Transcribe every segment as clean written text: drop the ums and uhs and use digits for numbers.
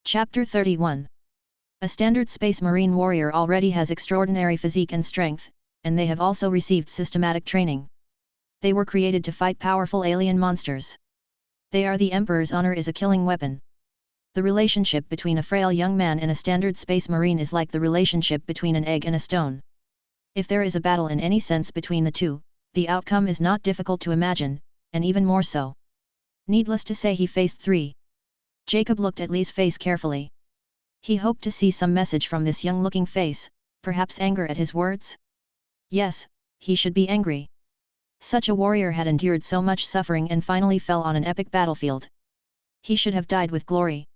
Chapter 31. A standard Space Marine warrior already has extraordinary physique and strength, and they have also received systematic training. They were created to fight powerful alien monsters. They are the Emperor's honor is a killing weapon. The relationship between a frail young man and a standard Space Marine is like the relationship between an egg and a stone. If there is a battle in any sense between the two, the outcome is not difficult to imagine, and even more so. Needless to say, he faced 3. Jacob looked at Lee's face carefully. He hoped to see some message from this young-looking face, perhaps anger at his words? Yes, he should be angry. Such a warrior had endured so much suffering and finally fell on an epic battlefield. He should have died with glory.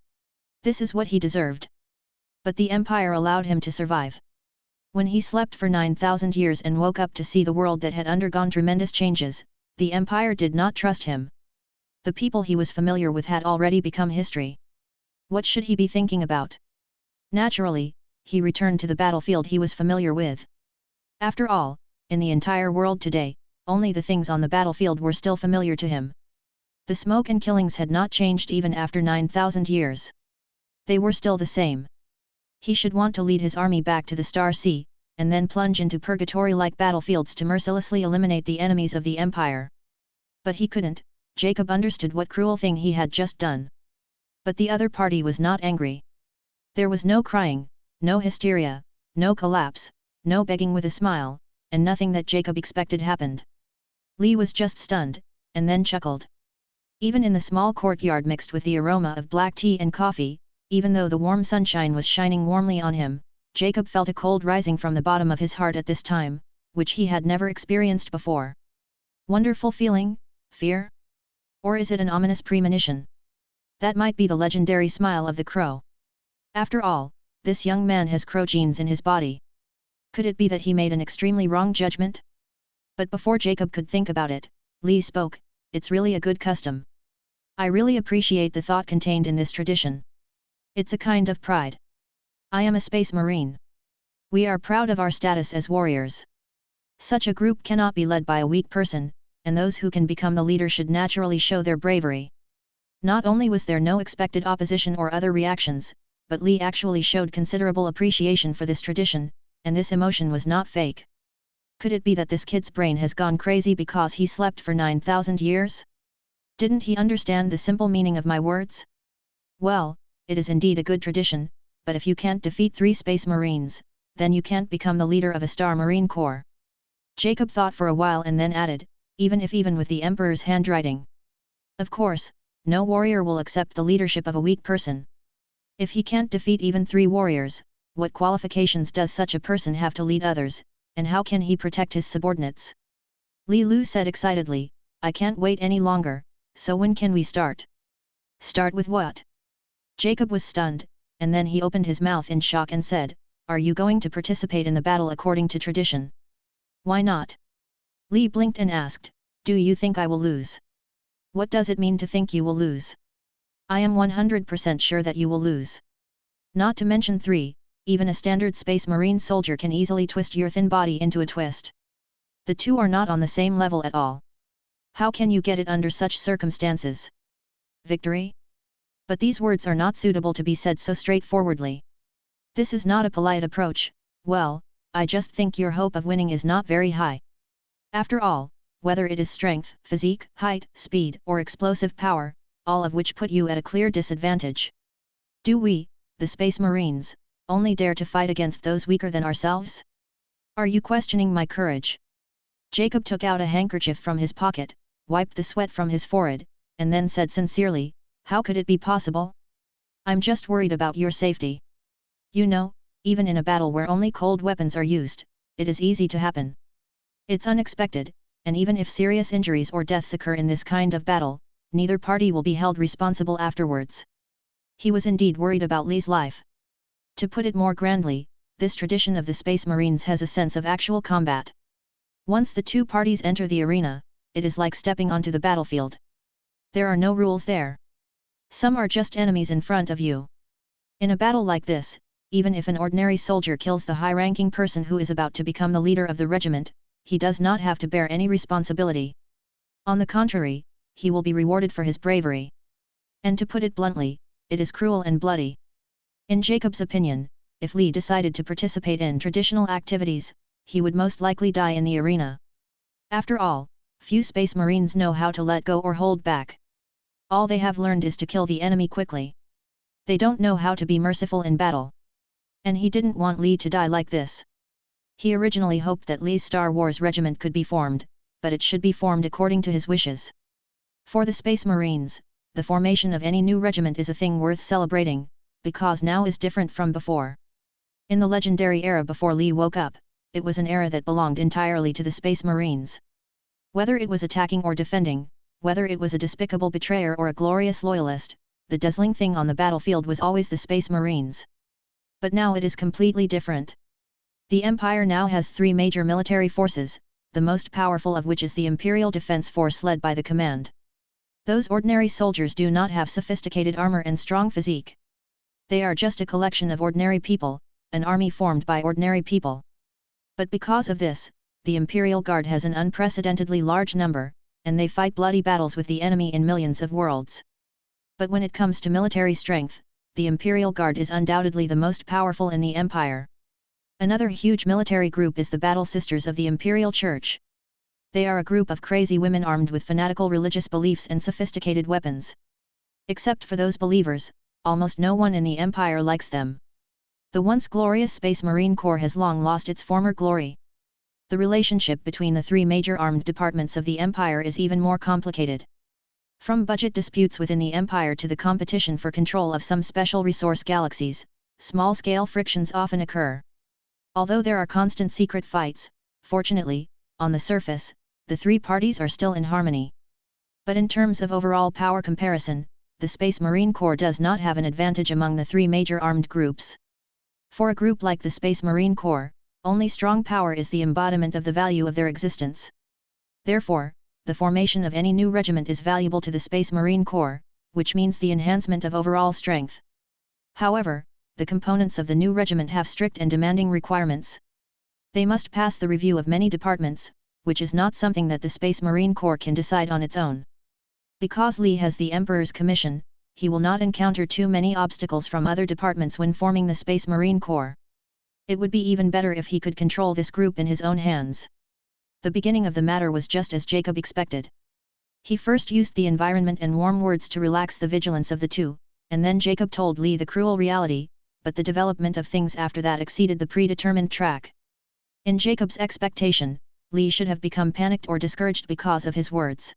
This is what he deserved. But the Empire allowed him to survive. When he slept for 9,000 years and woke up to see the world that had undergone tremendous changes, the Empire did not trust him. The people he was familiar with had already become history. What should he be thinking about? Naturally, he returned to the battlefield he was familiar with. After all, in the entire world today, only the things on the battlefield were still familiar to him. The smoke and killings had not changed even after 9,000 years. They were still the same. He should want to lead his army back to the Star Sea, and then plunge into purgatory-like battlefields to mercilessly eliminate the enemies of the Empire. But he couldn't. Jacob understood what cruel thing he had just done. But the other party was not angry. There was no crying, no hysteria, no collapse, no begging with a smile, and nothing that Jacob expected happened. Lee was just stunned, and then chuckled. Even in the small courtyard mixed with the aroma of black tea and coffee, even though the warm sunshine was shining warmly on him, Jacob felt a cold rising from the bottom of his heart at this time, which he had never experienced before. Wonderful feeling? Fear? Or is it an ominous premonition? That might be the legendary smile of the crow. After all, this young man has crow genes in his body. Could it be that he made an extremely wrong judgment? But before Jacob could think about it, Lee spoke. It's really a good custom. I really appreciate the thought contained in this tradition. It's a kind of pride. I am a Space Marine. We are proud of our status as warriors. Such a group cannot be led by a weak person, and those who can become the leader should naturally show their bravery. Not only was there no expected opposition or other reactions, but Lee actually showed considerable appreciation for this tradition, and this emotion was not fake. Could it be that this kid's brain has gone crazy because he slept for 9,000 years? Didn't he understand the simple meaning of my words? Well, it is indeed a good tradition, but if you can't defeat 3 Space Marines, then you can't become the leader of a Star Marine Corps. Jacob thought for a while and then added, even with the Emperor's handwriting. Of course, no warrior will accept the leadership of a weak person. If he can't defeat even 3 warriors, what qualifications does such a person have to lead others, and how can he protect his subordinates? Li Lu said excitedly, I can't wait any longer, so when can we start? Start with what? Jacob was stunned, and then he opened his mouth in shock and said, Are you going to participate in the battle according to tradition? Why not? Lee blinked and asked, Do you think I will lose? What does it mean to think you will lose? I am 100% sure that you will lose. Not to mention 3, even a standard Space Marine soldier can easily twist your thin body into a twist. The two are not on the same level at all. How can you get it under such circumstances? Victory? But these words are not suitable to be said so straightforwardly. This is not a polite approach. Well, I just think your hope of winning is not very high. After all, whether it is strength, physique, height, speed, or explosive power, all of which put you at a clear disadvantage. Do we, the Space Marines, only dare to fight against those weaker than ourselves? Are you questioning my courage? Jacob took out a handkerchief from his pocket, wiped the sweat from his forehead, and then said sincerely, How could it be possible? I'm just worried about your safety. You know, even in a battle where only cold weapons are used, it is easy to happen. It's unexpected, and even if serious injuries or deaths occur in this kind of battle, neither party will be held responsible afterwards. He was indeed worried about Lee's life. To put it more grandly, this tradition of the Space Marines has a sense of actual combat. Once the 2 parties enter the arena, it is like stepping onto the battlefield. There are no rules there. Some are just enemies in front of you. In a battle like this, even if an ordinary soldier kills the high-ranking person who is about to become the leader of the regiment, he does not have to bear any responsibility. On the contrary, he will be rewarded for his bravery. And to put it bluntly, it is cruel and bloody. In Jacob's opinion, if Lee decided to participate in traditional activities, he would most likely die in the arena. After all, few Space Marines know how to let go or hold back. All they have learned is to kill the enemy quickly. They don't know how to be merciful in battle. And he didn't want Lee to die like this. He originally hoped that Lee's Star Wars regiment could be formed, but it should be formed according to his wishes. For the Space Marines, the formation of any new regiment is a thing worth celebrating, because now is different from before. In the legendary era before Lee woke up, it was an era that belonged entirely to the Space Marines. Whether it was attacking or defending, whether it was a despicable betrayer or a glorious loyalist, the dazzling thing on the battlefield was always the Space Marines. But now it is completely different. The Empire now has 3 major military forces, the most powerful of which is the Imperial Defense Force led by the Command. Those ordinary soldiers do not have sophisticated armor and strong physique. They are just a collection of ordinary people, an army formed by ordinary people. But because of this, the Imperial Guard has an unprecedentedly large number, and they fight bloody battles with the enemy in millions of worlds. But when it comes to military strength, the Imperial Guard is undoubtedly the most powerful in the Empire. Another huge military group is the Battle Sisters of the Imperial Church. They are a group of crazy women armed with fanatical religious beliefs and sophisticated weapons. Except for those believers, almost no one in the Empire likes them. The once glorious Space Marine Corps has long lost its former glory. The relationship between the 3 major armed departments of the Empire is even more complicated. From budget disputes within the Empire to the competition for control of some special resource galaxies, small-scale frictions often occur. Although there are constant secret fights, fortunately, on the surface, the 3 parties are still in harmony. But in terms of overall power comparison, the Space Marine Corps does not have an advantage among the 3 major armed groups. For a group like the Space Marine Corps, only strong power is the embodiment of the value of their existence. Therefore, the formation of any new regiment is valuable to the Space Marine Corps, which means the enhancement of overall strength. However, the components of the new regiment have strict and demanding requirements. They must pass the review of many departments, which is not something that the Space Marine Corps can decide on its own. Because Lee has the Emperor's commission, he will not encounter too many obstacles from other departments when forming the Space Marine Corps. It would be even better if he could control this group in his own hands. The beginning of the matter was just as Jacob expected. He first used the environment and warm words to relax the vigilance of the 2, and then Jacob told Lee the cruel reality, but the development of things after that exceeded the predetermined track. In Jacob's expectation, Lee should have become panicked or discouraged because of his words.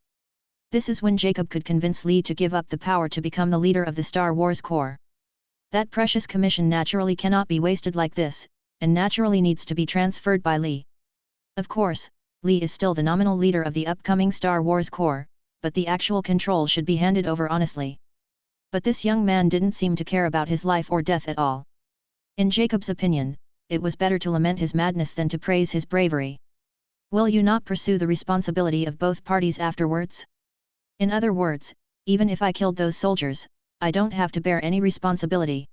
This is when Jacob could convince Lee to give up the power to become the leader of the Star Wars Corps. That precious commission naturally cannot be wasted like this, and naturally needs to be transferred by Lee. Of course, Lee is still the nominal leader of the upcoming Star Wars Corps, but the actual control should be handed over honestly. But this young man didn't seem to care about his life or death at all. In Jacob's opinion, it was better to lament his madness than to praise his bravery. Will you not pursue the responsibility of both parties afterwards? In other words, even if I killed those soldiers, I don't have to bear any responsibility.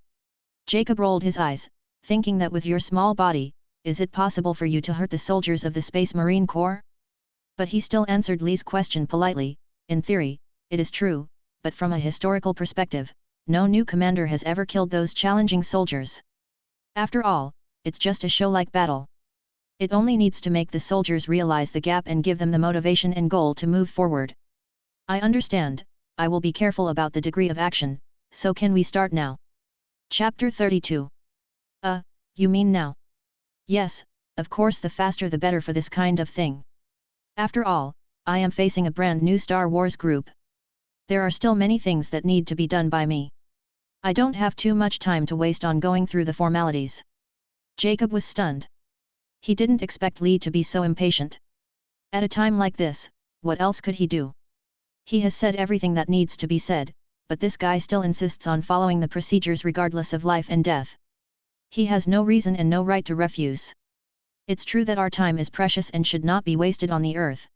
Jacob rolled his eyes, thinking that with your small body, is it possible for you to hurt the soldiers of the Space Marine Corps? But he still answered Lee's question politely. In theory, it is true, but from a historical perspective, no new commander has ever killed those challenging soldiers. After all, it's just a show-like battle. It only needs to make the soldiers realize the gap and give them the motivation and goal to move forward. I understand. I will be careful about the degree of action, so can we start now? Chapter 32. You mean now? Yes, of course, the faster the better for this kind of thing. After all, I am facing a brand new Star Wars group. There are still many things that need to be done by me. I don't have too much time to waste on going through the formalities. Jacob was stunned. He didn't expect Lee to be so impatient. At a time like this, what else could he do? He has said everything that needs to be said, but this guy still insists on following the procedures regardless of life and death. He has no reason and no right to refuse. It's true that our time is precious and should not be wasted on the earth.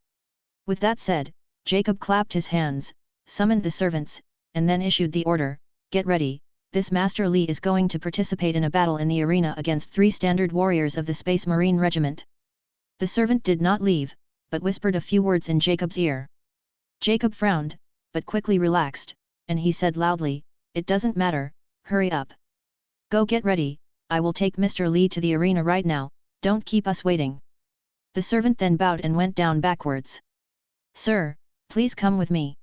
With that said, Jacob clapped his hands, summoned the servants, and then issued the order, "Get ready, this Master Lee is going to participate in a battle in the arena against 3 standard warriors of the Space Marine Regiment." The servant did not leave, but whispered a few words in Jacob's ear. Jacob frowned, but quickly relaxed, and he said loudly, "It doesn't matter, hurry up. Go get ready, I will take Mr. Li to the arena right now, don't keep us waiting. The servant then bowed and went down backwards. Sir, please come with me.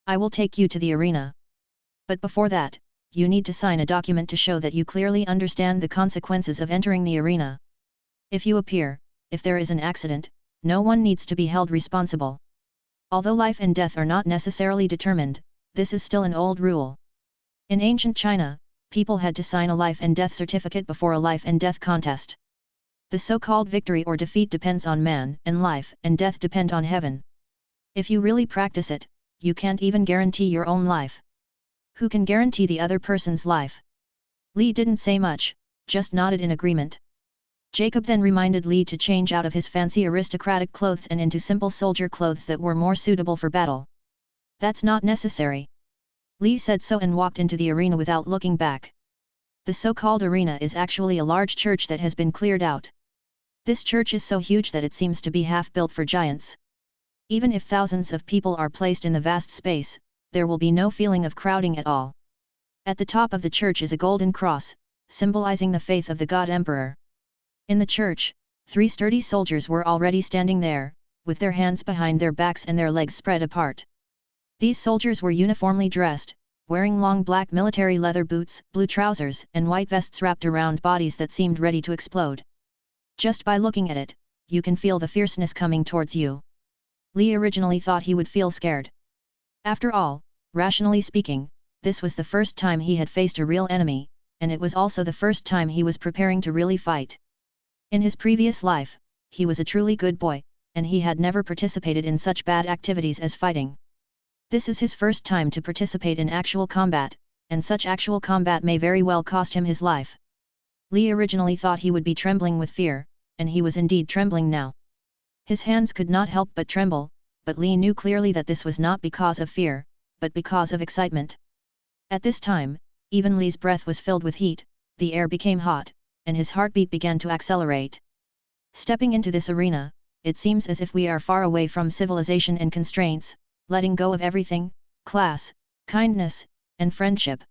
I will take you to the arena. But before that, you need to sign a document to show that you clearly understand the consequences of entering the arena. If you appear, if there is an accident, no one needs to be held responsible. Although life and death are not necessarily determined, this is still an old rule. In ancient China, people had to sign a life and death certificate before a life and death contest. The so-called victory or defeat depends on man, and life and death depend on heaven. If you really practice it, you can't even guarantee your own life. Who can guarantee the other person's life? Li didn't say much, just nodded in agreement. Jacob then reminded Li to change out of his fancy aristocratic clothes and into simple soldier clothes that were more suitable for battle. That's not necessary. Li said so and walked into the arena without looking back. The so-called arena is actually a large church that has been cleared out. This church is so huge that it seems to be half built for giants. Even if thousands of people are placed in the vast space, there will be no feeling of crowding at all. At the top of the church is a golden cross, symbolizing the faith of the God Emperor. In the church, 3 sturdy soldiers were already standing there, with their hands behind their backs and their legs spread apart. These soldiers were uniformly dressed, wearing long black military leather boots, blue trousers, and white vests wrapped around bodies that seemed ready to explode. Just by looking at it, you can feel the fierceness coming towards you. Li originally thought he would feel scared. After all, rationally speaking, this was the first time he had faced a real enemy, and it was also the first time he was preparing to really fight. In his previous life, he was a truly good boy, and he had never participated in such bad activities as fighting. This is his first time to participate in actual combat, and such actual combat may very well cost him his life. Li originally thought he would be trembling with fear, and he was indeed trembling now. His hands could not help but tremble, but Li knew clearly that this was not because of fear, but because of excitement. At this time, even Li's breath was filled with heat, the air became hot, and his heartbeat began to accelerate. Stepping into this arena, it seems as if we are far away from civilization and constraints, letting go of everything, class, kindness, and friendship.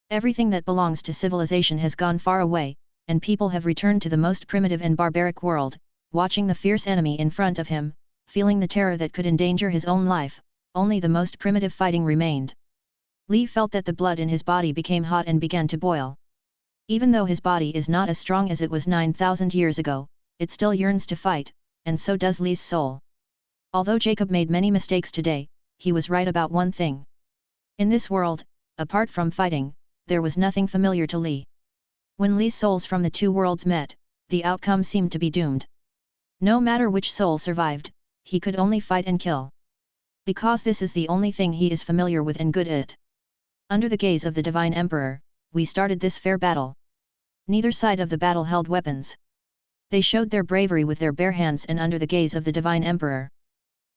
Everything that belongs to civilization has gone far away, and people have returned to the most primitive and barbaric world, watching the fierce enemy in front of him, feeling the terror that could endanger his own life. Only the most primitive fighting remained. Li felt that the blood in his body became hot and began to boil. Even though his body is not as strong as it was 9,000 years ago, it still yearns to fight, and so does Li's soul. Although Jacob made many mistakes today, he was right about one thing. In this world, apart from fighting, there was nothing familiar to Li. When Li's souls from the 2 worlds met, the outcome seemed to be doomed. No matter which soul survived, he could only fight and kill. Because this is the only thing he is familiar with and good at. Under the gaze of the Divine Emperor, we started this fair battle. Neither side of the battle held weapons. They showed their bravery with their bare hands and under the gaze of the Divine Emperor.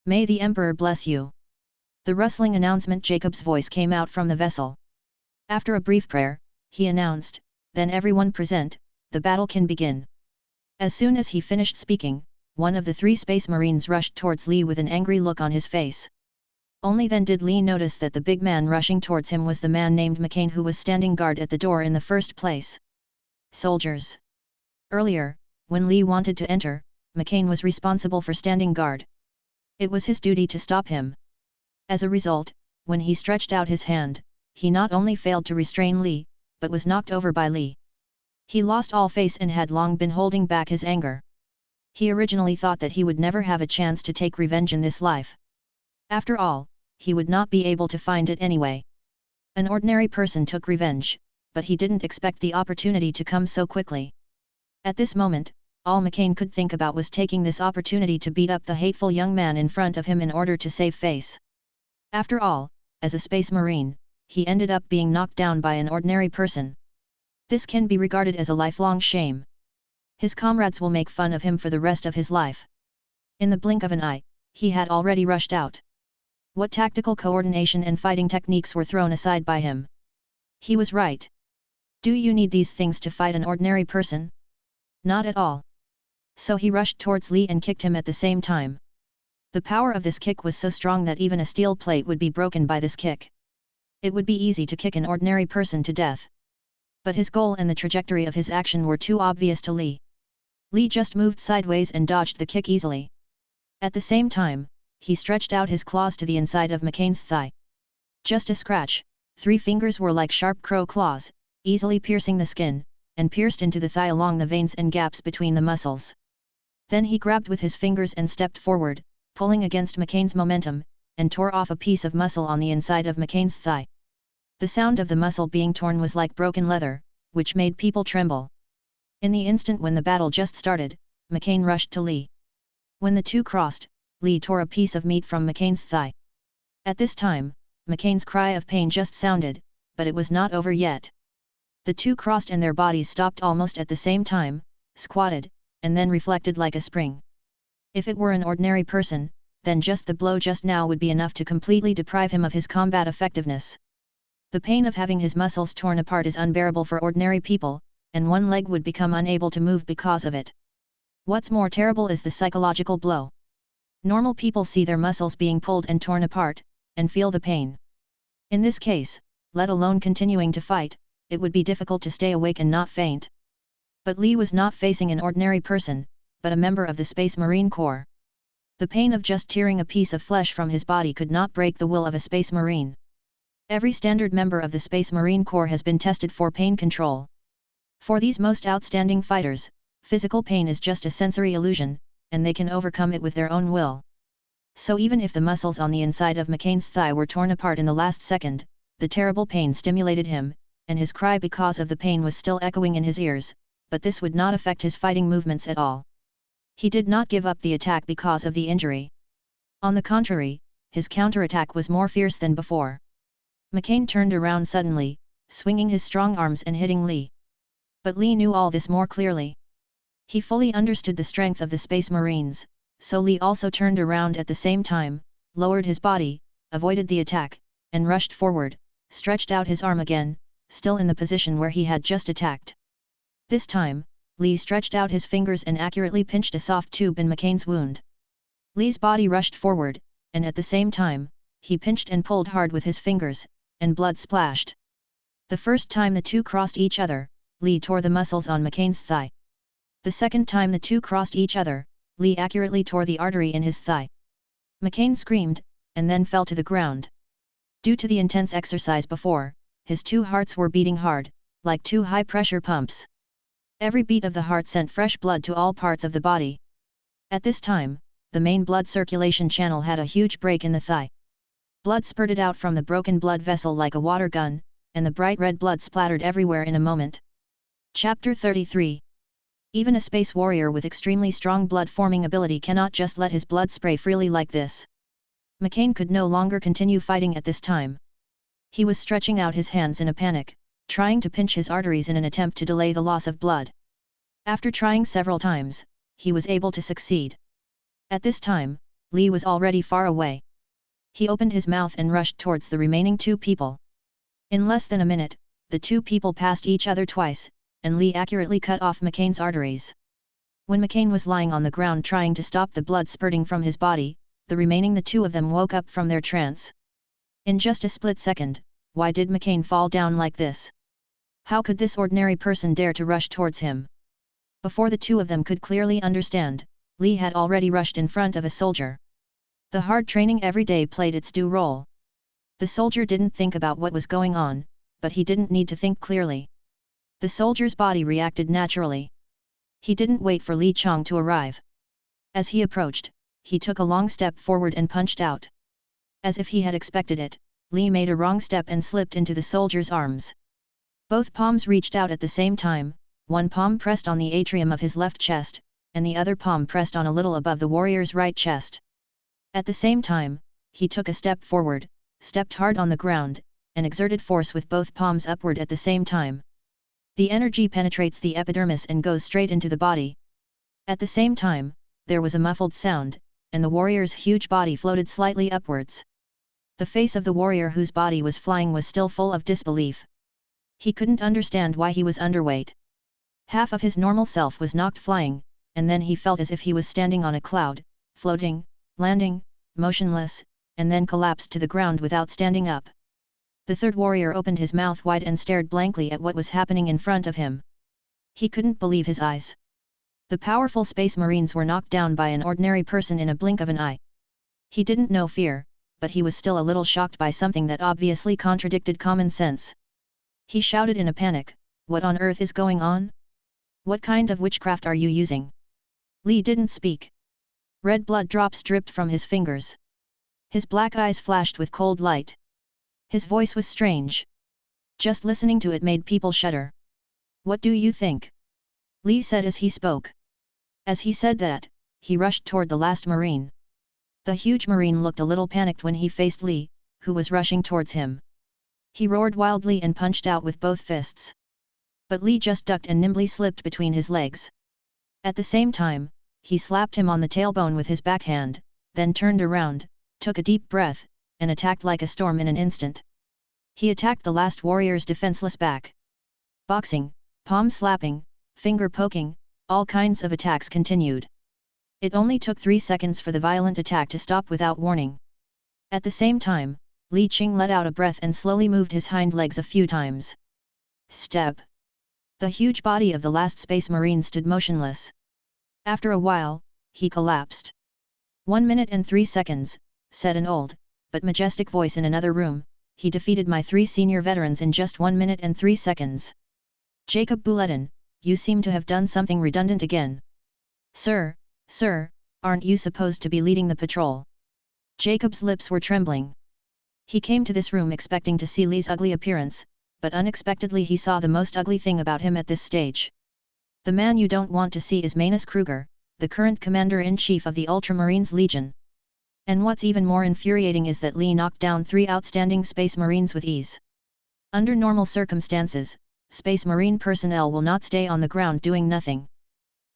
May the Emperor bless you. The rustling announcement Jacob's voice came out from the vessel. After a brief prayer, he announced, then everyone present, the battle can begin. As soon as he finished speaking, one of the 3 space marines rushed towards Li with an angry look on his face. Only then did Li notice that the big man rushing towards him was the man named McCain who was standing guard at the door in the first place. Soldiers. Earlier, when Li wanted to enter, McCain was responsible for standing guard. It was his duty to stop him. As a result, when he stretched out his hand, he not only failed to restrain Li, but was knocked over by Li. He lost all face and had long been holding back his anger. He originally thought that he would never have a chance to take revenge in this life. After all, he would not be able to find it anyway. An ordinary person took revenge, but he didn't expect the opportunity to come so quickly. At this moment, all McCain could think about was taking this opportunity to beat up the hateful young man in front of him in order to save face. After all, as a space marine, he ended up being knocked down by an ordinary person. This can be regarded as a lifelong shame. His comrades will make fun of him for the rest of his life. In the blink of an eye, he had already rushed out. What tactical coordination and fighting techniques were thrown aside by him? He was right. Do you need these things to fight an ordinary person? Not at all. So he rushed towards Li and kicked him at the same time. The power of this kick was so strong that even a steel plate would be broken by this kick. It would be easy to kick an ordinary person to death. But his goal and the trajectory of his action were too obvious to Li. Li just moved sideways and dodged the kick easily. At the same time, he stretched out his claws to the inside of McCain's thigh. Just a scratch, 3 fingers were like sharp crow claws, easily piercing the skin, and pierced into the thigh along the veins and gaps between the muscles. Then he grabbed with his fingers and stepped forward, pulling against McCain's momentum, and tore off a piece of muscle on the inside of McCain's thigh. The sound of the muscle being torn was like broken leather, which made people tremble. In the instant when the battle just started, McCain rushed to Li. When the two crossed, Li tore a piece of meat from McCain's thigh. At this time, McCain's cry of pain just sounded, but it was not over yet. The two crossed and their bodies stopped almost at the same time, squatted, and then reflected like a spring. If it were an ordinary person, then just the blow just now would be enough to completely deprive him of his combat effectiveness. The pain of having his muscles torn apart is unbearable for ordinary people, and one leg would become unable to move because of it. What's more terrible is the psychological blow. Normal people see their muscles being pulled and torn apart, and feel the pain. In this case, let alone continuing to fight, it would be difficult to stay awake and not faint. But Li was not facing an ordinary person, but a member of the Space Marine Corps. The pain of just tearing a piece of flesh from his body could not break the will of a Space Marine. Every standard member of the Space Marine Corps has been tested for pain control. For these most outstanding fighters, physical pain is just a sensory illusion, and they can overcome it with their own will. So even if the muscles on the inside of McCain's thigh were torn apart in the last second, the terrible pain stimulated him, and his cry because of the pain was still echoing in his ears, but this would not affect his fighting movements at all. He did not give up the attack because of the injury. On the contrary, his counterattack was more fierce than before. McCain turned around suddenly, swinging his strong arms and hitting Li. But Li knew all this more clearly. He fully understood the strength of the Space Marines, so Li also turned around at the same time, lowered his body, avoided the attack, and rushed forward, stretched out his arm again, still in the position where he had just attacked. This time, Li stretched out his fingers and accurately pinched a soft tube in McCain's wound. Li's body rushed forward, and at the same time, he pinched and pulled hard with his fingers, and blood splashed. The first time the two crossed each other, Li tore the muscles on McCain's thigh. The second time the two crossed each other, Li accurately tore the artery in his thigh. McCain screamed, and then fell to the ground. Due to the intense exercise before, his two hearts were beating hard, like two high-pressure pumps. Every beat of the heart sent fresh blood to all parts of the body. At this time, the main blood circulation channel had a huge break in the thigh. Blood spurted out from the broken blood vessel like a water gun, and the bright red blood splattered everywhere in a moment. Chapter 33. Even a space warrior with extremely strong blood-forming ability cannot just let his blood spray freely like this. McCain could no longer continue fighting at this time. He was stretching out his hands in a panic, trying to pinch his arteries in an attempt to delay the loss of blood. After trying several times, he was able to succeed. At this time, Li was already far away. He opened his mouth and rushed towards the remaining two people. In less than a minute, the two people passed each other twice, and Li accurately cut off McCain's arteries. When McCain was lying on the ground trying to stop the blood spurting from his body, the two of them woke up from their trance. In just a split second, why did McCain fall down like this? How could this ordinary person dare to rush towards him? Before the two of them could clearly understand, Li had already rushed in front of a soldier. The hard training every day played its due role. The soldier didn't think about what was going on, but he didn't need to think clearly. The soldier's body reacted naturally. He didn't wait for Li Chong to arrive. As he approached, he took a long step forward and punched out. As if he had expected it, Li made a wrong step and slipped into the soldier's arms. Both palms reached out at the same time, one palm pressed on the atrium of his left chest, and the other palm pressed on a little above the warrior's right chest. At the same time, he took a step forward, stepped hard on the ground, and exerted force with both palms upward at the same time. The energy penetrates the epidermis and goes straight into the body. At the same time, there was a muffled sound, and the warrior's huge body floated slightly upwards. The face of the warrior whose body was flying was still full of disbelief. He couldn't understand why he was underweight. Half of his normal self was knocked flying, and then he felt as if he was standing on a cloud, floating, landing, motionless, and then collapsed to the ground without standing up. The third warrior opened his mouth wide and stared blankly at what was happening in front of him. He couldn't believe his eyes. The powerful space marines were knocked down by an ordinary person in a blink of an eye. He didn't know fear, but he was still a little shocked by something that obviously contradicted common sense. He shouted in a panic, "What on earth is going on? What kind of witchcraft are you using?" Li didn't speak. Red blood drops dripped from his fingers. His black eyes flashed with cold light. His voice was strange. Just listening to it made people shudder. "What do you think?" Li said as he spoke. As he said that, he rushed toward the last marine. The huge marine looked a little panicked when he faced Li, who was rushing towards him. He roared wildly and punched out with both fists. But Li just ducked and nimbly slipped between his legs. At the same time, he slapped him on the tailbone with his backhand, then turned around, took a deep breath, and attacked like a storm in an instant. He attacked the last warrior's defenseless back. Boxing, palm slapping, finger poking, all kinds of attacks continued. It only took 3 seconds for the violent attack to stop without warning. At the same time, Li Qing let out a breath and slowly moved his hind legs a few times. Step. The huge body of the last space marine stood motionless. After a while, he collapsed. 1 minute and 3 seconds, said an old, but majestic voice in another room, he defeated my 3 senior veterans in just 1 minute and 3 seconds. Jacob Bulletin, you seem to have done something redundant again. Sir, aren't you supposed to be leading the patrol? Jacob's lips were trembling. He came to this room expecting to see Li's ugly appearance, but unexpectedly he saw the most ugly thing about him at this stage. The man you don't want to see is Manus Kruger, the current commander-in-chief of the Ultramarines Legion. And what's even more infuriating is that Li knocked down 3 outstanding space marines with ease. Under normal circumstances, space marine personnel will not stay on the ground doing nothing.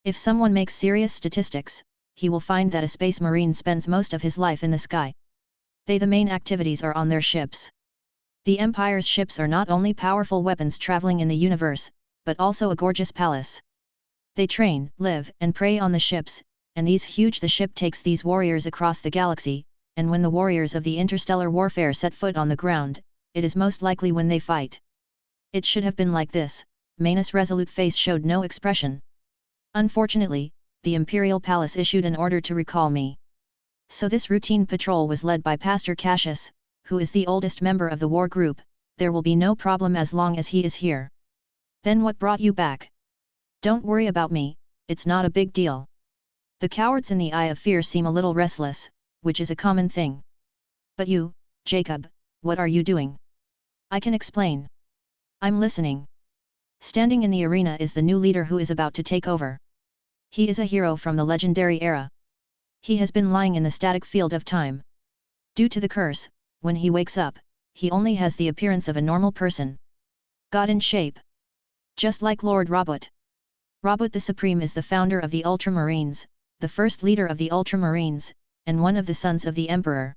If someone makes serious statistics, he will find that a space marine spends most of his life in the sky. The main activities are on their ships. The Empire's ships are not only powerful weapons traveling in the universe, but also a gorgeous palace. They train, live, and prey on the ships, and the ship takes these warriors across the galaxy, and when the warriors of the interstellar warfare set foot on the ground, it is most likely when they fight. It should have been like this. Manus' resolute face showed no expression. Unfortunately, the Imperial Palace issued an order to recall me. So this routine patrol was led by Pastor Cassius, who is the oldest member of the war group. There will be no problem as long as he is here. Then what brought you back? Don't worry about me, it's not a big deal. The cowards in the eye of fear seem a little restless, which is a common thing. But you, Jacob, what are you doing? I can explain. I'm listening. Standing in the arena is the new leader who is about to take over. He is a hero from the legendary era. He has been lying in the static field of time. Due to the curse, when he wakes up, he only has the appearance of a normal person. God in shape. Just like Lord Robot. Robot the Supreme is the founder of the Ultramarines, the first leader of the Ultramarines, and one of the sons of the Emperor.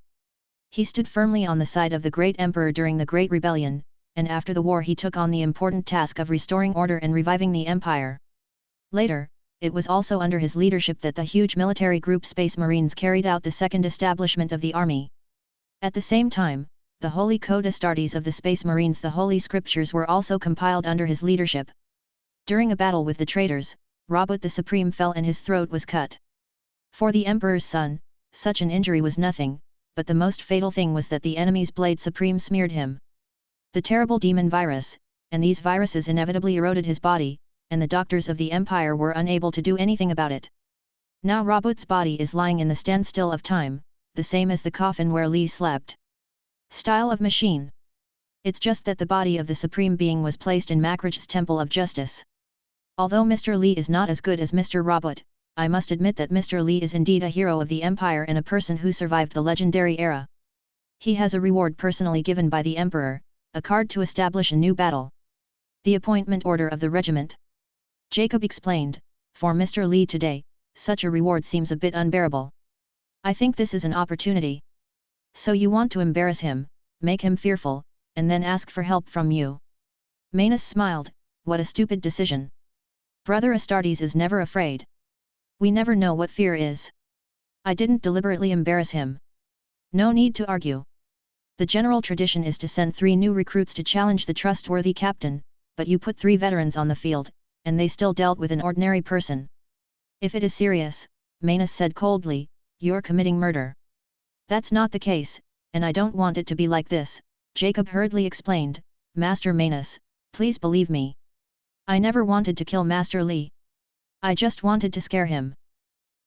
He stood firmly on the side of the Great Emperor during the Great Rebellion, and after the war he took on the important task of restoring order and reviving the Empire. Later, it was also under his leadership that the huge military group Space Marines carried out the second establishment of the army. At the same time, the Holy Code Astartes of the Space Marines, the Holy Scriptures, were also compiled under his leadership. During a battle with the traitors, Robot the Supreme fell and his throat was cut. For the Emperor's son, such an injury was nothing, but the most fatal thing was that the enemy's Blade Supreme smeared him. The terrible demon virus, and these viruses inevitably eroded his body, and the doctors of the Empire were unable to do anything about it. Now Robot's body is lying in the standstill of time, the same as the coffin where Li slept. Style of machine. It's just that the body of the Supreme Being was placed in Makraj's Temple of Justice. Although Mr. Li is not as good as Mr. Robot, I must admit that Mr. Li is indeed a hero of the Empire and a person who survived the legendary era. He has a reward personally given by the Emperor, a card to establish a new battle. The appointment order of the regiment. Jacob explained, for Mr. Li today, such a reward seems a bit unbearable. I think this is an opportunity. So you want to embarrass him, make him fearful, and then ask for help from you. Manus smiled, what a stupid decision. Brother Astartes is never afraid. We never know what fear is. I didn't deliberately embarrass him. No need to argue. The general tradition is to send 3 new recruits to challenge the trustworthy captain, but you put 3 veterans on the field, and they still dealt with an ordinary person. If it is serious, Manus said coldly, you're committing murder. That's not the case, and I don't want it to be like this, Jacob hurriedly explained, Master Manus, please believe me. I never wanted to kill Master Li. I just wanted to scare him.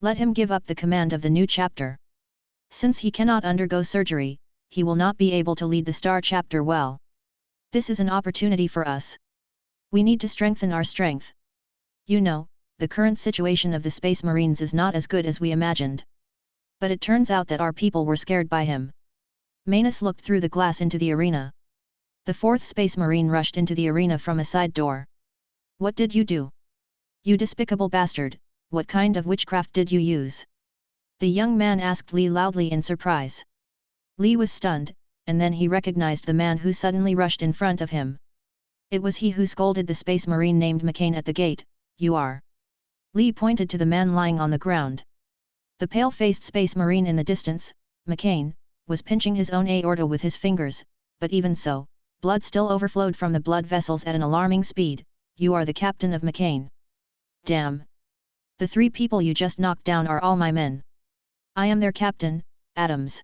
Let him give up the command of the new chapter. Since he cannot undergo surgery, he will not be able to lead the Star chapter well. This is an opportunity for us. We need to strengthen our strength. You know, the current situation of the Space Marines is not as good as we imagined. But it turns out that our people were scared by him. Manus looked through the glass into the arena. The 4th Space Marine rushed into the arena from a side door. What did you do? You despicable bastard, what kind of witchcraft did you use? The young man asked Li loudly in surprise. Li was stunned, and then he recognized the man who suddenly rushed in front of him. It was he who scolded the Space Marine named McCain at the gate, you are. Li pointed to the man lying on the ground. The pale-faced Space Marine in the distance, McCain, was pinching his own aorta with his fingers, but even so, blood still overflowed from the blood vessels at an alarming speed. You are the captain of McCain. Damn! The 3 people you just knocked down are all my men. I am their captain, Adams.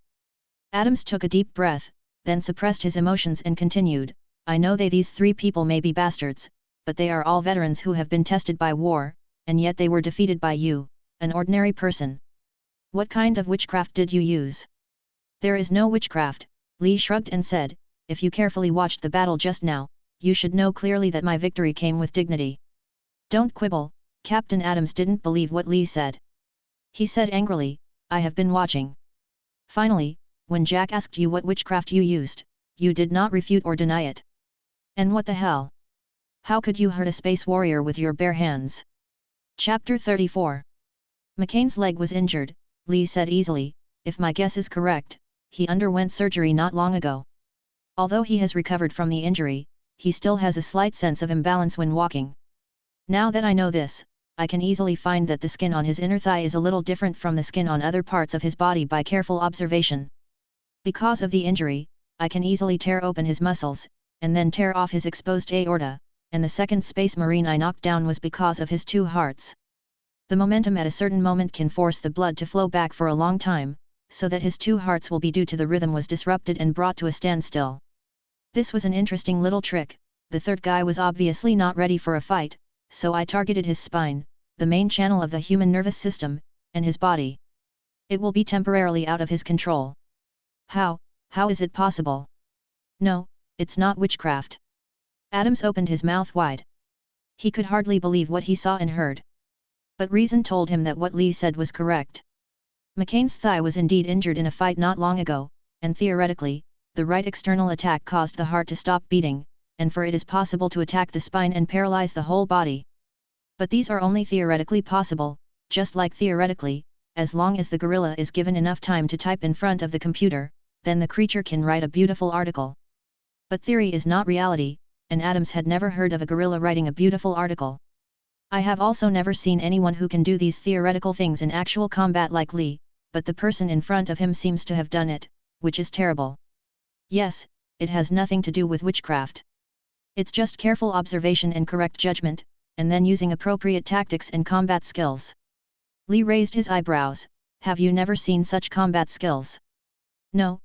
Adams took a deep breath, then suppressed his emotions and continued, I know these 3 people may be bastards, but they are all veterans who have been tested by war, and yet they were defeated by you, an ordinary person. What kind of witchcraft did you use? There is no witchcraft, Li shrugged and said, if you carefully watched the battle just now, you should know clearly that my victory came with dignity. Don't quibble, Captain Adams didn't believe what Li said. He said angrily, I have been watching. Finally, when Jack asked you what witchcraft you used, you did not refute or deny it. And what the hell? How could you hurt a space warrior with your bare hands? Chapter 34. McCain's leg was injured, Li said easily, if my guess is correct, he underwent surgery not long ago. Although he has recovered from the injury, he still has a slight sense of imbalance when walking. Now that I know this, I can easily find that the skin on his inner thigh is a little different from the skin on other parts of his body by careful observation. Because of the injury, I can easily tear open his muscles, and then tear off his exposed aorta, and the 2nd Space Marine I knocked down was because of his 2 hearts. The momentum at a certain moment can force the blood to flow back for a long time, so that his 2 hearts will be due to the rhythm was disrupted and brought to a standstill. This was an interesting little trick. The 3rd guy was obviously not ready for a fight, so I targeted his spine, the main channel of the human nervous system, and his body. It will be temporarily out of his control. How is it possible? No, it's not witchcraft. Adams opened his mouth wide. He could hardly believe what he saw and heard. But reason told him that what Li said was correct. McCain's thigh was indeed injured in a fight not long ago, and theoretically, the right external attack caused the heart to stop beating, and for it is possible to attack the spine and paralyze the whole body. But these are only theoretically possible, just like theoretically, as long as the gorilla is given enough time to type in front of the computer, then the creature can write a beautiful article. But theory is not reality, and Adams had never heard of a gorilla writing a beautiful article. I have also never seen anyone who can do these theoretical things in actual combat like Li, but the person in front of him seems to have done it, which is terrible. Yes, it has nothing to do with witchcraft. It's just careful observation and correct judgment, and then using appropriate tactics and combat skills. Li raised his eyebrows, have you never seen such combat skills? No.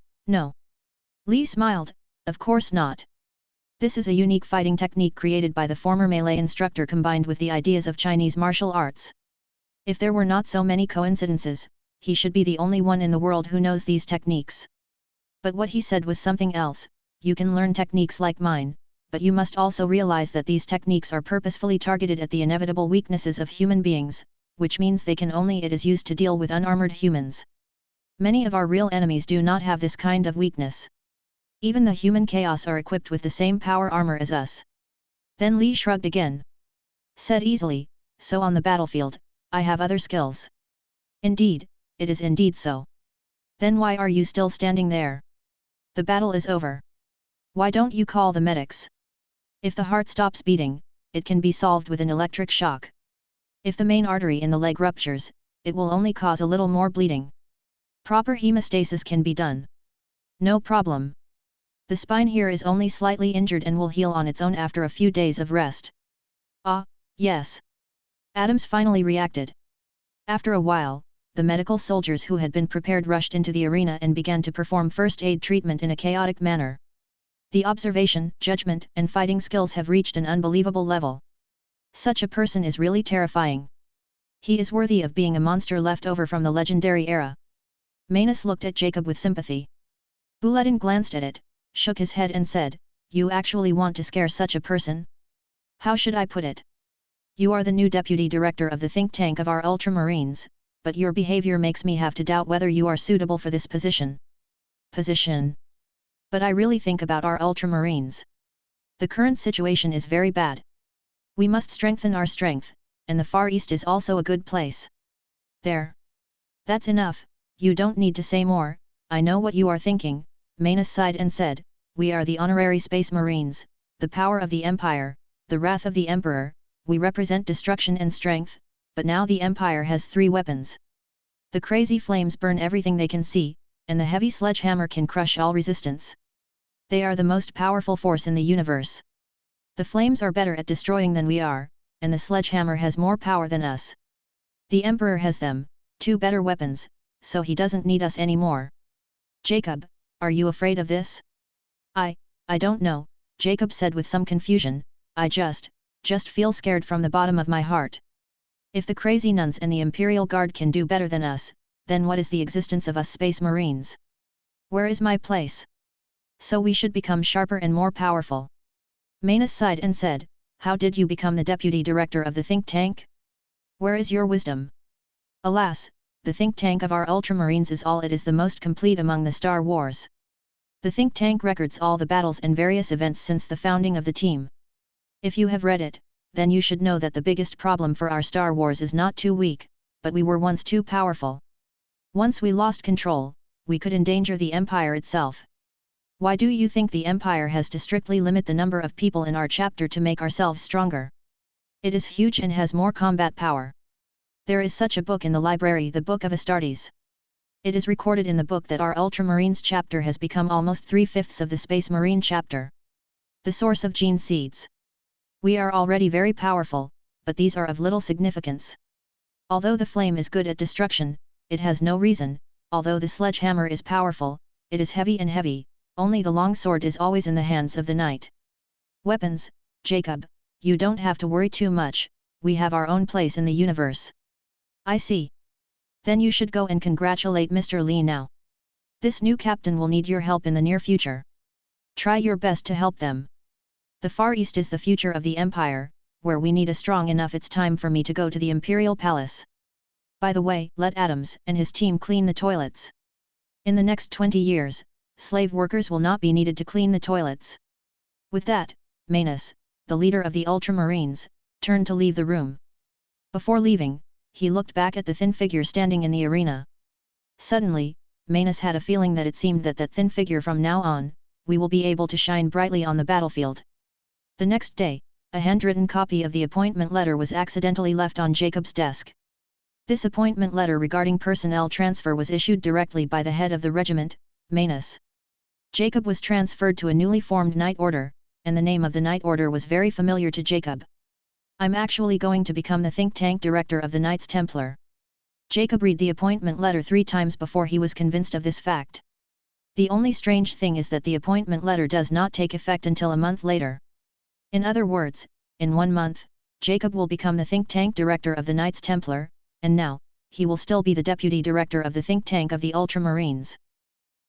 Li smiled, of course not. This is a unique fighting technique created by the former melee instructor combined with the ideas of Chinese martial arts. If there were not so many coincidences, he should be the only one in the world who knows these techniques. But what he said was something else, you can learn techniques like mine, but you must also realize that these techniques are purposefully targeted at the inevitable weaknesses of human beings, which means they can only it is used to deal with unarmored humans. Many of our real enemies do not have this kind of weakness. Even the human chaos are equipped with the same power armor as us. Then Li shrugged again. Said easily, so on the battlefield, I have other skills. Indeed, it is indeed so. Then why are you still standing there? The battle is over. Why don't you call the medics? If the heart stops beating, it can be solved with an electric shock. If the main artery in the leg ruptures, it will only cause a little more bleeding. Proper hemostasis can be done. No problem. The spine here is only slightly injured and will heal on its own after a few days of rest. Ah, yes. Adams finally reacted. After a while, the medical soldiers who had been prepared rushed into the arena and began to perform first aid treatment in a chaotic manner. The observation, judgment, and fighting skills have reached an unbelievable level. Such a person is really terrifying. He is worthy of being a monster left over from the legendary era. Manus looked at Jacob with sympathy. Bouledin glanced at it, shook his head and said, "You actually want to scare such a person? How should I put it? You are the new deputy director of the think tank of our Ultramarines, but your behavior makes me have to doubt whether you are suitable for this position." Position? But I really think about our Ultramarines. The current situation is very bad. We must strengthen our strength, and the Far East is also a good place. There. That's enough, you don't need to say more, I know what you are thinking, Manus sighed and said, "We are the honorary Space Marines, the power of the Empire, the wrath of the Emperor, we represent destruction and strength, but now the Empire has 3 weapons. The crazy flames burn everything they can see, and the heavy sledgehammer can crush all resistance. They are the most powerful force in the universe. The flames are better at destroying than we are, and the sledgehammer has more power than us. The Emperor has them, 2 better weapons, so he doesn't need us anymore. Jacob, are you afraid of this?" I don't know," Jacob said with some confusion, "I just feel scared from the bottom of my heart. If the crazy nuns and the Imperial Guard can do better than us, then what is the existence of us Space Marines? Where is my place? So we should become sharper and more powerful." Manus sighed and said, "How did you become the deputy director of the think tank? Where is your wisdom?" "Alas, the think tank of our Ultramarines is all it is the most complete among the Star Wars. The think tank records all the battles and various events since the founding of the team. If you have read it, then you should know that the biggest problem for our Star Wars is not too weak, but we were once too powerful. Once we lost control, we could endanger the Empire itself. Why do you think the Empire has to strictly limit the number of people in our chapter to make ourselves stronger? It is huge and has more combat power. There is such a book in the library, the Book of Astartes. It is recorded in the book that our Ultramarines chapter has become almost 3/5 of the Space Marine chapter. The source of gene seeds. We are already very powerful, but these are of little significance. Although the flame is good at destruction, it has no reason, although the sledgehammer is powerful, it is heavy and heavy, only the long sword is always in the hands of the knight. Weapons, Jacob, you don't have to worry too much, we have our own place in the universe." "I see. Then you should go and congratulate Mr. Lee now. This new captain will need your help in the near future. Try your best to help them. The Far East is the future of the Empire, where we need a strong enough. It's time for me to go to the Imperial Palace. By the way, let Adams and his team clean the toilets. In the next 20 years, slave workers will not be needed to clean the toilets." With that, Manus, the leader of the Ultramarines, turned to leave the room. Before leaving, he looked back at the thin figure standing in the arena. Suddenly, Manus had a feeling that it seemed that thin figure from now on, we will be able to shine brightly on the battlefield. The next day, a handwritten copy of the appointment letter was accidentally left on Jacob's desk. This appointment letter regarding personnel transfer was issued directly by the head of the regiment, Manus. Jacob was transferred to a newly formed Knight Order, and the name of the Knight Order was very familiar to Jacob. "I'm actually going to become the think tank director of the Knights Templar." Jacob read the appointment letter 3 times before he was convinced of this fact. The only strange thing is that the appointment letter does not take effect until a month later. In other words, in 1 month, Jacob will become the think tank director of the Knights Templar, and now, he will still be the deputy director of the think tank of the Ultramarines.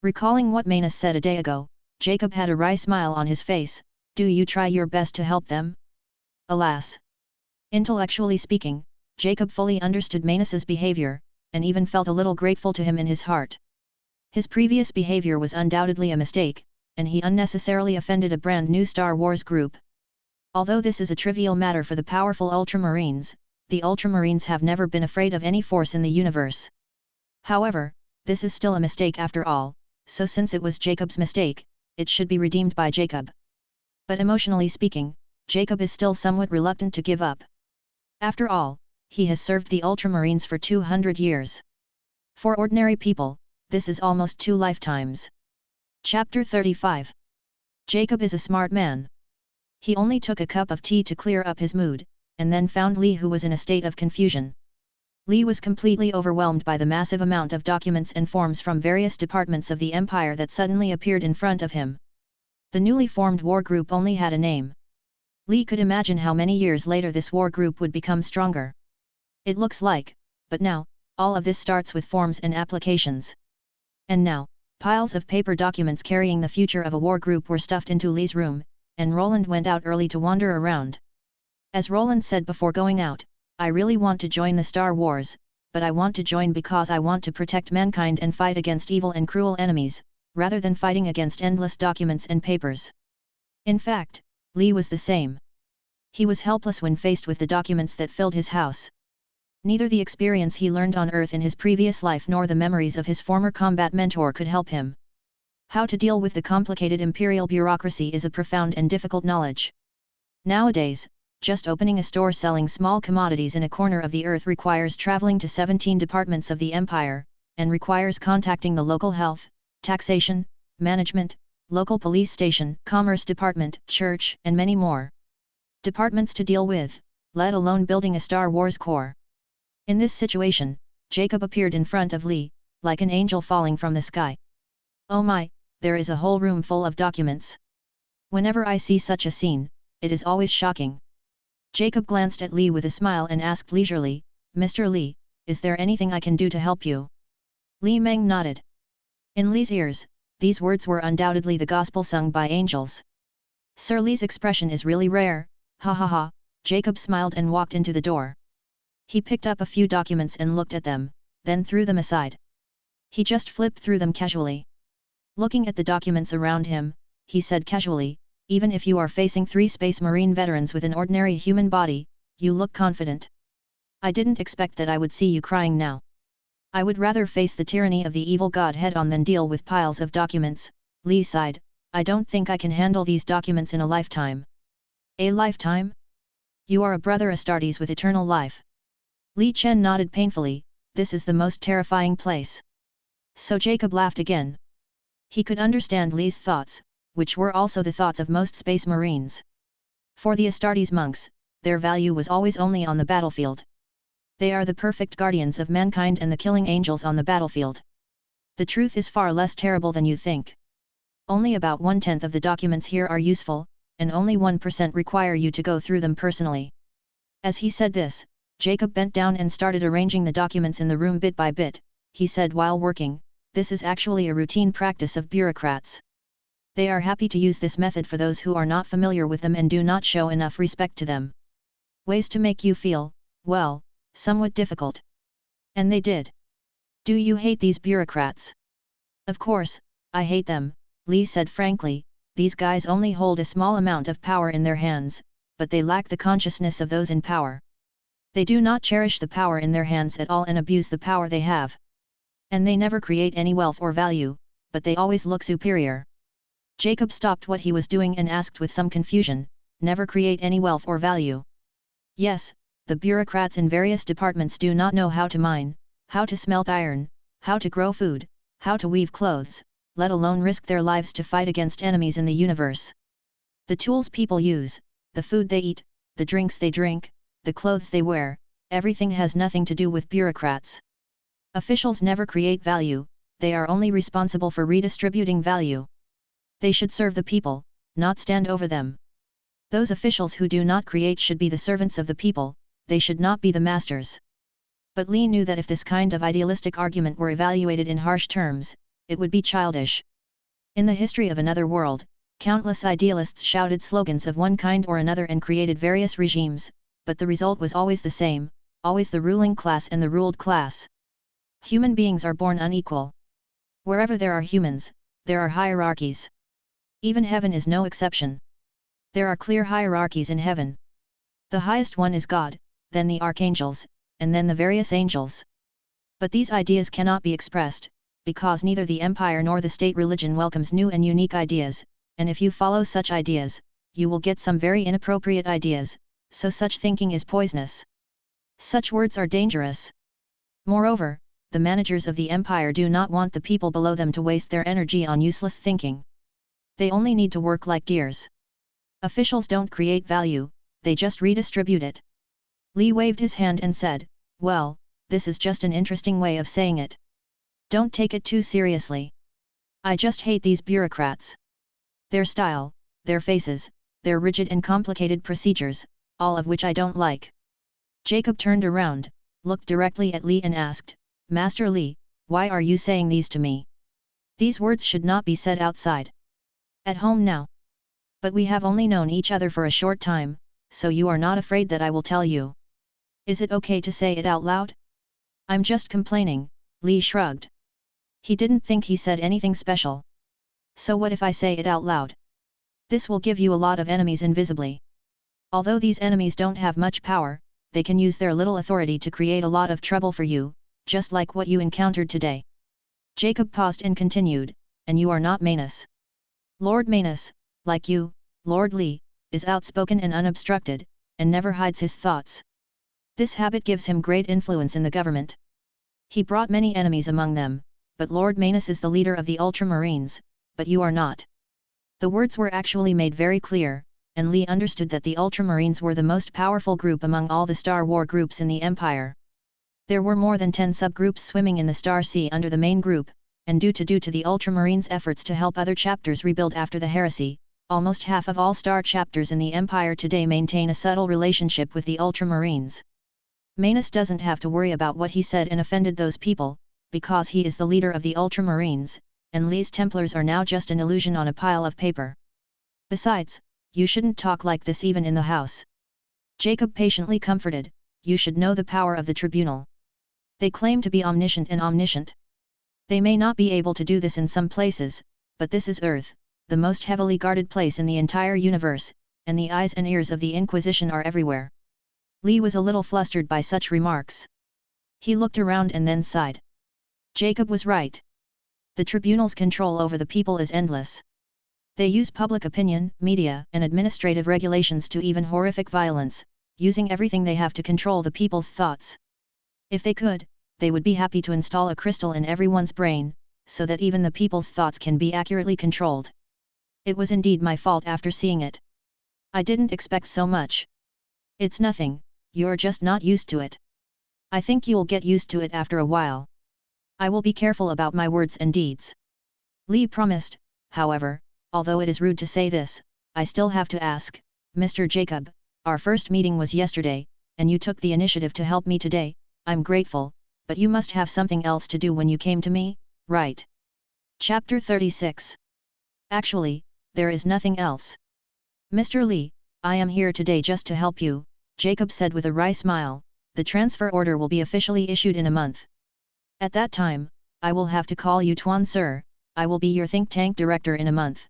Recalling what Manus said a day ago, Jacob had a wry smile on his face. "Do you try your best to help them?" Alas! Intellectually speaking, Jacob fully understood Manus's behavior, and even felt a little grateful to him in his heart. His previous behavior was undoubtedly a mistake, and he unnecessarily offended a brand new Star Wars group. Although this is a trivial matter for the powerful Ultramarines, the Ultramarines have never been afraid of any force in the universe. However, this is still a mistake after all, so since it was Jacob's mistake, it should be redeemed by Jacob. But emotionally speaking, Jacob is still somewhat reluctant to give up. After all, he has served the Ultramarines for 200 years. For ordinary people, this is almost 2 lifetimes. Chapter 35. Jacob is a smart man. He only took a cup of tea to clear up his mood, and then found Li, who was in a state of confusion. Li was completely overwhelmed by the massive amount of documents and forms from various departments of the Empire that suddenly appeared in front of him. The newly formed war group only had a name. Li could imagine how many years later this war group would become stronger. It looks like, but now, all of this starts with forms and applications. And now, piles of paper documents carrying the future of a war group were stuffed into Li's room, and Roland went out early to wander around. As Roland said before going out, I really want to join the Star Wars, but I want to join because I want to protect mankind and fight against evil and cruel enemies, rather than fighting against endless documents and papers. In fact, Li was the same. He was helpless when faced with the documents that filled his house. Neither the experience he learned on Earth in his previous life nor the memories of his former combat mentor could help him. How to deal with the complicated imperial bureaucracy is a profound and difficult knowledge. Nowadays, just opening a store selling small commodities in a corner of the Earth requires traveling to 17 departments of the Empire, and requires contacting the local health, taxation, management, local police station, commerce department, church, and many more departments to deal with, let alone building a Star Wars core. In this situation, Jacob appeared in front of Li, like an angel falling from the sky. Oh my, there is a whole room full of documents. Whenever I see such a scene, it is always shocking. Jacob glanced at Li with a smile and asked leisurely, Mr. Li, is there anything I can do to help you? Li Meng nodded. In Li's ears, these words were undoubtedly the gospel sung by angels. Sir Li's expression is really rare, ha ha ha, Jacob smiled and walked into the door. He picked up a few documents and looked at them, then threw them aside. He just flipped through them casually. Looking at the documents around him, he said casually, even if you are facing 3 Space Marine veterans with an ordinary human body, you look confident. I didn't expect that I would see you crying now. I would rather face the tyranny of the evil god head on than deal with piles of documents. Li sighed, I don't think I can handle these documents in a lifetime. A lifetime? You are a brother Astartes with eternal life. Li Chen nodded painfully, this is the most terrifying place. So Jacob laughed again. He could understand Li's thoughts, which were also the thoughts of most Space Marines. For the Astartes monks, their value was always only on the battlefield. They are the perfect guardians of mankind and the killing angels on the battlefield. The truth is far less terrible than you think. Only about 1/10 of the documents here are useful, and only 1% require you to go through them personally. As he said this, Jacob bent down and started arranging the documents in the room bit by bit. He said while working, this is actually a routine practice of bureaucrats. They are happy to use this method for those who are not familiar with them and do not show enough respect to them. Ways to make you feel, well, somewhat difficult. And they did. Do you hate these bureaucrats? Of course, I hate them, Li said frankly. These guys only hold a small amount of power in their hands, but they lack the consciousness of those in power. They do not cherish the power in their hands at all and abuse the power they have. And they never create any wealth or value, but they always look superior. Jacob stopped what he was doing and asked with some confusion, never create any wealth or value? Yes, the bureaucrats in various departments do not know how to mine, how to smelt iron, how to grow food, how to weave clothes, let alone risk their lives to fight against enemies in the universe. The tools people use, the food they eat, the drinks they drink, the clothes they wear, everything has nothing to do with bureaucrats. Officials never create value, they are only responsible for redistributing value. They should serve the people, not stand over them. Those officials who do not create should be the servants of the people, they should not be the masters. But Li knew that if this kind of idealistic argument were evaluated in harsh terms, it would be childish. In the history of another world, countless idealists shouted slogans of one kind or another and created various regimes, but the result was always the same, always the ruling class and the ruled class. Human beings are born unequal. Wherever there are humans, there are hierarchies. Even heaven is no exception. There are clear hierarchies in heaven. The highest one is God, then the archangels, and then the various angels. But these ideas cannot be expressed, because neither the empire nor the state religion welcomes new and unique ideas, and if you follow such ideas, you will get some very inappropriate ideas, so such thinking is poisonous. Such words are dangerous. Moreover, the managers of the empire do not want the people below them to waste their energy on useless thinking. They only need to work like gears. Officials don't create value, they just redistribute it. Li waved his hand and said, well, this is just an interesting way of saying it. Don't take it too seriously. I just hate these bureaucrats. Their style, their faces, their rigid and complicated procedures, all of which I don't like. Jacob turned around, looked directly at Li and asked, Master Li, why are you saying these to me? These words should not be said outside. At home now. But we have only known each other for a short time, so you are not afraid that I will tell you. Is it okay to say it out loud? I'm just complaining, Li shrugged. He didn't think he said anything special. So what if I say it out loud? This will give you a lot of enemies invisibly. Although these enemies don't have much power, they can use their little authority to create a lot of trouble for you, just like what you encountered today. Jacob paused and continued, and you are not Manus. Lord Manus, like you, Lord Li, is outspoken and unobstructed, and never hides his thoughts. This habit gives him great influence in the government. He brought many enemies among them, but Lord Manus is the leader of the Ultramarines, but you are not. The words were actually made very clear, and Li understood that the Ultramarines were the most powerful group among all the Star War groups in the Empire. There were more than 10 subgroups swimming in the Star Sea under the main group, and due to the Ultramarines' efforts to help other chapters rebuild after the heresy, almost half of all Star chapters in the Empire today maintain a subtle relationship with the Ultramarines. Manus doesn't have to worry about what he said and offended those people, because he is the leader of the Ultramarines, and Li's Templars are now just an illusion on a pile of paper. Besides, you shouldn't talk like this even in the house. Jacob patiently comforted, you should know the power of the tribunal. They claim to be omniscient and omniscient. They may not be able to do this in some places, but this is Earth, the most heavily guarded place in the entire universe, and the eyes and ears of the Inquisition are everywhere. Li was a little flustered by such remarks. He looked around and then sighed. Jacob was right. The tribunal's control over the people is endless. They use public opinion, media, and administrative regulations to even horrific violence, using everything they have to control the people's thoughts. If they could, they would be happy to install a crystal in everyone's brain, so that even the people's thoughts can be accurately controlled. It was indeed my fault after seeing it. I didn't expect so much. It's nothing, you're just not used to it. I think you'll get used to it after a while. I will be careful about my words and deeds. Li promised, however, although it is rude to say this, I still have to ask, Mr. Jacob, our first meeting was yesterday, and you took the initiative to help me today. I'm grateful, but you must have something else to do when you came to me, right? Chapter 36. Actually, there is nothing else. Mr. Li, I am here today just to help you, Jacob said with a wry smile. The transfer order will be officially issued in a month. At that time, I will have to call you Tuan Sir. I will be your think tank director in a month.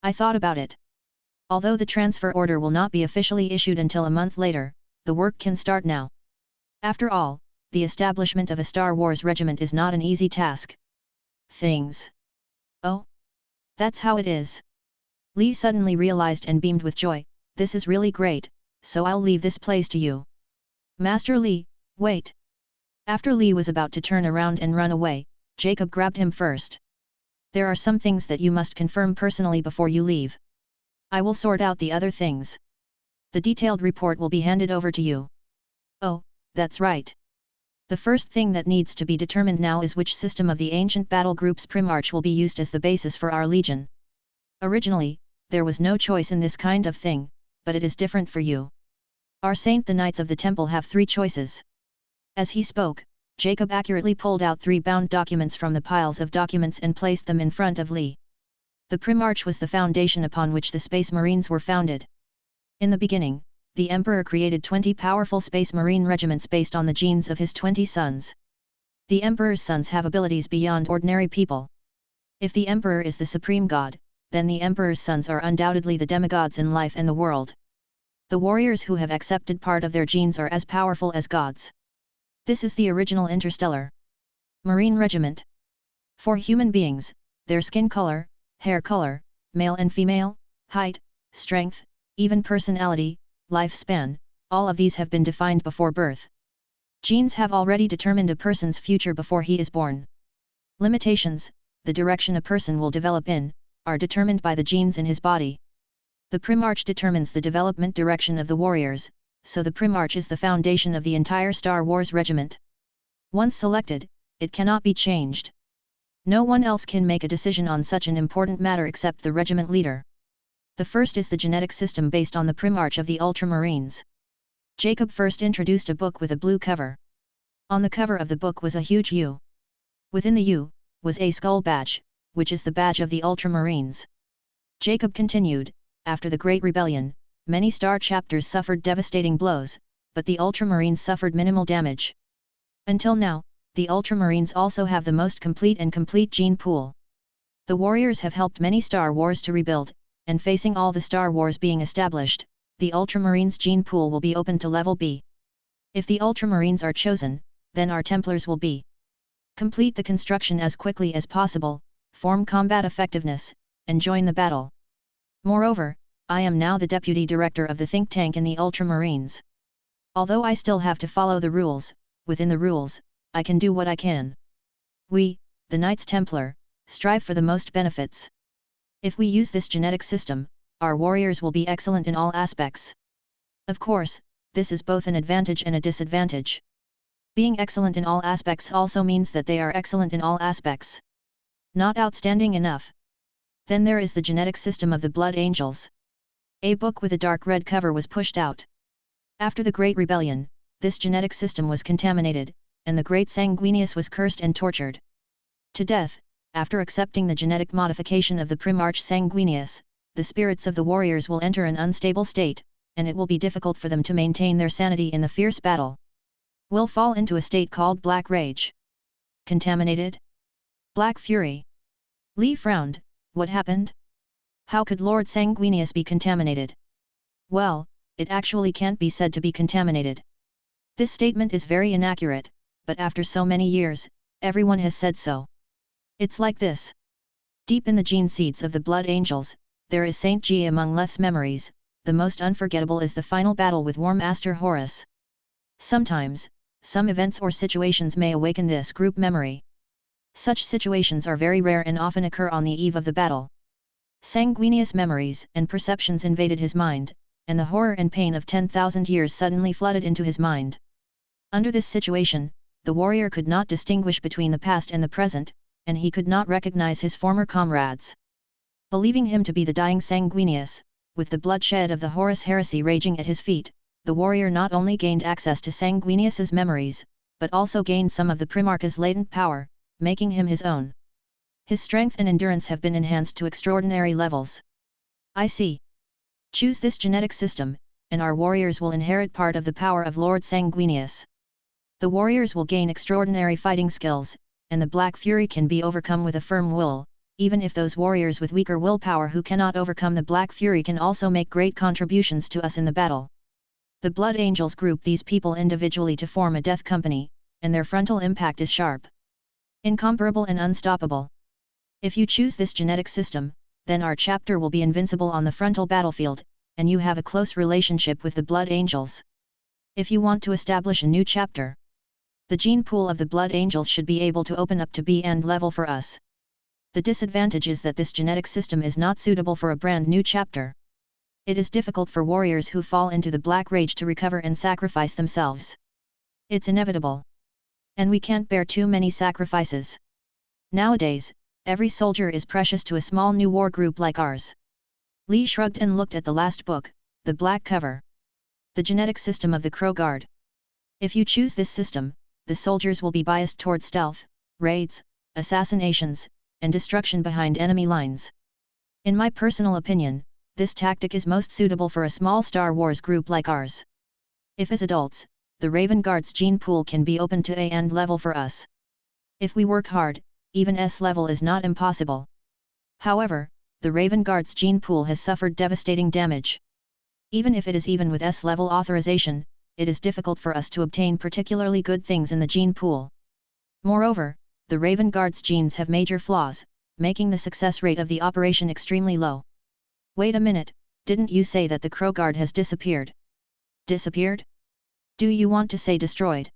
I thought about it. Although the transfer order will not be officially issued until a month later, the work can start now. After all, the establishment of a Star Wars regiment is not an easy task. Things. Oh? That's how it is. Li suddenly realized and beamed with joy, this is really great, so I'll leave this place to you. Master Li, wait. After Li was about to turn around and run away, Jacob grabbed him first. There are some things that you must confirm personally before you leave. I will sort out the other things. The detailed report will be handed over to you. Oh, that's right. The first thing that needs to be determined now is which system of the ancient battle group's Primarch will be used as the basis for our legion. Originally, there was no choice in this kind of thing, but it is different for you. Our Saint the Knights of the Temple have 3 choices. As he spoke, Jacob accurately pulled out 3 bound documents from the piles of documents and placed them in front of Li. The Primarch was the foundation upon which the Space Marines were founded. In the beginning, the Emperor created 20 powerful Space Marine regiments based on the genes of his 20 sons. The Emperor's sons have abilities beyond ordinary people. If the Emperor is the supreme god, then the Emperor's sons are undoubtedly the demigods in life and the world. The warriors who have accepted part of their genes are as powerful as gods. This is the original interstellar Marine regiment. For human beings, their skin color, hair color, male and female, height, strength, even personality, lifespan, all of these have been defined before birth. Genes have already determined a person's future before he is born. Limitations, the direction a person will develop in, are determined by the genes in his body. The Primarch determines the development direction of the warriors, so the Primarch is the foundation of the entire Star Wars regiment. Once selected, it cannot be changed. No one else can make a decision on such an important matter except the regiment leader. The first is the genetic system based on the Primarch of the Ultramarines. Jacob first introduced a book with a blue cover. On the cover of the book was a huge U. Within the U, was a skull badge, which is the badge of the Ultramarines. Jacob continued, after the Great Rebellion, many star chapters suffered devastating blows, but the Ultramarines suffered minimal damage. Until now, the Ultramarines also have the most complete gene pool. The warriors have helped many Star Wars to rebuild, and facing all the Star Wars being established, the Ultramarines gene pool will be open to level B. If the Ultramarines are chosen, then our Templars will be. Complete the construction as quickly as possible, form combat effectiveness, and join the battle. Moreover, I am now the deputy director of the think tank in the Ultramarines. Although I still have to follow the rules, within the rules, I can do what I can. We, the Knights Templar, strive for the most benefits. If we use this genetic system, our warriors will be excellent in all aspects. Of course, this is both an advantage and a disadvantage. Being excellent in all aspects also means that they are excellent in all aspects. Not outstanding enough. Then there is the genetic system of the Blood Angels. A book with a dark red cover was pushed out. After the Great Rebellion, this genetic system was contaminated, and the Great Sanguinius was cursed and tortured to death. After accepting the genetic modification of the Primarch Sanguinius, the spirits of the warriors will enter an unstable state, and it will be difficult for them to maintain their sanity in the fierce battle. Will fall into a state called Black Rage. Contaminated? Black Fury. Lee frowned. What happened? How could Lord Sanguinius be contaminated? Well, it actually can't be said to be contaminated. This statement is very inaccurate, but after so many years, everyone has said so. It's like this. Deep in the gene seeds of the Blood Angels, there is Saint G. Among Leth's memories, the most unforgettable is the final battle with War Master Horus. Sometimes, some events or situations may awaken this group memory. Such situations are very rare and often occur on the eve of the battle. Sanguinius memories and perceptions invaded his mind, and the horror and pain of 10,000 years suddenly flooded into his mind. Under this situation, the warrior could not distinguish between the past and the present, and he could not recognize his former comrades. Believing him to be the dying Sanguinius, with the bloodshed of the Horus heresy raging at his feet, the warrior not only gained access to Sanguinius's memories, but also gained some of the Primarch's latent power, making him his own. His strength and endurance have been enhanced to extraordinary levels. I see. Choose this genetic system, and our warriors will inherit part of the power of Lord Sanguinius. The warriors will gain extraordinary fighting skills, and the Black Fury can be overcome with a firm will. Even if those warriors with weaker willpower who cannot overcome the Black Fury can also make great contributions to us in the battle. The Blood Angels group these people individually to form a death company, and their frontal impact is sharp, incomparable and unstoppable. If you choose this genetic system, then our chapter will be invincible on the frontal battlefield, and you have a close relationship with the Blood Angels. If you want to establish a new chapter, the gene pool of the Blood Angels should be able to open up to B and level for us. The disadvantage is that this genetic system is not suitable for a brand new chapter. It is difficult for warriors who fall into the Black Rage to recover and sacrifice themselves. It's inevitable. And we can't bear too many sacrifices. Nowadays, every soldier is precious to a small new war group like ours. Lee shrugged and looked at the last book, the black cover. The genetic system of the Crow Guard. If you choose this system, the soldiers will be biased toward stealth, raids, assassinations, and destruction behind enemy lines. In my personal opinion, this tactic is most suitable for a small Star Wars group like ours. If as adults, the Raven Guard's gene pool can be opened to A and level for us. If we work hard, even S level is not impossible. However, the Raven Guard's gene pool has suffered devastating damage. Even if it is even with S level authorization, it is difficult for us to obtain particularly good things in the gene pool. Moreover, the Raven Guard's genes have major flaws, making the success rate of the operation extremely low. Wait a minute, didn't you say that the Crow Guard has disappeared? Disappeared? Do you want to say destroyed?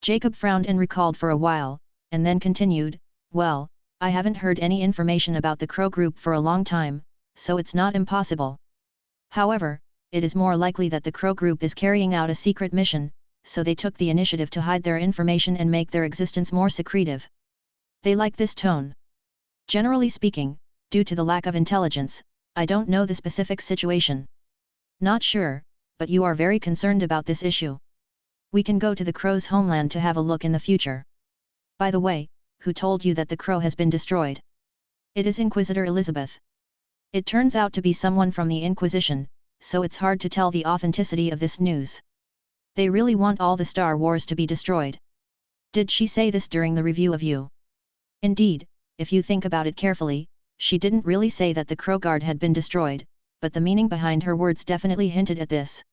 Jacob frowned and recalled for a while, and then continued, well, I haven't heard any information about the Crow group for a long time, so it's not impossible. However, it is more likely that the Crow group is carrying out a secret mission, so they took the initiative to hide their information and make their existence more secretive. They like this tone. Generally speaking, due to the lack of intelligence, I don't know the specific situation. Not sure, but you are very concerned about this issue. We can go to the Crow's homeland to have a look in the future. By the way, who told you that the Crow has been destroyed? It is Inquisitor Elizabeth. It turns out to be someone from the Inquisition, so it's hard to tell the authenticity of this news. They really want all the Star Wars to be destroyed. Did she say this during the review of you? Indeed, if you think about it carefully, she didn't really say that the Crow Guard had been destroyed, but the meaning behind her words definitely hinted at this.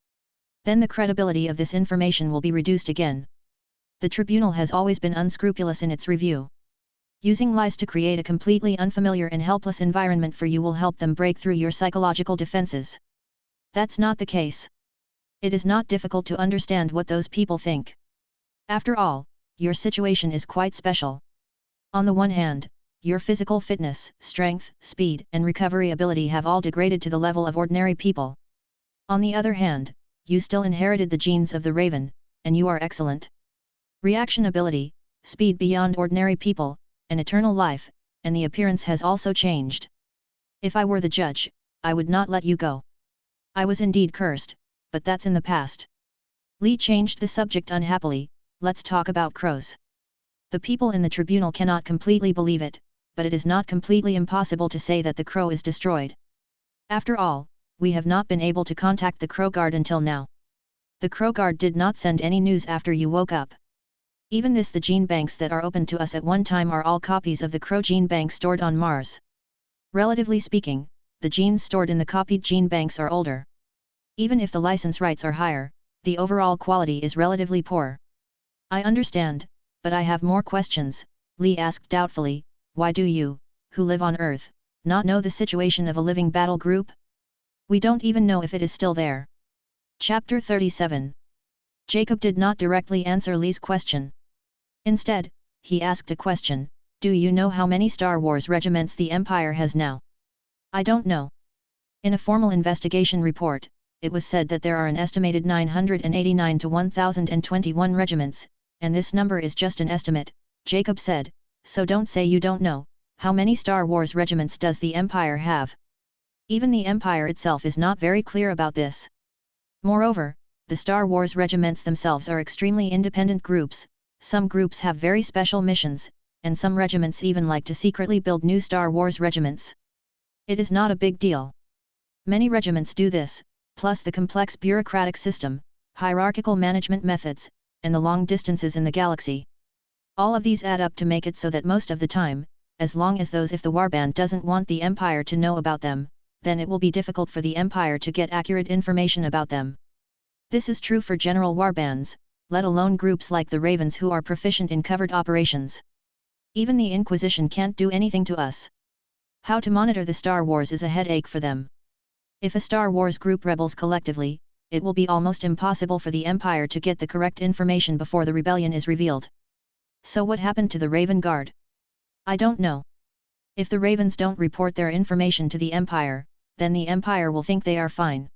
Then the credibility of this information will be reduced again. The Tribunal has always been unscrupulous in its review. Using lies to create a completely unfamiliar and helpless environment for you will help them break through your psychological defenses. That's not the case. It is not difficult to understand what those people think. After all, your situation is quite special. On the one hand, your physical fitness, strength, speed, and recovery ability have all degraded to the level of ordinary people. On the other hand, you still inherited the genes of the Raven, and you are excellent. Reaction ability, speed beyond ordinary people, an eternal life, and the appearance has also changed. If I were the judge, I would not let you go. I was indeed cursed, but that's in the past. Li changed the subject unhappily. Let's talk about crows. The people in the Tribunal cannot completely believe it, but it is not completely impossible to say that the Crow is destroyed. After all, we have not been able to contact the Crow Guard until now. The Crow Guard did not send any news after you woke up. Even this, the gene banks that are open to us at one time are all copies of the Crow gene bank stored on Mars. Relatively speaking, the genes stored in the copied gene banks are older. Even if the license rights are higher, the overall quality is relatively poor. I understand, but I have more questions, Li asked doubtfully. Why do you, who live on Earth, not know the situation of a living battle group? We don't even know if it is still there. Chapter 37. Jacob did not directly answer Li's question. Instead, he asked a question: do you know how many Star Wars regiments the Empire has now? I don't know. In a formal investigation report, it was said that there are an estimated 989 to 1021 regiments, and this number is just an estimate, Jacob said, so don't say you don't know. How many Star Wars regiments does the Empire have? Even the Empire itself is not very clear about this. Moreover, the Star Wars regiments themselves are extremely independent groups. Some groups have very special missions, and some regiments even like to secretly build new Star Wars regiments. It is not a big deal. Many regiments do this, plus the complex bureaucratic system, hierarchical management methods, and the long distances in the galaxy. All of these add up to make it so that most of the time, as long as if the Warband doesn't want the Empire to know about them, then it will be difficult for the Empire to get accurate information about them. This is true for general Warbands, let alone groups like the Ravens who are proficient in covert operations. Even the Inquisition can't do anything to us. How to monitor the Star Wars is a headache for them. If a Star Wars group rebels collectively, it will be almost impossible for the Empire to get the correct information before the rebellion is revealed. So what happened to the Raven Guard? I don't know. If the Ravens don't report their information to the Empire, then the Empire will think they are fine.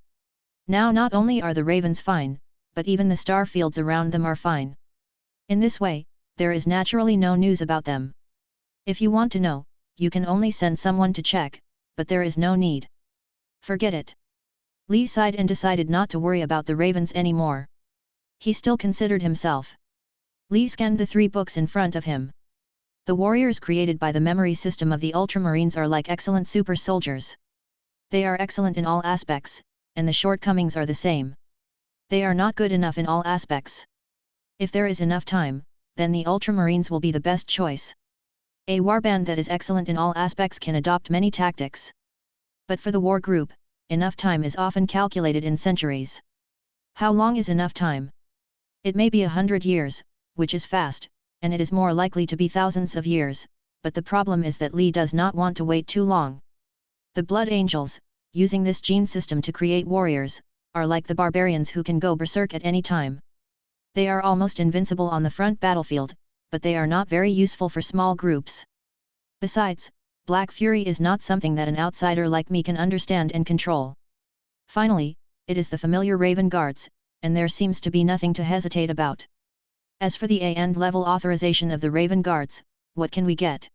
Now not only are the Ravens fine, but even the star fields around them are fine. In this way, there is naturally no news about them. If you want to know, you can only send someone to check, but there is no need. Forget it. Li sighed and decided not to worry about the Ravens anymore. He still considered himself. Li scanned the 3 books in front of him. The warriors created by the memory system of the Ultramarines are like excellent super soldiers. They are excellent in all aspects, and the shortcomings are the same. They are not good enough in all aspects. If there is enough time, then the Ultramarines will be the best choice. A warband that is excellent in all aspects can adopt many tactics. But for the war group, enough time is often calculated in centuries. How long is enough time? It may be 100 years, which is fast, and it is more likely to be thousands of years, but the problem is that Li does not want to wait too long. The Blood Angels, using this gene system to create warriors, are like the barbarians who can go berserk at any time. They are almost invincible on the front battlefield, but they are not very useful for small groups. Besides, Black Fury is not something that an outsider like me can understand and control. Finally, it is the familiar Raven Guards, and there seems to be nothing to hesitate about. As for the A level authorization of the Raven Guards, what can we get?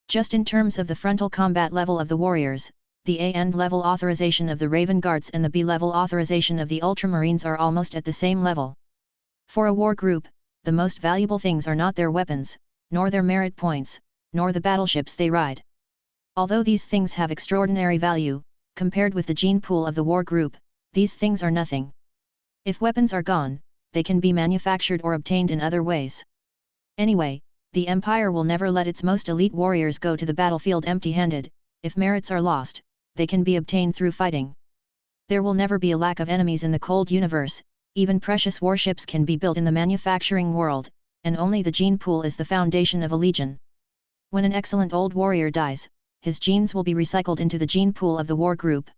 Just in terms of the frontal combat level of the warriors, the A level authorization of the Raven Guards and the B level authorization of the Ultramarines are almost at the same level. For a war group, the most valuable things are not their weapons, nor their merit points, nor the battleships they ride. Although these things have extraordinary value, compared with the gene pool of the war group, these things are nothing. If weapons are gone, they can be manufactured or obtained in other ways. Anyway, the Empire will never let its most elite warriors go to the battlefield empty-handed. If merits are lost, they can be obtained through fighting. There will never be a lack of enemies in the cold universe, even precious warships can be built in the manufacturing world, and only the gene pool is the foundation of a legion. When an excellent old warrior dies, his genes will be recycled into the gene pool of the war group.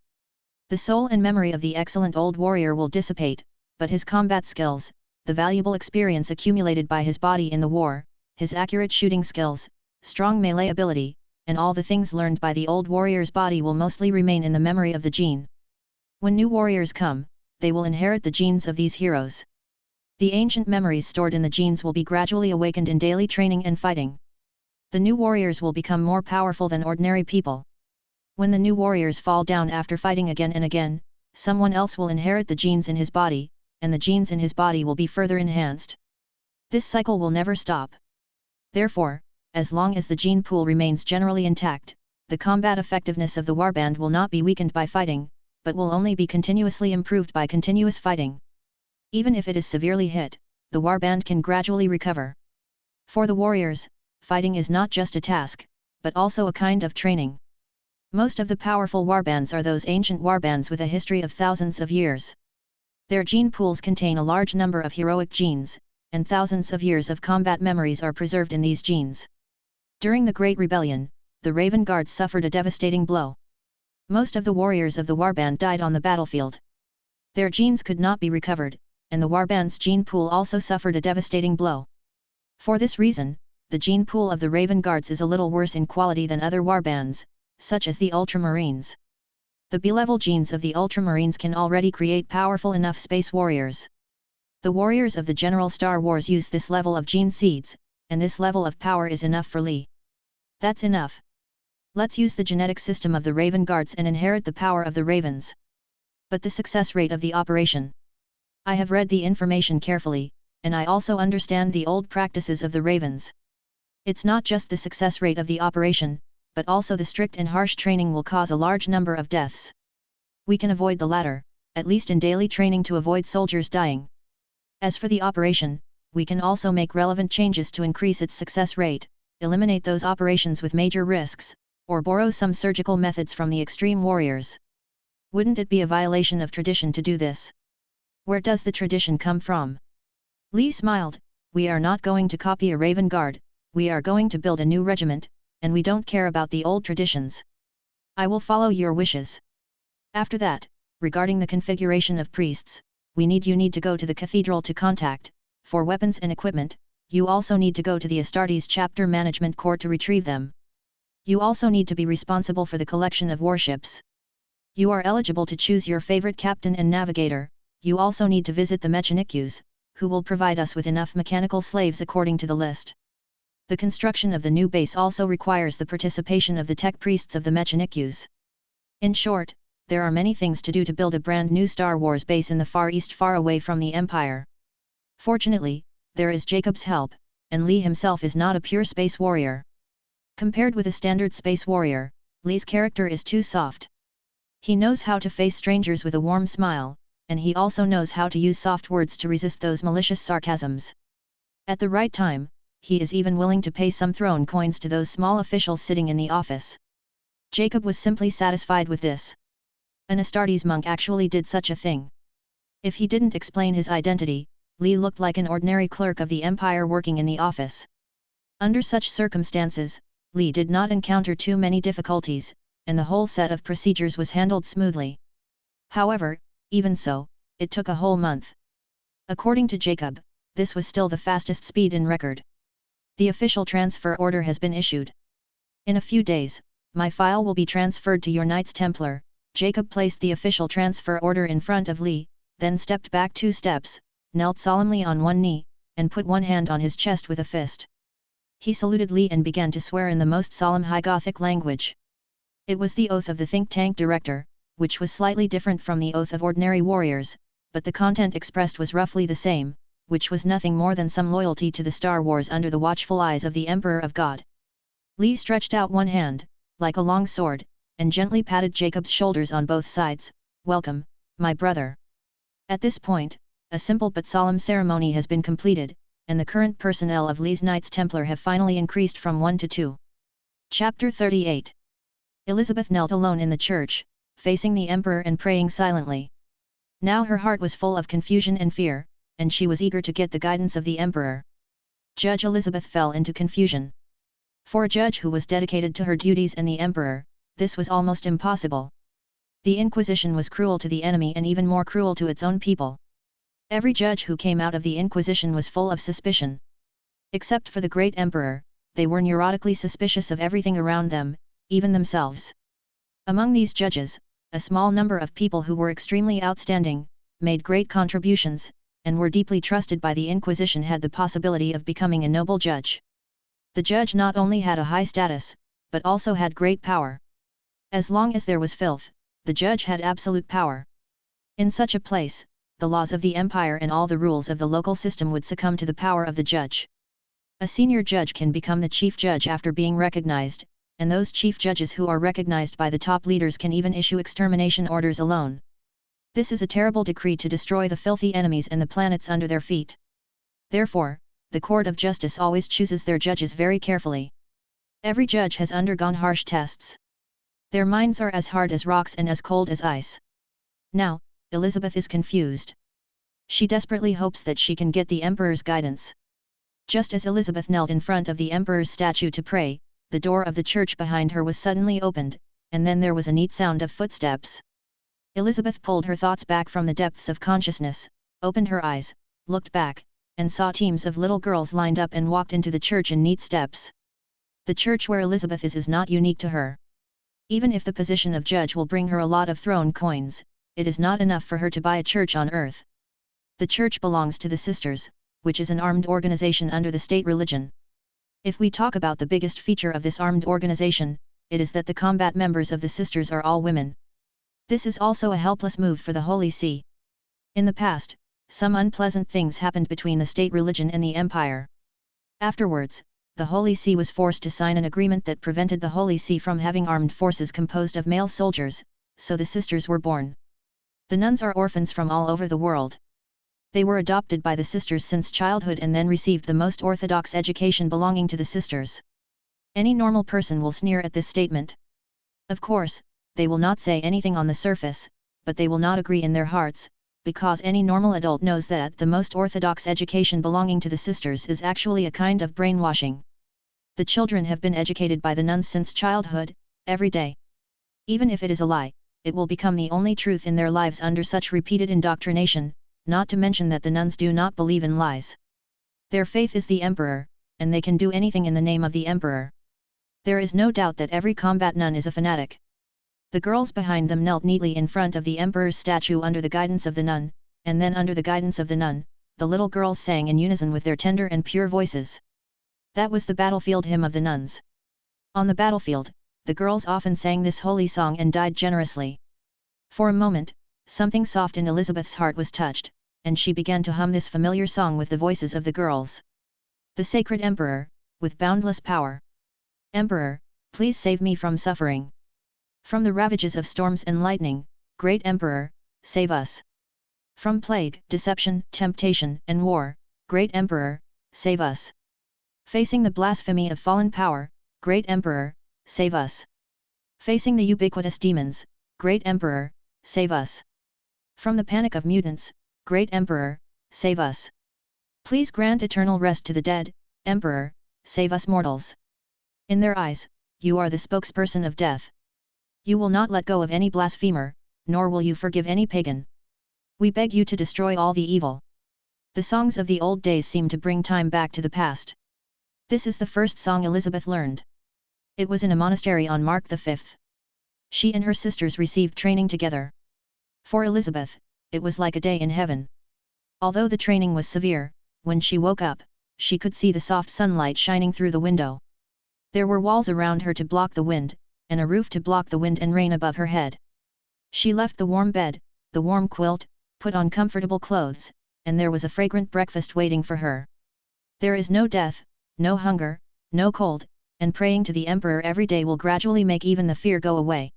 The soul and memory of the excellent old warrior will dissipate, but his combat skills, the valuable experience accumulated by his body in the war, his accurate shooting skills, strong melee ability, and all the things learned by the old warrior's body will mostly remain in the memory of the gene. When new warriors come, they will inherit the genes of these heroes. The ancient memories stored in the genes will be gradually awakened in daily training and fighting. The new warriors will become more powerful than ordinary people. When the new warriors fall down after fighting again and again, someone else will inherit the genes in his body, and the genes in his body will be further enhanced. This cycle will never stop. Therefore, as long as the gene pool remains generally intact, the combat effectiveness of the warband will not be weakened by fighting, but will only be continuously improved by continuous fighting. Even if it is severely hit, the warband can gradually recover. For the warriors, fighting is not just a task, but also a kind of training. Most of the powerful warbands are those ancient warbands with a history of thousands of years. Their gene pools contain a large number of heroic genes, and thousands of years of combat memories are preserved in these genes. During the Great Rebellion, the Raven Guards suffered a devastating blow. Most of the warriors of the warband died on the battlefield. Their genes could not be recovered, and the warband's gene pool also suffered a devastating blow. For this reason, the gene pool of the Raven Guards is a little worse in quality than other warbands, such as the Ultramarines. The B-level genes of the Ultramarines can already create powerful enough space warriors. The warriors of the general Star Wars use this level of gene seeds, and this level of power is enough for Lee. That's enough. Let's use the genetic system of the Raven Guards and inherit the power of the Ravens. But the success rate of the operation. I have read the information carefully, and I also understand the old practices of the Ravens. It's not just the success rate of the operation, but also the strict and harsh training will cause a large number of deaths. We can avoid the latter, at least in daily training to avoid soldiers dying. As for the operation, we can also make relevant changes to increase its success rate, eliminate those operations with major risks, or borrow some surgical methods from the extreme warriors. Wouldn't it be a violation of tradition to do this? Where does the tradition come from? Lee smiled. We are not going to copy a Raven Guard, we are going to build a new regiment, and we don't care about the old traditions. I will follow your wishes. After that, regarding the configuration of priests, you need to go to the cathedral to contact, for weapons and equipment. You also need to go to the Astartes chapter management corps to retrieve them. You also need to be responsible for the collection of warships. You are eligible to choose your favorite captain and navigator. You also need to visit the Mechanikus, who will provide us with enough mechanical slaves according to the list. The construction of the new base also requires the participation of the tech priests of the Mechanikus. In short, there are many things to do to build a brand new Star Wars base in the Far East far away from the Empire. Fortunately, there is Jacob's help, and Lee himself is not a pure space warrior. Compared with a standard space warrior, Lee's character is too soft. He knows how to face strangers with a warm smile, and he also knows how to use soft words to resist those malicious sarcasms. At the right time, he is even willing to pay some throne coins to those small officials sitting in the office. Jacob was simply satisfied with this. An Astartes monk actually did such a thing. If he didn't explain his identity, Lee looked like an ordinary clerk of the Empire working in the office. Under such circumstances, Lee did not encounter too many difficulties, and the whole set of procedures was handled smoothly. However, even so, it took a whole month. According to Jacob, this was still the fastest speed in record. The official transfer order has been issued. In a few days, my file will be transferred to your Knights Templar. Jacob placed the official transfer order in front of Li, then stepped back 2 steps, knelt solemnly on one knee, and put one hand on his chest with a fist. He saluted Li and began to swear in the most solemn High Gothic language. It was the oath of the think tank director, which was slightly different from the oath of ordinary warriors, but the content expressed was roughly the same, which was nothing more than some loyalty to the Star Wars under the watchful eyes of the Emperor of God. Li stretched out one hand, like a long sword, and gently patted Jacob's shoulders on both sides. "Welcome, my brother." At this point, a simple but solemn ceremony has been completed, and the current personnel of Li's Knights Templar have finally increased from 1 to 2. Chapter 38. Elizabeth knelt alone in the church, facing the Emperor and praying silently. Now her heart was full of confusion and fear, and she was eager to get the guidance of the Emperor. Judge Elizabeth fell into confusion. For a judge who was dedicated to her duties and the Emperor, this was almost impossible. The Inquisition was cruel to the enemy and even more cruel to its own people. Every judge who came out of the Inquisition was full of suspicion. Except for the great Emperor, they were neurotically suspicious of everything around them, even themselves. Among these judges, a small number of people who were extremely outstanding, made great contributions, and were deeply trusted by the Inquisition had the possibility of becoming a noble judge. The judge not only had a high status, but also had great power. As long as there was filth, the judge had absolute power. In such a place, the laws of the empire and all the rules of the local system would succumb to the power of the judge. A senior judge can become the chief judge after being recognized, and those chief judges who are recognized by the top leaders can even issue extermination orders alone. This is a terrible decree to destroy the filthy enemies and the planets under their feet. Therefore, the Court of Justice always chooses their judges very carefully. Every judge has undergone harsh tests. Their minds are as hard as rocks and as cold as ice. Now, Elizabeth is confused. She desperately hopes that she can get the Emperor's guidance. Just as Elizabeth knelt in front of the Emperor's statue to pray, the door of the church behind her was suddenly opened, and then there was a neat sound of footsteps. Elizabeth pulled her thoughts back from the depths of consciousness, opened her eyes, looked back, and saw teams of little girls lined up and walked into the church in neat steps. The church where Elizabeth is not unique to her. Even if the position of judge will bring her a lot of throne coins, it is not enough for her to buy a church on earth. The church belongs to the Sisters, which is an armed organization under the state religion. If we talk about the biggest feature of this armed organization, it is that the combat members of the Sisters are all women. This is also a helpless move for the Holy See. In the past, some unpleasant things happened between the state religion and the empire. Afterwards, the Holy See was forced to sign an agreement that prevented the Holy See from having armed forces composed of male soldiers, so the Sisters were born. The nuns are orphans from all over the world. They were adopted by the Sisters since childhood and then received the most orthodox education belonging to the Sisters. Any normal person will sneer at this statement. Of course, they will not say anything on the surface, but they will not agree in their hearts, because any normal adult knows that the most orthodox education belonging to the Sisters is actually a kind of brainwashing. The children have been educated by the nuns since childhood, every day. Even if it is a lie, it will become the only truth in their lives under such repeated indoctrination, not to mention that the nuns do not believe in lies. Their faith is the Emperor, and they can do anything in the name of the Emperor. There is no doubt that every combat nun is a fanatic. The girls behind them knelt neatly in front of the Emperor's statue under the guidance of the nun, and then under the guidance of the nun, the little girls sang in unison with their tender and pure voices. That was the battlefield hymn of the nuns. On the battlefield, the girls often sang this holy song and died generously. For a moment, something soft in Elizabeth's heart was touched, and she began to hum this familiar song with the voices of the girls. The sacred Emperor, with boundless power. Emperor, please save me from suffering. From the ravages of storms and lightning, great Emperor, save us. From plague, deception, temptation, and war, great Emperor, save us. Facing the blasphemy of fallen power, great Emperor, save us. Facing the ubiquitous demons, great Emperor, save us. From the panic of mutants, great Emperor, save us. Please grant eternal rest to the dead, Emperor, save us mortals. In their eyes, you are the spokesperson of death. You will not let go of any blasphemer, nor will you forgive any pagan. We beg you to destroy all the evil. The songs of the old days seem to bring time back to the past. This is the first song Elizabeth learned. It was in a monastery on Mark the 5th. She and her sisters received training together. For Elizabeth, it was like a day in heaven. Although the training was severe, when she woke up, she could see the soft sunlight shining through the window. There were walls around her to block the wind, and a roof to block the wind and rain above her head. She left the warm bed, the warm quilt, put on comfortable clothes, and there was a fragrant breakfast waiting for her. There is no death, no hunger, no cold, and praying to the emperor every day will gradually make even the fear go away.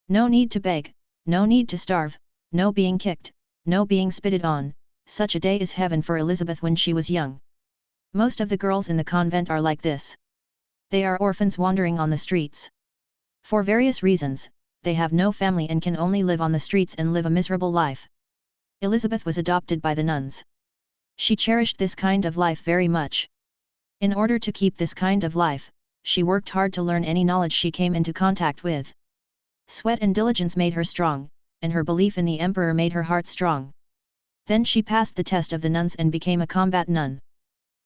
No need to beg, no need to starve, no being kicked, no being spitted on. Such a day is heaven for Elizabeth when she was young. Most of the girls in the convent are like this. They are orphans wandering on the streets. For various reasons, they have no family and can only live on the streets and live a miserable life. Elizabeth was adopted by the nuns. She cherished this kind of life very much. In order to keep this kind of life, she worked hard to learn any knowledge she came into contact with. Sweat and diligence made her strong, and her belief in the emperor made her heart strong. Then she passed the test of the nuns and became a combat nun.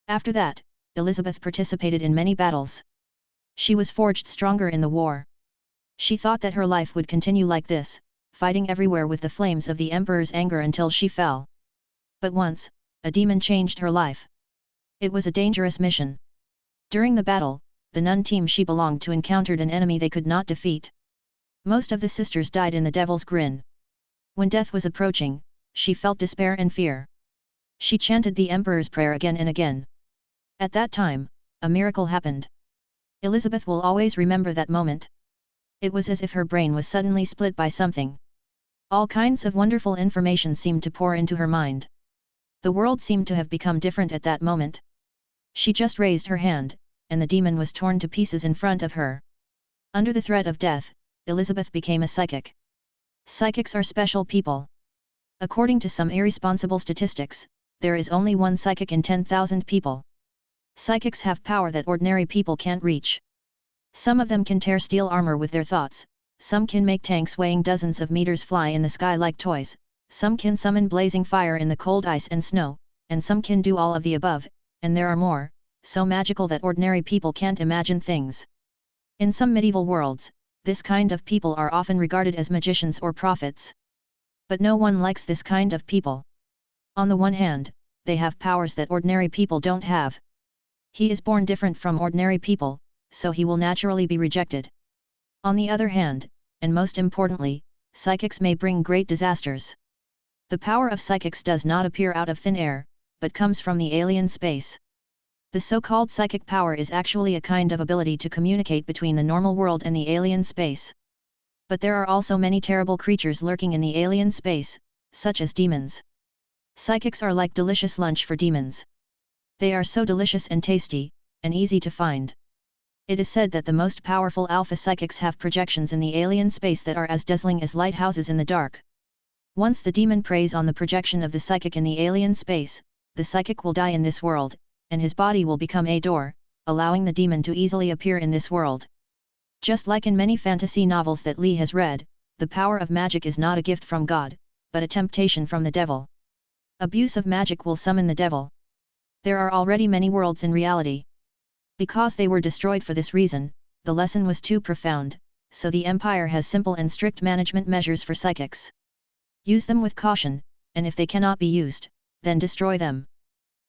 After that, Elizabeth participated in many battles. She was forged stronger in the war. She thought that her life would continue like this, fighting everywhere with the flames of the emperor's anger until she fell. But once, a demon changed her life. It was a dangerous mission. During the battle, the nun team she belonged to encountered an enemy they could not defeat. Most of the sisters died in the devil's grin. When death was approaching, she felt despair and fear. She chanted the emperor's prayer again and again. At that time, a miracle happened. Elizabeth will always remember that moment. It was as if her brain was suddenly split by something. All kinds of wonderful information seemed to pour into her mind. The world seemed to have become different at that moment. She just raised her hand, and the demon was torn to pieces in front of her. Under the threat of death, Elizabeth became a psychic. Psychics are special people. According to some irresponsible statistics, there is only one psychic in 10,000 people. Psychics have power that ordinary people can't reach. Some of them can tear steel armor with their thoughts, some can make tanks weighing dozens of meters fly in the sky like toys, some can summon blazing fire in the cold ice and snow, and some can do all of the above, and there are more, so magical that ordinary people can't imagine things. In some medieval worlds, this kind of people are often regarded as magicians or prophets. But no one likes this kind of people. On the one hand, they have powers that ordinary people don't have. He is born different from ordinary people, so he will naturally be rejected. On the other hand, and most importantly, psychics may bring great disasters. The power of psychics does not appear out of thin air, but comes from the alien space. The so-called psychic power is actually a kind of ability to communicate between the normal world and the alien space. But there are also many terrible creatures lurking in the alien space, such as demons. Psychics are like delicious lunch for demons. They are so delicious and tasty, and easy to find. It is said that the most powerful alpha psychics have projections in the alien space that are as dazzling as lighthouses in the dark. Once the demon preys on the projection of the psychic in the alien space, the psychic will die in this world, and his body will become a door, allowing the demon to easily appear in this world. Just like in many fantasy novels that Lee has read, the power of magic is not a gift from God, but a temptation from the devil. Abuse of magic will summon the devil. There are already many worlds in reality. Because they were destroyed for this reason, the lesson was too profound, so the Empire has simple and strict management measures for psychics. Use them with caution, and if they cannot be used, then destroy them.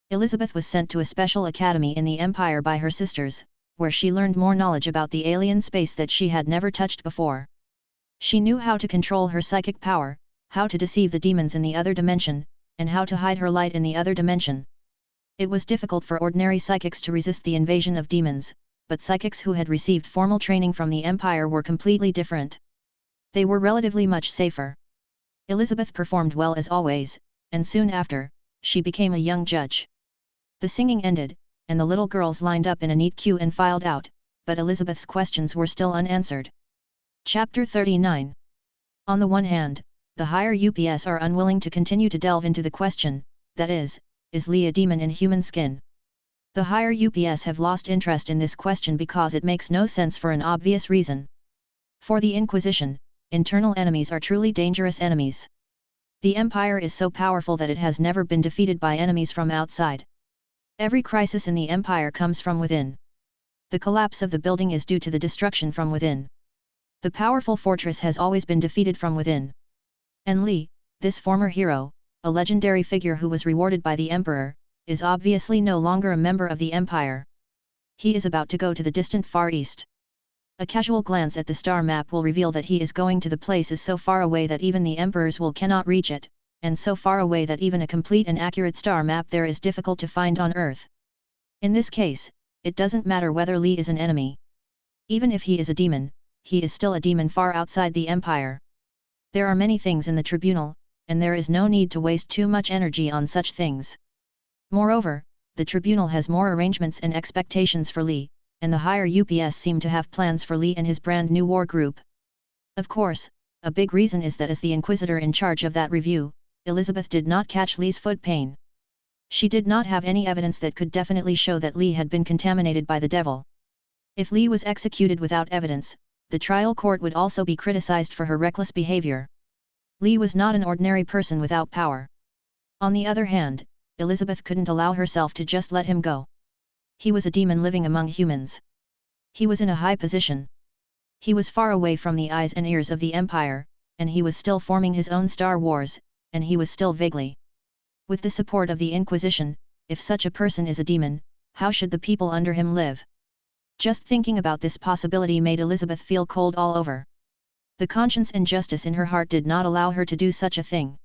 Elizabeth was sent to a special academy in the Empire by her sisters, where she learned more knowledge about the alien space that she had never touched before. She knew how to control her psychic power, how to deceive the demons in the other dimension, and how to hide her light in the other dimension. It was difficult for ordinary psychics to resist the invasion of demons, but psychics who had received formal training from the Empire were completely different. They were relatively much safer. Elizabeth performed well as always, and soon after, she became a young judge. The singing ended, and the little girls lined up in a neat queue and filed out, but Elizabeth's questions were still unanswered. Chapter 39. On the one hand, the higher UPS are unwilling to continue to delve into the question, that is Lee a demon in human skin? The higher UPS have lost interest in this question because it makes no sense for an obvious reason. For the Inquisition, internal enemies are truly dangerous enemies. The Empire is so powerful that it has never been defeated by enemies from outside. Every crisis in the Empire comes from within. The collapse of the building is due to the destruction from within. The powerful fortress has always been defeated from within. And Li, this former hero, a legendary figure who was rewarded by the emperor, is obviously no longer a member of the empire. He is about to go to the distant Far East. A casual glance at the star map will reveal that he is going to the places so far away that even the emperors will cannot reach it, and so far away that even a complete and accurate star map there is difficult to find on Earth. In this case, it doesn't matter whether Li is an enemy. Even if he is a demon, he is still a demon far outside the empire. There are many things in the tribunal, and there is no need to waste too much energy on such things. Moreover, the tribunal has more arrangements and expectations for Li, and the higher UPS seem to have plans for Li and his brand new war group. Of course, a big reason is that as the Inquisitor in charge of that review, Elizabeth did not catch Li's foot pain. She did not have any evidence that could definitely show that Li had been contaminated by the devil. If Li was executed without evidence, the trial court would also be criticized for her reckless behavior. Li was not an ordinary person without power. On the other hand, Elizabeth couldn't allow herself to just let him go. He was a demon living among humans. He was in a high position. He was far away from the eyes and ears of the Empire, and he was still forming his own Star Wars, and he was still vaguely. With the support of the Inquisition, if such a person is a demon, how should the people under him live? Just thinking about this possibility made Elizabeth feel cold all over. The conscience and justice in her heart did not allow her to do such a thing.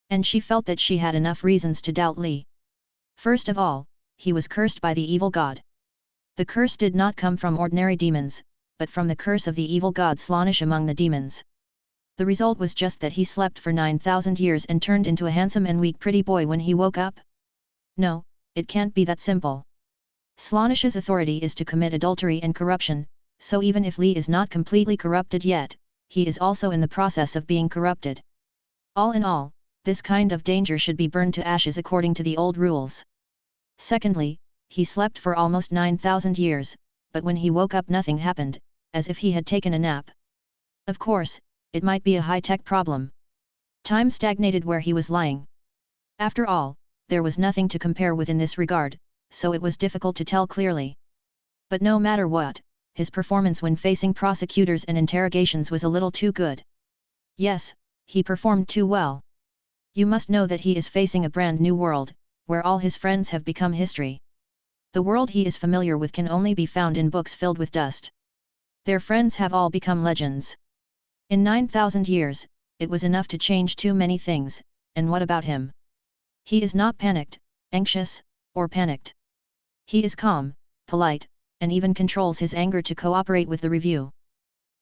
And she felt that she had enough reasons to doubt Li. First of all, he was cursed by the evil god. The curse did not come from ordinary demons, but from the curse of the evil god Slaanesh among the demons. The result was just that he slept for 9,000 years and turned into a handsome and weak pretty boy when he woke up? No, it can't be that simple. Slaanesh's authority is to commit adultery and corruption, so even if Li is not completely corrupted yet, he is also in the process of being corrupted. All in all, this kind of danger should be burned to ashes according to the old rules. Secondly, he slept for almost 9,000 years, but when he woke up nothing happened, as if he had taken a nap. Of course, it might be a high-tech problem. Time stagnated where he was lying. After all, there was nothing to compare with in this regard, so it was difficult to tell clearly. But no matter what, his performance when facing prosecutors and interrogations was a little too good. Yes, he performed too well. You must know that he is facing a brand new world, where all his friends have become history. The world he is familiar with can only be found in books filled with dust. Their friends have all become legends. In 9,000 years, it was enough to change too many things, and what about him? He is not panicked, anxious, or panicked. He is calm, polite, and even controls his anger to cooperate with the review.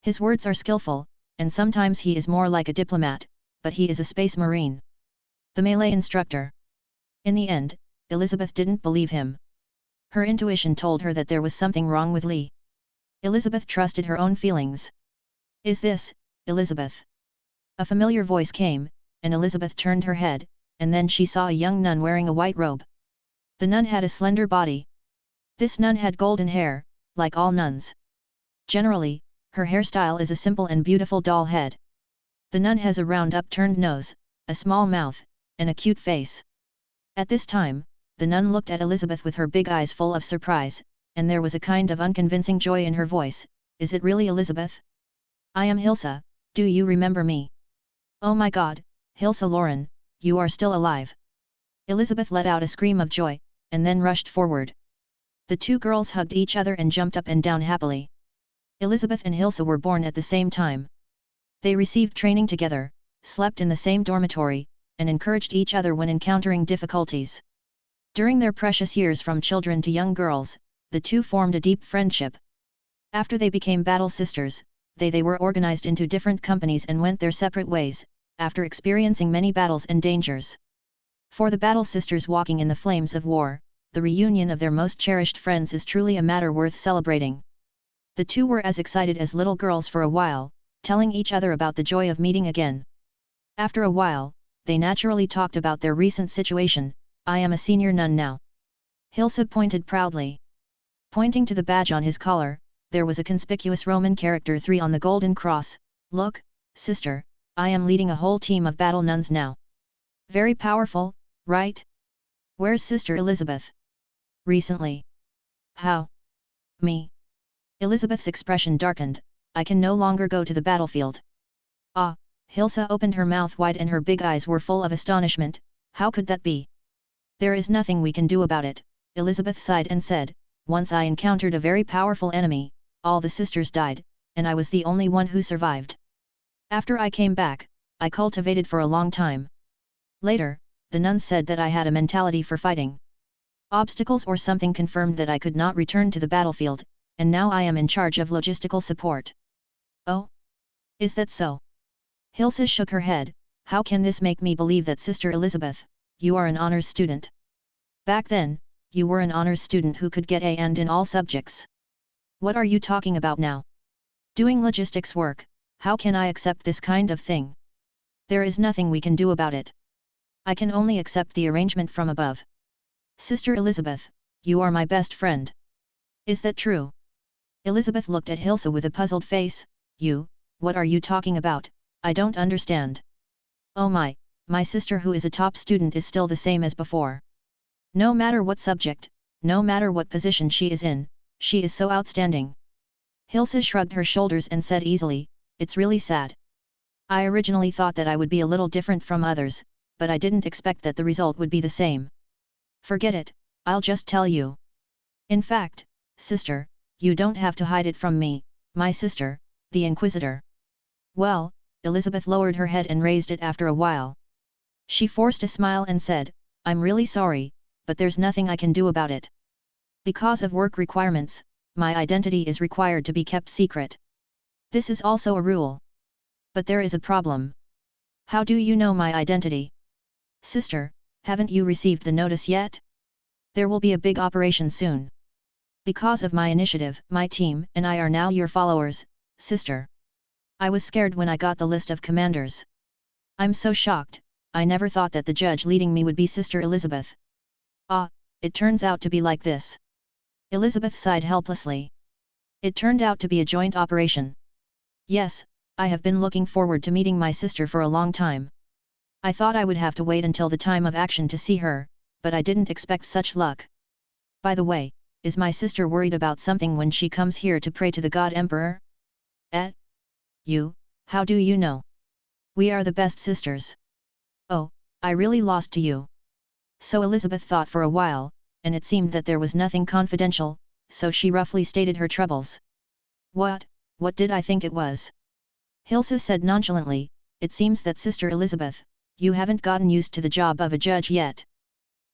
His words are skillful, and sometimes he is more like a diplomat, but he is a space marine. The melee instructor. In the end, Elizabeth didn't believe him. Her intuition told her that there was something wrong with Li. Elizabeth trusted her own feelings. Is this, Elizabeth? A familiar voice came, and Elizabeth turned her head, and then she saw a young nun wearing a white robe. The nun had a slender body. This nun had golden hair, like all nuns. Generally, her hairstyle is a simple and beautiful doll head. The nun has a round upturned nose, a small mouth, and a cute face. At this time, the nun looked at Elizabeth with her big eyes full of surprise, and there was a kind of unconvincing joy in her voice. Is it really Elizabeth? I am Hilsa, do you remember me? Oh my God, Hilsa Lauren, you are still alive. Elizabeth let out a scream of joy, and then rushed forward. The two girls hugged each other and jumped up and down happily. Elizabeth and Hilsa were born at the same time. They received training together, slept in the same dormitory, and encouraged each other when encountering difficulties. During their precious years from children to young girls, the two formed a deep friendship. After they became battle sisters, they were organized into different companies and went their separate ways, after experiencing many battles and dangers. For the battle sisters walking in the flames of war, the reunion of their most cherished friends is truly a matter worth celebrating. The two were as excited as little girls for a while, telling each other about the joy of meeting again. After a while, they naturally talked about their recent situation. I am a senior nun now. Hilsa pointed proudly. Pointing to the badge on his collar, there was a conspicuous Roman character 3 on the golden cross. Look, sister, I am leading a whole team of battle nuns now. Very powerful, right? Where's Sister Elizabeth? Recently. How? Me. Elizabeth's expression darkened. I can no longer go to the battlefield. Ah! Hilsa opened her mouth wide and her big eyes were full of astonishment. How could that be? There is nothing we can do about it, Elizabeth sighed and said. Once I encountered a very powerful enemy, all the sisters died, and I was the only one who survived. After I came back, I cultivated for a long time. Later, the nuns said that I had a mentality for fighting. Obstacles or something confirmed that I could not return to the battlefield, and now I am in charge of logistical support. Oh? Is that so? Hilsa shook her head. How can this make me believe that Sister Elizabeth, you are an honors student? Back then, you were an honors student who could get A and in all subjects. What are you talking about now? Doing logistics work, how can I accept this kind of thing? There is nothing we can do about it. I can only accept the arrangement from above. Sister Elizabeth, you are my best friend. Is that true? Elizabeth looked at Hilsa with a puzzled face. You, what are you talking about? I don't understand. Oh my sister who is a top student is still the same as before. No matter what subject, no matter what position she is in, she is so outstanding. Hilsa shrugged her shoulders and said easily, it's really sad. I originally thought that I would be a little different from others, but I didn't expect that the result would be the same. Forget it, I'll just tell you. In fact, sister, you don't have to hide it from me, my sister, the Inquisitor. Well, Elizabeth lowered her head and raised it after a while. She forced a smile and said, I'm really sorry, but there's nothing I can do about it. Because of work requirements, my identity is required to be kept secret. This is also a rule. But there is a problem. How do you know my identity? Sister, haven't you received the notice yet? There will be a big operation soon. Because of my initiative, my team and I are now your followers, sister. I was scared when I got the list of commanders. I'm so shocked, I never thought that the judge leading me would be Sister Elizabeth. Ah, it turns out to be like this. Elizabeth sighed helplessly. It turned out to be a joint operation. Yes, I have been looking forward to meeting my sister for a long time. I thought I would have to wait until the time of action to see her, but I didn't expect such luck. By the way, is my sister worried about something when she comes here to pray to the God Emperor? You, how do you know? We are the best sisters. Oh, I really lost to you. So Elizabeth thought for a while, and it seemed that there was nothing confidential, so she roughly stated her troubles. What did I think it was? Hilsa said nonchalantly, it seems that Sister Elizabeth, you haven't gotten used to the job of a judge yet.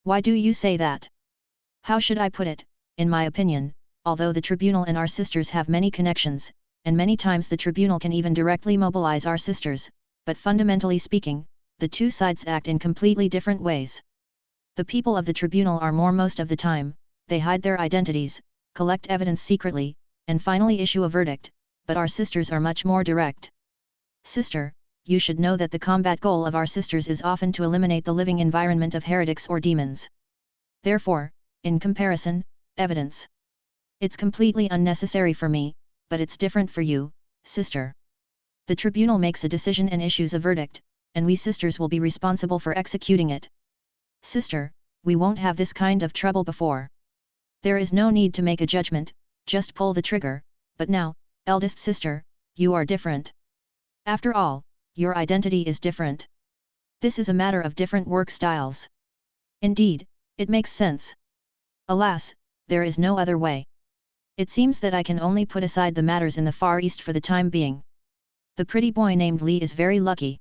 Why do you say that? How should I put it? In my opinion, although the tribunal and our sisters have many connections, and many times the tribunal can even directly mobilize our sisters, but fundamentally speaking, the two sides act in completely different ways. The people of the tribunal are most of the time, they hide their identities, collect evidence secretly, and finally issue a verdict, but our sisters are much more direct. Sister, you should know that the combat goal of our sisters is often to eliminate the living environment of heretics or demons. Therefore, in comparison, evidence. It's completely unnecessary for me, but it's different for you, sister. The tribunal makes a decision and issues a verdict, and we sisters will be responsible for executing it. Sister, we won't have this kind of trouble before. There is no need to make a judgment, just pull the trigger, but now, eldest sister, you are different. After all, your identity is different. This is a matter of different work styles. Indeed, it makes sense. Alas, there is no other way. It seems that I can only put aside the matters in the Far East for the time being. The pretty boy named Lee is very lucky.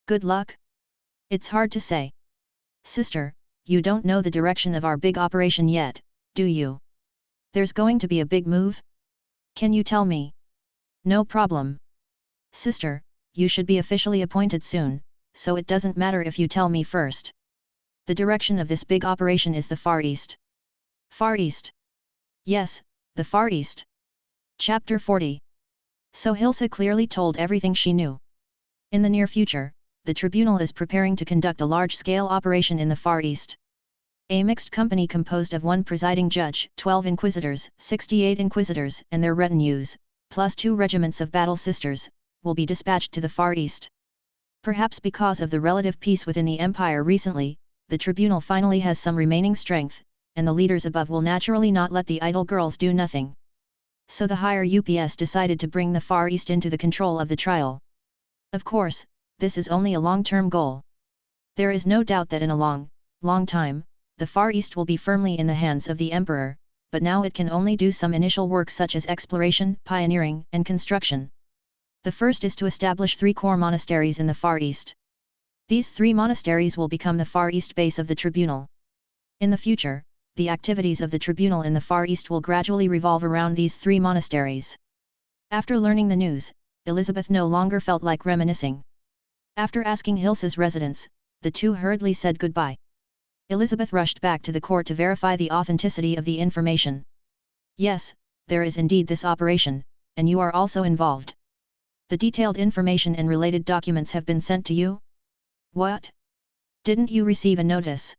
Good luck? It's hard to say. Sister, you don't know the direction of our big operation yet, do you? There's going to be a big move? Can you tell me? No problem. Sister, you should be officially appointed soon, so it doesn't matter if you tell me first. The direction of this big operation is the Far East. Far East? Yes, the Far East. Chapter 40. So Hilsa clearly told everything she knew. In the near future, the tribunal is preparing to conduct a large-scale operation in the Far East. A mixed company composed of one presiding judge, 12 inquisitors, 68 inquisitors and their retinues, plus 2 regiments of battle sisters, will be dispatched to the Far East. Perhaps because of the relative peace within the empire recently, the tribunal finally has some remaining strength, and the leaders above will naturally not let the idle girls do nothing. So the higher UPS decided to bring the Far East into the control of the trial. Of course, this is only a long-term goal. There is no doubt that in a long time, the Far East will be firmly in the hands of the Emperor, but now it can only do some initial work such as exploration, pioneering, and construction. The first is to establish 3 core monasteries in the Far East. These 3 monasteries will become the Far East base of the tribunal. In the future, the activities of the tribunal in the Far East will gradually revolve around these 3 monasteries. After learning the news, Elizabeth no longer felt like reminiscing. After asking Hilsa's residence, the two hurriedly said goodbye. Elizabeth rushed back to the court to verify the authenticity of the information. Yes, there is indeed this operation, and you are also involved. The detailed information and related documents have been sent to you? What? Didn't you receive a notice?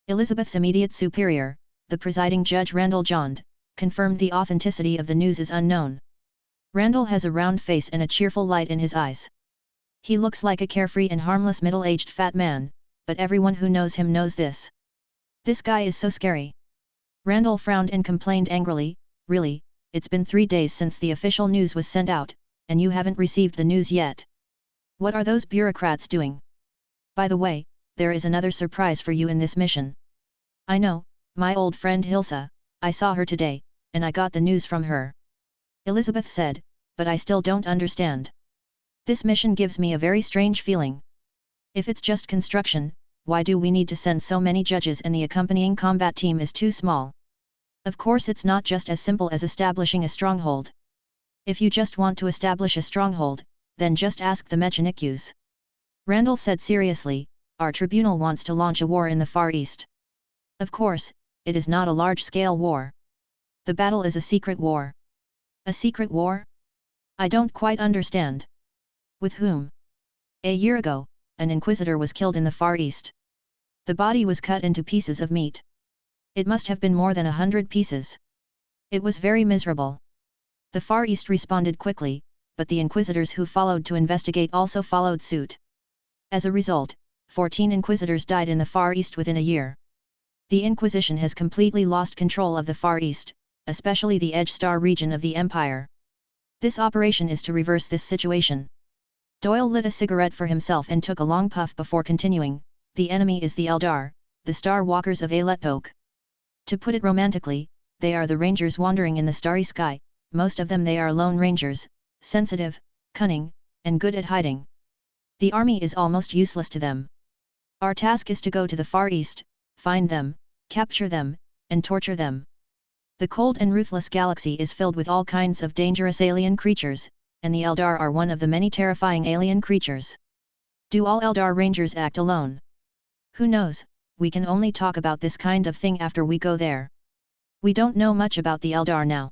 Elizabeth's immediate superior, the presiding judge Randall Jond, confirmed the authenticity of the news is unknown. Randall has a round face and a cheerful light in his eyes. He looks like a carefree and harmless middle-aged fat man, but everyone who knows him knows this. This guy is so scary. Randall frowned and complained angrily, really, it's been 3 days since the official news was sent out, and you haven't received the news yet. What are those bureaucrats doing? By the way, there is another surprise for you in this mission. I know, my old friend Hilsa, I saw her today, and I got the news from her. Elizabeth said, but I still don't understand. This mission gives me a very strange feeling. If it's just construction, why do we need to send so many judges and the accompanying combat team is too small? Of course it's not just as simple as establishing a stronghold. If you just want to establish a stronghold, then just ask the Mechanikus. Randall said seriously, our tribunal wants to launch a war in the Far East. Of course, it is not a large-scale war. The battle is a secret war. A secret war? I don't quite understand. With whom? A year ago, an inquisitor was killed in the Far East. The body was cut into pieces of meat. It must have been more than 100 pieces. It was very miserable. The Far East responded quickly, but the inquisitors who followed to investigate also followed suit. As a result, 14 inquisitors died in the Far East within a year. The Inquisition has completely lost control of the Far East, especially the Edge Star region of the Empire. This operation is to reverse this situation. Doyle lit a cigarette for himself and took a long puff before continuing, the enemy is the Eldar, the Star Walkers of Alettok. To put it romantically, they are the rangers wandering in the starry sky, most of them they are lone rangers, sensitive, cunning, and good at hiding. The army is almost useless to them. Our task is to go to the Far East, find them, capture them, and torture them. The cold and ruthless galaxy is filled with all kinds of dangerous alien creatures, and the Eldar are one of the many terrifying alien creatures. Do all Eldar Rangers act alone? Who knows, we can only talk about this kind of thing after we go there. We don't know much about the Eldar now.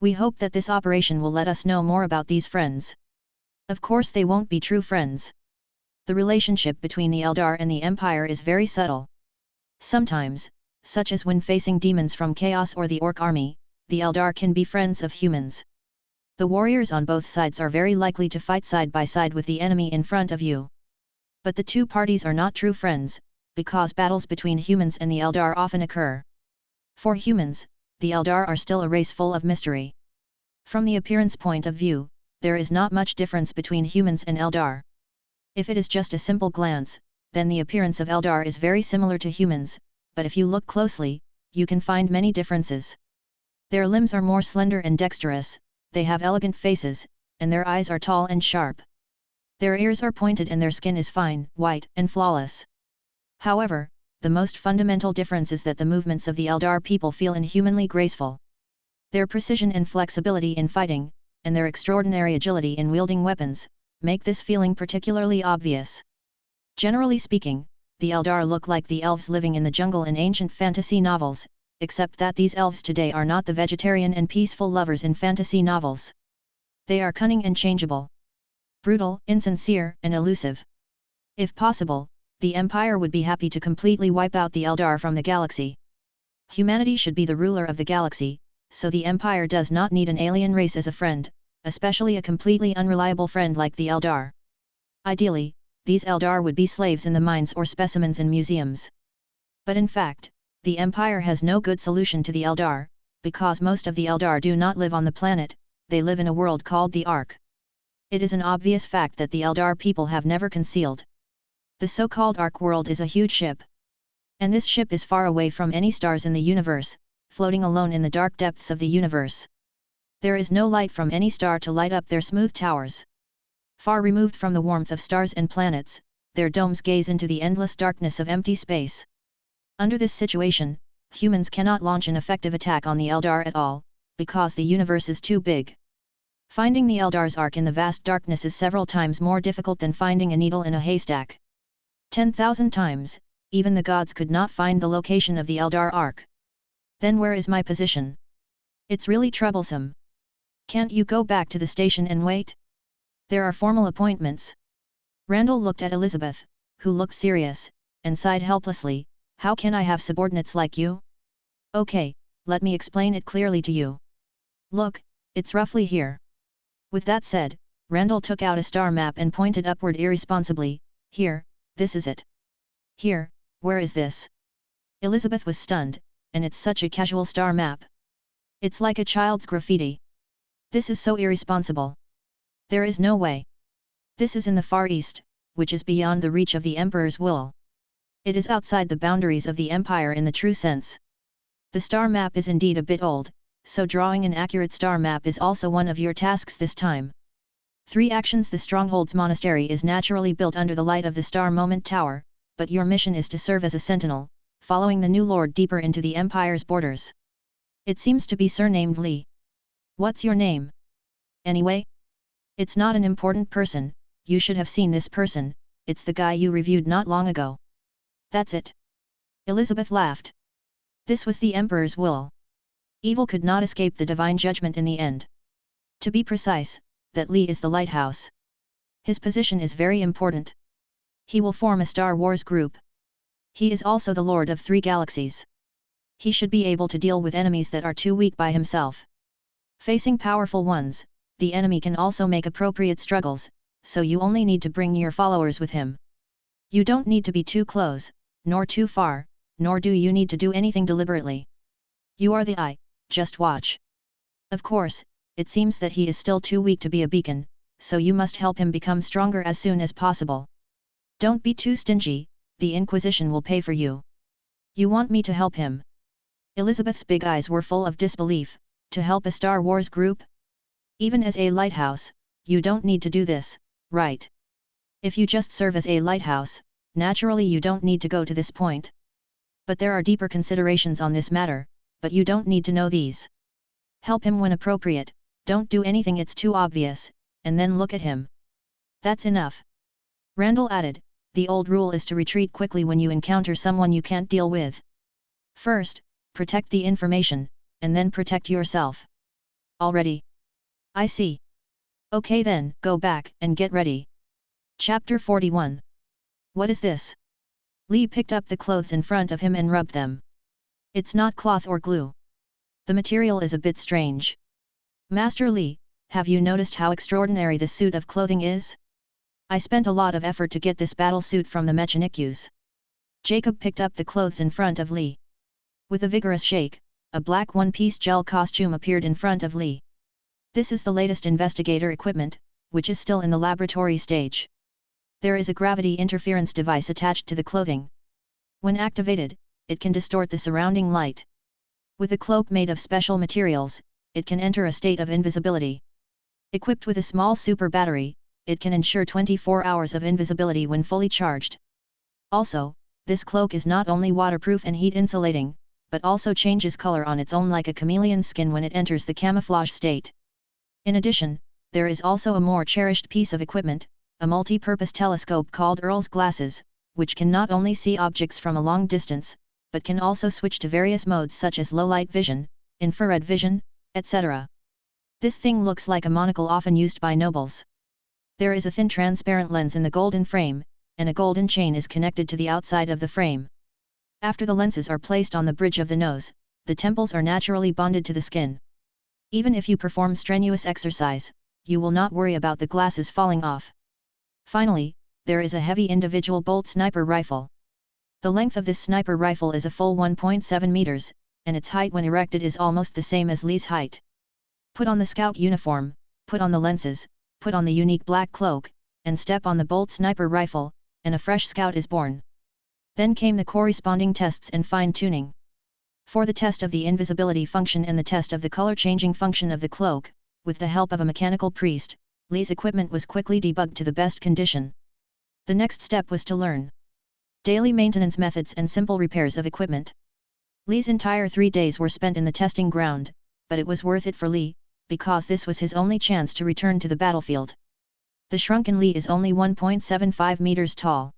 We hope that this operation will let us know more about these friends. Of course they won't be true friends. The relationship between the Eldar and the Empire is very subtle. Sometimes, such as when facing demons from Chaos or the Orc army, the Eldar can be friends of humans. The warriors on both sides are very likely to fight side by side with the enemy in front of you. But the two parties are not true friends, because battles between humans and the Eldar often occur. For humans, the Eldar are still a race full of mystery. From the appearance point of view, there is not much difference between humans and Eldar. If it is just a simple glance, then the appearance of Eldar is very similar to humans, but if you look closely, you can find many differences. Their limbs are more slender and dexterous, they have elegant faces, and their eyes are tall and sharp. Their ears are pointed and their skin is fine, white, and flawless. However, the most fundamental difference is that the movements of the Eldar people feel inhumanly graceful. Their precision and flexibility in fighting, and their extraordinary agility in wielding weapons, make this feeling particularly obvious. Generally speaking, the Eldar look like the elves living in the jungle in ancient fantasy novels, except that these elves today are not the vegetarian and peaceful lovers in fantasy novels. They are cunning and changeable. Brutal, insincere, and elusive. If possible, the Empire would be happy to completely wipe out the Eldar from the galaxy. Humanity should be the ruler of the galaxy, so the Empire does not need an alien race as a friend, especially a completely unreliable friend like the Eldar. Ideally, these Eldar would be slaves in the mines or specimens in museums. But in fact, the Empire has no good solution to the Eldar, because most of the Eldar do not live on the planet, they live in a world called the Ark. It is an obvious fact that the Eldar people have never concealed. The so-called Ark world is a huge ship. And this ship is far away from any stars in the universe, floating alone in the dark depths of the universe. There is no light from any star to light up their smooth towers. Far removed from the warmth of stars and planets, their domes gaze into the endless darkness of empty space. Under this situation, humans cannot launch an effective attack on the Eldar at all, because the universe is too big. Finding the Eldar's Ark in the vast darkness is several times more difficult than finding a needle in a haystack. 10,000 times, even the gods could not find the location of the Eldar Ark. Then where is my position? It's really troublesome. Can't you go back to the station and wait? There are formal appointments. Randall looked at Elizabeth, who looked serious, and sighed helplessly. How can I have subordinates like you? Okay, let me explain it clearly to you. Look, it's roughly here. With that said, Randall took out a star map and pointed upward irresponsibly. Here, this is it. Here, where is this? Elizabeth was stunned, and it's such a casual star map. It's like a child's graffiti. This is so irresponsible. There is no way. This is in the Far East, which is beyond the reach of the Emperor's will. It is outside the boundaries of the Empire in the true sense. The star map is indeed a bit old, so drawing an accurate star map is also one of your tasks this time. 3 actions. The Stronghold's monastery is naturally built under the light of the Star Moment Tower, but your mission is to serve as a sentinel, following the new lord deeper into the Empire's borders. It seems to be surnamed Li. What's your name? Anyway? It's not an important person, you should have seen this person, it's the guy you reviewed not long ago. That's it. Elizabeth laughed. This was the Emperor's will. Evil could not escape the divine judgment in the end. To be precise, that Li is the lighthouse. His position is very important. He will form a Star Wars group. He is also the Lord of 3 galaxies. He should be able to deal with enemies that are too weak by himself. Facing powerful ones, the enemy can also make appropriate struggles, so you only need to bring your followers with him. You don't need to be too close, nor too far, nor do you need to do anything deliberately. You are the eye, just watch. Of course, it seems that he is still too weak to be a beacon, so you must help him become stronger as soon as possible. Don't be too stingy, the Inquisition will pay for you. You want me to help him? Elizabeth's big eyes were full of disbelief. To help a Star Wars group? Even as a lighthouse, you don't need to do this, right? If you just serve as a lighthouse, naturally you don't need to go to this point. But there are deeper considerations on this matter, but you don't need to know these. Help him when appropriate, don't do anything it's too obvious, and then look at him. That's enough. Randall added, the old rule is to retreat quickly when you encounter someone you can't deal with. First, protect the information, and then protect yourself. Already? I see. Okay then, go back and get ready. Chapter 41. What is this? Li picked up the clothes in front of him and rubbed them. It's not cloth or glue. The material is a bit strange. Master Li, have you noticed how extraordinary this suit of clothing is? I spent a lot of effort to get this battle suit from the Mechanikus. Jacob picked up the clothes in front of Li. With a vigorous shake, a black one-piece gel costume appeared in front of Li. This is the latest investigator equipment, which is still in the laboratory stage. There is a gravity interference device attached to the clothing. When activated, it can distort the surrounding light. With a cloak made of special materials, it can enter a state of invisibility. Equipped with a small super battery, it can ensure 24 hours of invisibility when fully charged. Also, this cloak is not only waterproof and heat insulating, but also changes color on its own like a chameleon's skin when it enters the camouflage state. In addition, there is also a more cherished piece of equipment, a multi-purpose telescope called Earl's glasses, which can not only see objects from a long distance, but can also switch to various modes such as low-light vision, infrared vision, etc. This thing looks like a monocle often used by nobles. There is a thin transparent lens in the golden frame, and a golden chain is connected to the outside of the frame. After the lenses are placed on the bridge of the nose, the temples are naturally bonded to the skin. Even if you perform strenuous exercise, you will not worry about the glasses falling off. Finally, there is a heavy individual bolt sniper rifle. The length of this sniper rifle is a full 1.7 meters, and its height when erected is almost the same as Li's height. Put on the scout uniform, put on the lenses, put on the unique black cloak, and step on the bolt sniper rifle, and a fresh scout is born. Then came the corresponding tests and fine-tuning. For the test of the invisibility function and the test of the color-changing function of the cloak, with the help of a mechanical priest, Li's equipment was quickly debugged to the best condition. The next step was to learn daily maintenance methods and simple repairs of equipment. Li's entire 3 days were spent in the testing ground, but it was worth it for Li, because this was his only chance to return to the battlefield. The shrunken Li is only 1.75 meters tall.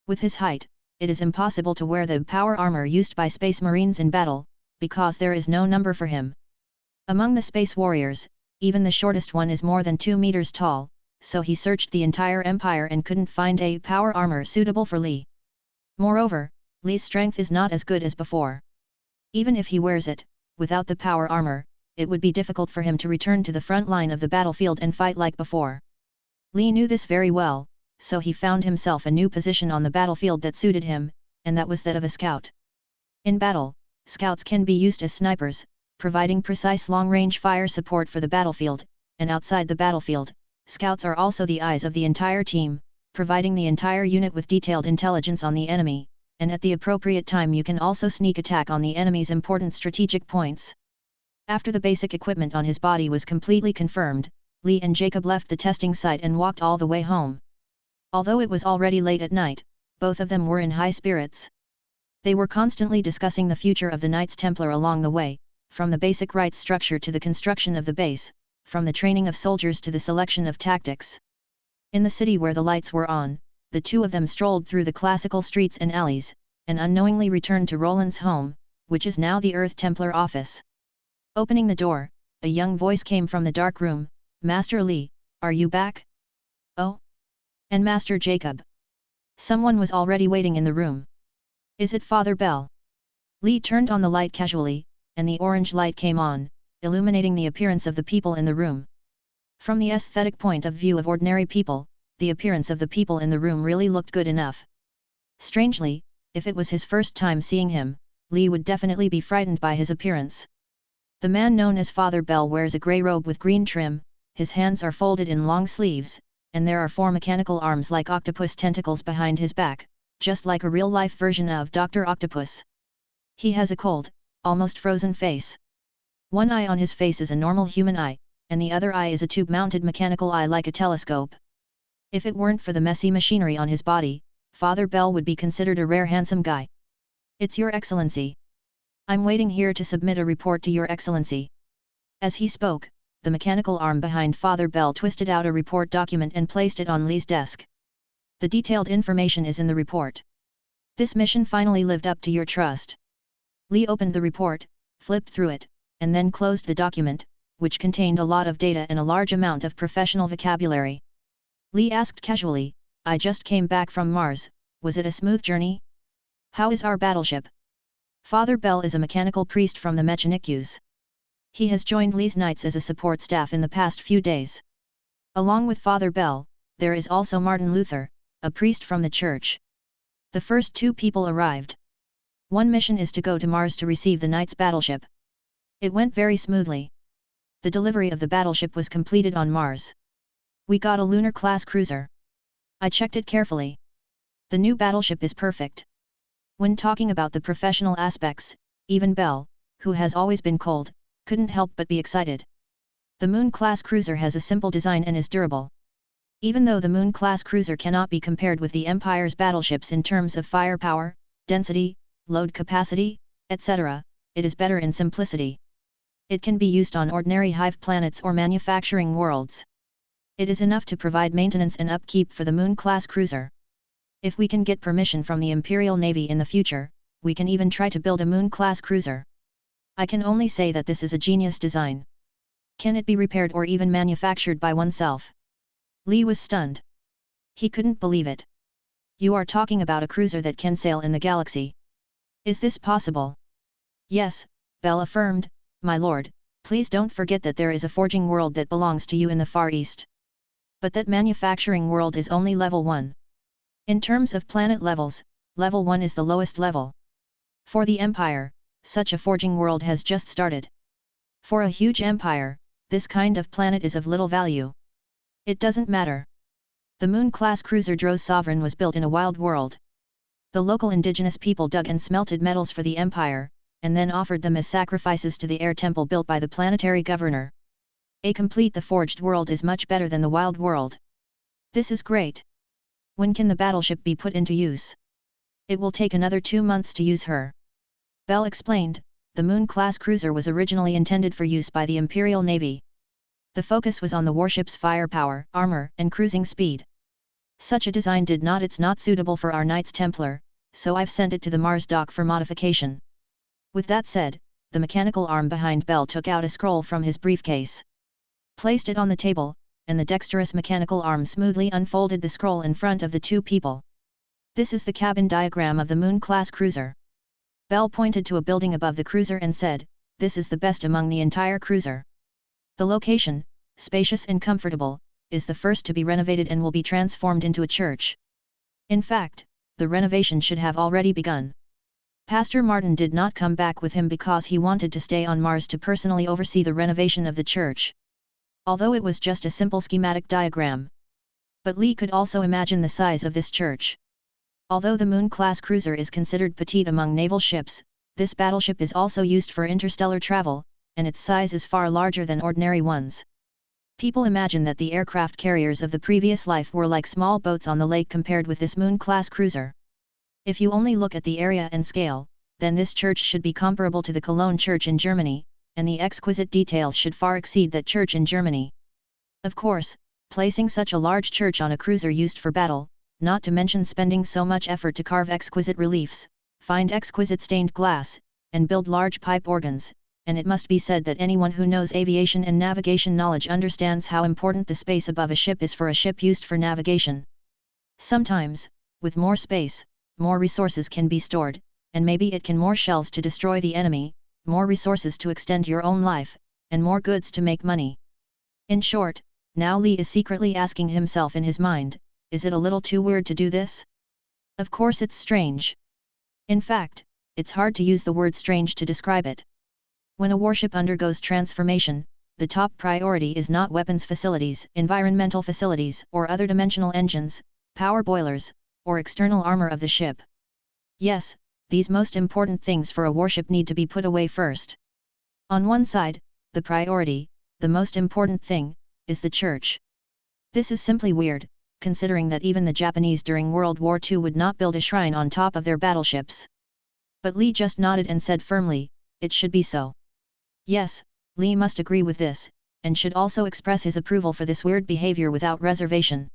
With his height, it is impossible to wear the power armor used by Space Marines in battle, because there is no number for him. Among the Space Warriors, even the shortest one is more than 2 meters tall, so he searched the entire Empire and couldn't find a power armor suitable for Li. Moreover, Li's strength is not as good as before. Even if he wears it, without the power armor, it would be difficult for him to return to the front line of the battlefield and fight like before. Li knew this very well, so he found himself a new position on the battlefield that suited him, and that was that of a scout. In battle, scouts can be used as snipers, providing precise long-range fire support for the battlefield, and outside the battlefield, scouts are also the eyes of the entire team, providing the entire unit with detailed intelligence on the enemy, and at the appropriate time you can also sneak attack on the enemy's important strategic points. After the basic equipment on his body was completely confirmed, Li and Jacob left the testing site and walked all the way home. Although it was already late at night, both of them were in high spirits. They were constantly discussing the future of the Knights Templar along the way, from the basic rites structure to the construction of the base, from the training of soldiers to the selection of tactics. In the city where the lights were on, the two of them strolled through the classical streets and alleys, and unknowingly returned to Roland's home, which is now the Earth Templar office. Opening the door, a young voice came from the dark room. "Master Li, are you back?" "Oh? And Master Jacob?" Someone was already waiting in the room. "Is it Father Bell?" Li turned on the light casually, and the orange light came on, illuminating the appearance of the people in the room. From the aesthetic point of view of ordinary people, the appearance of the people in the room really looked good enough. Strangely, if it was his first time seeing him, Li would definitely be frightened by his appearance. The man known as Father Bell wears a grey robe with green trim, his hands are folded in long sleeves, and there are 4 mechanical arms like octopus tentacles behind his back, just like a real-life version of Dr. Octopus. He has a cold, almost frozen face. One eye on his face is a normal human eye, and the other eye is a tube-mounted mechanical eye like a telescope. If it weren't for the messy machinery on his body, Father Bell would be considered a rare handsome guy. "It's Your Excellency. I'm waiting here to submit a report to Your Excellency." As he spoke, the mechanical arm behind Father Bell twisted out a report document and placed it on Li's desk. "The detailed information is in the report. This mission finally lived up to your trust." Li opened the report, flipped through it, and then closed the document, which contained a lot of data and a large amount of professional vocabulary. Li asked casually, "I just came back from Mars, was it a smooth journey? How is our battleship?" Father Bell is a mechanical priest from the Mechanikus. He has joined Li's Knights as a support staff in the past few days. Along with Father Bell, there is also Martin Luther, a priest from the church. The first 2 people arrived. One mission is to go to Mars to receive the Knights' battleship. It went very smoothly. The delivery of the battleship was completed on Mars. We got a lunar-class cruiser. I checked it carefully. The new battleship is perfect. When talking about the professional aspects, even Bell, who has always been cold, couldn't help but be excited. The Moon-class cruiser has a simple design and is durable. Even though the Moon-class cruiser cannot be compared with the Empire's battleships in terms of firepower, density, load capacity, etc., it is better in simplicity. It can be used on ordinary hive planets or manufacturing worlds. It is enough to provide maintenance and upkeep for the Moon-class cruiser. If we can get permission from the Imperial Navy in the future, we can even try to build a Moon-class cruiser. I can only say that this is a genius design. Can it be repaired or even manufactured by oneself? Li was stunned. He couldn't believe it. You are talking about a cruiser that can sail in the galaxy. Is this possible? Yes, Bell affirmed, "My lord, please don't forget that there is a forging world that belongs to you in the Far East. But that manufacturing world is only level 1. In terms of planet levels, level 1 is the lowest level. For the Empire, such a forging world has just started. For a huge empire, this kind of planet is of little value. It doesn't matter. The Moon-class cruiser Dro's Sovereign was built in a wild world. The local indigenous people dug and smelted metals for the empire, and then offered them as sacrifices to the air temple built by the planetary governor. The forged world is much better than the wild world. This is great. When can the battleship be put into use? It will take another 2 months to use her. Bell explained, the Moon-class cruiser was originally intended for use by the Imperial Navy. The focus was on the warship's firepower, armor, and cruising speed. Such a design it's not suitable for our Knights Templar, so I've sent it to the Mars dock for modification. With that said, the mechanical arm behind Bell took out a scroll from his briefcase. Placed it on the table, and the dexterous mechanical arm smoothly unfolded the scroll in front of the two people. This is the cabin diagram of the Moon-class cruiser. Bell pointed to a building above the cruiser and said, "This is the best among the entire cruiser. The location, spacious and comfortable, is the first to be renovated and will be transformed into a church. In fact, the renovation should have already begun." Pastor Martin did not come back with him because he wanted to stay on Mars to personally oversee the renovation of the church. Although it was just a simple schematic diagram. But Lee could also imagine the size of this church. Although the Moon-class cruiser is considered petite among naval ships, this battleship is also used for interstellar travel, and its size is far larger than ordinary ones. People imagine that the aircraft carriers of the previous life were like small boats on the lake compared with this Moon-class cruiser. If you only look at the area and scale, then this church should be comparable to the Cologne Church in Germany, and the exquisite details should far exceed that church in Germany. Of course, placing such a large church on a cruiser used for battle, not to mention spending so much effort to carve exquisite reliefs, find exquisite stained glass, and build large pipe organs, and it must be said that anyone who knows aviation and navigation knowledge understands how important the space above a ship is for a ship used for navigation. Sometimes, with more space, more resources can be stored, and maybe it can more shells to destroy the enemy, more resources to extend your own life, and more goods to make money. In short, now Lee is secretly asking himself in his mind, is it a little too weird to do this? Of course it's strange. In fact, it's hard to use the word strange to describe it. When a warship undergoes transformation, the top priority is not weapons facilities, environmental facilities, or other dimensional engines, power boilers, or external armor of the ship. Yes, these most important things for a warship need to be put away first. On one side, the priority, the most important thing, is the church. This is simply weird, considering that even the Japanese during World War II would not build a shrine on top of their battleships. But Lee just nodded and said firmly, it should be so. Yes, Lee must agree with this, and should also express his approval for this weird behavior without reservation.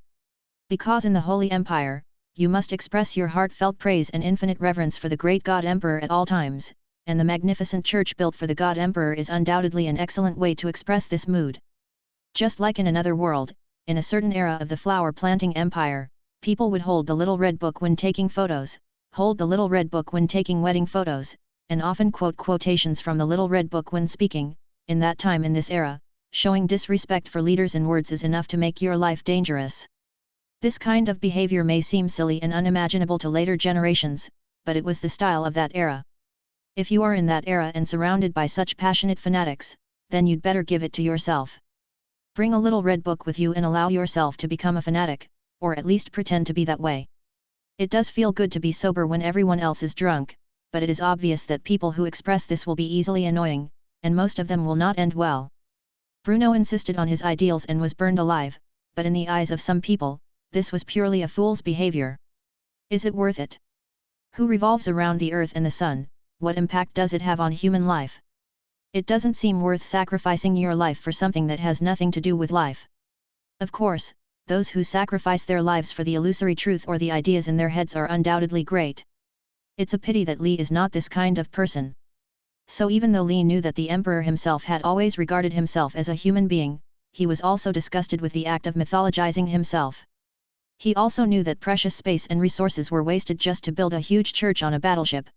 Because in the Holy Empire, you must express your heartfelt praise and infinite reverence for the great God Emperor at all times, and the magnificent church built for the God Emperor is undoubtedly an excellent way to express this mood. Just like in another world, in a certain era of the flower planting empire, people would hold the little red book when taking photos, hold the little red book when taking wedding photos, and often quote quotations from the little red book when speaking. In that time in this era, showing disrespect for leaders and words is enough to make your life dangerous. This kind of behavior may seem silly and unimaginable to later generations, but it was the style of that era. If you are in that era and surrounded by such passionate fanatics, then you'd better give it to yourself. Bring a little red book with you and allow yourself to become a fanatic, or at least pretend to be that way. It does feel good to be sober when everyone else is drunk, but it is obvious that people who express this will be easily annoying, and most of them will not end well. Bruno insisted on his ideals and was burned alive, but in the eyes of some people, this was purely a fool's behavior. Is it worth it? Who revolves around the earth and the sun, what impact does it have on human life? It doesn't seem worth sacrificing your life for something that has nothing to do with life. Of course, those who sacrifice their lives for the illusory truth or the ideas in their heads are undoubtedly great. It's a pity that Lee is not this kind of person. So even though Lee knew that the Emperor himself had always regarded himself as a human being, he was also disgusted with the act of mythologizing himself. He also knew that precious space and resources were wasted just to build a huge church on a battleship.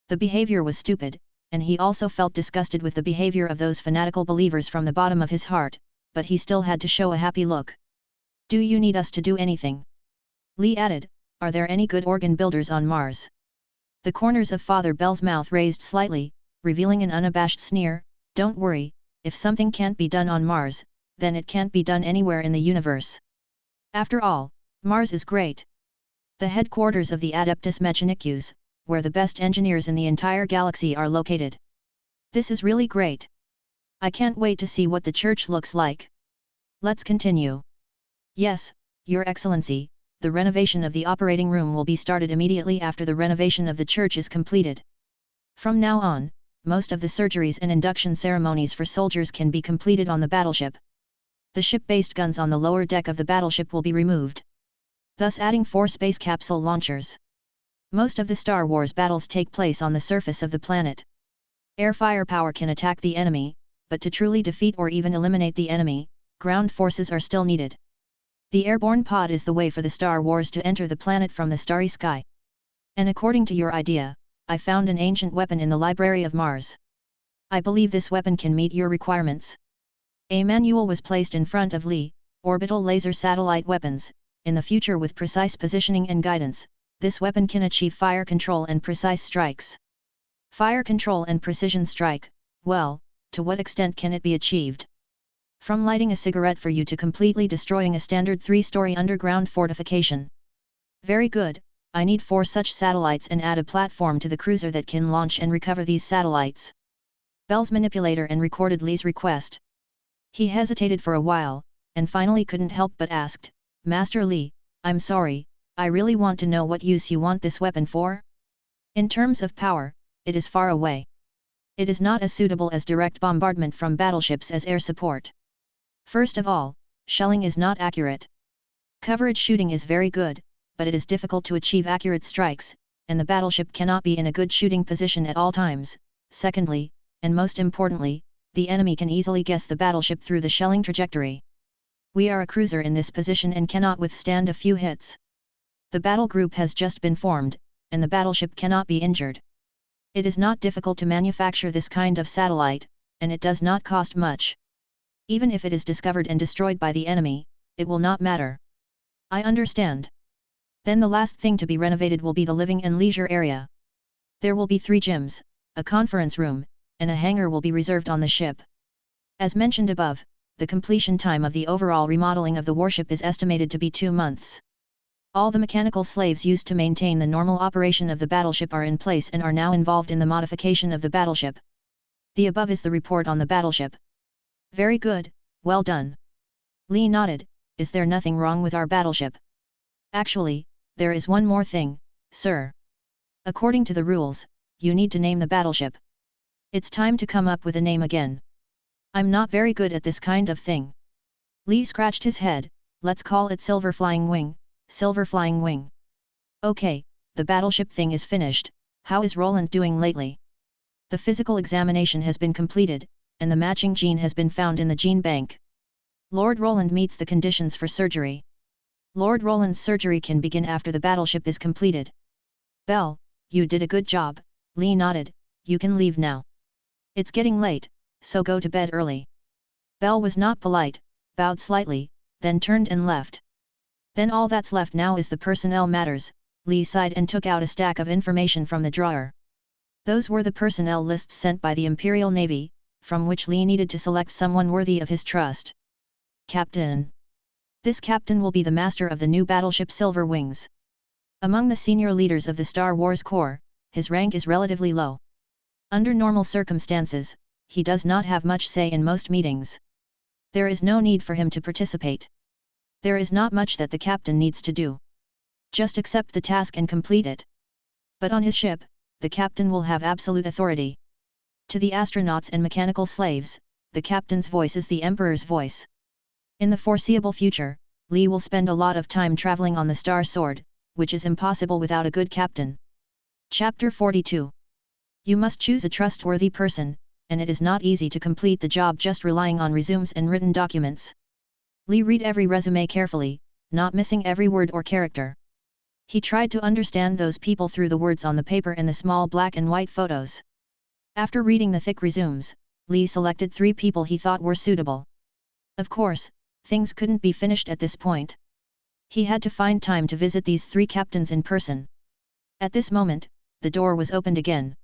The behavior was stupid, and he also felt disgusted with the behavior of those fanatical believers from the bottom of his heart, but he still had to show a happy look. Do you need us to do anything? Lee added, are there any good organ builders on Mars? The corners of Father Bell's mouth raised slightly, revealing an unabashed sneer, "Don't worry, if something can't be done on Mars, then it can't be done anywhere in the universe. After all, Mars is great. The headquarters of the Adeptus Mechanicus, where the best engineers in the entire galaxy are located. This is really great. I can't wait to see what the church looks like. Let's continue." "Yes, Your Excellency, the renovation of the operating room will be started immediately after the renovation of the church is completed. From now on, most of the surgeries and induction ceremonies for soldiers can be completed on the battleship. The ship-based guns on the lower deck of the battleship will be removed, thus adding 4 space capsule launchers. Most of the Star Wars battles take place on the surface of the planet. Air firepower can attack the enemy, but to truly defeat or even eliminate the enemy, ground forces are still needed. The airborne pod is the way for the Star Wars to enter the planet from the starry sky. And according to your idea, I found an ancient weapon in the library of Mars. I believe this weapon can meet your requirements." A manual was placed in front of Lee. "Orbital laser satellite weapons. In the future, with precise positioning and guidance, this weapon can achieve fire control and precise strikes." Fire control and precision strike, well, to what extent can it be achieved? From lighting a cigarette for you to completely destroying a standard 3-story underground fortification. Very good, I need 4 such satellites and add a platform to the cruiser that can launch and recover these satellites. Bell's manipulator and recorded Lee's request. He hesitated for a while, and finally couldn't help but asked, "Master Lee, I'm sorry, I really want to know what use you want this weapon for? In terms of power, it is far away. It is not as suitable as direct bombardment from battleships as air support. First of all, shelling is not accurate. Coverage shooting is very good, but it is difficult to achieve accurate strikes, and the battleship cannot be in a good shooting position at all times. Secondly, and most importantly, the enemy can easily guess the battleship through the shelling trajectory. We are a cruiser in this position and cannot withstand a few hits. The battle group has just been formed, and the battleship cannot be injured. It is not difficult to manufacture this kind of satellite, and it does not cost much. Even if it is discovered and destroyed by the enemy, it will not matter." "I understand. Then the last thing to be renovated will be the living and leisure area. There will be 3 gyms, a conference room, and a hangar will be reserved on the ship. As mentioned above, the completion time of the overall remodeling of the warship is estimated to be 2 months. All the mechanical slaves used to maintain the normal operation of the battleship are in place and are now involved in the modification of the battleship. The above is the report on the battleship." "Very good, well done." Lee nodded. "Is there nothing wrong with our battleship?" "Actually, there is one more thing, sir. According to the rules, you need to name the battleship. It's time to come up with a name again. I'm not very good at this kind of thing." Lee scratched his head. "Let's call it Silver Flying Wing, Silver Flying Wing." "Okay, the battleship thing is finished. How is Roland doing lately?" "The physical examination has been completed, and the matching gene has been found in the gene bank. Lord Roland meets the conditions for surgery. Lord Roland's surgery can begin after the battleship is completed." "Bell, you did a good job," Lee nodded. "You can leave now. It's getting late, so go to bed early." Bell was not polite, bowed slightly, then turned and left. "Then all that's left now is the personnel matters," Lee sighed and took out a stack of information from the drawer. Those were the personnel lists sent by the Imperial Navy, from which Lee needed to select someone worthy of his trust. "Captain. This captain will be the master of the new battleship Silver Wings. Among the senior leaders of the Star Wars Corps, his rank is relatively low. Under normal circumstances, he does not have much say in most meetings. There is no need for him to participate. There is not much that the captain needs to do. Just accept the task and complete it. But on his ship, the captain will have absolute authority. To the astronauts and mechanical slaves, the captain's voice is the Emperor's voice. In the foreseeable future, Lee will spend a lot of time traveling on the Star Sword, which is impossible without a good captain." Chapter 42. You must choose a trustworthy person, and it is not easy to complete the job just relying on resumes and written documents. Lee read every resume carefully, not missing every word or character. He tried to understand those people through the words on the paper and the small black and white photos. After reading the thick resumes, Lee selected 3 people he thought were suitable. Of course, things couldn't be finished at this point. He had to find time to visit these 3 captains in person. At this moment, the door was opened again.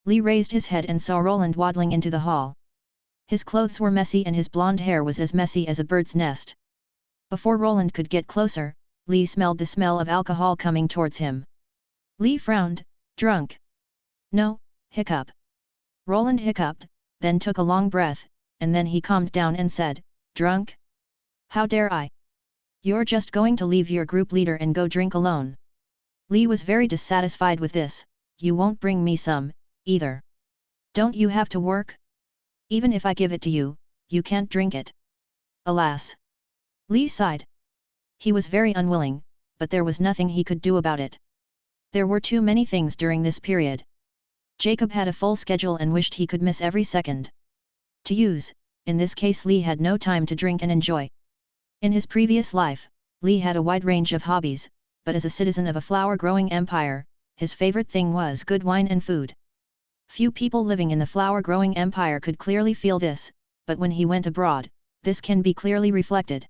Li raised his head and saw Roland waddling into the hall. His clothes were messy and his blonde hair was as messy as a bird's nest. Before Roland could get closer, Li smelled the smell of alcohol coming towards him. Li frowned. Drunk? No, hiccup. Roland hiccuped, then took a long breath, and then he calmed down and said, Drunk? How dare I? You're just going to leave your group leader and go drink alone. Li was very dissatisfied with this. You won't bring me some, either. Don't you have to work? Even if I give it to you, you can't drink it. Alas. Li sighed. He was very unwilling, but there was nothing he could do about it. There were too many things during this period. Jacob had a full schedule and wished he could miss every second. To use, in this case Li had no time to drink and enjoy. In his previous life, Li had a wide range of hobbies, but as a citizen of a flower-growing empire, his favorite thing was good wine and food. Few people living in the flower-growing empire could clearly feel this, but when he went abroad, this can be clearly reflected.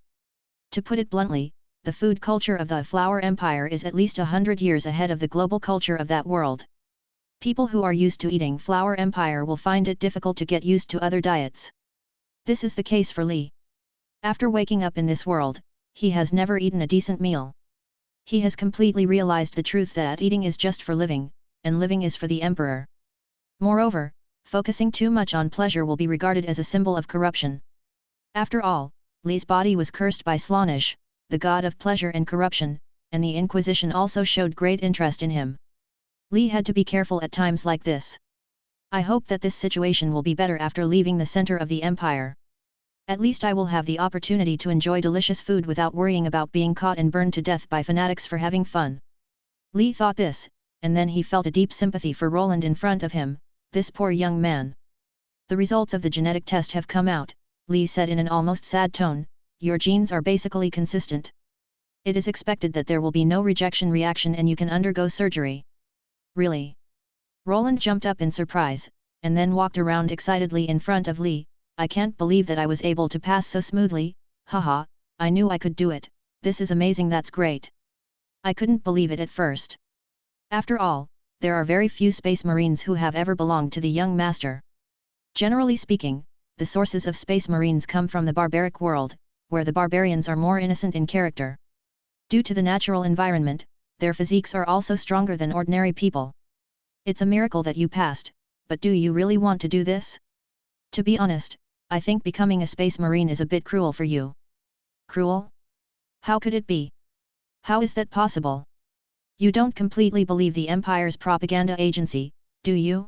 To put it bluntly, the food culture of the flower empire is at least 100 years ahead of the global culture of that world. People who are used to eating flower empire will find it difficult to get used to other diets. This is the case for Li. After waking up in this world, he has never eaten a decent meal. He has completely realized the truth that eating is just for living, and living is for the emperor. Moreover, focusing too much on pleasure will be regarded as a symbol of corruption. After all, Li's body was cursed by Slaanesh, the god of pleasure and corruption, and the Inquisition also showed great interest in him. Li had to be careful at times like this. I hope that this situation will be better after leaving the center of the empire. At least I will have the opportunity to enjoy delicious food without worrying about being caught and burned to death by fanatics for having fun. Li thought this, and then he felt a deep sympathy for Roland in front of him, this poor young man. The results of the genetic test have come out, Li said in an almost sad tone, your genes are basically consistent. It is expected that there will be no rejection reaction and you can undergo surgery. Really? Roland jumped up in surprise, and then walked around excitedly in front of Li. I can't believe that I was able to pass so smoothly, haha, I knew I could do it, this is amazing, that's great. I couldn't believe it at first. After all, there are very few space marines who have ever belonged to the young master. Generally speaking, the sources of space marines come from the barbaric world, where the barbarians are more innocent in character. Due to the natural environment, their physiques are also stronger than ordinary people. It's a miracle that you passed, but do you really want to do this? To be honest, I think becoming a space marine is a bit cruel for you. Cruel? How could it be? How is that possible? You don't completely believe the Empire's propaganda agency, do you?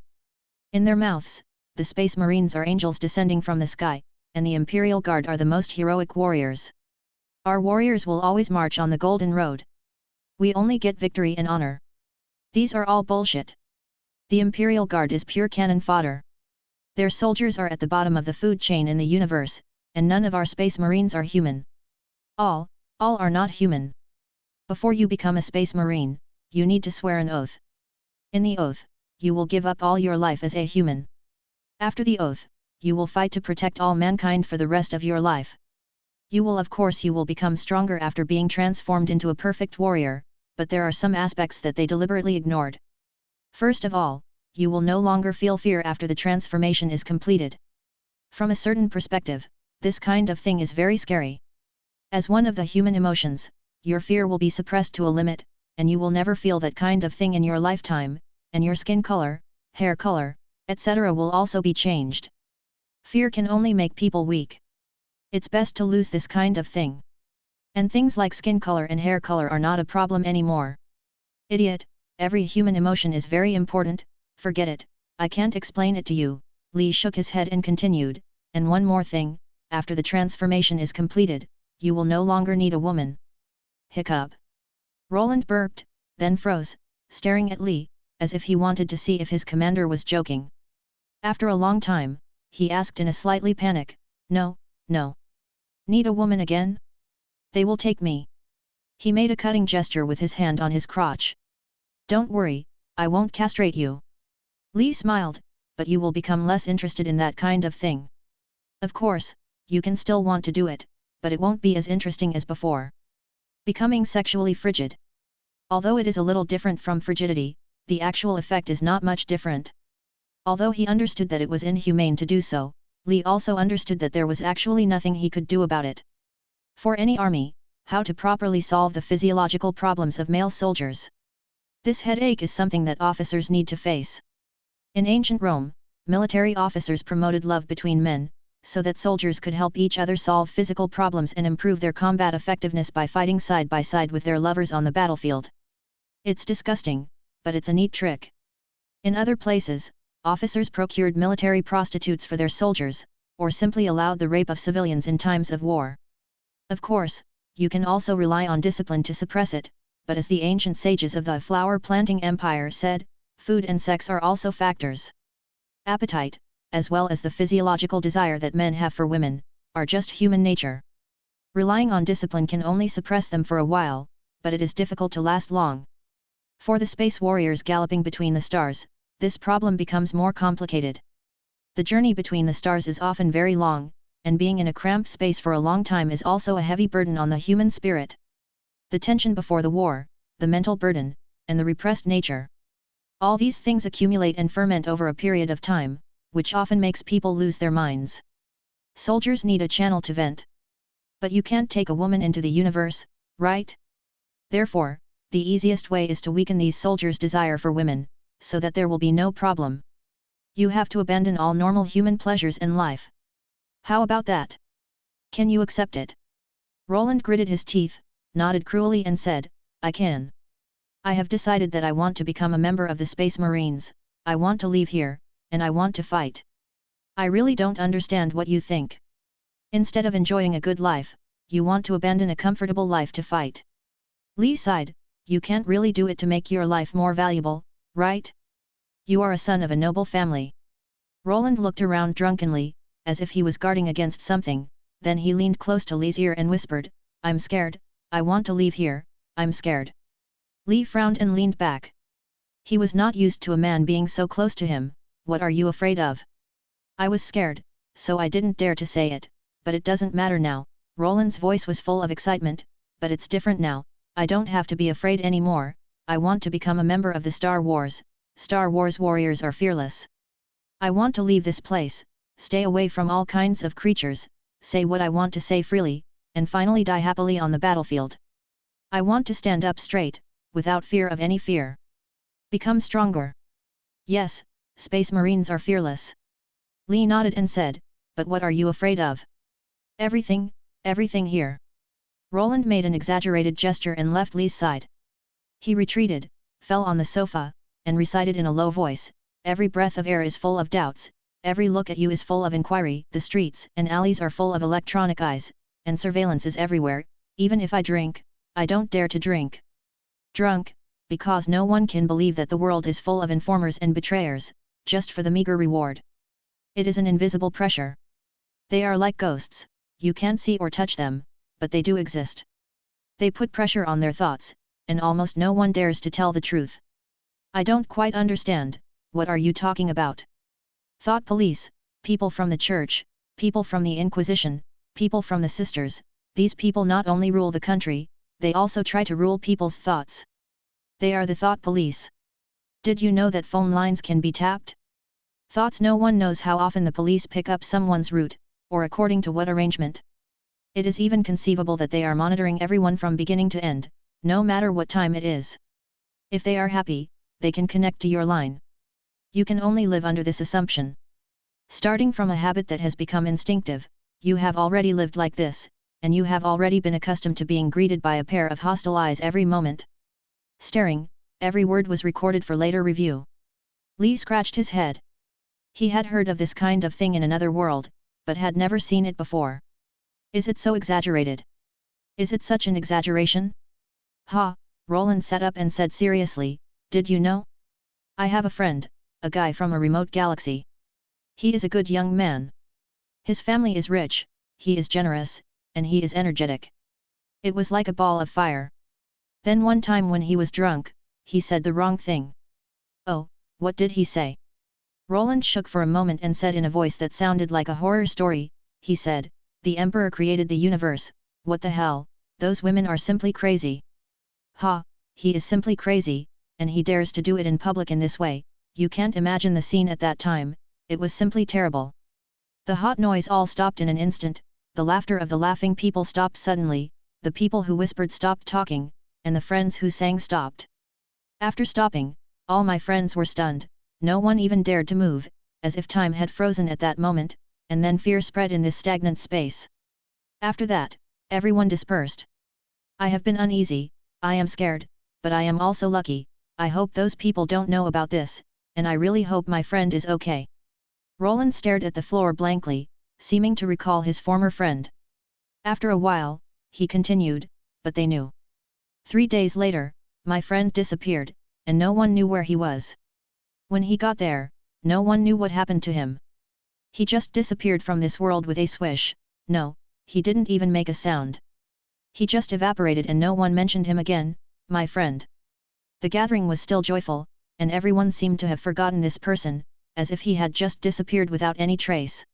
In their mouths, the Space Marines are angels descending from the sky, and the Imperial Guard are the most heroic warriors. Our warriors will always march on the Golden Road. We only get victory and honor. These are all bullshit. The Imperial Guard is pure cannon fodder. Their soldiers are at the bottom of the food chain in the universe, and none of our Space Marines are human. All are not human. Before you become a Space Marine, you need to swear an oath. In the oath, you will give up all your life as a human. After the oath, you will fight to protect all mankind for the rest of your life. You will become stronger after being transformed into a perfect warrior, but there are some aspects that they deliberately ignored. First of all, you will no longer feel fear after the transformation is completed. From a certain perspective, this kind of thing is very scary. As one of the human emotions, your fear will be suppressed to a limit, and you will never feel that kind of thing in your lifetime, and your skin color, hair color, etc. will also be changed. Fear can only make people weak. It's best to lose this kind of thing. And things like skin color and hair color are not a problem anymore. Idiot, every human emotion is very important, forget it, I can't explain it to you. Li shook his head and continued, and one more thing, after the transformation is completed, you will no longer need a woman. Hiccup. Roland burped, then froze, staring at Li, as if he wanted to see if his commander was joking. After a long time, he asked in a slightly panic, No. Need a woman again? They will take me. He made a cutting gesture with his hand on his crotch. Don't worry, I won't castrate you. Li smiled, but you will become less interested in that kind of thing. Of course, you can still want to do it, but it won't be as interesting as before. Becoming sexually frigid. Although it is a little different from frigidity, the actual effect is not much different. Although he understood that it was inhumane to do so, Li also understood that there was actually nothing he could do about it. For any army, how to properly solve the physiological problems of male soldiers. This headache is something that officers need to face. In ancient Rome, military officers promoted love between men, so that soldiers could help each other solve physical problems and improve their combat effectiveness by fighting side by side with their lovers on the battlefield. It's disgusting, but it's a neat trick. In other places, officers procured military prostitutes for their soldiers, or simply allowed the rape of civilians in times of war. Of course, you can also rely on discipline to suppress it, but as the ancient sages of the flower-planting empire said, food and sex are also factors. Appetite, as well as the physiological desire that men have for women, are just human nature. Relying on discipline can only suppress them for a while, but it is difficult to last long. For the space warriors galloping between the stars, this problem becomes more complicated. The journey between the stars is often very long, and being in a cramped space for a long time is also a heavy burden on the human spirit. The tension before the war, the mental burden, and the repressed nature. All these things accumulate and ferment over a period of time, which often makes people lose their minds. Soldiers need a channel to vent. But you can't take a woman into the universe, right? Therefore, the easiest way is to weaken these soldiers' desire for women, so that there will be no problem. You have to abandon all normal human pleasures in life. How about that? Can you accept it? Roland gritted his teeth, nodded cruelly and said, I can. I have decided that I want to become a member of the Space Marines, I want to leave here, and I want to fight. I really don't understand what you think. Instead of enjoying a good life, you want to abandon a comfortable life to fight. Li sighed, you can't really do it to make your life more valuable, right? You are a son of a noble family. Roland looked around drunkenly, as if he was guarding against something, then he leaned close to Li's ear and whispered, I'm scared, I want to leave here, I'm scared. Li frowned and leaned back. He was not used to a man being so close to him. What are you afraid of? I was scared, so I didn't dare to say it, but it doesn't matter now. Roland's voice was full of excitement, but it's different now, I don't have to be afraid anymore, I want to become a member of the Star Wars. Star Wars warriors are fearless. I want to leave this place, stay away from all kinds of creatures, say what I want to say freely, and finally die happily on the battlefield. I want to stand up straight, without fear of any fear. Become stronger. Yes, Space Marines are fearless. Li nodded and said, but what are you afraid of? Everything, everything here. Roland made an exaggerated gesture and left Li's side. He retreated, fell on the sofa, and recited in a low voice, every breath of air is full of doubts, every look at you is full of inquiry, the streets and alleys are full of electronic eyes, and surveillance is everywhere, even if I drink, I don't dare to drink. Drunk, because no one can believe that the world is full of informers and betrayers, just for the meager reward. It is an invisible pressure. They are like ghosts, you can't see or touch them, but they do exist. They put pressure on their thoughts, and almost no one dares to tell the truth. I don't quite understand, what are you talking about? Thought police, people from the church, people from the Inquisition, people from the sisters, these people not only rule the country, they also try to rule people's thoughts. They are the thought police. Did you know that phone lines can be tapped? Thoughts no one knows how often the police pick up someone's route, or according to what arrangement. It is even conceivable that they are monitoring everyone from beginning to end, no matter what time it is. If they are happy, they can connect to your line. You can only live under this assumption. Starting from a habit that has become instinctive, you have already lived like this, and you have already been accustomed to being greeted by a pair of hostile eyes every moment. Staring, every word was recorded for later review. Li scratched his head. He had heard of this kind of thing in another world, but had never seen it before. Is it so exaggerated? Is it such an exaggeration? Ha, Roland sat up and said seriously, did you know? I have a friend, a guy from a remote galaxy. He is a good young man. His family is rich, he is generous, and he is energetic. It was like a ball of fire. Then one time when he was drunk, he said the wrong thing. Oh, what did he say? Roland shook for a moment and said in a voice that sounded like a horror story, he said, the Emperor created the universe, what the hell, those women are simply crazy. Ha, he is simply crazy, and he dares to do it in public in this way, you can't imagine the scene at that time, it was simply terrible. The hot noise all stopped in an instant, the laughter of the laughing people stopped suddenly, the people who whispered stopped talking, and the friends who sang stopped. After stopping, all my friends were stunned, no one even dared to move, as if time had frozen at that moment, and then fear spread in this stagnant space. After that, everyone dispersed. I have been uneasy, I am scared, but I am also lucky. I hope those people don't know about this, and I really hope my friend is okay. Roland stared at the floor blankly, seeming to recall his former friend. After a while, he continued, but they knew. 3 days later, my friend disappeared, and no one knew where he was. When he got there, no one knew what happened to him. He just disappeared from this world with a swish. No, he didn't even make a sound. He just evaporated and no one mentioned him again, my friend. The gathering was still joyful, and everyone seemed to have forgotten this person, as if he had just disappeared without any trace.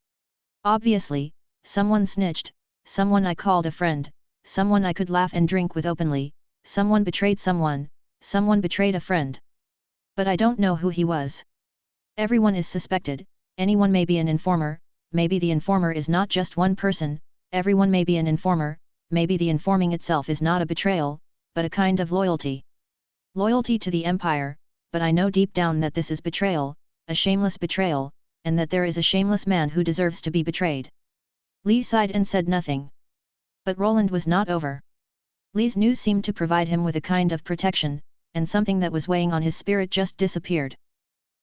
Obviously, someone snitched, someone I called a friend, someone I could laugh and drink with openly, someone betrayed a friend. But I don't know who he was. Everyone is suspected, anyone may be an informer, maybe the informer is not just one person, everyone may be an informer, maybe the informing itself is not a betrayal, but a kind of loyalty. Loyalty to the Empire, but I know deep down that this is betrayal, a shameless betrayal, and that there is a shameless man who deserves to be betrayed. Li sighed and said nothing. But Roland was not over. Li's news seemed to provide him with a kind of protection, and something that was weighing on his spirit just disappeared.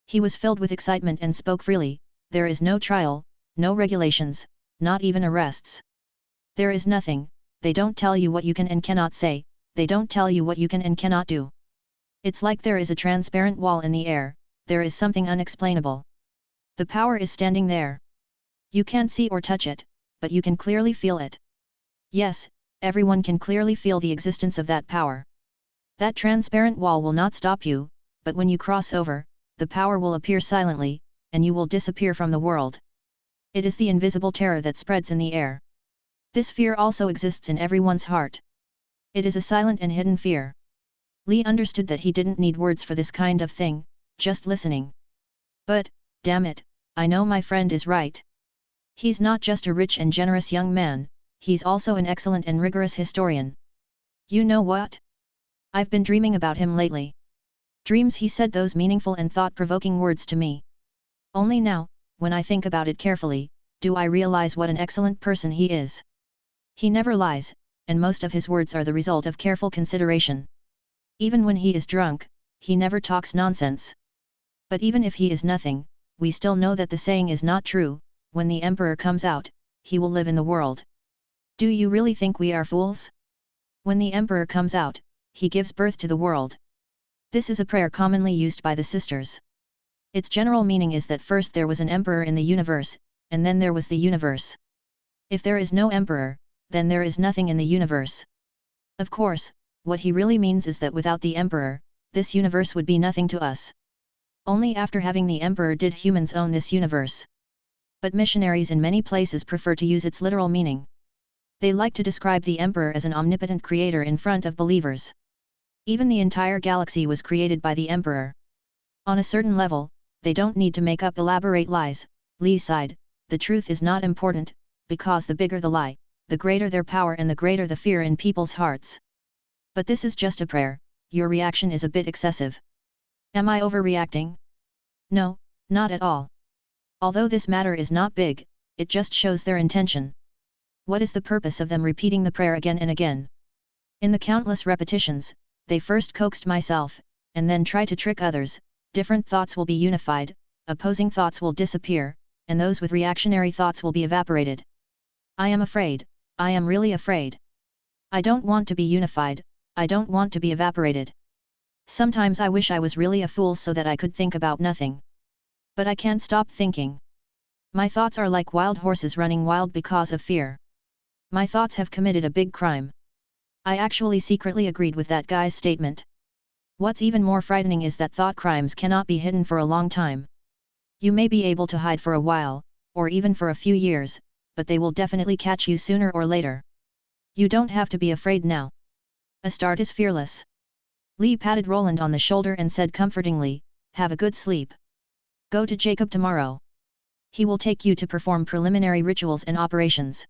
He was filled with excitement and spoke freely. There is no trial, no regulations, not even arrests. There is nothing, they don't tell you what you can and cannot say, they don't tell you what you can and cannot do. It's like there is a transparent wall in the air, there is something unexplainable. The power is standing there. You can't see or touch it, but you can clearly feel it. Yes, everyone can clearly feel the existence of that power. That transparent wall will not stop you, but when you cross over, the power will appear silently, and you will disappear from the world. It is the invisible terror that spreads in the air. This fear also exists in everyone's heart. It is a silent and hidden fear. Li understood that he didn't need words for this kind of thing, just listening. But, damn it, I know my friend is right. He's not just a rich and generous young man, he's also an excellent and rigorous historian. You know what? I've been dreaming about him lately. Dreams, he said those meaningful and thought-provoking words to me. Only now, when I think about it carefully, do I realize what an excellent person he is. He never lies, and most of his words are the result of careful consideration. Even when he is drunk, he never talks nonsense. But even if he is nothing, we still know that the saying is not true, when the Emperor comes out, he will live in the world. Do you really think we are fools? When the Emperor comes out, he gives birth to the world. This is a prayer commonly used by the sisters. Its general meaning is that first there was an emperor in the universe, and then there was the universe. If there is no emperor, then there is nothing in the universe. Of course, what he really means is that without the emperor, this universe would be nothing to us. Only after having the emperor did humans own this universe. But missionaries in many places prefer to use its literal meaning. They like to describe the emperor as an omnipotent creator in front of believers. Even the entire galaxy was created by the emperor. On a certain level, they don't need to make up elaborate lies. Li sighed, the truth is not important, because the bigger the lie, the greater their power and the greater the fear in people's hearts. But this is just a prayer, your reaction is a bit excessive. Am I overreacting? No, not at all. Although this matter is not big, it just shows their intention. What is the purpose of them repeating the prayer again and again? In the countless repetitions, they first coaxed myself, and then try to trick others. Different thoughts will be unified, opposing thoughts will disappear, and those with reactionary thoughts will be evaporated. I am afraid, I am really afraid. I don't want to be unified, I don't want to be evaporated. Sometimes I wish I was really a fool so that I could think about nothing. But I can't stop thinking. My thoughts are like wild horses running wild because of fear. My thoughts have committed a big crime. I actually secretly agreed with that guy's statement. What's even more frightening is that thought crimes cannot be hidden for a long time. You may be able to hide for a while, or even for a few years, but they will definitely catch you sooner or later. You don't have to be afraid now. Astarte is fearless. Li patted Roland on the shoulder and said comfortingly, have a good sleep. Go to Jacob tomorrow. He will take you to perform preliminary rituals and operations.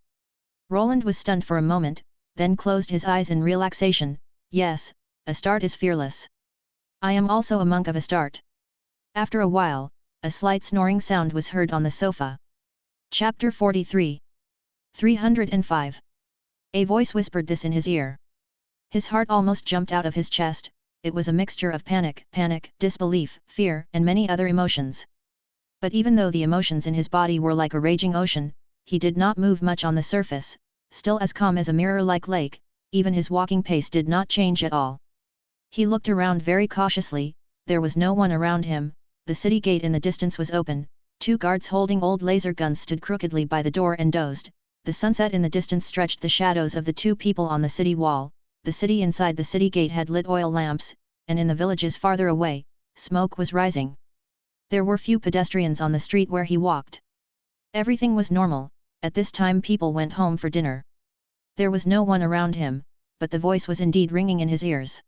Roland was stunned for a moment, then closed his eyes in relaxation. Yes, Astarte is fearless. I am also a monk of Astarte. After a while, a slight snoring sound was heard on the sofa. Chapter 43. 305. A voice whispered this in his ear. His heart almost jumped out of his chest. It was a mixture of panic, disbelief, fear, and many other emotions. But even though the emotions in his body were like a raging ocean, he did not move much on the surface, still as calm as a mirror-like lake. Even his walking pace did not change at all. He looked around very cautiously. There was no one around him. The city gate in the distance was open. 2 guards holding old laser guns stood crookedly by the door and dozed. The sunset in the distance stretched the shadows of the 2 people on the city wall. The city inside the city gate had lit oil lamps, and in the villages farther away, smoke was rising. There were few pedestrians on the street where he walked. Everything was normal. At this time people went home for dinner. There was no one around him, but the voice was indeed ringing in his ears.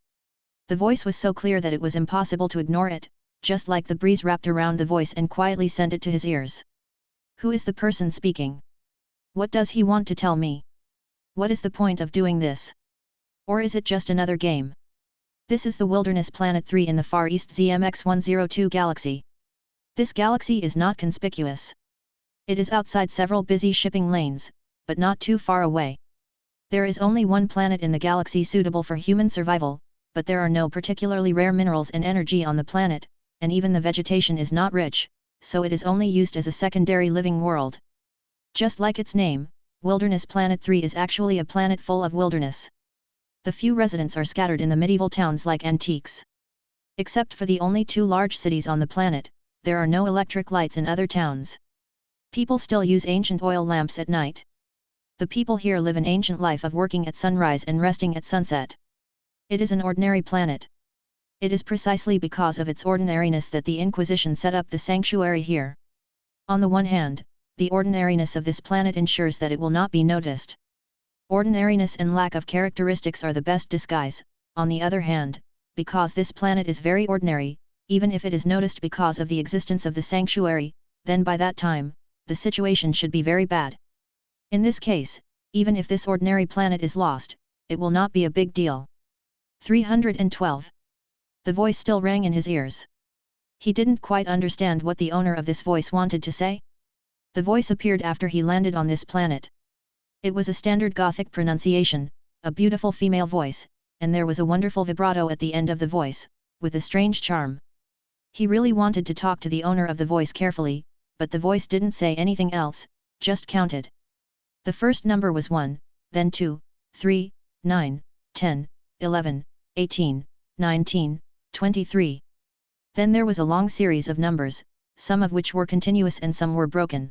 The voice was so clear that it was impossible to ignore it, just like the breeze wrapped around the voice and quietly sent it to his ears. Who is the person speaking? What does he want to tell me? What is the point of doing this? Or is it just another game? This is the Wilderness Planet 3 in the Far East ZMX-102 galaxy. This galaxy is not conspicuous. It is outside several busy shipping lanes, but not too far away. There is only one planet in the galaxy suitable for human survival, but there are no particularly rare minerals and energy on the planet, and even the vegetation is not rich, so it is only used as a secondary living world. Just like its name, Wilderness Planet 3 is actually a planet full of wilderness. The few residents are scattered in the medieval towns like antiques. Except for the only 2 large cities on the planet, there are no electric lights in other towns. People still use ancient oil lamps at night. The people here live an ancient life of working at sunrise and resting at sunset. It is an ordinary planet. It is precisely because of its ordinariness that the Inquisition set up the sanctuary here. On the one hand, the ordinariness of this planet ensures that it will not be noticed. Ordinariness and lack of characteristics are the best disguise. On the other hand, because this planet is very ordinary, even if it is noticed because of the existence of the sanctuary, then by that time, the situation should be very bad. In this case, even if this ordinary planet is lost, it will not be a big deal. 312. The voice still rang in his ears. He didn't quite understand what the owner of this voice wanted to say. The voice appeared after he landed on this planet. It was a standard Gothic pronunciation, a beautiful female voice, and there was a wonderful vibrato at the end of the voice, with a strange charm. He really wanted to talk to the owner of the voice carefully, but the voice didn't say anything else, just counted. The first number was 1, then 2, 3, 9, 10, 11, 18, 19, 23. Then there was a long series of numbers, some of which were continuous and some were broken.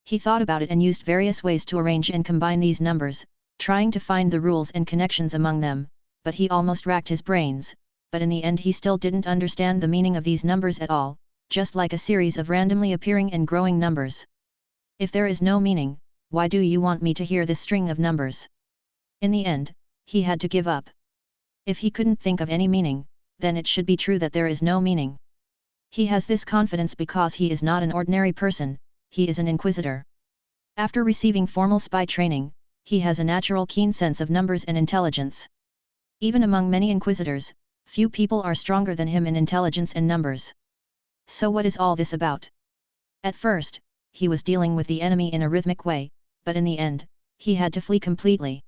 He thought about it and used various ways to arrange and combine these numbers, trying to find the rules and connections among them, but he almost racked his brains, but in the end he still didn't understand the meaning of these numbers at all, just like a series of randomly appearing and growing numbers. If there is no meaning, why do you want me to hear this string of numbers? In the end, he had to give up. If he couldn't think of any meaning, then it should be true that there is no meaning. He has this confidence because he is not an ordinary person, he is an inquisitor. After receiving formal spy training, he has a natural keen sense of numbers and intelligence. Even among many inquisitors, few people are stronger than him in intelligence and numbers. So what is all this about? At first, he was dealing with the enemy in a rhythmic way, but in the end, he had to flee completely.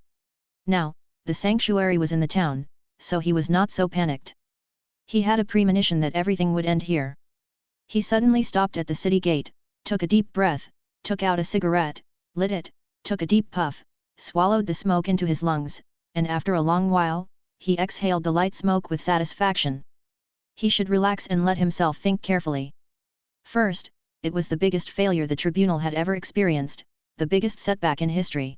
Now, the sanctuary was in the town, so he was not so panicked. He had a premonition that everything would end here. He suddenly stopped at the city gate, took a deep breath, took out a cigarette, lit it, took a deep puff, swallowed the smoke into his lungs, and after a long while, he exhaled the light smoke with satisfaction. He should relax and let himself think carefully. First, it was the biggest failure the tribunal had ever experienced, the biggest setback in history.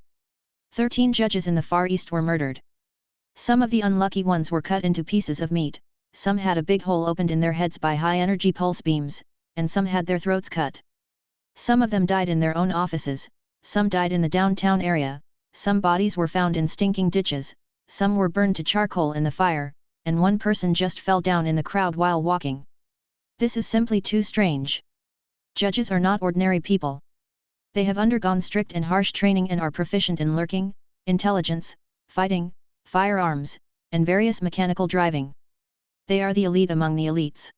13 judges in the Far East were murdered. Some of the unlucky ones were cut into pieces of meat, some had a big hole opened in their heads by high-energy pulse beams, and some had their throats cut. Some of them died in their own offices, some died in the downtown area, some bodies were found in stinking ditches, some were burned to charcoal in the fire, and one person just fell down in the crowd while walking. This is simply too strange. Judges are not ordinary people. They have undergone strict and harsh training and are proficient in lurking, intelligence, fighting, firearms, and various mechanical driving. They are the elite among the elites.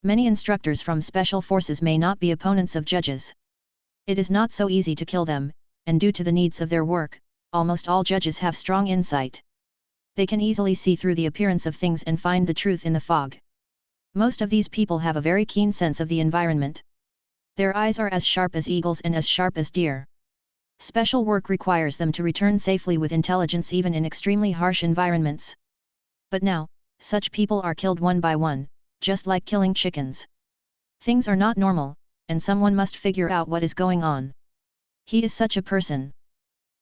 Many instructors from special forces may not be opponents of judges. It is not so easy to kill them, and due to the needs of their work, almost all judges have strong insight. They can easily see through the appearance of things and find the truth in the fog. Most of these people have a very keen sense of the environment. Their eyes are as sharp as eagles and as sharp as deer. Special work requires them to return safely with intelligence even in extremely harsh environments. But now, such people are killed one by one, just like killing chickens. Things are not normal, and someone must figure out what is going on. He is such a person.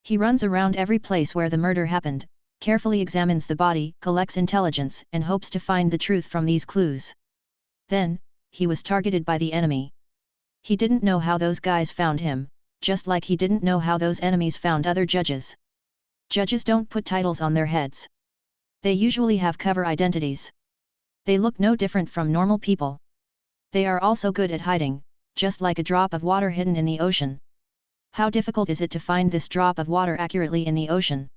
He runs around every place where the murder happened, carefully examines the body, collects intelligence, and hopes to find the truth from these clues. Then, he was targeted by the enemy. He didn't know how those guys found him, just like he didn't know how those enemies found other judges. Judges don't put titles on their heads. They usually have cover identities. They look no different from normal people. They are also good at hiding, just like a drop of water hidden in the ocean. How difficult is it to find this drop of water accurately in the ocean?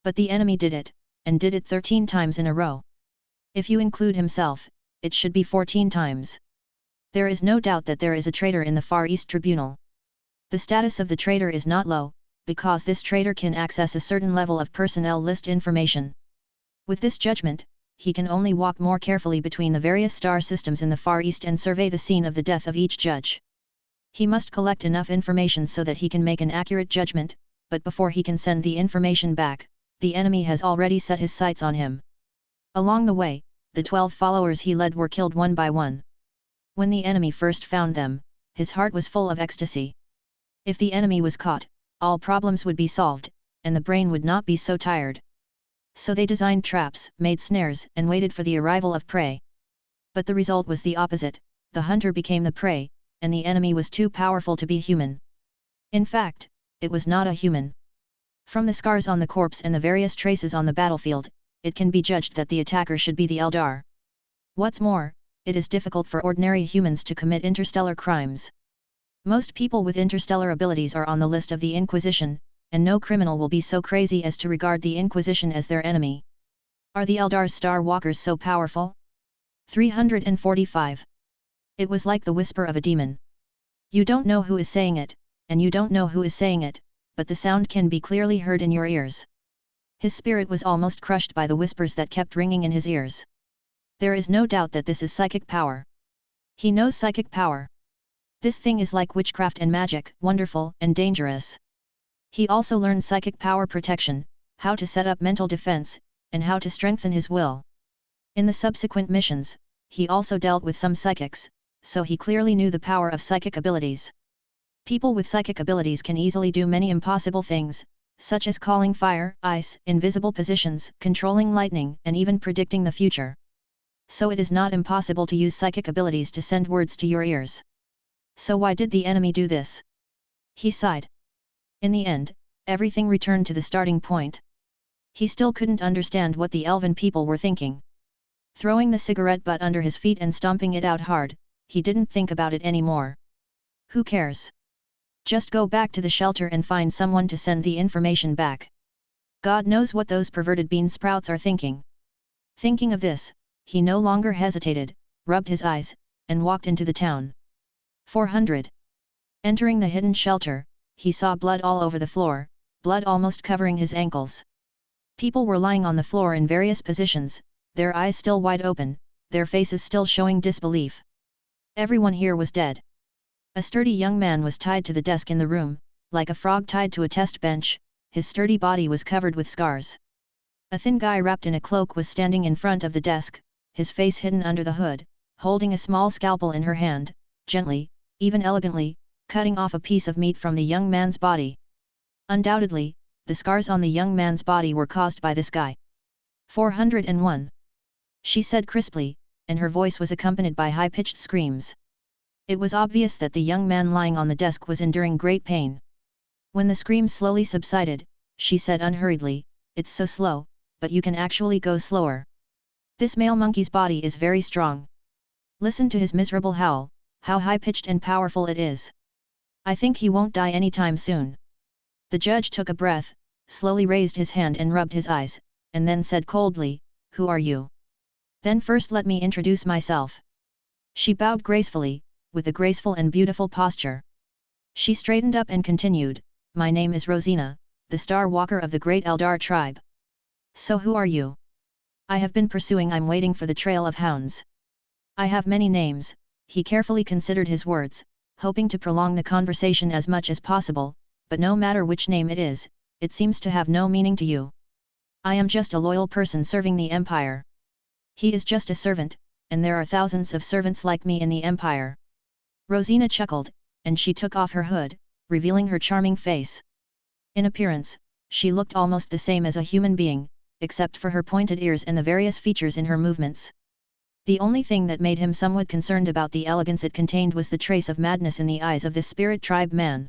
But the enemy did it, and did it 13 times in a row. If you include himself, it should be 14 times. There is no doubt that there is a traitor in the Far East Tribunal. The status of the traitor is not low, because this traitor can access a certain level of personnel list information. With this judgment, he can only walk more carefully between the various star systems in the Far East and survey the scene of the death of each judge. He must collect enough information so that he can make an accurate judgment, but before he can send the information back, the enemy has already set his sights on him. Along the way, the 12 followers he led were killed one by one. When the enemy first found them, his heart was full of ecstasy. If the enemy was caught, all problems would be solved, and the brain would not be so tired. So they designed traps, made snares, and waited for the arrival of prey. But the result was the opposite: the hunter became the prey, and the enemy was too powerful to be human. In fact, it was not a human. From the scars on the corpse and the various traces on the battlefield, it can be judged that the attacker should be the Eldar. What's more, it is difficult for ordinary humans to commit interstellar crimes. Most people with interstellar abilities are on the list of the Inquisition, and no criminal will be so crazy as to regard the Inquisition as their enemy. Are the Eldar's Star Walkers so powerful? 345. It was like the whisper of a demon. You don't know who is saying it, and you don't know who is saying it, but the sound can be clearly heard in your ears. His spirit was almost crushed by the whispers that kept ringing in his ears. There is no doubt that this is psychic power. He knows psychic power. This thing is like witchcraft and magic, wonderful and dangerous. He also learned psychic power protection, how to set up mental defense, and how to strengthen his will. In the subsequent missions, he also dealt with some psychics, so he clearly knew the power of psychic abilities. People with psychic abilities can easily do many impossible things, such as calling fire, ice, invisible positions, controlling lightning, and even predicting the future. So it is not impossible to use psychic abilities to send words to your ears. So why did the enemy do this? He sighed. In the end, everything returned to the starting point. He still couldn't understand what the elven people were thinking. Throwing the cigarette butt under his feet and stomping it out hard, he didn't think about it anymore. Who cares? Just go back to the shelter and find someone to send the information back. God knows what those perverted bean sprouts are thinking. Thinking of this, he no longer hesitated, rubbed his eyes, and walked into the town. 400. Entering the hidden shelter, he saw blood all over the floor, blood almost covering his ankles. People were lying on the floor in various positions, their eyes still wide open, their faces still showing disbelief. Everyone here was dead. A sturdy young man was tied to the desk in the room, like a frog tied to a test bench. His sturdy body was covered with scars. A thin guy wrapped in a cloak was standing in front of the desk, his face hidden under the hood, holding a small scalpel in her hand, gently, even elegantly, cutting off a piece of meat from the young man's body. Undoubtedly, the scars on the young man's body were caused by this guy. 401. She said crisply, and her voice was accompanied by high-pitched screams. It was obvious that the young man lying on the desk was enduring great pain. When the screams slowly subsided, she said unhurriedly, "It's so slow, but you can actually go slower. This male monkey's body is very strong. Listen to his miserable howl, How high-pitched and powerful it is. I think he won't die anytime soon. The judge took a breath, slowly raised his hand and rubbed his eyes, and then said coldly, "Who are you?" "Then first let me introduce myself." She bowed gracefully, with a graceful and beautiful posture. She straightened up and continued, "My name is Rosina, the Star Walker of the Great Eldar tribe." "So who are you?" "I have been pursuing. I'm waiting for the trail of hounds." "I have many names." He carefully considered his words, hoping to prolong the conversation as much as possible, "but no matter which name it is, it seems to have no meaning to you. I am just a loyal person serving the Empire." "He is just a servant, and there are thousands of servants like me in the Empire." Rosina chuckled, and she took off her hood, revealing her charming face. In appearance, she looked almost the same as a human being, except for her pointed ears and the various features in her movements. The only thing that made him somewhat concerned about the elegance it contained was the trace of madness in the eyes of this spirit tribe man.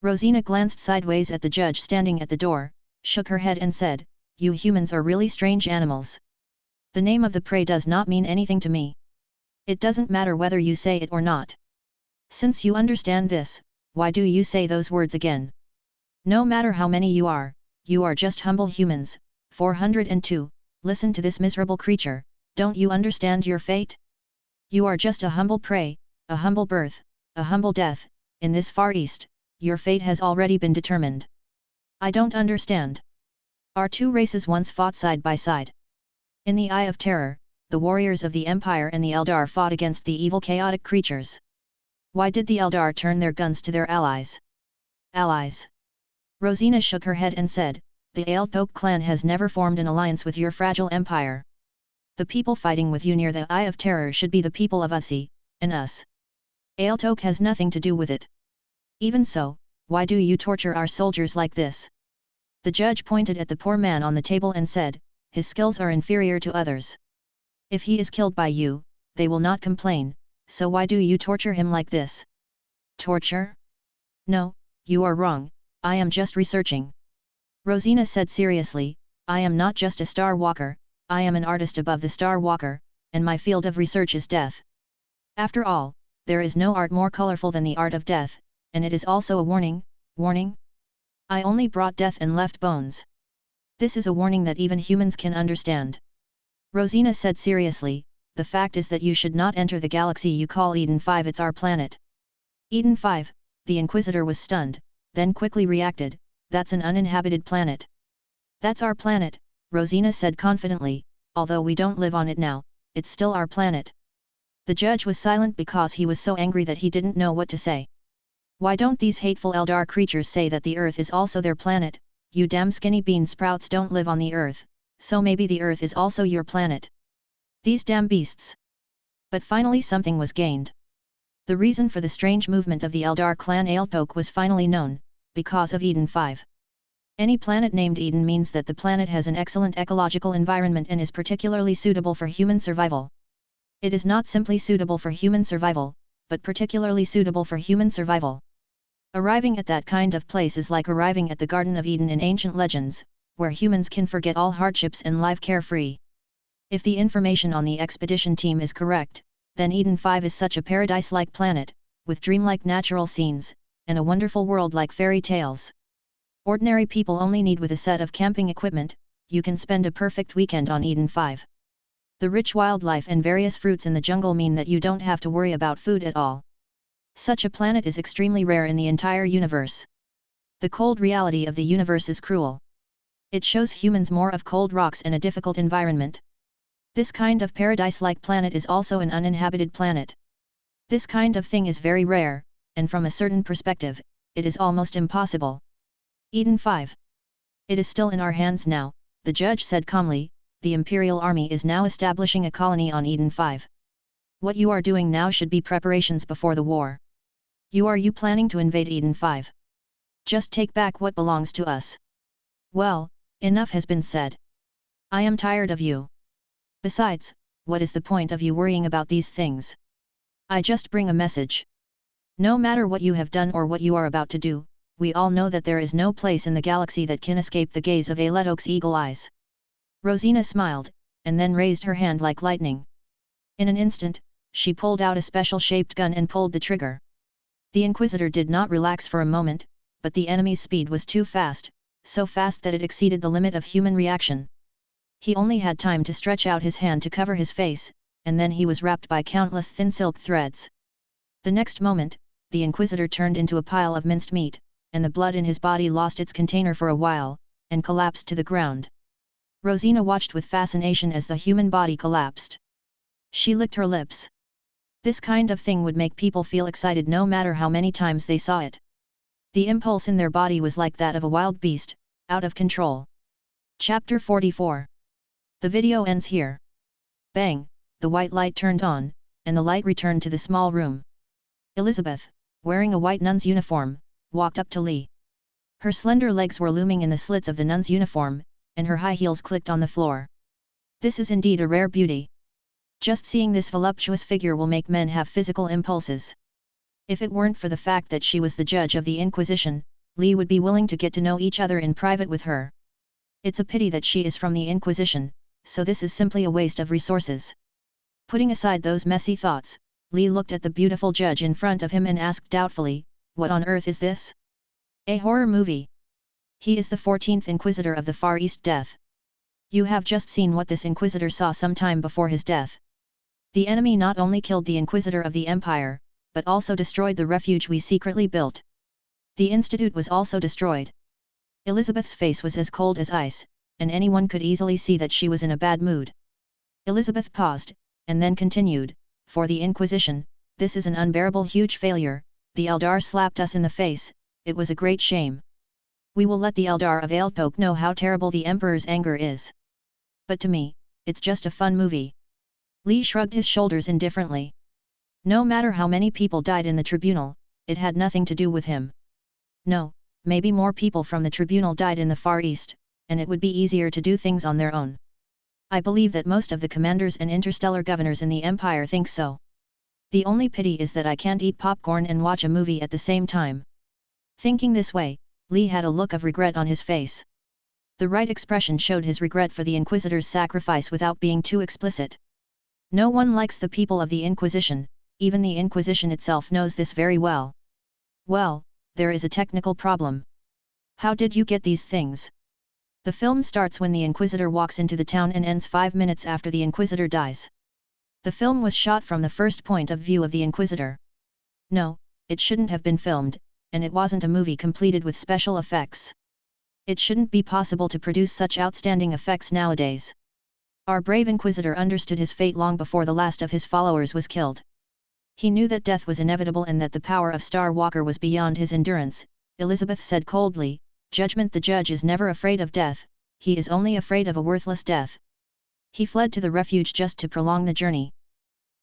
Rosina glanced sideways at the judge standing at the door, shook her head and said, "You humans are really strange animals. The name of the prey does not mean anything to me. It doesn't matter whether you say it or not. Since you understand this, why do you say those words again? No matter how many you are just humble humans." 402, "Listen to this miserable creature, don't you understand your fate? You are just a humble prey, a humble birth, a humble death. In this Far East, your fate has already been determined. I don't understand. Our two races once fought side by side. In the Eye of Terror, the warriors of the Empire and the Eldar fought against the evil chaotic creatures. Why did the Eldar turn their guns to their allies?" "Allies?" Rosina shook her head and said, "The Aeltok clan has never formed an alliance with your fragile empire. The people fighting with you near the Eye of Terror should be the people of Utsi, and us. Aeltok has nothing to do with it. Even so, why do you torture our soldiers like this?" The judge pointed at the poor man on the table and said, "His skills are inferior to others. If he is killed by you, they will not complain, so why do you torture him like this?" "Torture? No, you are wrong, I am just researching." Rosina said seriously, "I am not just a Star Walker, I am an artist above the Star Walker, and my field of research is death. After all, there is no art more colorful than the art of death, and it is also a warning. I only brought death and left bones. This is a warning that even humans can understand." Rosina said seriously, "The fact is that you should not enter the galaxy you call Eden 5. It's our planet." "Eden 5, the Inquisitor was stunned, then quickly reacted, "That's an uninhabited planet." "That's our planet," Rosina said confidently, "although we don't live on it now, it's still our planet." The judge was silent because he was so angry that he didn't know what to say. "Why don't these hateful Eldar creatures say that the Earth is also their planet? You damn skinny bean sprouts don't live on the Earth, so maybe the Earth is also your planet. These damn beasts." But finally something was gained. The reason for the strange movement of the Eldar clan Aeltok was finally known, because of Eden 5. Any planet named Eden means that the planet has an excellent ecological environment and is particularly suitable for human survival. It is not simply suitable for human survival, but particularly suitable for human survival. Arriving at that kind of place is like arriving at the Garden of Eden in ancient legends, where humans can forget all hardships and live carefree. If the information on the expedition team is correct, then Eden 5 is such a paradise-like planet, with dreamlike natural scenes, and a wonderful world like fairy tales. Ordinary people only need with a set of camping equipment, you can spend a perfect weekend on Eden 5. The rich wildlife and various fruits in the jungle mean that you don't have to worry about food at all. Such a planet is extremely rare in the entire universe. The cold reality of the universe is cruel. It shows humans more of cold rocks and a difficult environment. This kind of paradise-like planet is also an uninhabited planet. This kind of thing is very rare, and from a certain perspective, it is almost impossible. Eden 5. It is still in our hands now, the judge said calmly. The Imperial Army is now establishing a colony on Eden 5. What you are doing now should be preparations before the war. Are you planning to invade Eden 5? Just take back what belongs to us. Well, enough has been said. I am tired of you. Besides, what is the point of you worrying about these things? I just bring a message. No matter what you have done or what you are about to do, we all know that there is no place in the galaxy that can escape the gaze of Aeltok's eagle eyes." Rosina smiled, and then raised her hand like lightning. In an instant, she pulled out a special-shaped gun and pulled the trigger. The Inquisitor did not relax for a moment, but the enemy's speed was too fast, so fast that it exceeded the limit of human reaction. He only had time to stretch out his hand to cover his face, and then he was wrapped by countless thin silk threads. The next moment, the Inquisitor turned into a pile of minced meat, and the blood in his body lost its container for a while, and collapsed to the ground. Rosina watched with fascination as the human body collapsed. She licked her lips. This kind of thing would make people feel excited no matter how many times they saw it. The impulse in their body was like that of a wild beast, out of control. Chapter 44. The video ends here. Bang, the white light turned on, and the light returned to the small room. Elizabeth, wearing a white nun's uniform, walked up to Lee. Her slender legs were looming in the slits of the nun's uniform, and her high heels clicked on the floor. This is indeed a rare beauty. Just seeing this voluptuous figure will make men have physical impulses. If it weren't for the fact that she was the judge of the Inquisition, Lee would be willing to get to know each other in private with her. It's a pity that she is from the Inquisition, so this is simply a waste of resources. Putting aside those messy thoughts, Lee looked at the beautiful judge in front of him and asked doubtfully, "What on earth is this? A horror movie? He is the 14th Inquisitor of the Far East Death. You have just seen what this Inquisitor saw some time before his death. The enemy not only killed the Inquisitor of the Empire, but also destroyed the refuge we secretly built. The Institute was also destroyed." Elizabeth's face was as cold as ice, and anyone could easily see that she was in a bad mood. Elizabeth paused, and then continued, "For the Inquisition, this is an unbearable huge failure. The Eldar slapped us in the face, it was a great shame. We will let the Eldar of Aeltok know how terrible the Emperor's anger is. But to me, it's just a fun movie." Lee shrugged his shoulders indifferently. No matter how many people died in the tribunal, it had nothing to do with him. No, maybe more people from the tribunal died in the Far East, and it would be easier to do things on their own. I believe that most of the commanders and interstellar governors in the Empire think so. The only pity is that I can't eat popcorn and watch a movie at the same time. Thinking this way, Lee had a look of regret on his face. The right expression showed his regret for the Inquisitor's sacrifice without being too explicit. No one likes the people of the Inquisition, even the Inquisition itself knows this very well. Well, there is a technical problem. How did you get these things? The film starts when the Inquisitor walks into the town and ends 5 minutes after the Inquisitor dies. The film was shot from the first point of view of the Inquisitor. No, it shouldn't have been filmed, and it wasn't a movie completed with special effects. It shouldn't be possible to produce such outstanding effects nowadays. Our brave Inquisitor understood his fate long before the last of his followers was killed. He knew that death was inevitable and that the power of Star Walker was beyond his endurance. Elizabeth said coldly, "Judgment, the judge is never afraid of death, he is only afraid of a worthless death." He fled to the refuge just to prolong the journey.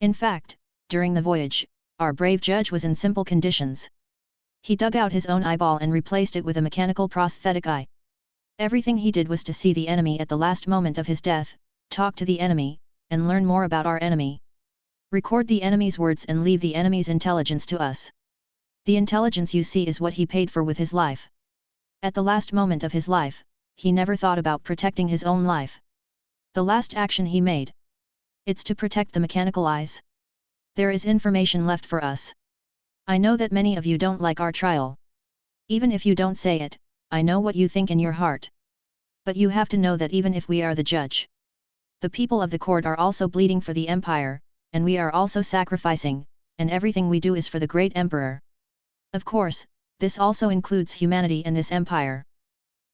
In fact, during the voyage, our brave judge was in simple conditions. He dug out his own eyeball and replaced it with a mechanical prosthetic eye. Everything he did was to see the enemy at the last moment of his death, talk to the enemy, and learn more about our enemy. Record the enemy's words and leave the enemy's intelligence to us. The intelligence you see is what he paid for with his life. At the last moment of his life, he never thought about protecting his own life. The last action he made. It's to protect the mechanical eyes. There is information left for us. I know that many of you don't like our trial. Even if you don't say it, I know what you think in your heart. But you have to know that even if we are the judge, the people of the court are also bleeding for the Empire, and we are also sacrificing, and everything we do is for the great Emperor. Of course, this also includes humanity and this Empire.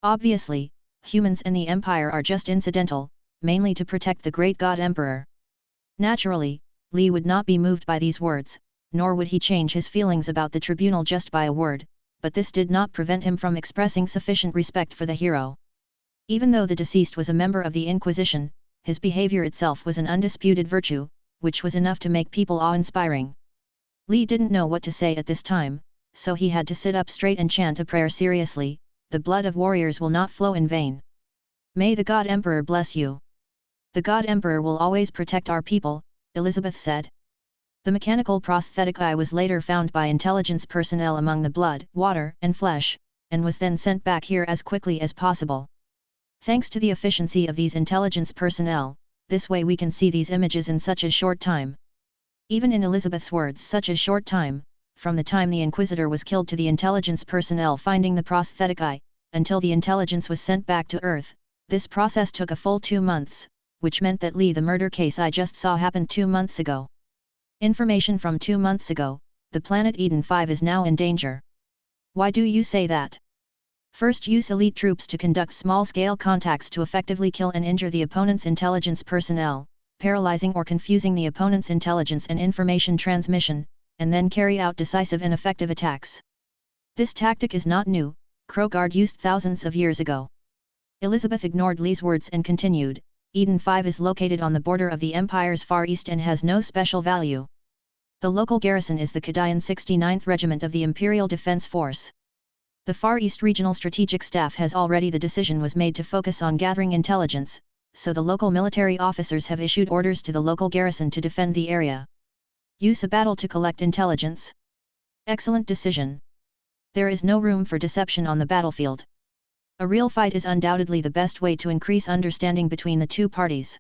Obviously, humans and the Empire are just incidental, mainly to protect the great God Emperor. Naturally, Lee would not be moved by these words, nor would he change his feelings about the tribunal just by a word, but this did not prevent him from expressing sufficient respect for the hero. Even though the deceased was a member of the Inquisition, his behavior itself was an undisputed virtue, which was enough to make people awe-inspiring. Lee didn't know what to say at this time, so he had to sit up straight and chant a prayer seriously, "The blood of warriors will not flow in vain. May the God Emperor bless you. The God Emperor will always protect our people," Elizabeth said. The mechanical prosthetic eye was later found by intelligence personnel among the blood, water, and flesh, and was then sent back here as quickly as possible. Thanks to the efficiency of these intelligence personnel, this way we can see these images in such a short time. Even in Elizabeth's words, such a short time, from the time the Inquisitor was killed to the intelligence personnel finding the prosthetic eye, until the intelligence was sent back to Earth, this process took a full 2 months, which meant that the murder case I just saw happened 2 months ago. Information from 2 months ago, the planet Eden 5 is now in danger. Why do you say that? First, use elite troops to conduct small-scale contacts to effectively kill and injure the opponent's intelligence personnel, paralyzing or confusing the opponent's intelligence and information transmission, and then carry out decisive and effective attacks. This tactic is not new, Krogard used thousands of years ago. Elizabeth ignored Lee's words and continued, Eden 5 is located on the border of the Empire's Far East and has no special value. The local garrison is the Kadayan 69th Regiment of the Imperial Defense Force. The Far East Regional Strategic Staff has already the decision was made to focus on gathering intelligence, so the local military officers have issued orders to the local garrison to defend the area. Use a battle to collect intelligence. Excellent decision. There is no room for deception on the battlefield. A real fight is undoubtedly the best way to increase understanding between the two parties.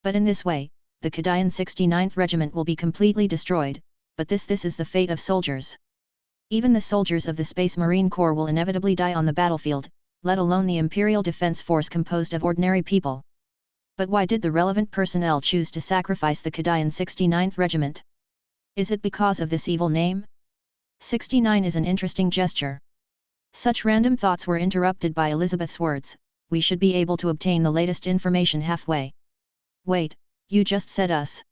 But in this way, the Kadayan 69th Regiment will be completely destroyed, but this is the fate of soldiers. Even the soldiers of the Space Marine Corps will inevitably die on the battlefield, let alone the Imperial Defense Force composed of ordinary people. But why did the relevant personnel choose to sacrifice the Kadayan 69th Regiment? Is it because of this evil name? 69 is an interesting gesture. Such random thoughts were interrupted by Elizabeth's words, we should be able to obtain the latest information halfway. Wait, you just said us.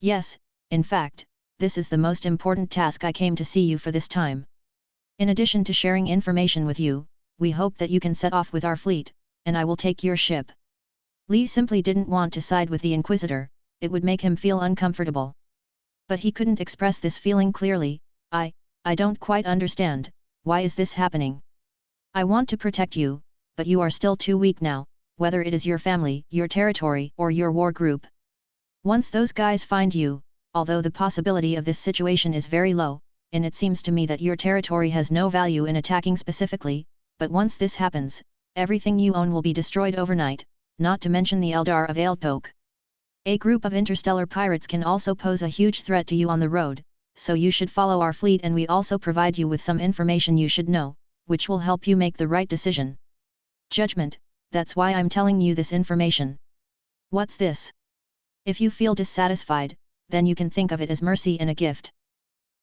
Yes, in fact, this is the most important task I came to see you for this time. In addition to sharing information with you, we hope that you can set off with our fleet, and I will take your ship. Lee simply didn't want to side with the Inquisitor, it would make him feel uncomfortable. But he couldn't express this feeling clearly. I don't quite understand, why is this happening? I want to protect you, but you are still too weak now, whether it is your family, your territory, or your war group. Once those guys find you, although the possibility of this situation is very low, and it seems to me that your territory has no value in attacking specifically, but once this happens, everything you own will be destroyed overnight, not to mention the Eldar of Aeltok. A group of interstellar pirates can also pose a huge threat to you on the road, so you should follow our fleet, and we also provide you with some information you should know, which will help you make the right decision. Judgment, that's why I'm telling you this information. What's this? If you feel dissatisfied, then you can think of it as mercy and a gift.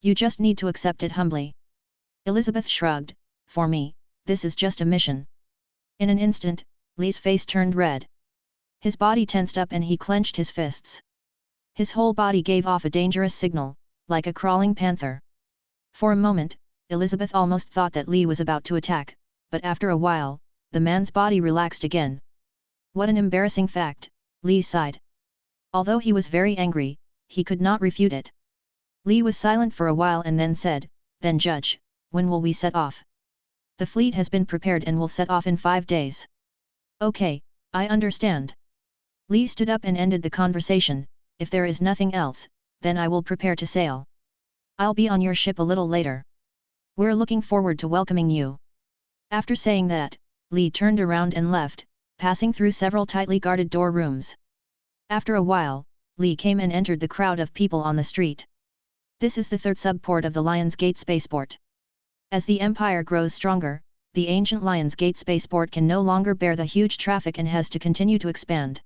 You just need to accept it humbly. Elizabeth shrugged, for me, this is just a mission. In an instant, Lee's face turned red. His body tensed up and he clenched his fists. His whole body gave off a dangerous signal, like a crawling panther. For a moment, Elizabeth almost thought that Lee was about to attack, but after a while, the man's body relaxed again. What an embarrassing fact, Lee sighed. Although he was very angry, he could not refute it. Lee was silent for a while and then said, then Judge, when will we set off? The fleet has been prepared and will set off in 5 days. Okay, I understand. Lee stood up and ended the conversation, if there is nothing else, then I will prepare to sail. I'll be on your ship a little later. We're looking forward to welcoming you. After saying that, Lee turned around and left, passing through several tightly guarded door rooms. After a while, Lee came and entered the crowd of people on the street. This is the third subport of the Lions Gate spaceport. As the Empire grows stronger, the ancient Lions Gate spaceport can no longer bear the huge traffic and has to continue to expand.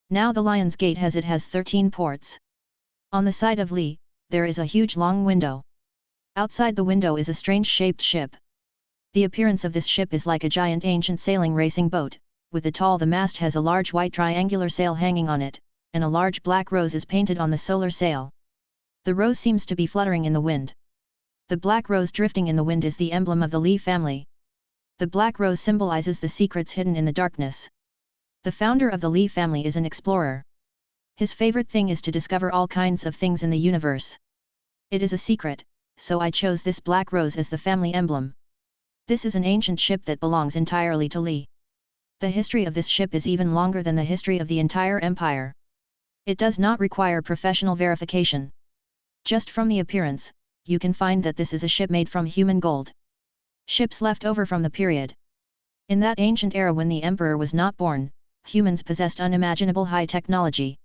Now the Lions Gate has 13 ports. On the side of Lee, there is a huge long window. Outside the window is a strange-shaped ship. The appearance of this ship is like a giant ancient sailing racing boat, with the mast has a large white triangular sail hanging on it, and a large black rose is painted on the solar sail. The rose seems to be fluttering in the wind. The black rose drifting in the wind is the emblem of the Lee family. The black rose symbolizes the secrets hidden in the darkness. The founder of the Lee family is an explorer. His favorite thing is to discover all kinds of things in the universe. It is a secret, so I chose this black rose as the family emblem. This is an ancient ship that belongs entirely to Lee. The history of this ship is even longer than the history of the entire empire. It does not require professional verification. Just from the appearance, you can find that this is a ship made from human gold. Ships left over from the period. In that ancient era when the emperor was not born, humans possessed unimaginable high technology.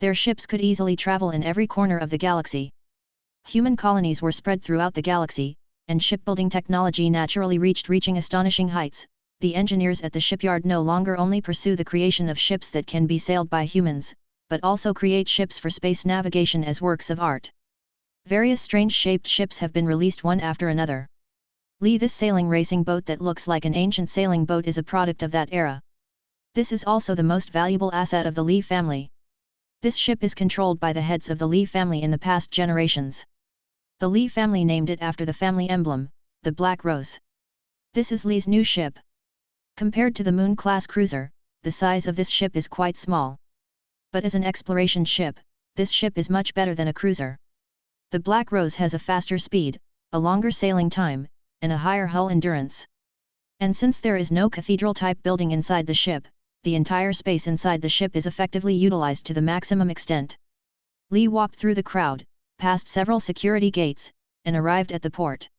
Their ships could easily travel in every corner of the galaxy. Human colonies were spread throughout the galaxy, and shipbuilding technology naturally reaching astonishing heights. The engineers at the shipyard no longer only pursue the creation of ships that can be sailed by humans, but also create ships for space navigation as works of art. Various strange-shaped ships have been released one after another. This sailing racing boat that looks like an ancient sailing boat is a product of that era. This is also the most valuable asset of the Lee family. This ship is controlled by the heads of the Lee family in the past generations. The Lee family named it after the family emblem, the Black Rose. This is Lee's new ship. Compared to the Moon-class cruiser, the size of this ship is quite small. But as an exploration ship, this ship is much better than a cruiser. The Black Rose has a faster speed, a longer sailing time, and a higher hull endurance. And since there is no cathedral-type building inside the ship, the entire space inside the ship is effectively utilized to the maximum extent. Lee walked through the crowd, passed several security gates, and arrived at the port.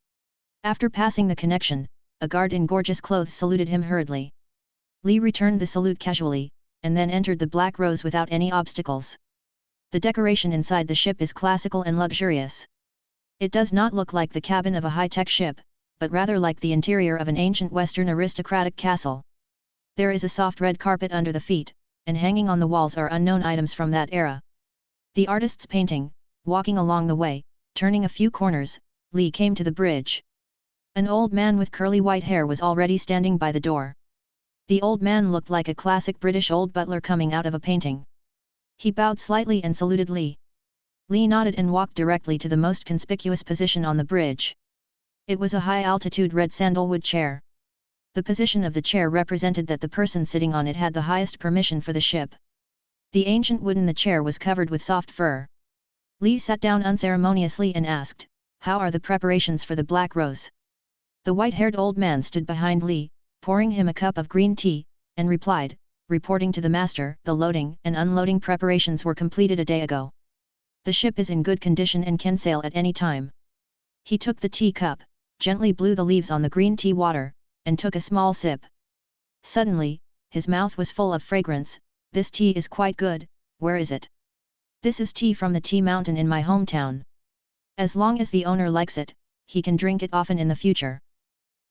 After passing the connection, a guard in gorgeous clothes saluted him hurriedly. Lee returned the salute casually, and then entered the Black Rose without any obstacles. The decoration inside the ship is classical and luxurious. It does not look like the cabin of a high-tech ship, but rather like the interior of an ancient Western aristocratic castle. There is a soft red carpet under the feet, and hanging on the walls are unknown items from that era. The artist's painting, walking along the way, turning a few corners, Lee came to the bridge. An old man with curly white hair was already standing by the door. The old man looked like a classic British old butler coming out of a painting. He bowed slightly and saluted Lee. Lee nodded and walked directly to the most conspicuous position on the bridge. It was a high-altitude red sandalwood chair. The position of the chair represented that the person sitting on it had the highest permission for the ship. The ancient wood in the chair was covered with soft fur. Lee sat down unceremoniously and asked, "How are the preparations for the Black Rose?" The white-haired old man stood behind Lee, pouring him a cup of green tea, and replied, reporting to the master, "The loading and unloading preparations were completed a day ago. The ship is in good condition and can sail at any time." He took the tea cup, gently blew the leaves on the green tea water, and took a small sip. Suddenly, his mouth was full of fragrance. "This tea is quite good, where is it?" "This is tea from the tea mountain in my hometown. As long as the owner likes it, he can drink it often in the future."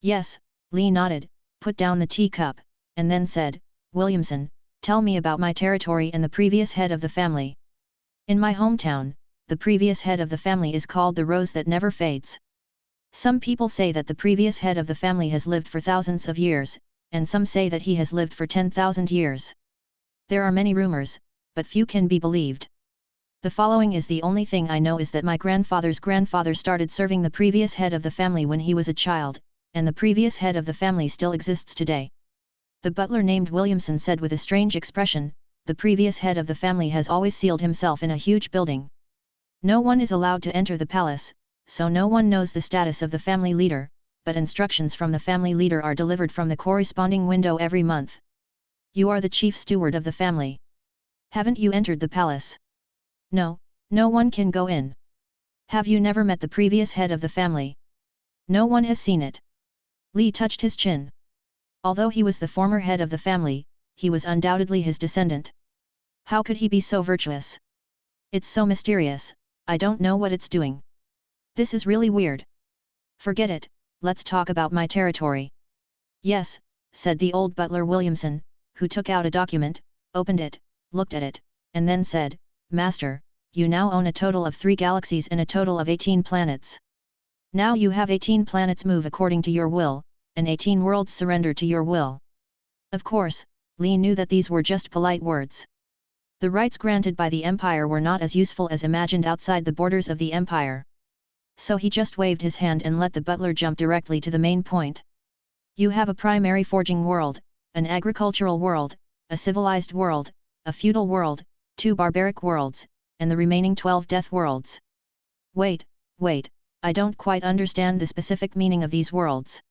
"Yes," Lee nodded, put down the tea cup, and then said, "Williamson, tell me about my territory and the previous head of the family." "In my hometown, the previous head of the family is called the Rose that never fades. Some people say that the previous head of the family has lived for thousands of years, and some say that he has lived for 10,000 years. There are many rumors, but few can be believed. The following is the only thing I know is that my grandfather's grandfather started serving the previous head of the family when he was a child, and the previous head of the family still exists today." The butler named Williamson said with a strange expression, "The previous head of the family has always sealed himself in a huge building. No one is allowed to enter the palace, so no one knows the status of the family leader, but instructions from the family leader are delivered from the corresponding window every month. You are the chief steward of the family. Haven't you entered the palace?" "No, no one can go in." "Have you never met the previous head of the family?" "No one has seen it." Lee touched his chin. Although he was the former head of the family, he was undoubtedly his descendant. How could he be so virtuous? "It's so mysterious, I don't know what it's doing. This is really weird." "Forget it, let's talk about my territory." "Yes," said the old butler Williamson, who took out a document, opened it, looked at it, and then said, "Master, you now own a total of 3 galaxies and a total of 18 planets. Now you have 18 planets move according to your will, and 18 worlds surrender to your will." Of course, Lee knew that these were just polite words. The rights granted by the Empire were not as useful as imagined outside the borders of the Empire. So he just waved his hand and let the butler jump directly to the main point. "You have a primary forging world, an agricultural world, a civilized world, a feudal world, 2 barbaric worlds, and the remaining 12 death worlds." Wait, I don't quite understand the specific meaning of these worlds.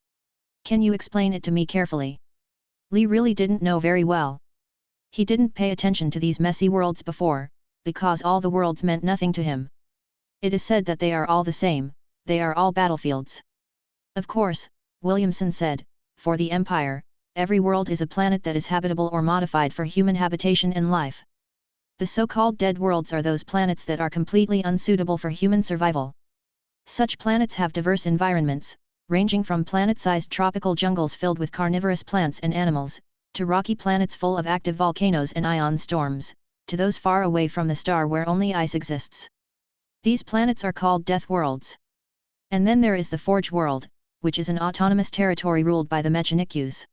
Can you explain it to me carefully?" Lee really didn't know very well. He didn't pay attention to these messy worlds before, because all the worlds meant nothing to him. It is said that they are all the same, they are all battlefields. "Of course," Williamson said, "for the Empire, every world is a planet that is habitable or modified for human habitation and life. The so-called dead worlds are those planets that are completely unsuitable for human survival. Such planets have diverse environments, ranging from planet-sized tropical jungles filled with carnivorous plants and animals, to rocky planets full of active volcanoes and ion storms, to those far away from the star where only ice exists. These planets are called death worlds. And then there is the Forge world, which is an autonomous territory ruled by the Mechanikus.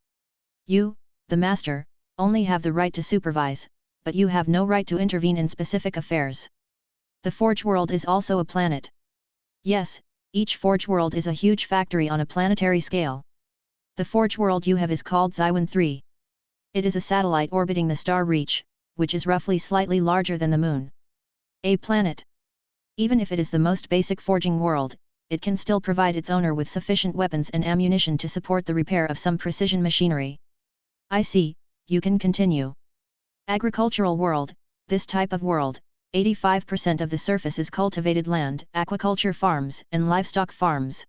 You, the master, only have the right to supervise, but you have no right to intervene in specific affairs. The Forge world is also a planet. Yes, each Forge world is a huge factory on a planetary scale. The Forge world you have is called Xiwan 3. It is a satellite orbiting the star Reach, which is roughly slightly larger than the Moon. A planet. Even if it is the most basic forging world, it can still provide its owner with sufficient weapons and ammunition to support the repair of some precision machinery. I see, you can continue. Agricultural world, this type of world, 85% of the surface is cultivated land, aquaculture farms, and livestock farms.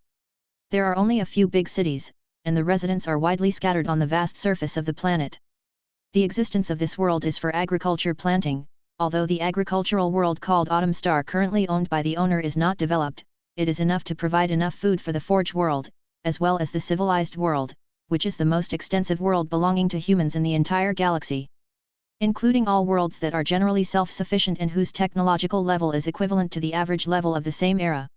There are only a few big cities, and the residents are widely scattered on the vast surface of the planet. The existence of this world is for agriculture planting, although the agricultural world called Autumn Star currently owned by the owner is not developed, it is enough to provide enough food for the Forge world, as well as the civilized world, which is the most extensive world belonging to humans in the entire galaxy. Including all worlds that are generally self-sufficient and whose technological level is equivalent to the average level of the same era.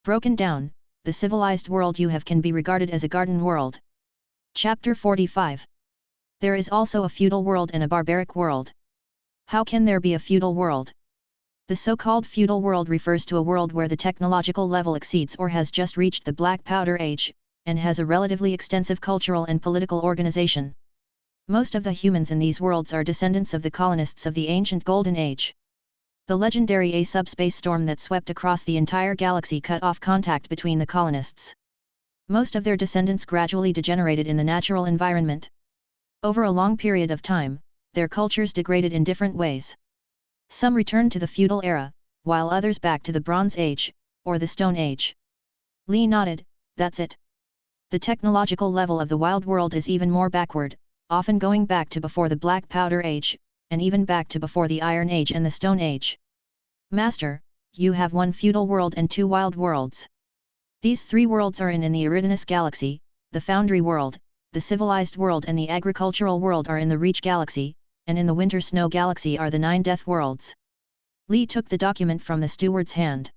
Broken down, the civilized world you have can be regarded as a garden world. Chapter 45. There is also a feudal world and a barbaric world. How can there be a feudal world? The so-called feudal world refers to a world where the technological level exceeds or has just reached the Black Powder Age, and has a relatively extensive cultural and political organization. Most of the humans in these worlds are descendants of the colonists of the ancient Golden Age. The legendary A subspace storm that swept across the entire galaxy cut off contact between the colonists. Most of their descendants gradually degenerated in the natural environment. Over a long period of time, their cultures degraded in different ways. Some returned to the feudal era, while others back to the Bronze Age, or the Stone Age. Lee nodded, that's it. The technological level of the wild world is even more backward, often going back to before the Black Powder Age, and even back to before the Iron Age and the Stone Age. Master, you have one feudal world and two wild worlds. These three worlds are in the Eridanus Galaxy, the Foundry world, the civilized world and the agricultural world are in the Reach Galaxy, and in the Winter Snow Galaxy are the 9 Death Worlds. Lee took the document from the steward's hand.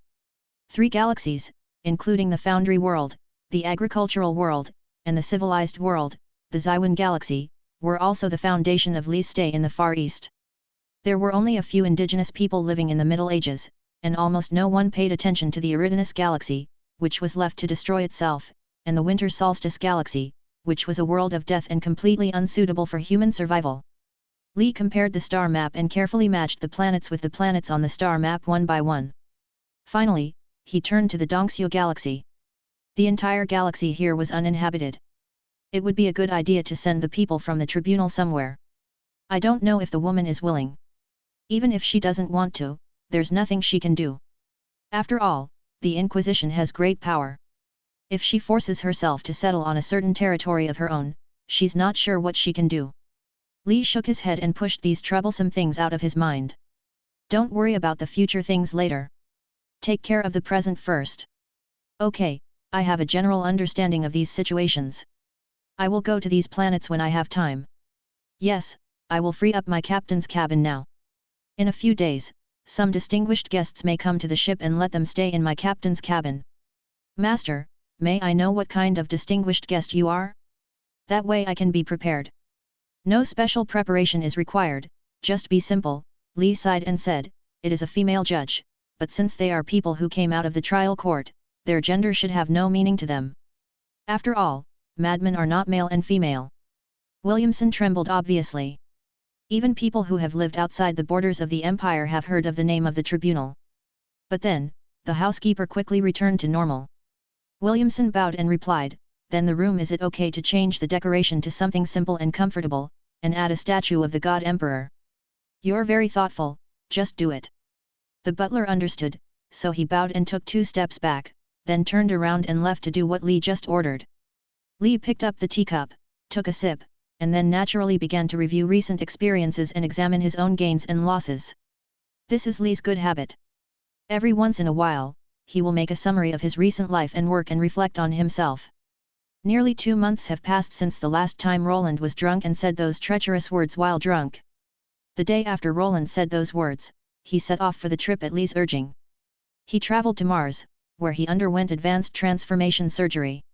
3 galaxies, including the Foundry world, the agricultural world, and the civilized world, the Xiwan Galaxy, were also the foundation of Lee's stay in the Far East. There were only a few indigenous people living in the Middle Ages, and almost no one paid attention to the Eridanus Galaxy, which was left to destroy itself, and the Winter Solstice Galaxy, which was a world of death and completely unsuitable for human survival. Lee compared the star map and carefully matched the planets with the planets on the star map one by one. Finally, he turned to the Dongxiu Galaxy. The entire galaxy here was uninhabited. It would be a good idea to send the people from the tribunal somewhere. I don't know if the woman is willing. Even if she doesn't want to, there's nothing she can do. After all, the Inquisition has great power. If she forces herself to settle on a certain territory of her own, she's not sure what she can do. Lee shook his head and pushed these troublesome things out of his mind. Don't worry about the future things later. Take care of the present first. Okay, I have a general understanding of these situations. I will go to these planets when I have time. Yes, I will free up my captain's cabin now. In a few days, some distinguished guests may come to the ship and let them stay in my captain's cabin. Master, may I know what kind of distinguished guest you are? That way I can be prepared. No special preparation is required, just be simple, Lee sighed and said, it is a female judge, but since they are people who came out of the trial court, their gender should have no meaning to them. After all, madmen are not male and female. Williamson trembled obviously. Even people who have lived outside the borders of the Empire have heard of the name of the tribunal. But then, the housekeeper quickly returned to normal. Williamson bowed and replied, then the room, is it okay to change the decoration to something simple and comfortable, and add a statue of the God Emperor? You're very thoughtful, just do it. The butler understood, so he bowed and took 2 steps back, then turned around and left to do what Lee just ordered. Lee picked up the teacup, took a sip, and then naturally began to review recent experiences and examine his own gains and losses. This is Li's good habit. Every once in a while, he will make a summary of his recent life and work and reflect on himself. Nearly 2 months have passed since the last time Roland was drunk and said those treacherous words while drunk. The day after Roland said those words, he set off for the trip at Li's urging. He traveled to Mars, where he underwent advanced transformation surgery.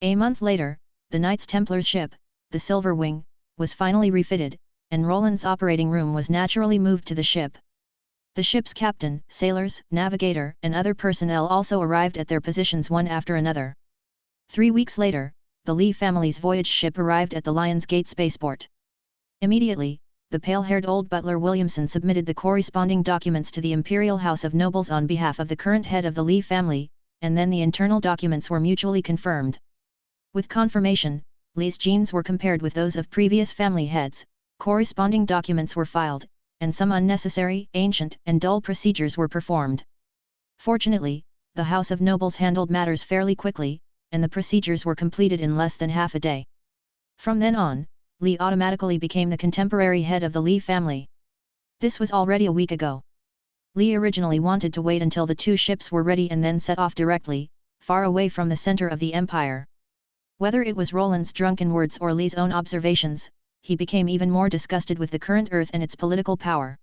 A month later, the Knights Templar's ship, the Silver Wing, was finally refitted, and Roland's operating room was naturally moved to the ship. The ship's captain, sailors, navigator, and other personnel also arrived at their positions one after another. 3 weeks later, the Li family's voyage ship arrived at the Lions Gate spaceport. Immediately, the pale-haired old butler Williamson submitted the corresponding documents to the Imperial House of Nobles on behalf of the current head of the Li family, and then the internal documents were mutually confirmed. With confirmation, Li's genes were compared with those of previous family heads, corresponding documents were filed, and some unnecessary, ancient, and dull procedures were performed. Fortunately, the House of Nobles handled matters fairly quickly, and the procedures were completed in less than half a day. From then on, Li automatically became the contemporary head of the Li family. This was already a week ago. Li originally wanted to wait until the 2 ships were ready and then set off directly, far away from the center of the empire. Whether it was Roland's drunken words or Li's own observations, he became even more disgusted with the current Earth and its political power.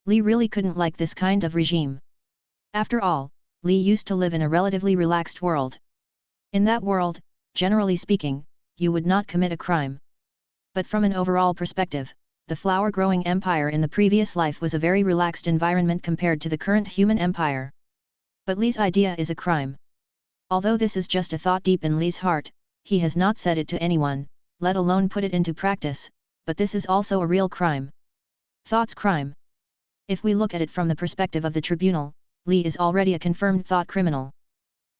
Li really couldn't like this kind of regime. After all, Li used to live in a relatively relaxed world. In that world, generally speaking, you would not commit a crime. But from an overall perspective, the flower-growing empire in the previous life was a very relaxed environment compared to the current human empire. But Li's idea is a crime. Although this is just a thought deep in Li's heart, he has not said it to anyone, let alone put it into practice, but this is also a real crime. Thought's crime. If we look at it from the perspective of the tribunal, Li is already a confirmed thought criminal.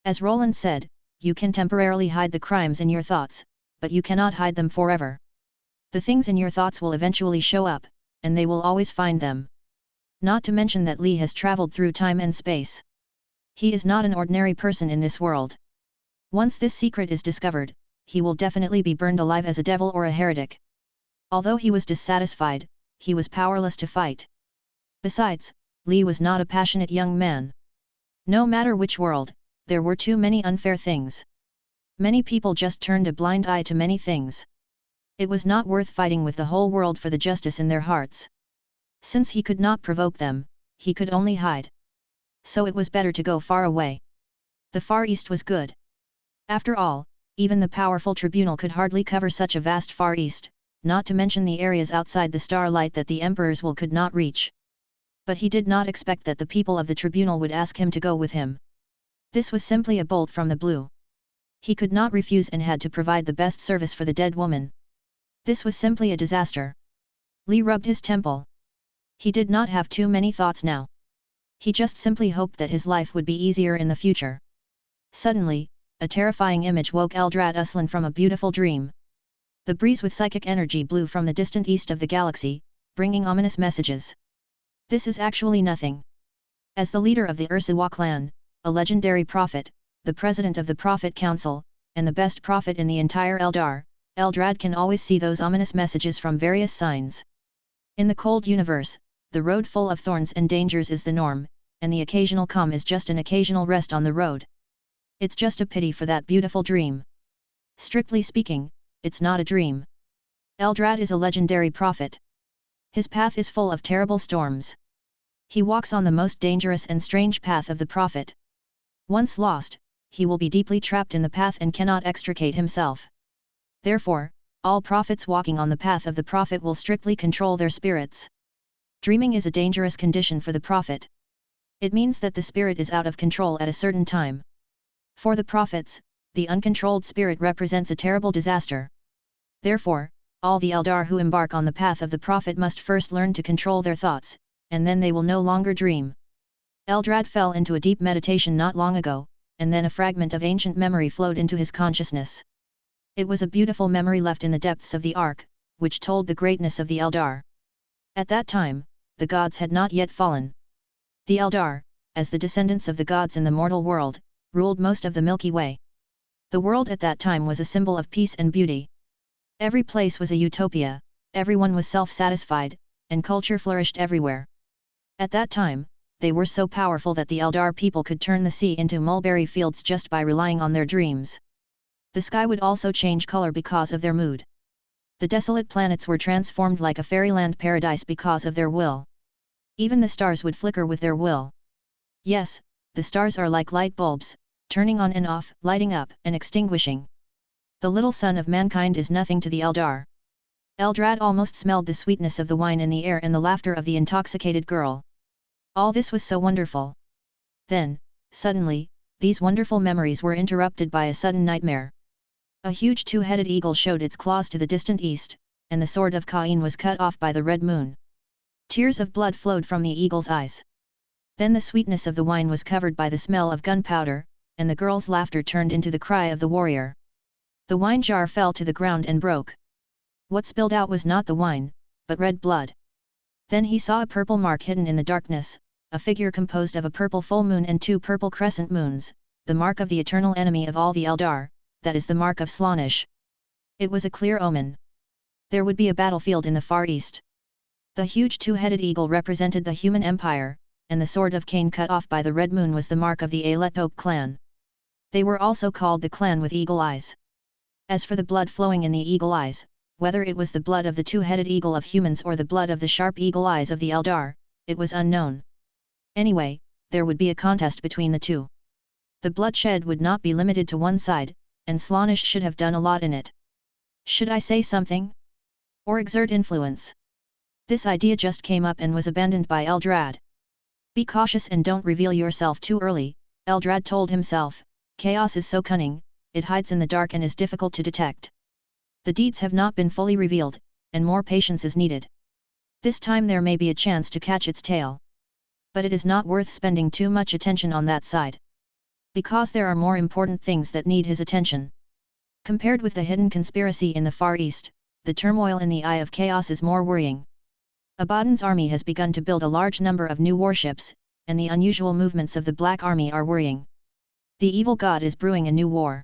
As Roland said, you can temporarily hide the crimes in your thoughts, but you cannot hide them forever. The things in your thoughts will eventually show up, and they will always find them. Not to mention that Li has traveled through time and space. He is not an ordinary person in this world. Once this secret is discovered, he will definitely be burned alive as a devil or a heretic. Although he was dissatisfied, he was powerless to fight. Besides, Li was not a passionate young man. No matter which world, there were too many unfair things. Many people just turned a blind eye to many things. It was not worth fighting with the whole world for the justice in their hearts. Since he could not provoke them, he could only hide. So it was better to go far away. The Far East was good. After all, even the powerful tribunal could hardly cover such a vast Far East, not to mention the areas outside the starlight that the Emperor's will could not reach. But he did not expect that the people of the tribunal would ask him to go with him. This was simply a bolt from the blue. He could not refuse and had to provide the best service for the dead woman. This was simply a disaster. Li rubbed his temple. He did not have too many thoughts now. He just simply hoped that his life would be easier in the future. Suddenly, a terrifying image woke Eldrad Uslan from a beautiful dream. The breeze with psychic energy blew from the distant east of the galaxy, bringing ominous messages. This is actually nothing. As the leader of the Ursawa clan, a legendary prophet, the president of the Prophet Council, and the best prophet in the entire Eldar, Eldrad can always see those ominous messages from various signs. In the cold universe, the road full of thorns and dangers is the norm, and the occasional calm is just an occasional rest on the road. It's just a pity for that beautiful dream. Strictly speaking, it's not a dream. Eldrad is a legendary prophet. His path is full of terrible storms. He walks on the most dangerous and strange path of the prophet. Once lost, he will be deeply trapped in the path and cannot extricate himself. Therefore, all prophets walking on the path of the prophet will strictly control their spirits. Dreaming is a dangerous condition for the prophet. It means that the spirit is out of control at a certain time. For the prophets, the uncontrolled spirit represents a terrible disaster. Therefore, all the Eldar who embark on the path of the prophet must first learn to control their thoughts, and then they will no longer dream. Eldrad fell into a deep meditation not long ago, and then a fragment of ancient memory flowed into his consciousness. It was a beautiful memory left in the depths of the Ark, which told the greatness of the Eldar. At that time, the gods had not yet fallen. The Eldar, as the descendants of the gods in the mortal world, ruled most of the Milky Way. The world at that time was a symbol of peace and beauty. Every place was a utopia, everyone was self-satisfied, and culture flourished everywhere. At that time, they were so powerful that the Eldar people could turn the sea into mulberry fields just by relying on their dreams. The sky would also change color because of their mood. The desolate planets were transformed like a fairyland paradise because of their will. Even the stars would flicker with their will. Yes, the stars are like light bulbs, turning on and off, lighting up and extinguishing. The little son of mankind is nothing to the Eldar. Eldrad almost smelled the sweetness of the wine in the air and the laughter of the intoxicated girl. All this was so wonderful. Then, suddenly, these wonderful memories were interrupted by a sudden nightmare. A huge two-headed eagle showed its claws to the distant east, and the sword of Cain was cut off by the red moon. Tears of blood flowed from the eagle's eyes. Then the sweetness of the wine was covered by the smell of gunpowder, and the girl's laughter turned into the cry of the warrior. The wine jar fell to the ground and broke. What spilled out was not the wine, but red blood. Then he saw a purple mark hidden in the darkness, a figure composed of a purple full moon and 2 purple crescent moons, the mark of the eternal enemy of all the Eldar, that is the mark of Slaanesh. It was a clear omen. There would be a battlefield in the far east. The huge two-headed eagle represented the human empire, and the sword of Cain cut off by the red moon was the mark of the Aletok clan. They were also called the clan with eagle eyes. As for the blood flowing in the eagle eyes, whether it was the blood of the two-headed eagle of humans or the blood of the sharp eagle eyes of the Eldar, it was unknown. Anyway, there would be a contest between the two. The bloodshed would not be limited to one side, and Slaanesh should have done a lot in it. Should I say something? Or exert influence? This idea just came up and was abandoned by Eldrad. Be cautious and don't reveal yourself too early, Eldrad told himself. Chaos is so cunning, it hides in the dark and is difficult to detect. The deeds have not been fully revealed, and more patience is needed. This time there may be a chance to catch its tail. But it is not worth spending too much attention on that side. Because there are more important things that need his attention. Compared with the hidden conspiracy in the Far East, the turmoil in the Eye of Chaos is more worrying. Abaddon's army has begun to build a large number of new warships, and the unusual movements of the Black Army are worrying. The evil god is brewing a new war.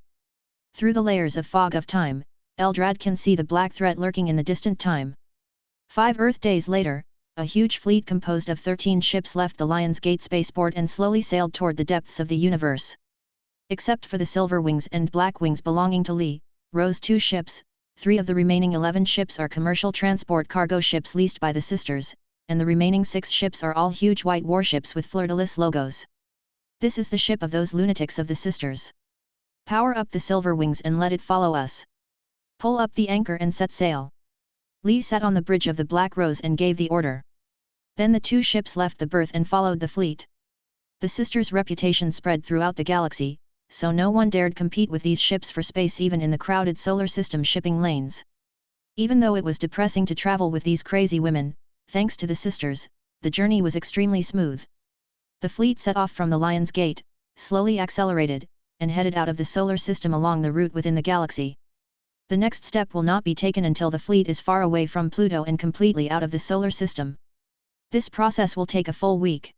Through the layers of fog of time, Eldrad can see the black threat lurking in the distant time. 5 Earth days later, a huge fleet composed of 13 ships left the Lion's Gate spaceport and slowly sailed toward the depths of the universe. Except for the Silver Wings and Black Wings belonging to Lee, rose 2 ships. 3 of the remaining 11 ships are commercial transport cargo ships leased by the Sisters, and the remaining 6 ships are all huge white warships with fleur-de-lis logos. This is the ship of those lunatics of the Sisters. Power up the Silver Wings and let it follow us. Pull up the anchor and set sail. Lee sat on the bridge of the Black Rose and gave the order. Then the 2 ships left the berth and followed the fleet. The Sisters' reputation spread throughout the galaxy, so no one dared compete with these ships for space even in the crowded solar system shipping lanes. Even though it was depressing to travel with these crazy women, thanks to the Sisters, the journey was extremely smooth. The fleet set off from the Lion's Gate, slowly accelerated, and headed out of the solar system along the route within the galaxy. The next step will not be taken until the fleet is far away from Pluto and completely out of the solar system. This process will take a full week.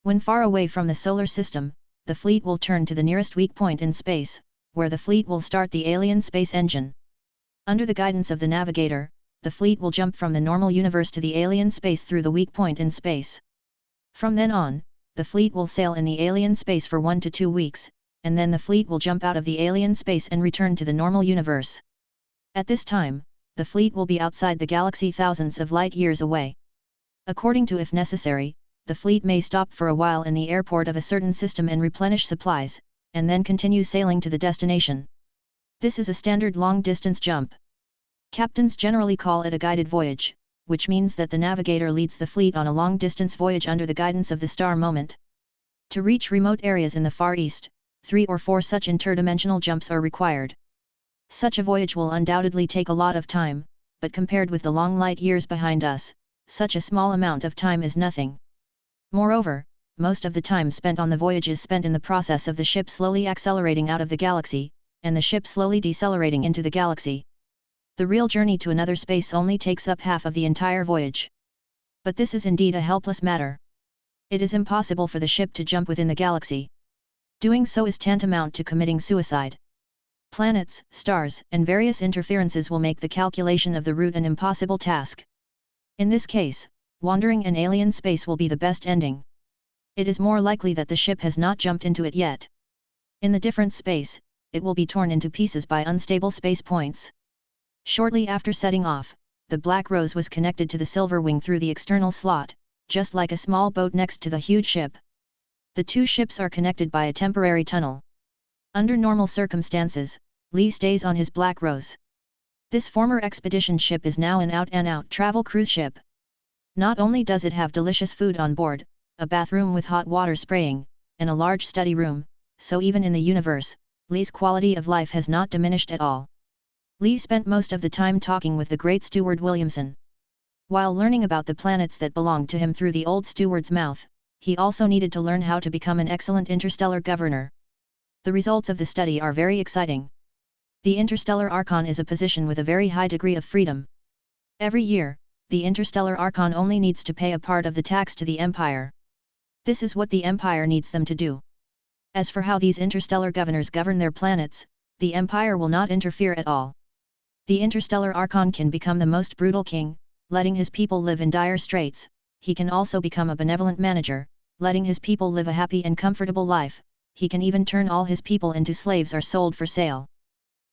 When far away from the solar system, the fleet will turn to the nearest weak point in space, where the fleet will start the alien space engine. Under the guidance of the navigator, the fleet will jump from the normal universe to the alien space through the weak point in space. From then on, the fleet will sail in the alien space for 1 to 2 weeks, and then the fleet will jump out of the alien space and return to the normal universe. At this time, the fleet will be outside the galaxy thousands of light years away. According to if necessary, the fleet may stop for a while in the airport of a certain system and replenish supplies, and then continue sailing to the destination. This is a standard long-distance jump. Captains generally call it a guided voyage, which means that the navigator leads the fleet on a long-distance voyage under the guidance of the star moment. To reach remote areas in the Far East, 3 or 4 such interdimensional jumps are required. Such a voyage will undoubtedly take a lot of time, but compared with the long light years behind us, such a small amount of time is nothing. Moreover, most of the time spent on the voyage is spent in the process of the ship slowly accelerating out of the galaxy, and the ship slowly decelerating into the galaxy. The real journey to another space only takes up half of the entire voyage. But this is indeed a helpless matter. It is impossible for the ship to jump within the galaxy. Doing so is tantamount to committing suicide. Planets, stars, and various interferences will make the calculation of the route an impossible task. In this case, Wandering in alien space will be the best ending. It is more likely that the ship has not jumped into it yet. In the different space, it will be torn into pieces by unstable space points. Shortly after setting off, the Black Rose was connected to the Silver Wing through the external slot, just like a small boat next to the huge ship. The two ships are connected by a temporary tunnel. Under normal circumstances, Lee stays on his Black Rose. This former expedition ship is now an out-and-out travel cruise ship. Not only does it have delicious food on board, a bathroom with hot water spraying, and a large study room, so even in the universe, Lee's quality of life has not diminished at all. Lee spent most of the time talking with the great steward Williamson. While learning about the planets that belonged to him through the old steward's mouth, he also needed to learn how to become an excellent interstellar governor. The results of the study are very exciting. The Interstellar Archon is a position with a very high degree of freedom. Every year, the Interstellar Archon only needs to pay a part of the tax to the Empire. This is what the Empire needs them to do. As for how these interstellar governors govern their planets, the Empire will not interfere at all. The Interstellar Archon can become the most brutal king, letting his people live in dire straits. He can also become a benevolent manager, letting his people live a happy and comfortable life. He can even turn all his people into slaves or sold for sale.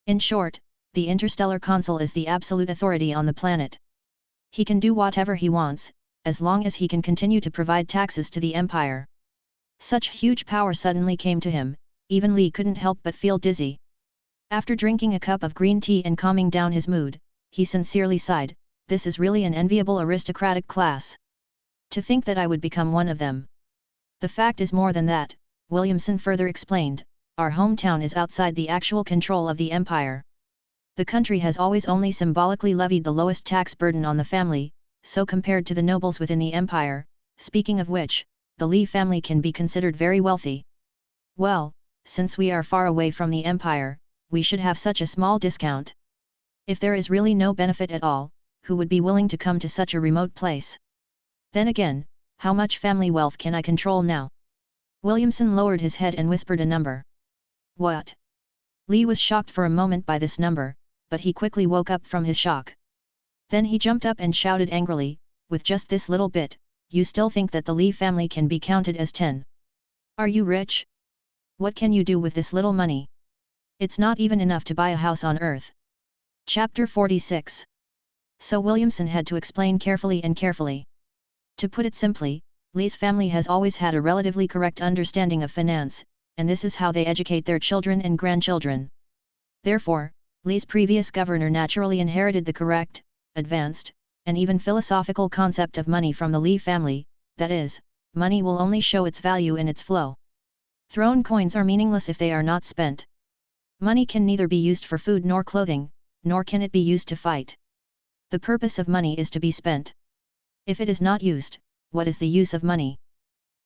In short, the Interstellar Consul is the absolute authority on the planet. He can do whatever he wants, as long as he can continue to provide taxes to the Empire. Such huge power suddenly came to him, even Lee couldn't help but feel dizzy. After drinking a cup of green tea and calming down his mood, he sincerely sighed, "This is really an enviable aristocratic class. To think that I would become one of them." The fact is more than that, Williamson further explained, "Our hometown is outside the actual control of the Empire. The country has always only symbolically levied the lowest tax burden on the family, so compared to the nobles within the Empire, speaking of which, the Lee family can be considered very wealthy. Well, since we are far away from the Empire, we should have such a small discount. If there is really no benefit at all, who would be willing to come to such a remote place? Then again, how much family wealth can I control now?" Williamson lowered his head and whispered a number. "What?" Lee was shocked for a moment by this number, but he quickly woke up from his shock. Then he jumped up and shouted angrily, "With just this little bit, you still think that the Lee family can be counted as 10? Are you rich? What can you do with this little money? It's not even enough to buy a house on Earth." Chapter 46. So Williamson had to explain carefully and carefully. To put it simply, Lee's family has always had a relatively correct understanding of finance, and this is how they educate their children and grandchildren. Therefore, Lee's previous governor naturally inherited the correct, advanced, and even philosophical concept of money from the Lee family, that is, money will only show its value in its flow. Throne coins are meaningless if they are not spent. Money can neither be used for food nor clothing, nor can it be used to fight. The purpose of money is to be spent. If it is not used, what is the use of money?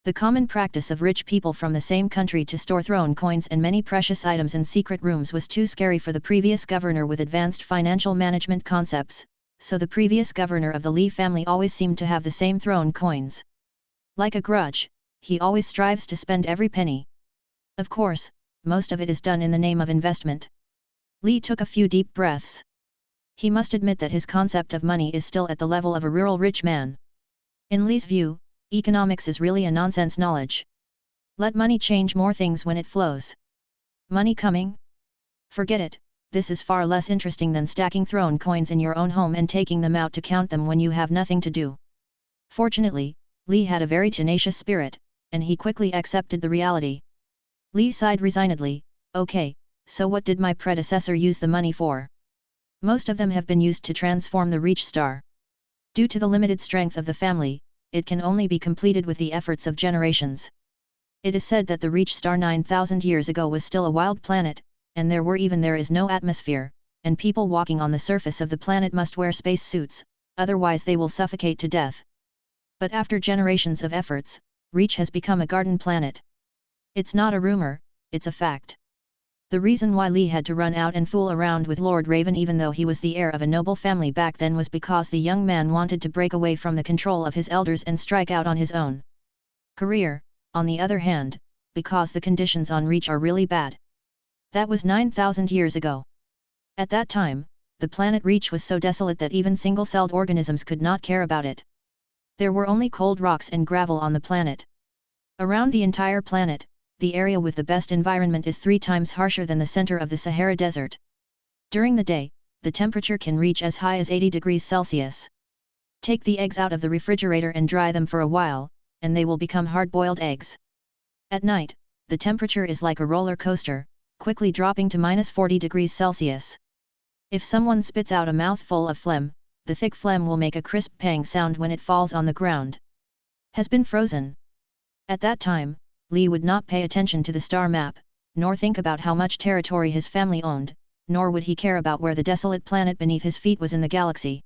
The common practice of rich people from the same country to store throne coins and many precious items in secret rooms was too scary for the previous governor with advanced financial management concepts, so the previous governor of the Lee family always seemed to have the same throne coins. Like a grudge, he always strives to spend every penny. Of course, most of it is done in the name of investment. Lee took a few deep breaths. He must admit that his concept of money is still at the level of a rural rich man. In Lee's view, economics is really a nonsense knowledge. Let money change more things when it flows. Money coming? Forget it, this is far less interesting than stacking throne coins in your own home and taking them out to count them when you have nothing to do. Fortunately, Lee had a very tenacious spirit, and he quickly accepted the reality. Lee sighed resignedly, "Okay, so what did my predecessor use the money for? Most of them have been used to transform the Reach Star. Due to the limited strength of the family, it can only be completed with the efforts of generations. It is said that the Reach Star 9,000 years ago was still a wild planet, and there is no atmosphere, and people walking on the surface of the planet must wear space suits, otherwise they will suffocate to death. But after generations of efforts, Reach has become a garden planet. It's not a rumor, it's a fact." The reason why Lee had to run out and fool around with Lord Raven even though he was the heir of a noble family back then was because the young man wanted to break away from the control of his elders and strike out on his own career, on the other hand, because the conditions on Reach are really bad. That was 9,000 years ago. At that time, the planet Reach was so desolate that even single-celled organisms could not care about it. There were only cold rocks and gravel on the planet. Around the entire planet, the area with the best environment is 3 times harsher than the center of the Sahara Desert. During the day, the temperature can reach as high as 80 degrees Celsius. Take the eggs out of the refrigerator and dry them for a while, and they will become hard-boiled eggs. At night, the temperature is like a roller coaster, quickly dropping to -40 degrees Celsius. If someone spits out a mouthful of phlegm, the thick phlegm will make a crisp pang sound when it falls on the ground. Has been frozen. At that time, Lee would not pay attention to the star map, nor think about how much territory his family owned, nor would he care about where the desolate planet beneath his feet was in the galaxy.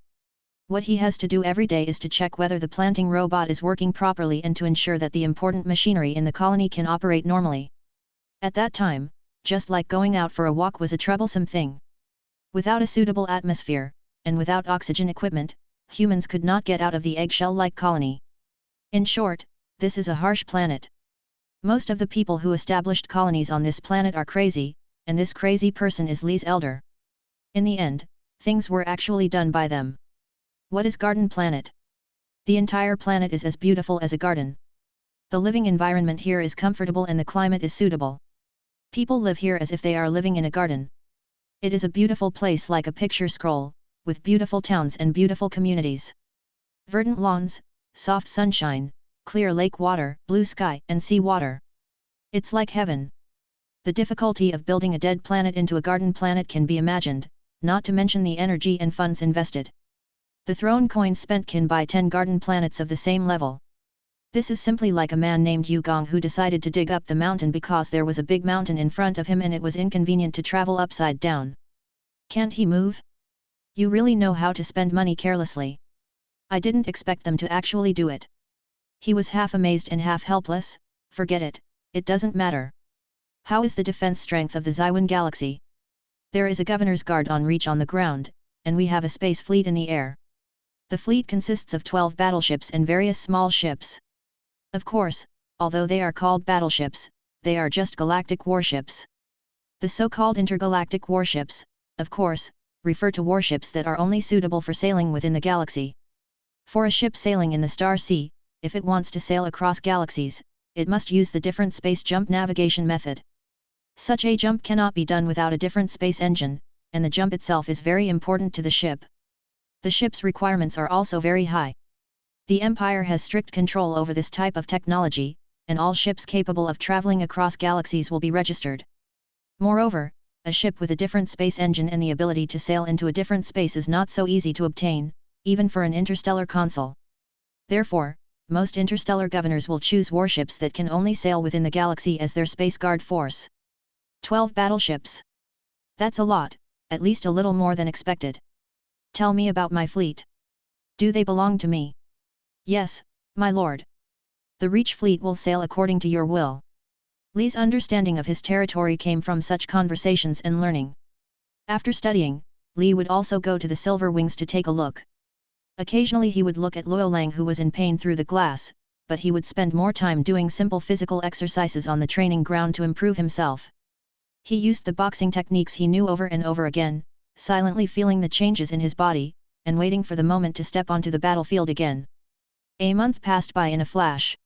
What he has to do every day is to check whether the planting robot is working properly and to ensure that the important machinery in the colony can operate normally. At that time, just like going out for a walk was a troublesome thing. Without a suitable atmosphere, and without oxygen equipment, humans could not get out of the eggshell-like colony. In short, this is a harsh planet. Most of the people who established colonies on this planet are crazy, and this crazy person is Lee's elder. In the end, things were actually done by them. What is Garden Planet? The entire planet is as beautiful as a garden. The living environment here is comfortable and the climate is suitable. People live here as if they are living in a garden. It is a beautiful place like a picture scroll, with beautiful towns and beautiful communities. Verdant lawns, soft sunshine, clear lake water, blue sky and sea water. It's like heaven. The difficulty of building a dead planet into a garden planet can be imagined, not to mention the energy and funds invested. The throne coins spent can buy 10 garden planets of the same level. This is simply like a man named Yu Gong who decided to dig up the mountain because there was a big mountain in front of him and it was inconvenient to travel upside down. Can't he move? You really know how to spend money carelessly. I didn't expect them to actually do it. He was half amazed and half helpless. Forget it, it doesn't matter. How is the defense strength of the Zywin galaxy? There is a governor's guard on reach on the ground, and we have a space fleet in the air. The fleet consists of 12 battleships and various small ships. Of course, although they are called battleships, they are just galactic warships. The so-called intergalactic warships, of course, refer to warships that are only suitable for sailing within the galaxy. For a ship sailing in the Star Sea, if it wants to sail across galaxies, it must use the different space jump navigation method. Such a jump cannot be done without a different space engine, and the jump itself is very important to the ship. The ship's requirements are also very high. The Empire has strict control over this type of technology, and all ships capable of traveling across galaxies will be registered. Moreover, a ship with a different space engine and the ability to sail into a different space is not so easy to obtain, even for an interstellar consul. Therefore, most interstellar governors will choose warships that can only sail within the galaxy as their space guard force. 12 battleships. That's a lot, at least a little more than expected. Tell me about my fleet. Do they belong to me? Yes, my lord. The Reach fleet will sail according to your will. Lee's understanding of his territory came from such conversations and learning. After studying, Lee would also go to the Silver Wings to take a look. Occasionally he would look at Luo Lang who was in pain through the glass, but he would spend more time doing simple physical exercises on the training ground to improve himself. He used the boxing techniques he knew over and over again, silently feeling the changes in his body, and waiting for the moment to step onto the battlefield again. A month passed by in a flash.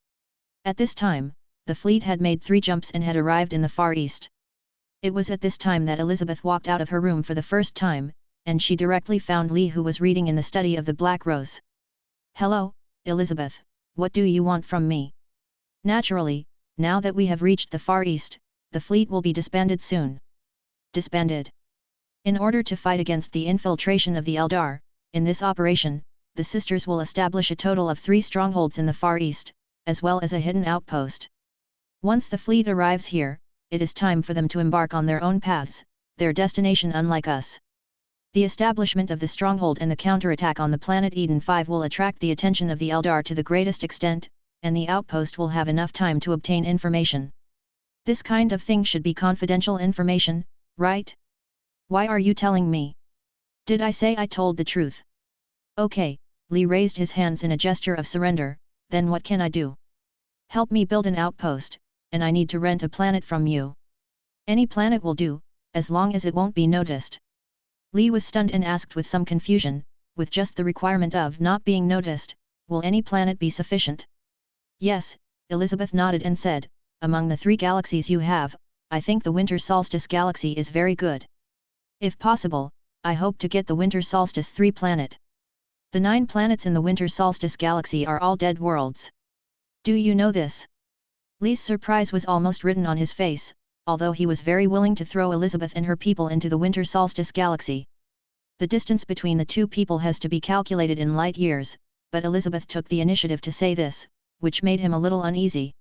At this time, the fleet had made 3 jumps and had arrived in the Far East. It was at this time that Elizabeth walked out of her room for the first time, and she directly found Lee who was reading in the study of the Black Rose. "Hello, Elizabeth, what do you want from me?" "Naturally, now that we have reached the Far East, the fleet will be disbanded soon." "Disbanded?" "In order to fight against the infiltration of the Eldar, in this operation, the sisters will establish a total of 3 strongholds in the Far East, as well as a hidden outpost. Once the fleet arrives here, it is time for them to embark on their own paths, their destination unlike us. The establishment of the stronghold and the counterattack on the planet Eden 5 will attract the attention of the Eldar to the greatest extent, and the outpost will have enough time to obtain information. This kind of thing should be confidential information, right? Why are you telling me? Did I say I told the truth? Okay." Lee raised his hands in a gesture of surrender. "Then what can I do? Help me build an outpost, and I need to rent a planet from you." "Any planet will do, as long as it won't be noticed." Lee was stunned and asked with some confusion, "With just the requirement of not being noticed, Will any planet be sufficient? Yes, Elizabeth nodded and said, among the 3 galaxies you have, I think the Winter Solstice galaxy is very good. If possible, I hope to get the Winter Solstice 3 planet. The 9 planets in the Winter Solstice galaxy are all dead worlds. Do you know this? Li's surprise was almost written on his face, although he was very willing to throw Elizabeth and her people into the Winter Solstice galaxy. The distance between the 2 people has to be calculated in light years, but Elizabeth took the initiative to say this, which made him a little uneasy.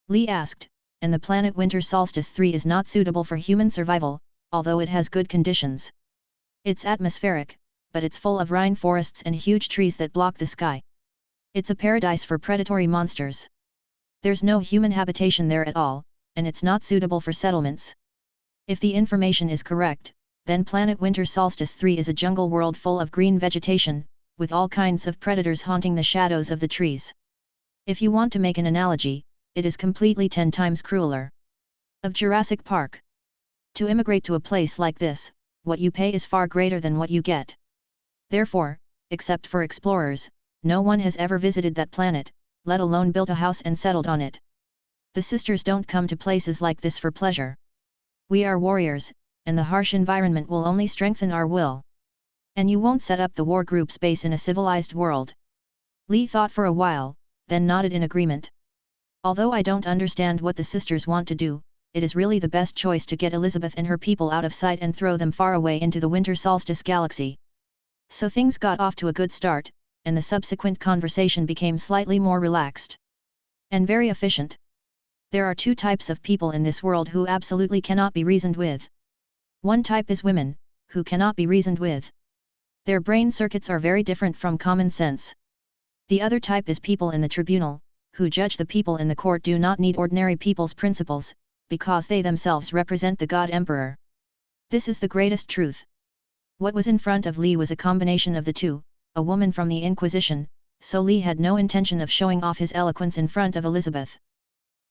Li asked, and the planet Winter Solstice 3 is not suitable for human survival, although it has good conditions. It's atmospheric, but it's full of rine forests and huge trees that block the sky. It's a paradise for predatory monsters. There's no human habitation there at all, and it's not suitable for settlements. If the information is correct, then planet Winter Solstice 3 is a jungle world full of green vegetation, with all kinds of predators haunting the shadows of the trees. If you want to make an analogy, it is completely 10 times crueler. Of Jurassic Park. To immigrate to a place like this, what you pay is far greater than what you get. Therefore, except for explorers, no one has ever visited that planet, let alone built a house and settled on it. The sisters don't come to places like this for pleasure. We are warriors, and the harsh environment will only strengthen our will. And you won't set up the war group's base in a civilized world. Li thought for a while, then nodded in agreement. Although I don't understand what the sisters want to do, it is really the best choice to get Elizabeth and her people out of sight and throw them far away into the Winter Solstice galaxy. So things got off to a good start, and the subsequent conversation became slightly more relaxed. And very efficient. There are 2 types of people in this world who absolutely cannot be reasoned with. One type is women, who cannot be reasoned with. Their brain circuits are very different from common sense. The other type is people in the tribunal, who judge the people in the court do not need ordinary people's principles, because they themselves represent the God Emperor. This is the greatest truth. What was in front of Li was a combination of the 2, a woman from the Inquisition, so Li had no intention of showing off his eloquence in front of Elizabeth.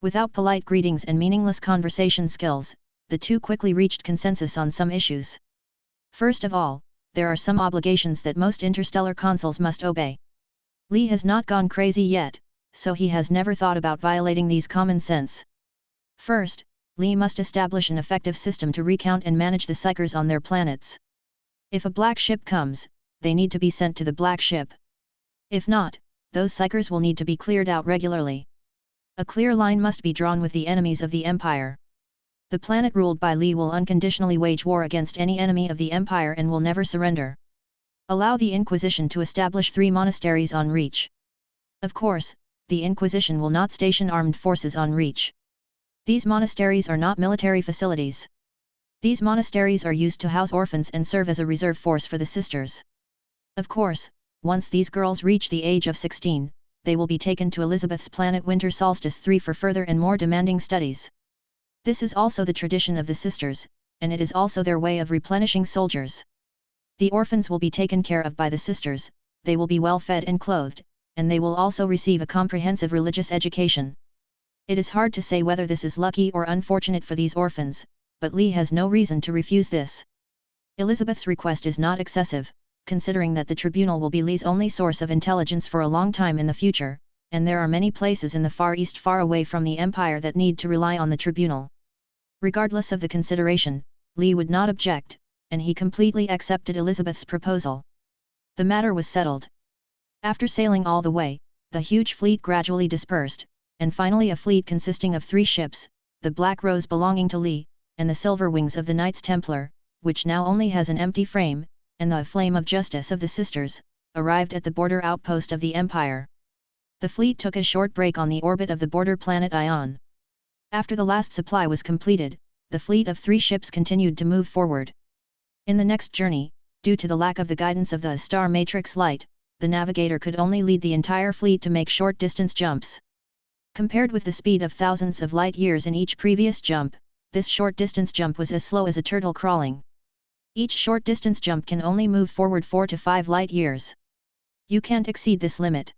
Without polite greetings and meaningless conversation skills, the 2 quickly reached consensus on some issues. First of all, there are some obligations that most interstellar consuls must obey. Li has not gone crazy yet, so he has never thought about violating these common sense. First, Li must establish an effective system to recount and manage the psychers on their planets. If a black ship comes, they need to be sent to the black ship. If not, those psychers will need to be cleared out regularly. A clear line must be drawn with the enemies of the Empire. The planet ruled by Li will unconditionally wage war against any enemy of the Empire and will never surrender. Allow the Inquisition to establish 3 monasteries on Reach. Of course, the Inquisition will not station armed forces on Reach. These monasteries are not military facilities. These monasteries are used to house orphans and serve as a reserve force for the sisters. Of course, once these girls reach the age of 16, they will be taken to Elizabeth's planet Winter Solstice 3 for further and more demanding studies. This is also the tradition of the sisters, and it is also their way of replenishing soldiers. The orphans will be taken care of by the sisters, they will be well fed and clothed, and they will also receive a comprehensive religious education. It is hard to say whether this is lucky or unfortunate for these orphans, but Li has no reason to refuse this. Elizabeth's request is not excessive, considering that the tribunal will be Li's only source of intelligence for a long time in the future, and there are many places in the Far East far away from the Empire that need to rely on the tribunal. Regardless of the consideration, Li would not object, and he completely accepted Elizabeth's proposal. The matter was settled. After sailing all the way, the huge fleet gradually dispersed, and finally a fleet consisting of 3 ships, the Black Rose belonging to Li, and the Silver Wings of the Knights Templar, which now only has an empty frame, and the Flame of Justice of the Sisters, arrived at the border outpost of the Empire. The fleet took a short break on the orbit of the border planet Ion. After the last supply was completed, the fleet of 3 ships continued to move forward. In the next journey, due to the lack of the guidance of the star matrix light, the navigator could only lead the entire fleet to make short-distance jumps. Compared with the speed of thousands of light years in each previous jump, this short-distance jump was as slow as a turtle crawling. Each short-distance jump can only move forward 4 to 5 light years. You can't exceed this limit.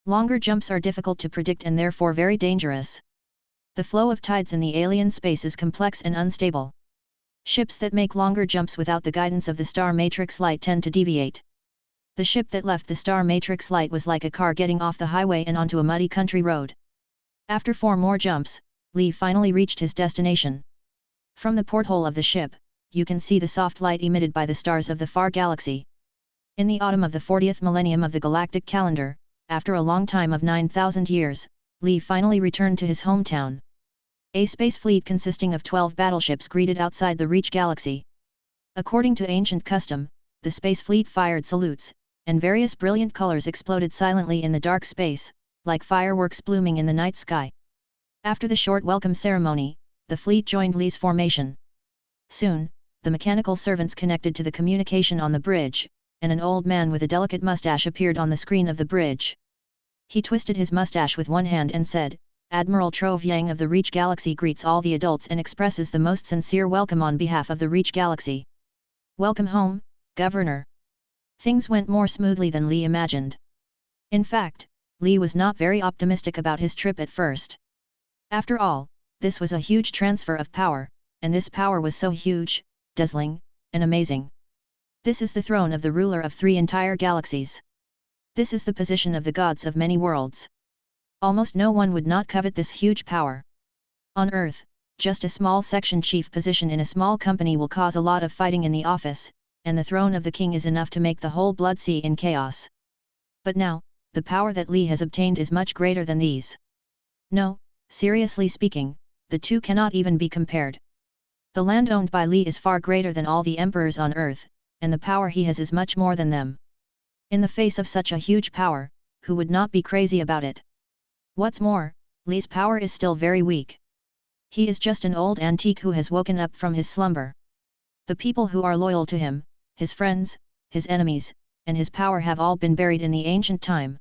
Longer jumps are difficult to predict and therefore very dangerous. The flow of tides in the alien space is complex and unstable. Ships that make longer jumps without the guidance of the star matrix light tend to deviate. The ship that left the star matrix light was like a car getting off the highway and onto a muddy country road. After 4 more jumps, Li finally reached his destination. From the porthole of the ship, you can see the soft light emitted by the stars of the far galaxy. In the autumn of the 40th millennium of the galactic calendar, after a long time of 9,000 years, Li finally returned to his hometown. A space fleet consisting of 12 battleships greeted outside the Reach galaxy. According to ancient custom, the space fleet fired salutes, and various brilliant colors exploded silently in the dark space, like fireworks blooming in the night sky. After the short welcome ceremony, the fleet joined Li's formation. Soon, the mechanical servants connected to the communication on the bridge, and an old man with a delicate mustache appeared on the screen of the bridge. He twisted his mustache with one hand and said, "Admiral Trove Yang of the Reach Galaxy greets all the adults and expresses the most sincere welcome on behalf of the Reach Galaxy. Welcome home, Governor." Things went more smoothly than Li imagined. In fact, Li was not very optimistic about his trip at first. After all, this was a huge transfer of power, and this power was so huge, dazzling, and amazing. This is the throne of the ruler of 3 entire galaxies. This is the position of the gods of many worlds. Almost no one would not covet this huge power. On Earth, just a small section chief position in a small company will cause a lot of fighting in the office, and the throne of the king is enough to make the whole blood sea in chaos. But now, the power that Li has obtained is much greater than these. No, seriously speaking, the two cannot even be compared. The land owned by Li is far greater than all the emperors on Earth, and the power he has is much more than them. In the face of such a huge power, who would not be crazy about it? What's more, Li's power is still very weak. He is just an old antique who has woken up from his slumber. The people who are loyal to him, his friends, his enemies, and his power have all been buried in the ancient time.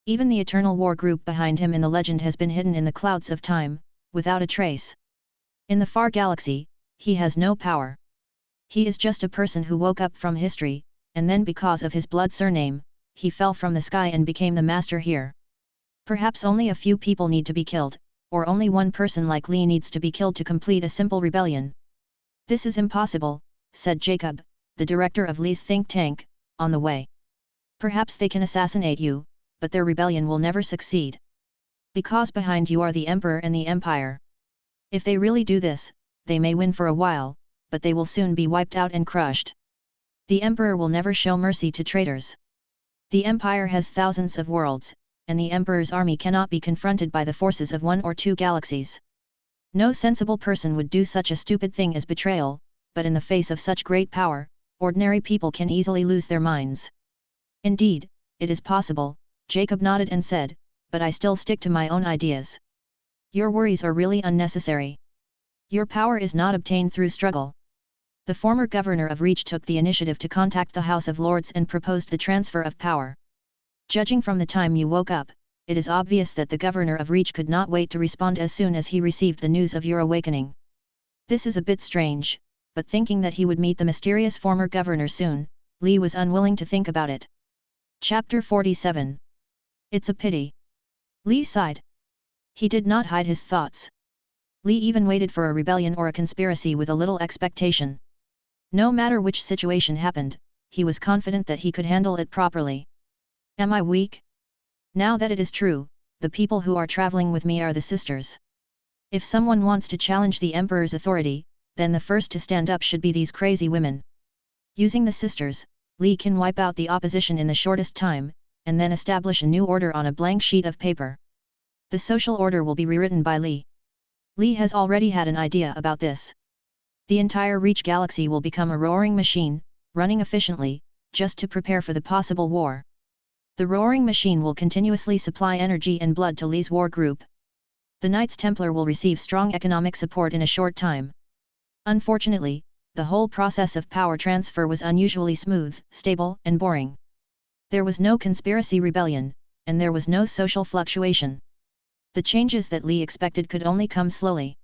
Even the eternal war group behind him in the legend has been hidden in the clouds of time, without a trace. In the far galaxy, he has no power. He is just a person who woke up from history, and then because of his blood surname, he fell from the sky and became the master here. Perhaps only a few people need to be killed, or only one person like Li needs to be killed to complete a simple rebellion. "This is impossible," said Jacob, the director of Li's think tank, on the way. "Perhaps they can assassinate you, but their rebellion will never succeed. Because behind you are the Emperor and the Empire. If they really do this, they may win for a while, but they will soon be wiped out and crushed. The Emperor will never show mercy to traitors. The Empire has thousands of worlds, and the Emperor's army cannot be confronted by the forces of 1 or 2 galaxies. No sensible person would do such a stupid thing as betrayal, but in the face of such great power, ordinary people can easily lose their minds." "Indeed, it is possible," Jacob nodded and said, "but I still stick to my own ideas. Your worries are really unnecessary. Your power is not obtained through struggle." The former governor of Reach took the initiative to contact the House of Lords and proposed the transfer of power. "Judging from the time you woke up, it is obvious that the governor of Reach could not wait to respond as soon as he received the news of your awakening. This is a bit strange, but thinking that he would meet the mysterious former governor soon, Li was unwilling to think about it." Chapter 47. It's a pity. Li sighed. He did not hide his thoughts. Li even waited for a rebellion or a conspiracy with a little expectation. No matter which situation happened, he was confident that he could handle it properly. "Am I weak? Now that it is true, the people who are traveling with me are the sisters. If someone wants to challenge the Emperor's authority, then the first to stand up should be these crazy women. Using the sisters, Li can wipe out the opposition in the shortest time, and then establish a new order on a blank sheet of paper. The social order will be rewritten by Li. Li has already had an idea about this. The entire Reach galaxy will become a roaring machine, running efficiently, just to prepare for the possible war. The roaring machine will continuously supply energy and blood to Li's war group. The Knights Templar will receive strong economic support in a short time. Unfortunately, the whole process of power transfer was unusually smooth, stable, and boring. There was no conspiracy rebellion, and there was no social fluctuation. The changes that Li expected could only come slowly.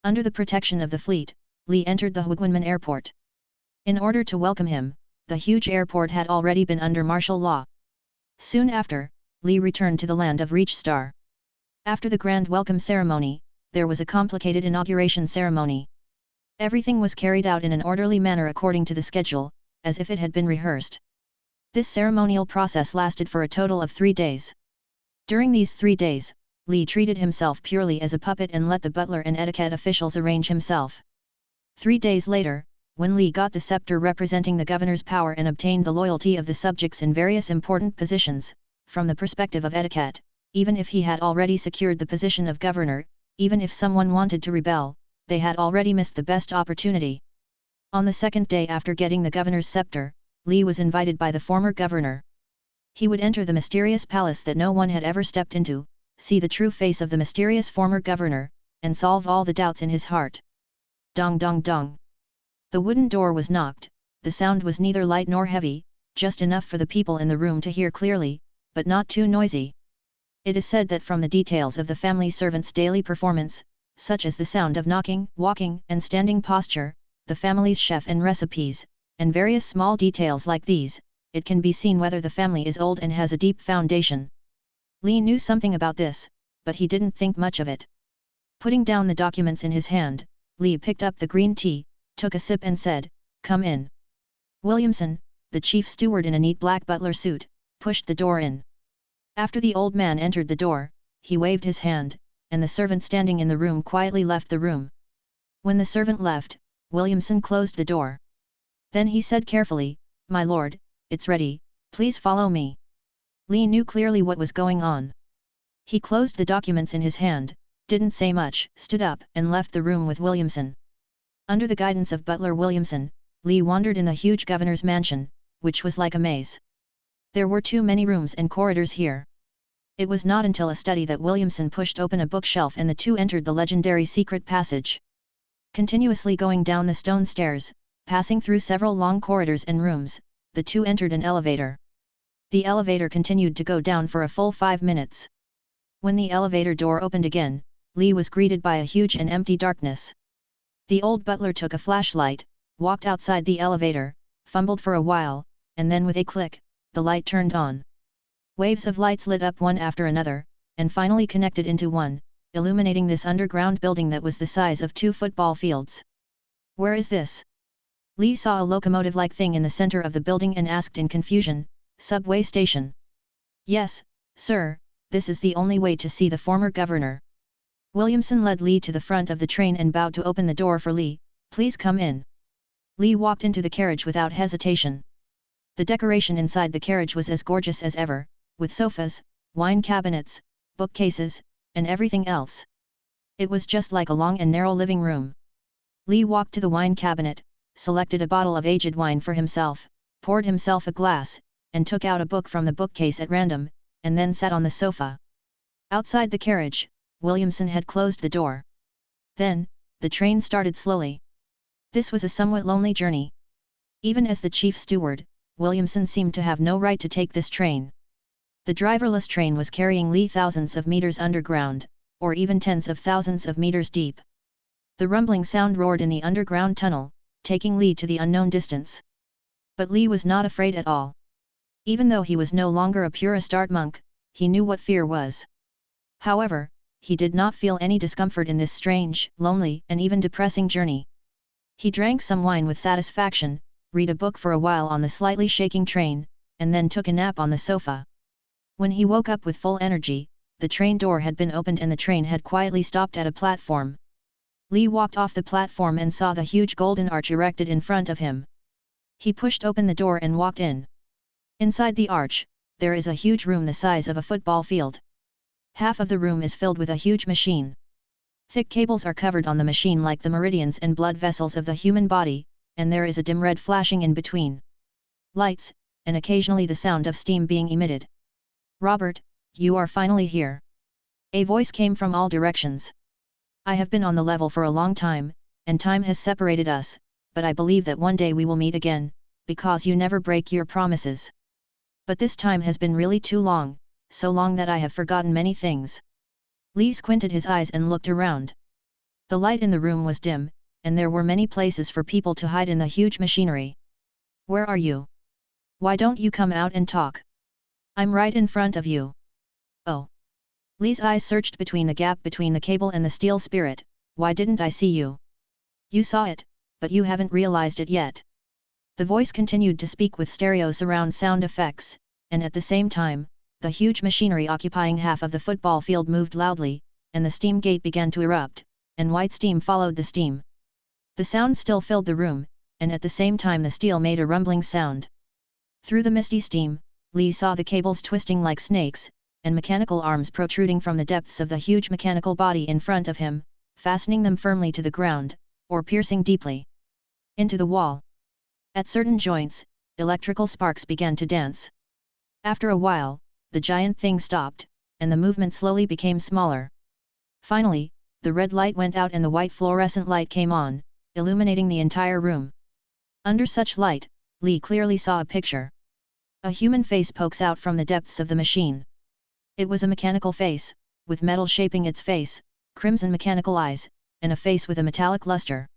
Under the protection of the fleet, Li entered the Huguanman airport. In order to welcome him, the huge airport had already been under martial law. Soon after, Li returned to the land of Reach Star. After the grand welcome ceremony, there was a complicated inauguration ceremony. Everything was carried out in an orderly manner according to the schedule, as if it had been rehearsed. This ceremonial process lasted for a total of 3 days. During these 3 days, Li treated himself purely as a puppet and let the butler and etiquette officials arrange himself. 3 days later, when Li got the scepter representing the governor's power and obtained the loyalty of the subjects in various important positions, from the perspective of etiquette, even if he had already secured the position of governor, even if someone wanted to rebel, they had already missed the best opportunity. On the second day after getting the governor's scepter, Li was invited by the former governor. He would enter the mysterious palace that no one had ever stepped into, see the true face of the mysterious former governor, and solve all the doubts in his heart. Dong dong dong. The wooden door was knocked. The sound was neither light nor heavy, just enough for the people in the room to hear clearly, but not too noisy. It is said that from the details of the family servant's daily performance, such as the sound of knocking, walking, and standing posture, the family's chef and recipes, and various small details like these, it can be seen whether the family is old and has a deep foundation. Li knew something about this, but he didn't think much of it. Putting down the documents in his hand, Li picked up the green tea, took a sip and said, "Come in." Williamson, the chief steward in a neat black butler suit, pushed the door in. After the old man entered the door, he waved his hand, and the servant standing in the room quietly left the room. When the servant left, Williamson closed the door. Then he said carefully, "My lord, it's ready, please follow me." Li knew clearly what was going on. He closed the documents in his hand, didn't say much, stood up and left the room with Williamson. Under the guidance of butler Williamson, Li wandered in the huge governor's mansion, which was like a maze. There were too many rooms and corridors here. It was not until a study that Williamson pushed open a bookshelf and the two entered the legendary secret passage. Continuously going down the stone stairs, passing through several long corridors and rooms, the two entered an elevator. The elevator continued to go down for a full 5 minutes. When the elevator door opened again, Li was greeted by a huge and empty darkness. The old butler took a flashlight, walked outside the elevator, fumbled for a while, and then with a click, the light turned on. Waves of lights lit up one after another, and finally connected into one, illuminating this underground building that was the size of 2 football fields. "Where is this?" Li saw a locomotive-like thing in the center of the building and asked in confusion, "Subway station?" "Yes, sir, this is the only way to see the former governor." Williamson led Li to the front of the train and bowed to open the door for Li. "Please come in." Li walked into the carriage without hesitation. The decoration inside the carriage was as gorgeous as ever, with sofas, wine cabinets, bookcases, and everything else. It was just like a long and narrow living room. Li walked to the wine cabinet, selected a bottle of aged wine for himself, poured himself a glass, and took out a book from the bookcase at random, and then sat on the sofa. Outside the carriage, Williamson had closed the door. Then, the train started slowly. This was a somewhat lonely journey. Even as the chief steward, Williamson seemed to have no right to take this train. The driverless train was carrying Li thousands of meters underground, or even tens of thousands of meters deep. The rumbling sound roared in the underground tunnel, taking Li to the unknown distance. But Li was not afraid at all. Even though he was no longer a pure Astarte monk, he knew what fear was. However, he did not feel any discomfort in this strange, lonely, and even depressing journey. He drank some wine with satisfaction, read a book for a while on the slightly shaking train, and then took a nap on the sofa. When he woke up with full energy, the train door had been opened and the train had quietly stopped at a platform. Li walked off the platform and saw the huge golden arch erected in front of him. He pushed open the door and walked in. Inside the arch, there is a huge room the size of a football field. Half of the room is filled with a huge machine. Thick cables are covered on the machine like the meridians and blood vessels of the human body, and there is a dim red flashing in between. Lights, and occasionally the sound of steam being emitted. "Robert, you are finally here." A voice came from all directions. "I have been on the level for a long time, and time has separated us, but I believe that one day we will meet again, because you never break your promises. But this time has been really too long, so long that I have forgotten many things." Li squinted his eyes and looked around. The light in the room was dim, and there were many places for people to hide in the huge machinery. "Where are you? Why don't you come out and talk? I'm right in front of you." "Oh." Li's eyes searched between the gap between the cable and the steel spirit. "Why didn't I see you?" "You saw it, but you haven't realized it yet." The voice continued to speak with stereo surround sound effects, and at the same time, the huge machinery occupying half of the football field moved loudly, and the steam gate began to erupt, and white steam followed the steam. The sound still filled the room, and at the same time the steel made a rumbling sound. Through the misty steam, Li saw the cables twisting like snakes, and mechanical arms protruding from the depths of the huge mechanical body in front of him, fastening them firmly to the ground, or piercing deeply into the wall. At certain joints, electrical sparks began to dance. After a while, the giant thing stopped, and the movement slowly became smaller. Finally, the red light went out and the white fluorescent light came on, illuminating the entire room. Under such light, Li clearly saw a picture. A human face pokes out from the depths of the machine. It was a mechanical face, with metal shaping its face, crimson mechanical eyes, and a face with a metallic luster.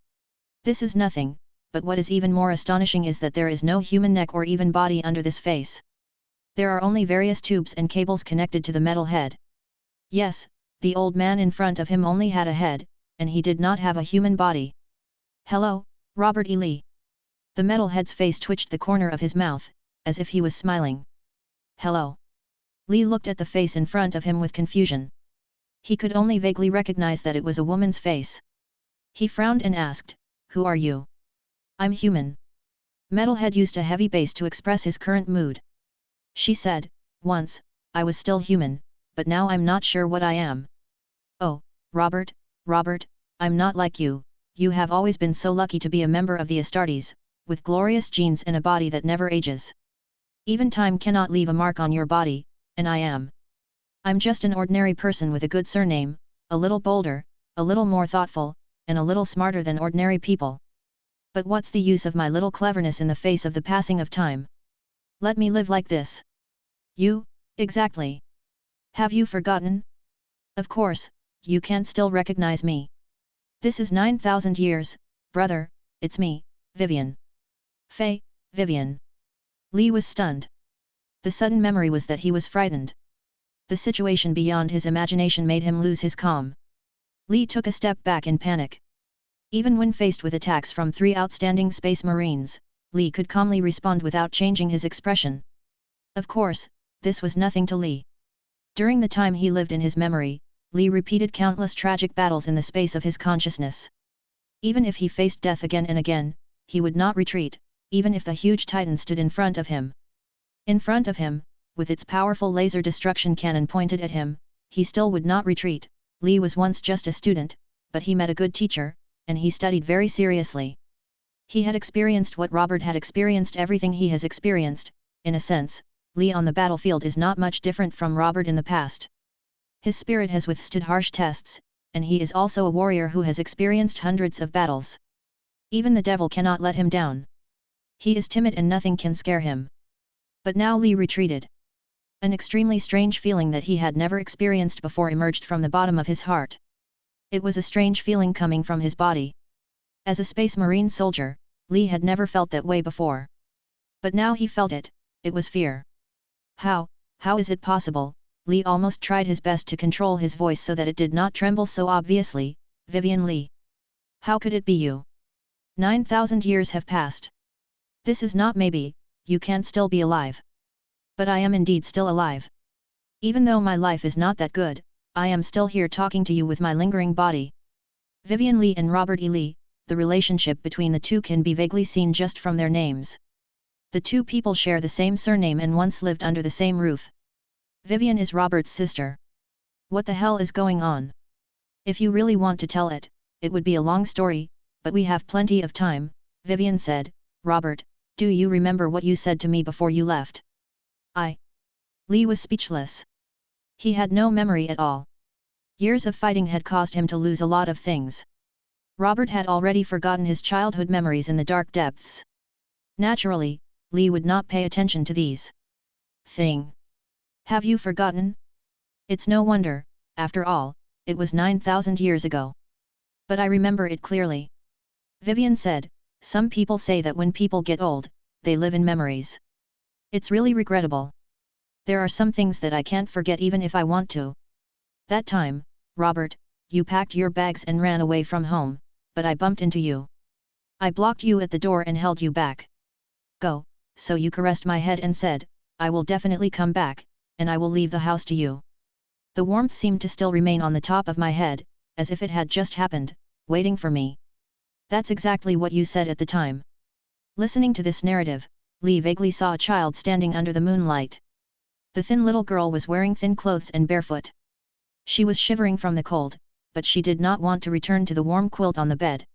This is nothing, but what is even more astonishing is that there is no human neck or even body under this face. There are only various tubes and cables connected to the metal head. Yes, the old man in front of him only had a head, and he did not have a human body. "Hello, Robert E. Lee." The metal head's face twitched the corner of his mouth, as if he was smiling. "Hello." Lee looked at the face in front of him with confusion. He could only vaguely recognize that it was a woman's face. He frowned and asked, "Who are you?" "I'm human." Metalhead used a heavy bass to express his current mood. She said, "Once, I was still human, but now I'm not sure what I am." "Oh, Robert, I'm not like you. You have always been so lucky to be a member of the Astartes, with glorious genes and a body that never ages. Even time cannot leave a mark on your body, and I'm just an ordinary person with a good surname, a little bolder, a little more thoughtful, and a little smarter than ordinary people. But what's the use of my little cleverness in the face of the passing of time? Let me live like this." "You, exactly. Have you forgotten? Of course, you can't still recognize me. This is 9,000 years, brother, it's me, Vivian." Vivian. Lee was stunned. The sudden memory was that he was frightened. The situation beyond his imagination made him lose his calm. Lee took a step back in panic. Even when faced with attacks from 3 outstanding space marines, Lee could calmly respond without changing his expression. Of course, this was nothing to Lee. During the time he lived in his memory, Lee repeated countless tragic battles in the space of his consciousness. Even if he faced death again and again, he would not retreat, even if the huge titan stood in front of him. In front of him, with its powerful laser destruction cannon pointed at him, he still would not retreat. Lee was once just a student, but he met a good teacher, and he studied very seriously. He had experienced what Robert had experienced, everything he has experienced. In a sense, Lee on the battlefield is not much different from Robert in the past. His spirit has withstood harsh tests, and he is also a warrior who has experienced hundreds of battles. Even the devil cannot let him down. He is timid and nothing can scare him. But now Lee retreated. An extremely strange feeling that he had never experienced before emerged from the bottom of his heart. It was a strange feeling coming from his body. As a Space Marine soldier, Lee had never felt that way before. But now he felt it. It was fear. How is it possible? Lee almost tried his best to control his voice so that it did not tremble so obviously. "Vivian Lee. How could it be you? 9,000 years have passed. This is not maybe, you can't still be alive." "But I am indeed still alive. Even though my life is not that good, I am still here talking to you with my lingering body." Vivian Lee and Robert E. Lee, the relationship between the two can be vaguely seen just from their names. The two people share the same surname and once lived under the same roof. Vivian is Robert's sister. What the hell is going on? If you really want to tell it, it would be a long story, but we have plenty of time, Vivian said. "Robert, do you remember what you said to me before you left?" Lee was speechless. He had no memory at all. Years of fighting had caused him to lose a lot of things. Robert had already forgotten his childhood memories in the dark depths. Naturally, Lee would not pay attention to these things. "Have you forgotten? It's no wonder, after all, it was 9,000 years ago." "But I remember it clearly," Vivian said. "Some people say that when people get old, they live in memories. It's really regrettable. There are some things that I can't forget even if I want to. That time, Robert, you packed your bags and ran away from home, but I bumped into you. I blocked you at the door and held you back. Go, so you caressed my head and said, I will definitely come back, and I will leave the house to you. The warmth seemed to still remain on the top of my head, as if it had just happened, waiting for me. That's exactly what you said at the time. Listening to this narrative, Lee vaguely saw a child standing under the moonlight. The thin little girl was wearing thin clothes and barefoot. She was shivering from the cold, but she did not want to return to the warm quilt on the bed.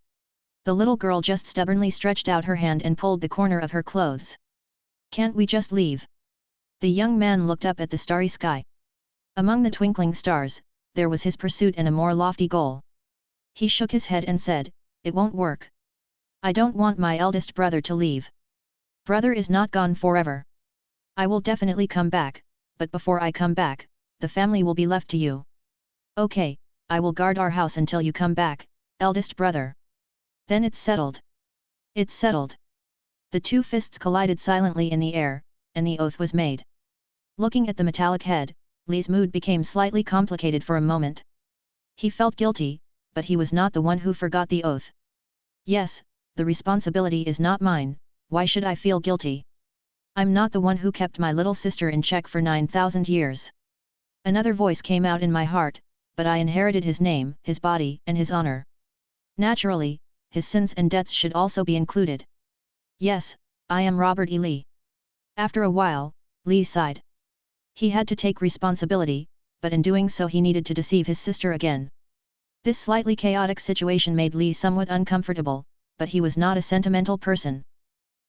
The little girl just stubbornly stretched out her hand and pulled the corner of her clothes. Can't we just leave? The young man looked up at the starry sky. Among the twinkling stars, there was his pursuit and a more lofty goal. He shook his head and said, It won't work. I don't want my eldest brother to leave. Brother is not gone forever. I will definitely come back, but before I come back, the family will be left to you. Okay, I will guard our house until you come back, eldest brother. Then it's settled. It's settled. The two fists collided silently in the air, and the oath was made. Looking at the metallic head, Lee's mood became slightly complicated for a moment. He felt guilty, but he was not the one who forgot the oath. Yes, the responsibility is not mine, why should I feel guilty? I'm not the one who kept my little sister in check for 9,000 years. Another voice came out in my heart, but I inherited his name, his body, and his honor. Naturally, his sins and debts should also be included. Yes, I am Robert E. Lee. After a while, Lee sighed. He had to take responsibility, but in doing so he needed to deceive his sister again. This slightly chaotic situation made Lee somewhat uncomfortable, but he was not a sentimental person.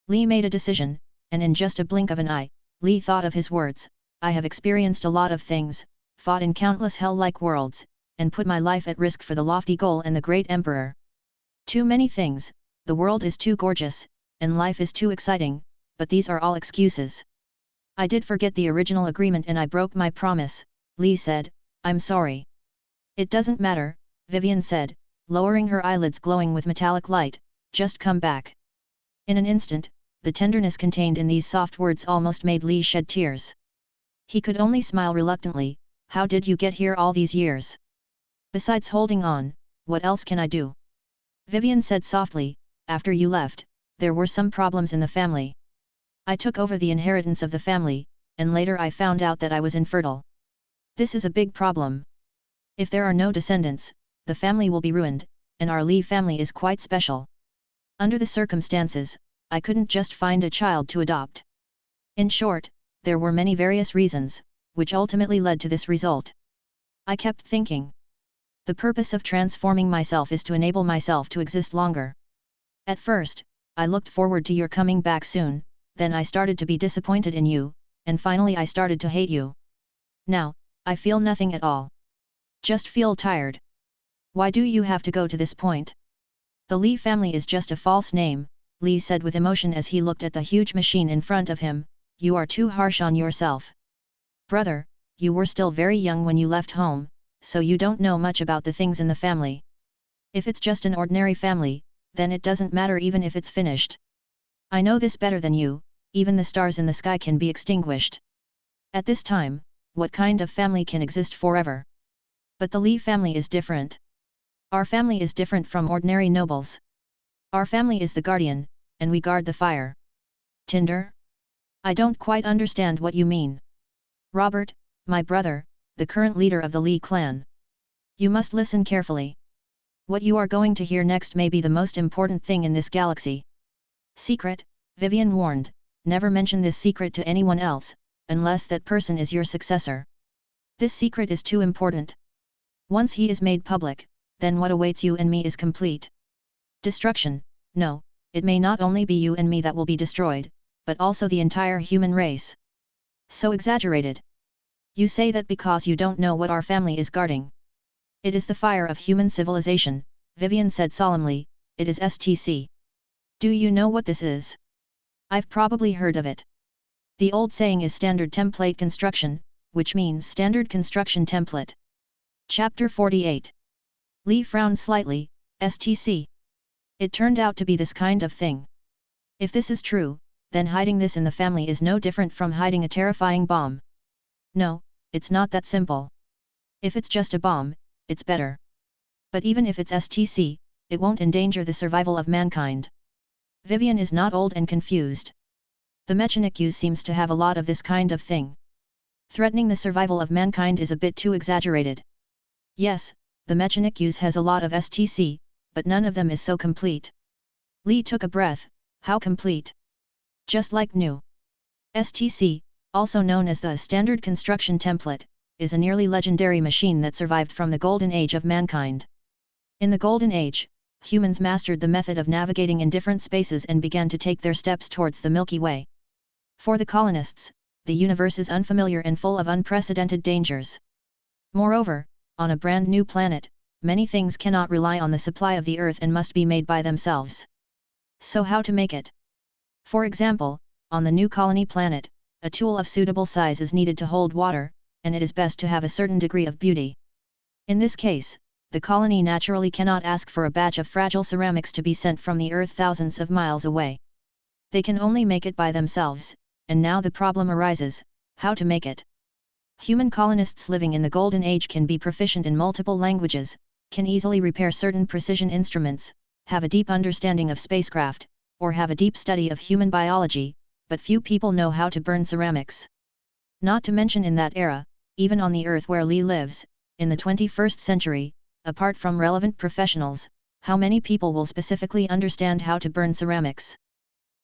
Lee made a decision, and in just a blink of an eye, Lee thought of his words, I have experienced a lot of things, fought in countless hell-like worlds, and put my life at risk for the lofty goal and the great emperor. Too many things, the world is too gorgeous, and life is too exciting, but these are all excuses. I did forget the original agreement and I broke my promise, Lee said, I'm sorry. It doesn't matter, Vivian said, lowering her eyelids glowing with metallic light, just come back. In an instant, the tenderness contained in these soft words almost made Lee shed tears. He could only smile reluctantly, how did you get here all these years? Besides holding on, what else can I do? Vivian said softly, after you left, there were some problems in the family. I took over the inheritance of the family, and later I found out that I was infertile. This is a big problem. If there are no descendants, the family will be ruined, and our Lee family is quite special. Under the circumstances, I couldn't just find a child to adopt. In short, there were many various reasons, which ultimately led to this result. I kept thinking. The purpose of transforming myself is to enable myself to exist longer. At first, I looked forward to your coming back soon, then I started to be disappointed in you, and finally I started to hate you. Now, I feel nothing at all. Just feel tired. Why do you have to go to this point? The Lee family is just a false name, Lee said with emotion as he looked at the huge machine in front of him, you are too harsh on yourself. Brother, you were still very young when you left home, so you don't know much about the things in the family. If it's just an ordinary family, then it doesn't matter even if it's finished. I know this better than you, even the stars in the sky can be extinguished. At this time, what kind of family can exist forever? But the Lee family is different. Our family is different from ordinary nobles. Our family is the guardian, and we guard the fire. Tinder? I don't quite understand what you mean. Robert, my brother, the current leader of the Lee clan. You must listen carefully. What you are going to hear next may be the most important thing in this galaxy. Secret, Vivian warned, never mention this secret to anyone else, unless that person is your successor. This secret is too important. Once he is made public, then what awaits you and me is complete. Destruction, no, it may not only be you and me that will be destroyed, but also the entire human race. So exaggerated. You say that because you don't know what our family is guarding. It is the fire of human civilization, Vivian said solemnly, it is STC. Do you know what this is? I've probably heard of it. The old saying is standard template construction, which means standard construction template. Chapter 48. Lee frowned slightly, STC. It turned out to be this kind of thing. If this is true, then hiding this in the family is no different from hiding a terrifying bomb. No, it's not that simple. If it's just a bomb, it's better. But even if it's STC, it won't endanger the survival of mankind. Vivian is not old and confused. The Mechanic seems to have a lot of this kind of thing. Threatening the survival of mankind is a bit too exaggerated. Yes, the Mechanic has a lot of STC, but none of them is so complete. Lee took a breath. How complete? Just like new. STC, also known as the Standard Construction Template, is a nearly legendary machine that survived from the Golden Age of mankind. In the Golden Age, humans mastered the method of navigating in different spaces and began to take their steps towards the Milky Way. For the colonists, the universe is unfamiliar and full of unprecedented dangers. Moreover, on a brand new planet, many things cannot rely on the supply of the Earth and must be made by themselves. So how to make it? For example, on the new colony planet, a tool of suitable size is needed to hold water, and it is best to have a certain degree of beauty. In this case, the colony naturally cannot ask for a batch of fragile ceramics to be sent from the Earth thousands of miles away. They can only make it by themselves, and now the problem arises, how to make it? Human colonists living in the Golden Age can be proficient in multiple languages, can easily repair certain precision instruments, have a deep understanding of spacecraft, or have a deep study of human biology, but few people know how to burn ceramics. Not to mention in that era, even on the Earth where Lee lives, in the 21st century, apart from relevant professionals, how many people will specifically understand how to burn ceramics?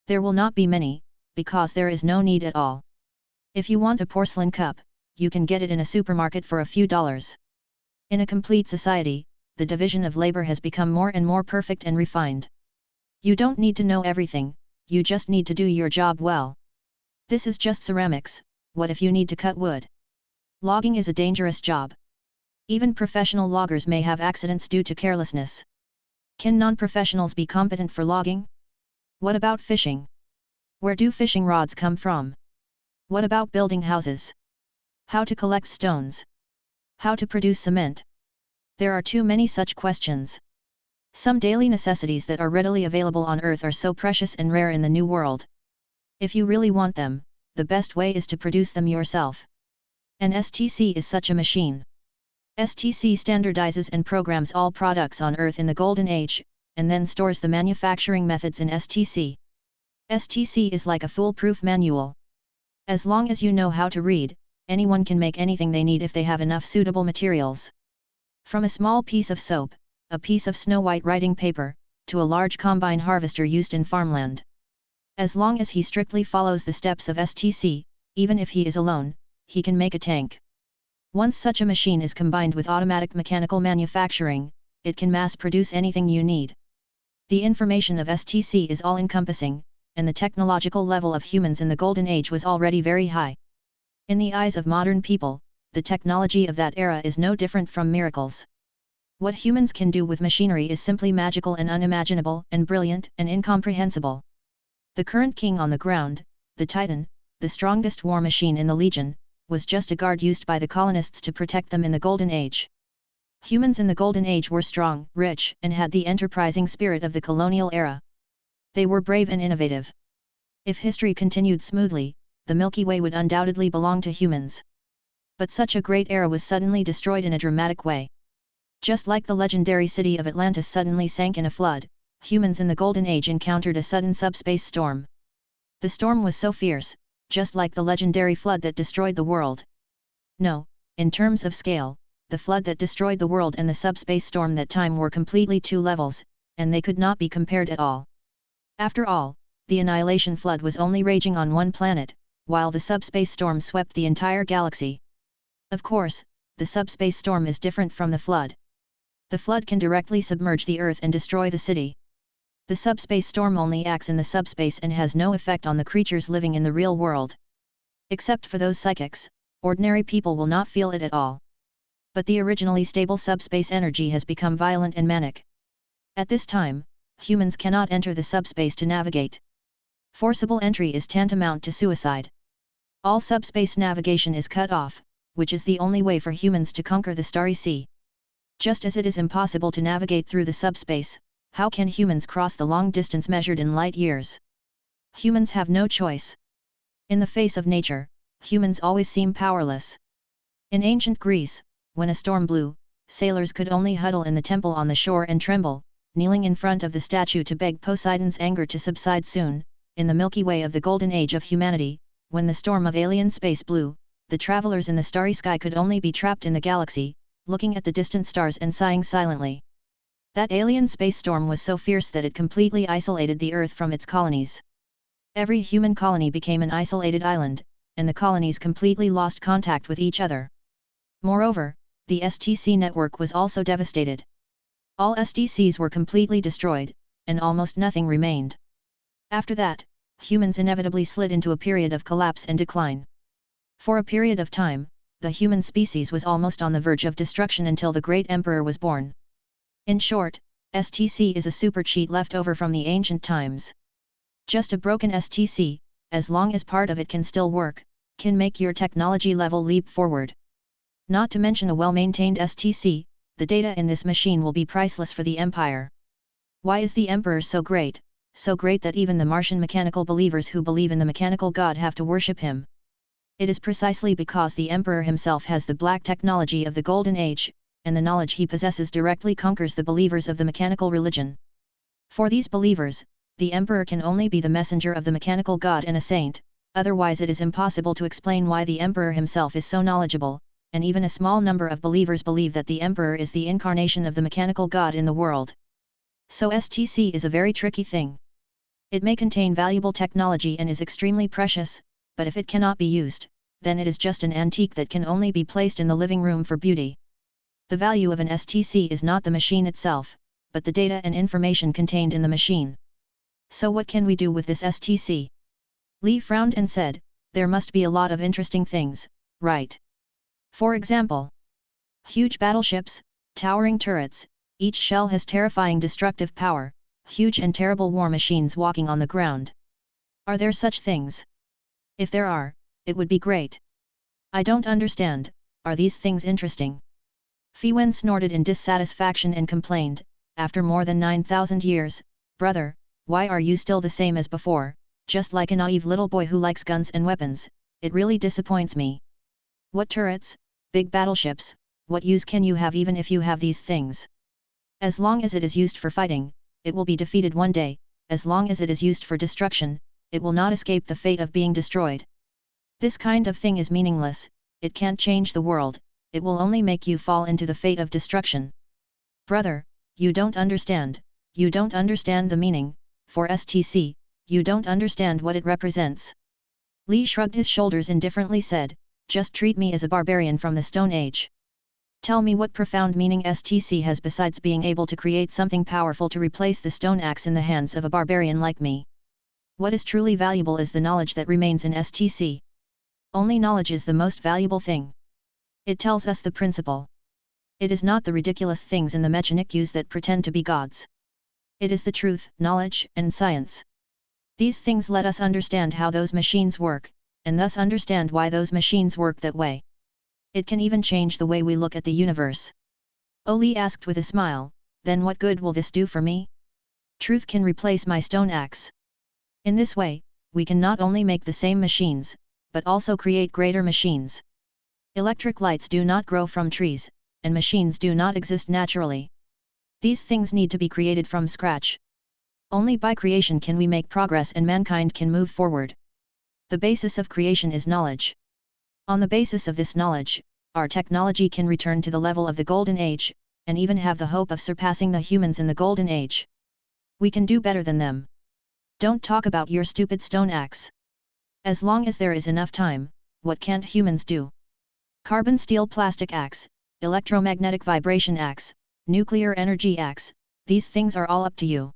There will not be many, because there is no need at all. If you want a porcelain cup, you can get it in a supermarket for a few dollars. In a complete society, the division of labor has become more and more perfect and refined. You don't need to know everything, you just need to do your job well. This is just ceramics, what if you need to cut wood? Logging is a dangerous job. Even professional loggers may have accidents due to carelessness. Can non-professionals be competent for logging? What about fishing? Where do fishing rods come from? What about building houses? How to collect stones? How to produce cement? There are too many such questions. Some daily necessities that are readily available on Earth are so precious and rare in the New World. If you really want them, the best way is to produce them yourself. An STC is such a machine. STC standardizes and programs all products on Earth in the Golden Age, and then stores the manufacturing methods in STC. STC is like a foolproof manual. As long as you know how to read, anyone can make anything they need if they have enough suitable materials. From a small piece of soap, a piece of snow-white writing paper, to a large combine harvester used in farmland. As long as he strictly follows the steps of STC, even if he is alone, he can make a tank. Once such a machine is combined with automatic mechanical manufacturing, it can mass-produce anything you need. The information of STC is all-encompassing, and the technological level of humans in the Golden Age was already very high. In the eyes of modern people, the technology of that era is no different from miracles. What humans can do with machinery is simply magical and unimaginable and brilliant and incomprehensible. The current king on the ground, the Titan, the strongest war machine in the Legion, was just a guard used by the colonists to protect them in the Golden Age. Humans in the Golden Age were strong, rich, and had the enterprising spirit of the colonial era. They were brave and innovative. If history continued smoothly, the Milky Way would undoubtedly belong to humans. But such a great era was suddenly destroyed in a dramatic way. Just like the legendary city of Atlantis suddenly sank in a flood, humans in the Golden Age encountered a sudden subspace storm. The storm was so fierce, just like the legendary flood that destroyed the world. No, in terms of scale, the flood that destroyed the world and the subspace storm that time were completely two levels, and they could not be compared at all. After all, the annihilation flood was only raging on one planet, while the subspace storm swept the entire galaxy. Of course, the subspace storm is different from the flood. The flood can directly submerge the Earth and destroy the city. The subspace storm only acts in the subspace and has no effect on the creatures living in the real world. Except for those psychics, ordinary people will not feel it at all. But the originally stable subspace energy has become violent and manic. At this time, humans cannot enter the subspace to navigate. Forcible entry is tantamount to suicide. All subspace navigation is cut off, which is the only way for humans to conquer the Starry Sea. Just as it is impossible to navigate through the subspace, how can humans cross the long distance measured in light years? Humans have no choice. In the face of nature, humans always seem powerless. In ancient Greece, when a storm blew, sailors could only huddle in the temple on the shore and tremble, kneeling in front of the statue to beg Poseidon's anger to subside soon, in the Milky Way of the golden age of humanity, when the storm of alien space blew, the travelers in the starry sky could only be trapped in the galaxy, looking at the distant stars and sighing silently. That alien space storm was so fierce that it completely isolated the Earth from its colonies. Every human colony became an isolated island, and the colonies completely lost contact with each other. Moreover, the STC network was also devastated. All STCs were completely destroyed, and almost nothing remained. After that, humans inevitably slid into a period of collapse and decline. For a period of time, the human species was almost on the verge of destruction until the Great Emperor was born. In short, STC is a super cheat left over from the ancient times. Just a broken STC, as long as part of it can still work, can make your technology level leap forward. Not to mention a well-maintained STC, the data in this machine will be priceless for the Empire. Why is the Emperor so great that even the Martian mechanical believers who believe in the mechanical god have to worship him? It is precisely because the Emperor himself has the black technology of the Golden Age, and the knowledge he possesses directly conquers the believers of the mechanical religion. For these believers, the Emperor can only be the messenger of the mechanical god and a saint, otherwise it is impossible to explain why the Emperor himself is so knowledgeable, and even a small number of believers believe that the Emperor is the incarnation of the mechanical god in the world. So STC is a very tricky thing. It may contain valuable technology and is extremely precious, but if it cannot be used, then it is just an antique that can only be placed in the living room for beauty. The value of an STC is not the machine itself, but the data and information contained in the machine. So what can we do with this STC? Lee frowned and said, there must be a lot of interesting things, right? For example, huge battleships, towering turrets, each shell has terrifying destructive power, huge and terrible war machines walking on the ground. Are there such things? If there are, it would be great. I don't understand, are these things interesting? Fiwen snorted in dissatisfaction and complained, after more than 9,000 years, brother, why are you still the same as before, just like a naive little boy who likes guns and weapons? It really disappoints me. What turrets, big battleships, what use can you have even if you have these things? As long as it is used for fighting, it will be defeated one day, as long as it is used for destruction, it will not escape the fate of being destroyed. This kind of thing is meaningless, it can't change the world, it will only make you fall into the fate of destruction. Brother, you don't understand the meaning, for STC, you don't understand what it represents. Lee shrugged his shoulders indifferently said, just treat me as a barbarian from the Stone Age. Tell me what profound meaning STC has besides being able to create something powerful to replace the stone axe in the hands of a barbarian like me. What is truly valuable is the knowledge that remains in STC. Only knowledge is the most valuable thing. It tells us the principle. It is not the ridiculous things in the Mechanics that pretend to be gods. It is the truth, knowledge, and science. These things let us understand how those machines work, and thus understand why those machines work that way. It can even change the way we look at the universe. Oli asked with a smile, then what good will this do for me? Truth can replace my stone axe. In this way, we can not only make the same machines, but also create greater machines. Electric lights do not grow from trees, and machines do not exist naturally. These things need to be created from scratch. Only by creation can we make progress and mankind can move forward. The basis of creation is knowledge. On the basis of this knowledge, our technology can return to the level of the Golden Age, and even have the hope of surpassing the humans in the Golden Age. We can do better than them. Don't talk about your stupid stone axe. As long as there is enough time, what can't humans do? Carbon steel plastic axe, electromagnetic vibration axe, nuclear energy axe, these things are all up to you.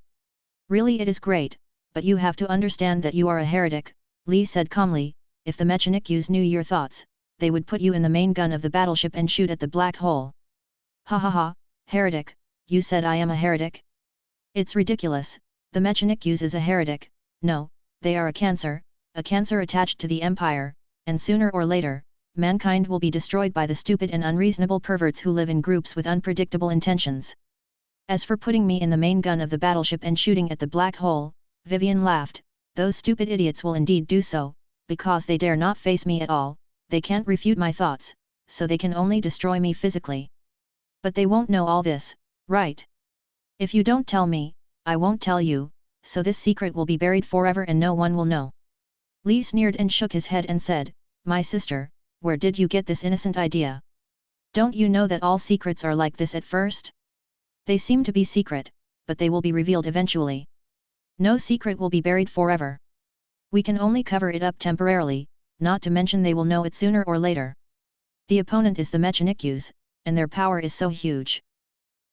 Really it is great, but you have to understand that you are a heretic, Lee said calmly. If the Mechanics knew your thoughts, they would put you in the main gun of the battleship and shoot at the black hole. Ha ha ha, heretic, you said I am a heretic? It's ridiculous, the Mechanics is a heretic, no, they are a cancer attached to the Empire, and sooner or later, mankind will be destroyed by the stupid and unreasonable perverts who live in groups with unpredictable intentions. As for putting me in the main gun of the battleship and shooting at the black hole, Vivian laughed, those stupid idiots will indeed do so, because they dare not face me at all, they can't refute my thoughts, so they can only destroy me physically. But they won't know all this, right? If you don't tell me, I won't tell you, so this secret will be buried forever and no one will know. Li sneered and shook his head and said, "My sister, where did you get this innocent idea? Don't you know that all secrets are like this at first? They seem to be secret, but they will be revealed eventually. No secret will be buried forever. We can only cover it up temporarily, not to mention they will know it sooner or later. The opponent is the Mechanikus, and their power is so huge.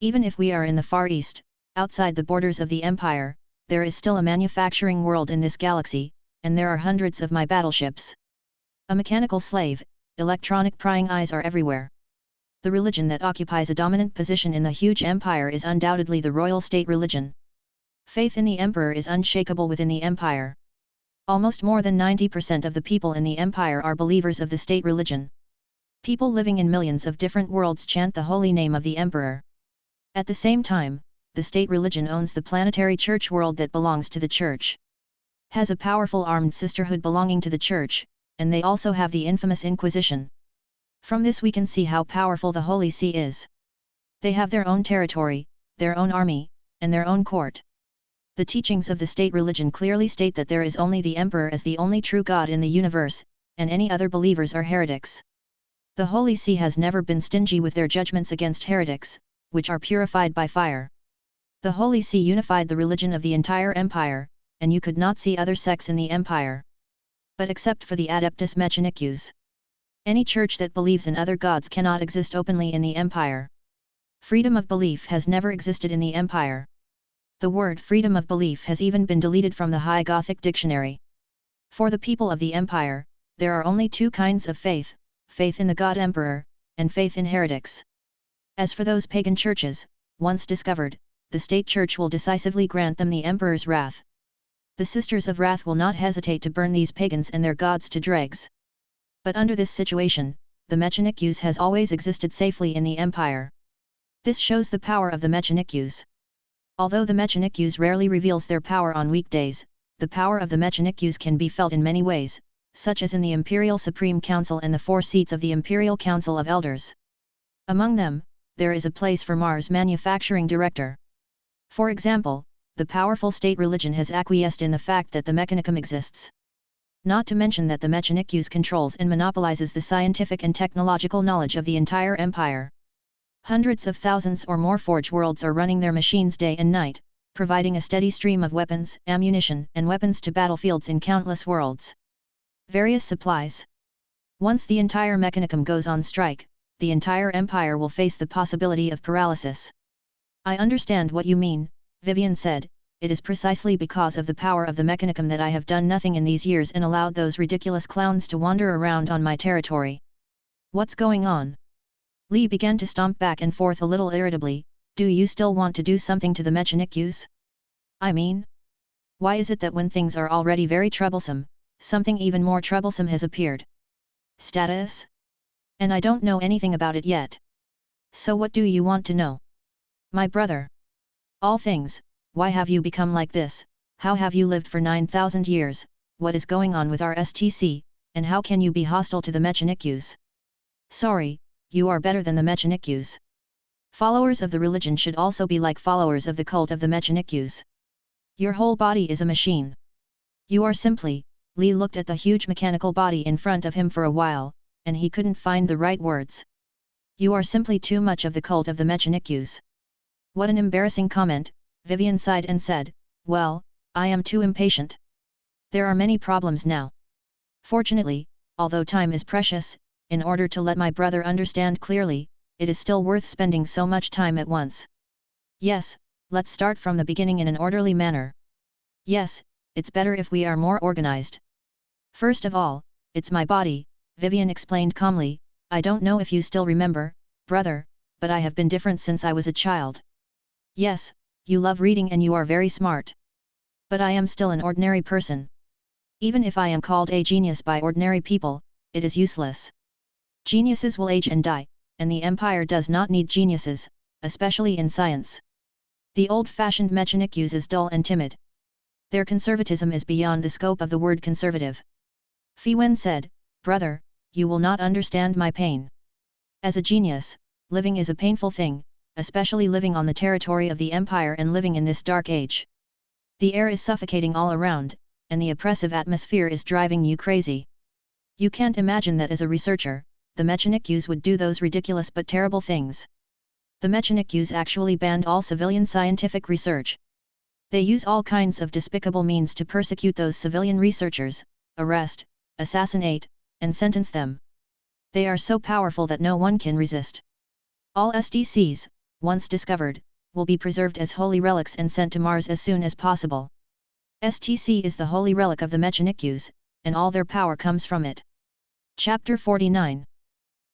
Even if we are in the Far East, outside the borders of the Empire, there is still a manufacturing world in this galaxy, and there are hundreds of my battleships. A mechanical slave, electronic prying eyes are everywhere. The religion that occupies a dominant position in the huge empire is undoubtedly the royal state religion. Faith in the emperor is unshakable within the empire. Almost more than 90% of the people in the empire are believers of the state religion. People living in millions of different worlds chant the holy name of the emperor. At the same time, the state religion owns the planetary church world that belongs to the church. Has a powerful armed sisterhood belonging to the church, and they also have the infamous Inquisition. From this we can see how powerful the Holy See is. They have their own territory, their own army, and their own court. The teachings of the state religion clearly state that there is only the emperor as the only true God in the universe, and any other believers are heretics. The Holy See has never been stingy with their judgments against heretics, which are purified by fire. The Holy See unified the religion of the entire empire, and you could not see other sects in the empire. But except for the Adeptus Mechanicus. Any church that believes in other gods cannot exist openly in the empire. Freedom of belief has never existed in the empire. The word freedom of belief has even been deleted from the High Gothic dictionary. For the people of the empire, there are only two kinds of faith, faith in the god emperor, and faith in heretics. As for those pagan churches, once discovered, the state church will decisively grant them the emperor's wrath. The Sisters of Wrath will not hesitate to burn these pagans and their gods to dregs. But under this situation, the Mechanikus has always existed safely in the empire. This shows the power of the Mechanikus. Although the Mechanikus rarely reveals their power on weekdays, the power of the Mechanikus can be felt in many ways, such as in the Imperial Supreme Council and the 4 seats of the Imperial Council of Elders. Among them, there is a place for Mars Manufacturing Director. For example, the powerful state religion has acquiesced in the fact that the Mechanicum exists. Not to mention that the Mechanikus controls and monopolizes the scientific and technological knowledge of the entire empire. Hundreds of thousands or more forge worlds are running their machines day and night, providing a steady stream of weapons, ammunition, and weapons to battlefields in countless worlds. Various supplies. Once the entire Mechanicum goes on strike, the entire empire will face the possibility of paralysis. I understand what you mean, Vivian said. It is precisely because of the power of the Mechanicum that I have done nothing in these years and allowed those ridiculous clowns to wander around on my territory. What's going on? Li began to stomp back and forth a little irritably. Do you still want to do something to the Mechanikus? I mean, why is it that when things are already very troublesome, something even more troublesome has appeared? Status? And I don't know anything about it yet. So what do you want to know? My brother. All things. Why have you become like this? How have you lived for 9,000 years? What is going on with our STC, and how can you be hostile to the Mechanikus? Sorry, you are better than the Mechanikus. Followers of the religion should also be like followers of the cult of the Mechanikus. Your whole body is a machine. You are simply. Li looked at the huge mechanical body in front of him for a while, and he couldn't find the right words. You are simply too much of the cult of the Mechanikus. What an embarrassing comment, Vivian sighed and said, well, I am too impatient. There are many problems now. Fortunately, although time is precious, in order to let my brother understand clearly, it is still worth spending so much time at once. Yes, let's start from the beginning in an orderly manner. Yes, it's better if we are more organized. First of all, it's my body, Vivian explained calmly. I don't know if you still remember, brother, but I have been different since I was a child. Yes, you love reading and you are very smart. But I am still an ordinary person. Even if I am called a genius by ordinary people, it is useless. Geniuses will age and die, and the empire does not need geniuses, especially in science. The old-fashioned Mechanikus is dull and timid. Their conservatism is beyond the scope of the word conservative. Fi Wen said, brother, you will not understand my pain. As a genius, living is a painful thing, especially living on the territory of the empire and living in this dark age. The air is suffocating all around, and the oppressive atmosphere is driving you crazy. You can't imagine that as a researcher, the Mechanics would do those ridiculous but terrible things. The Mechanics actually banned all civilian scientific research. They use all kinds of despicable means to persecute those civilian researchers, arrest, assassinate, and sentence them. They are so powerful that no one can resist. All SDCs, once discovered, will be preserved as holy relics and sent to Mars as soon as possible. STC is the holy relic of the Mechanics, and all their power comes from it. Chapter 49.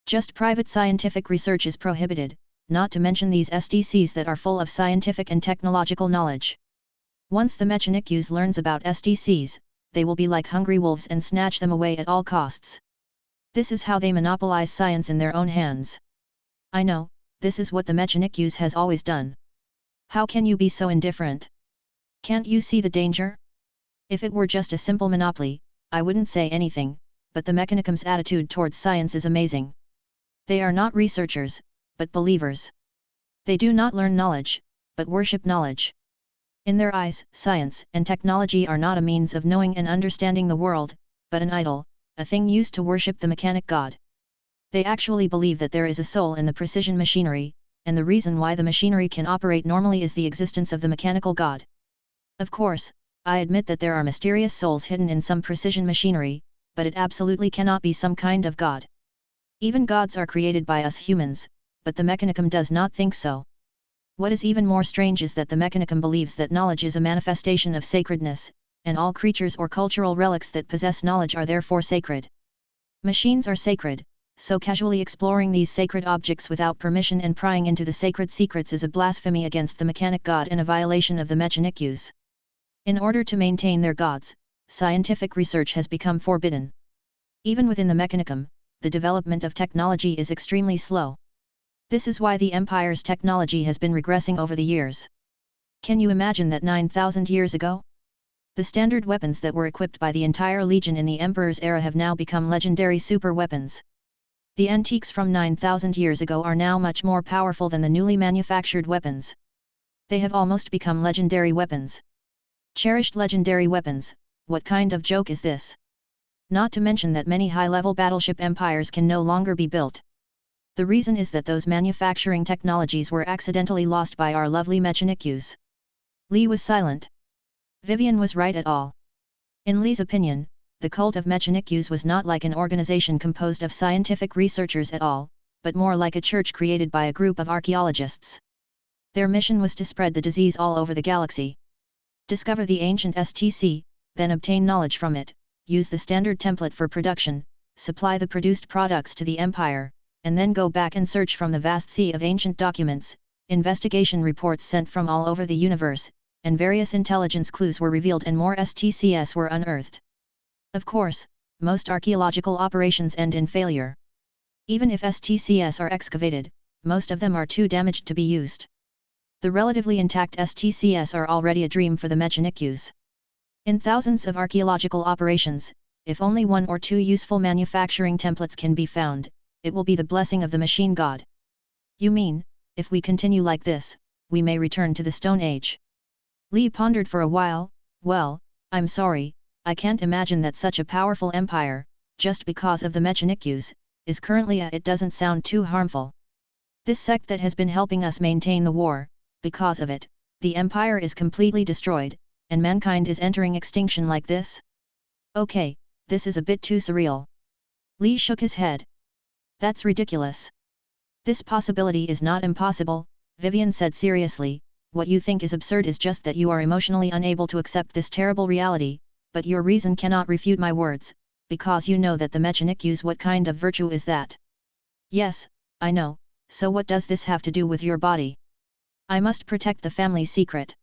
Just private scientific research is prohibited, not to mention these SDCs that are full of scientific and technological knowledge. Once the Mechanics learns about SDCs, they will be like hungry wolves and snatch them away at all costs. This is how they monopolize science in their own hands. I know, this is what the Mechanics has always done. How can you be so indifferent? Can't you see the danger? If it were just a simple monopoly, I wouldn't say anything, but the Mechanicum's attitude towards science is amazing. They are not researchers, but believers. They do not learn knowledge, but worship knowledge. In their eyes, science and technology are not a means of knowing and understanding the world, but an idol, a thing used to worship the mechanic god. They actually believe that there is a soul in the precision machinery, and the reason why the machinery can operate normally is the existence of the mechanical god. Of course, I admit that there are mysterious souls hidden in some precision machinery, but it absolutely cannot be some kind of god. Even gods are created by us humans, but the Mechanicum does not think so. What is even more strange is that the Mechanicum believes that knowledge is a manifestation of sacredness, and all creatures or cultural relics that possess knowledge are therefore sacred. Machines are sacred, so casually exploring these sacred objects without permission and prying into the sacred secrets is a blasphemy against the mechanic god and a violation of the Mechanics. In order to maintain their gods, scientific research has become forbidden. Even within the Mechanicum, the development of technology is extremely slow. This is why the Empire's technology has been regressing over the years. Can you imagine that 9,000 years ago? The standard weapons that were equipped by the entire Legion in the Emperor's era have now become legendary super weapons. The antiques from 9,000 years ago are now much more powerful than the newly manufactured weapons. They have almost become legendary weapons. Cherished legendary weapons, what kind of joke is this? Not to mention that many high-level battleship empires can no longer be built. The reason is that those manufacturing technologies were accidentally lost by our lovely Mechanics. Lee was silent. Vivian was right at all. In Lee's opinion, the cult of Mechanics was not like an organization composed of scientific researchers at all, but more like a church created by a group of archaeologists. Their mission was to spread the disease all over the galaxy. Discover the ancient STC, then obtain knowledge from it, use the standard template for production, supply the produced products to the Empire, and then go back and search from the vast sea of ancient documents, investigation reports sent from all over the universe, and various intelligence clues were revealed and more STCs were unearthed. Of course, most archaeological operations end in failure. Even if STCs are excavated, most of them are too damaged to be used. The relatively intact STCs are already a dream for the Mechanics. In thousands of archaeological operations, if only one or two useful manufacturing templates can be found, it will be the blessing of the machine god. You mean, if we continue like this, we may return to the Stone Age? Lee pondered for a while. Well, I'm sorry, I can't imagine that such a powerful empire, just because of the Mechanics, is currently it doesn't sound too harmful. This sect that has been helping us maintain the war, because of it, the empire is completely destroyed, and mankind is entering extinction like this? Okay, this is a bit too surreal. Lee shook his head. That's ridiculous. This possibility is not impossible, Vivian said seriously. What you think is absurd is just that you are emotionally unable to accept this terrible reality, but your reason cannot refute my words, because you know that the Mechanics. What kind of virtue is that? Yes, I know, so what does this have to do with your body? I must protect the family secret.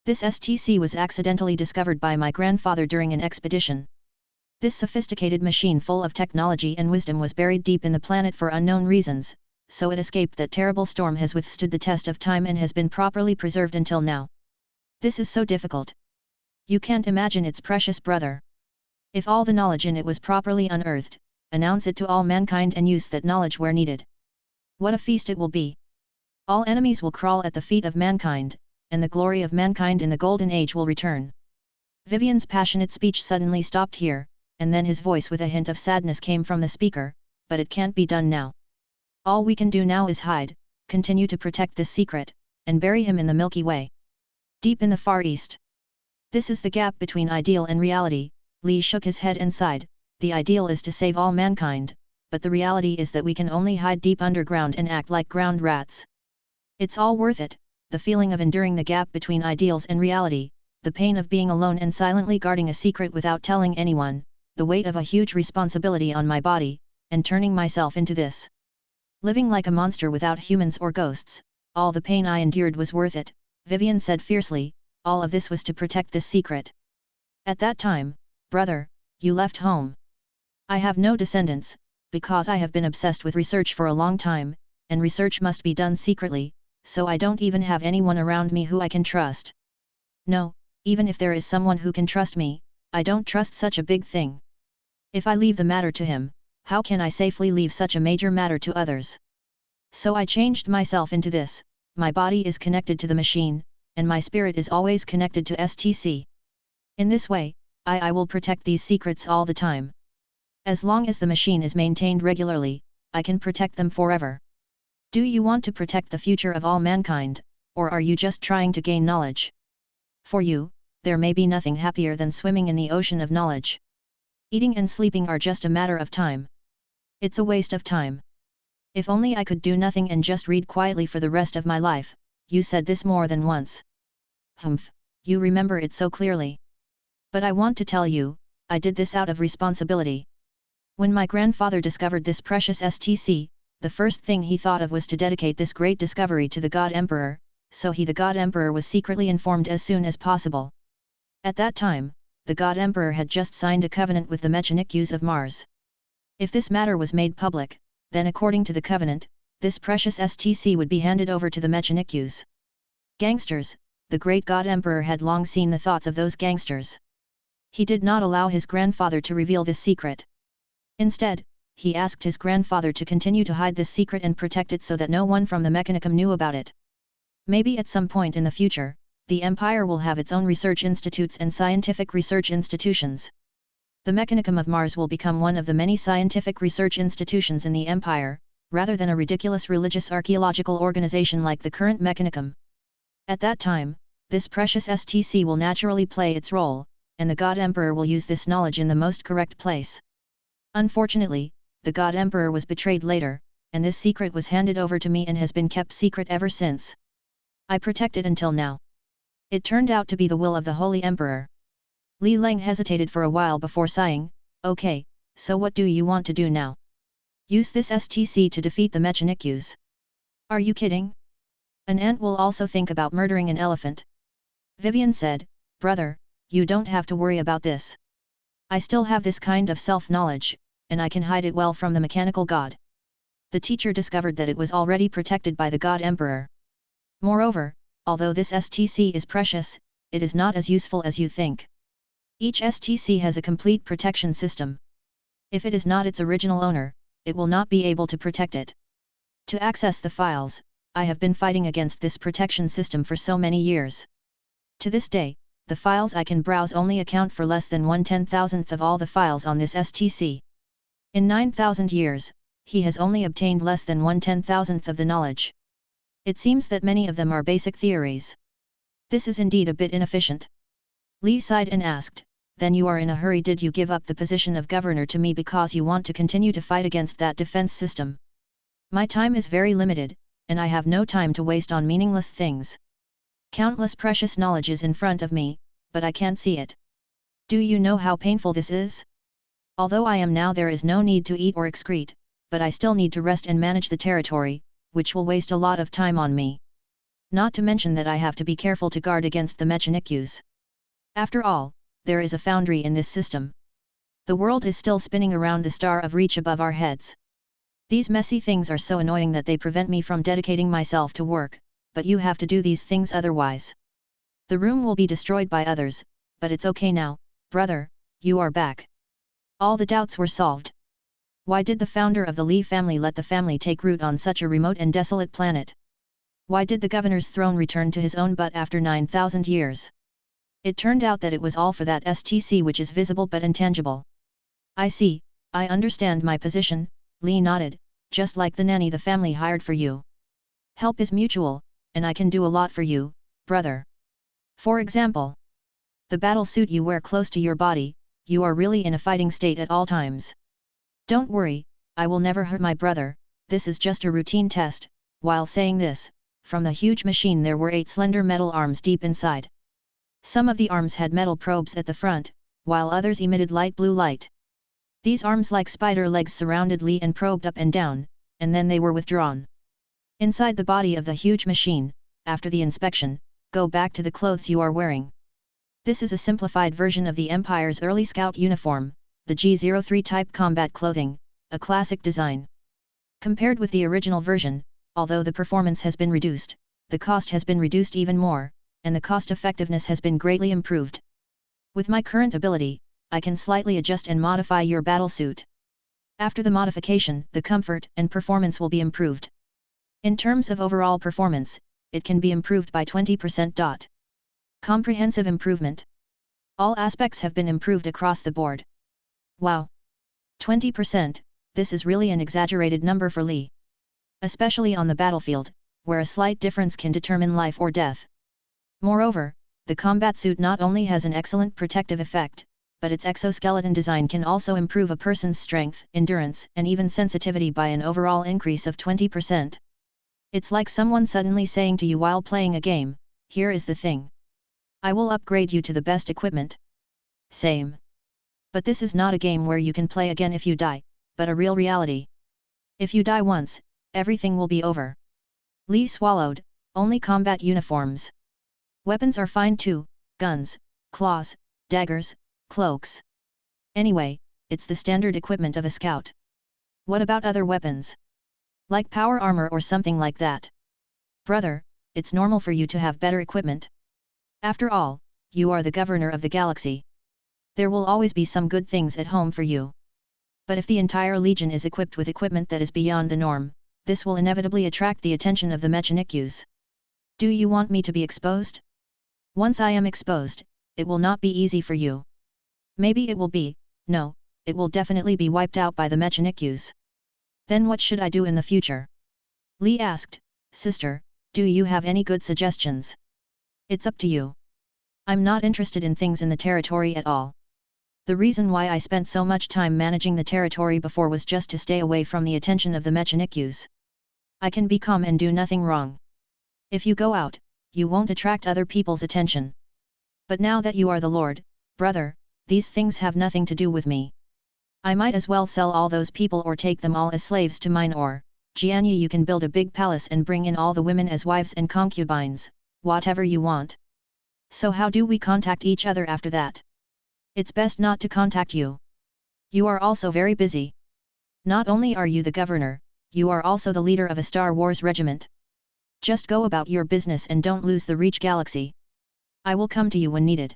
This STC was accidentally discovered by my grandfather during an expedition. This sophisticated machine full of technology and wisdom was buried deep in the planet for unknown reasons, so it escaped that terrible storm, has withstood the test of time and has been properly preserved until now. This is so difficult. You can't imagine its precious brother. If all the knowledge in it was properly unearthed, announce it to all mankind and use that knowledge where needed. What a feast it will be! All enemies will crawl at the feet of mankind, and the glory of mankind in the Golden Age will return. Vivian's passionate speech suddenly stopped here, and then his voice with a hint of sadness came from the speaker, but it can't be done now. All we can do now is hide, continue to protect this secret, and bury him in the Milky Way. Deep in the Far East. This is the gap between ideal and reality. Li shook his head and sighed. The ideal is to save all mankind, but the reality is that we can only hide deep underground and act like ground rats. It's all worth it, the feeling of enduring the gap between ideals and reality, the pain of being alone and silently guarding a secret without telling anyone, the weight of a huge responsibility on my body, and turning myself into this. Living like a monster without humans or ghosts, all the pain I endured was worth it, Vivian said fiercely, all of this was to protect this secret. At that time, brother, you left home. I have no descendants, because I have been obsessed with research for a long time, and research must be done secretly, so I don't even have anyone around me who I can trust. No, even if there is someone who can trust me, I don't trust such a big thing. If I leave the matter to him, how can I safely leave such a major matter to others? So I changed myself into this, my body is connected to the machine, and my spirit is always connected to STC. In this way, I will protect these secrets all the time. As long as the machine is maintained regularly, I can protect them forever. Do you want to protect the future of all mankind, or are you just trying to gain knowledge? For you, there may be nothing happier than swimming in the ocean of knowledge. Eating and sleeping are just a matter of time. It's a waste of time. If only I could do nothing and just read quietly for the rest of my life. You said this more than once. Humph, you remember it so clearly. But I want to tell you, I did this out of responsibility. When my grandfather discovered this precious STC, the first thing he thought of was to dedicate this great discovery to the God Emperor, so the God Emperor was secretly informed as soon as possible. At that time, the God Emperor had just signed a covenant with the Mechanics of Mars. If this matter was made public, then according to the covenant, this precious STC would be handed over to the Mechanics. Gangsters, the great God Emperor had long seen the thoughts of those gangsters. He did not allow his grandfather to reveal this secret. Instead, he asked his grandfather to continue to hide this secret and protect it so that no one from the Mechanicum knew about it. Maybe at some point in the future, the Empire will have its own research institutes and scientific research institutions. The Mechanicum of Mars will become one of the many scientific research institutions in the Empire, rather than a ridiculous religious archaeological organization like the current Mechanicum. At that time, this precious STC will naturally play its role, and the God Emperor will use this knowledge in the most correct place. Unfortunately, the God Emperor was betrayed later, and this secret was handed over to me and has been kept secret ever since. I protected until now. It turned out to be the will of the Holy Emperor. Li Leng hesitated for a while before sighing, okay, so what do you want to do now? Use this STC to defeat the Mechanics. Are you kidding? An ant will also think about murdering an elephant. Vivian said, brother, you don't have to worry about this. I still have this kind of self-knowledge, and I can hide it well from the mechanical god. The teacher discovered that it was already protected by the God Emperor. Moreover, although this STC is precious, it is not as useful as you think. Each STC has a complete protection system. If it is not its original owner, it will not be able to protect it. To access the files, I have been fighting against this protection system for so many years. To this day, the files I can browse only account for less than 1/10,000th of all the files on this STC. In 9,000 years, he has only obtained less than 1/10,000th of the knowledge. It seems that many of them are basic theories. This is indeed a bit inefficient. Li sighed and asked, then you are in a hurry? Did you give up the position of governor to me because you want to continue to fight against that defense system? My time is very limited, and I have no time to waste on meaningless things. Countless precious knowledge is in front of me, but I can't see it. Do you know how painful this is? Although I am now, there is no need to eat or excrete, but I still need to rest and manage the territory, which will waste a lot of time on me. Not to mention that I have to be careful to guard against the Mechanics. After all, there is a foundry in this system. The world is still spinning around the star of reach above our heads. These messy things are so annoying that they prevent me from dedicating myself to work, but you have to do these things otherwise. The room will be destroyed by others, but it's okay now, brother, you are back. All the doubts were solved. Why did the founder of the Li family let the family take root on such a remote and desolate planet? Why did the governor's throne return to his own butt after 9,000 years? It turned out that it was all for that STC which is visible but intangible. I see, I understand my position, Li nodded, just like the nanny the family hired for you. Help is mutual, and I can do a lot for you, brother. For example, the battle suit you wear close to your body, you are really in a fighting state at all times. Don't worry, I will never hurt my brother, this is just a routine test. While saying this, from the huge machine there were 8 slender metal arms deep inside. Some of the arms had metal probes at the front, while others emitted light blue light. These arms like spider legs surrounded Li and probed up and down, and then they were withdrawn. Inside the body of the huge machine, after the inspection, go back to the clothes you are wearing. This is a simplified version of the Empire's early scout uniform, the G03 type combat clothing, a classic design. Compared with the original version, although the performance has been reduced, the cost has been reduced even more, and the cost effectiveness has been greatly improved. With my current ability, I can slightly adjust and modify your battlesuit. After the modification, the comfort and performance will be improved. In terms of overall performance, it can be improved by 20%. Comprehensive improvement. All aspects have been improved across the board. Wow! 20%, this is really an exaggerated number for Li. Especially on the battlefield, where a slight difference can determine life or death. Moreover, the combat suit not only has an excellent protective effect, but its exoskeleton design can also improve a person's strength, endurance, and even sensitivity by an overall increase of 20%. It's like someone suddenly saying to you while playing a game, here is the thing. I will upgrade you to the best equipment. Same. But this is not a game where you can play again if you die, but a real reality. If you die once, everything will be over. Li swallowed, only combat uniforms. Weapons are fine too, guns, claws, daggers, cloaks. Anyway, it's the standard equipment of a scout. What about other weapons? Like power armor or something like that? Brother, it's normal for you to have better equipment. After all, you are the governor of the galaxy. There will always be some good things at home for you. But if the entire legion is equipped with equipment that is beyond the norm, this will inevitably attract the attention of the Mechanikus. Do you want me to be exposed? Once I am exposed, it will not be easy for you. Maybe it will be, no, it will definitely be wiped out by the Mechanikus. Then what should I do in the future? Li asked, Sister, do you have any good suggestions? It's up to you. I'm not interested in things in the territory at all. The reason why I spent so much time managing the territory before was just to stay away from the attention of the Mechanikus. I can be calm and do nothing wrong. If you go out, you won't attract other people's attention. But now that you are the Lord, brother, these things have nothing to do with me. I might as well sell all those people or take them all as slaves to mine, or, Jianya, you can build a big palace and bring in all the women as wives and concubines, whatever you want. So how do we contact each other after that? It's best not to contact you. You are also very busy. Not only are you the governor, you are also the leader of a Star Wars regiment. Just go about your business and don't lose the Reach Galaxy. I will come to you when needed.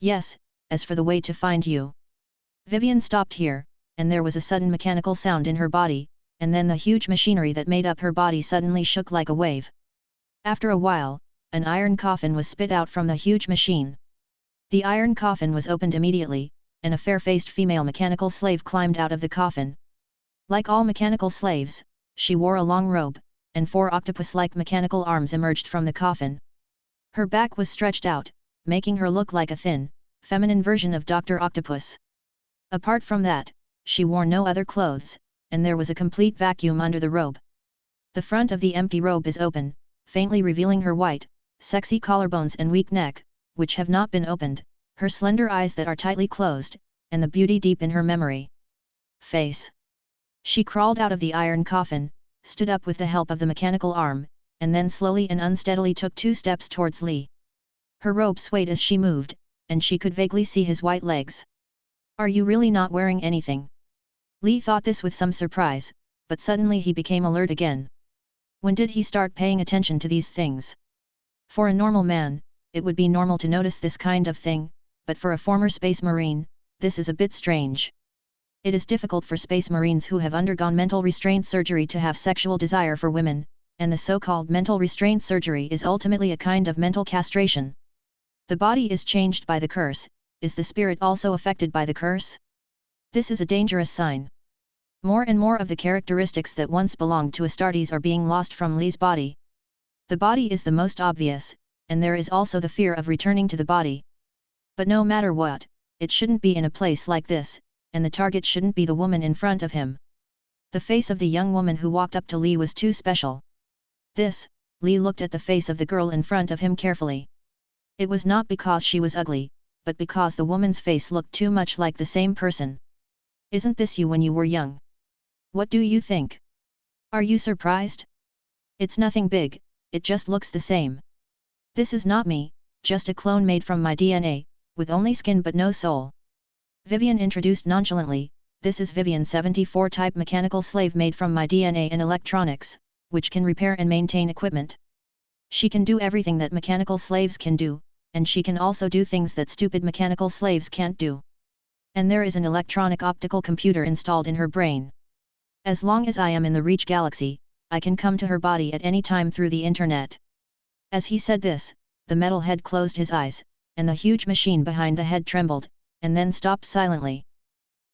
Yes, as for the way to find you. Vivian stopped here, and there was a sudden mechanical sound in her body, and then the huge machinery that made up her body suddenly shook like a wave. After a while, an iron coffin was spit out from the huge machine. The iron coffin was opened immediately, and a fair-faced female mechanical slave climbed out of the coffin. Like all mechanical slaves, she wore a long robe, and 4 octopus-like mechanical arms emerged from the coffin. Her back was stretched out, making her look like a thin, feminine version of Dr. Octopus. Apart from that, she wore no other clothes, and there was a complete vacuum under the robe. The front of the empty robe is open, faintly revealing her white, sexy collarbones and weak neck, which have not been opened, her slender eyes that are tightly closed, and the beauty deep in her memory. Face. She crawled out of the iron coffin, stood up with the help of the mechanical arm, and then slowly and unsteadily took 2 steps towards Li. Her robe swayed as she moved, and she could vaguely see his white legs. Are you really not wearing anything? Li thought this with some surprise, but suddenly he became alert again. When did he start paying attention to these things? For a normal man, it would be normal to notice this kind of thing, but for a former space marine, this is a bit strange. It is difficult for space marines who have undergone mental restraint surgery to have sexual desire for women, and the so-called mental restraint surgery is ultimately a kind of mental castration. The body is changed by the curse. Is the spirit also affected by the curse? This is a dangerous sign. More and more of the characteristics that once belonged to Astartes are being lost from Lee's body. The body is the most obvious, and there is also the fear of returning to the body. But no matter what, it shouldn't be in a place like this, and the target shouldn't be the woman in front of him. The face of the young woman who walked up to Lee was too special. Lee looked at the face of the girl in front of him carefully. It was not because she was ugly, but because the woman's face looked too much like the same person. Isn't this you when you were young? What do you think? Are you surprised? It's nothing big, it just looks the same. This is not me, just a clone made from my DNA, with only skin but no soul. Vivian introduced nonchalantly, this is Vivian 74 type mechanical slave made from my DNA and electronics, which can repair and maintain equipment. She can do everything that mechanical slaves can do, and she can also do things that stupid mechanical slaves can't do. And there is an electronic optical computer installed in her brain. As long as I am in the Reach Galaxy, I can come to her body at any time through the internet. As he said this, the metal head closed his eyes, and the huge machine behind the head trembled, and then stopped silently.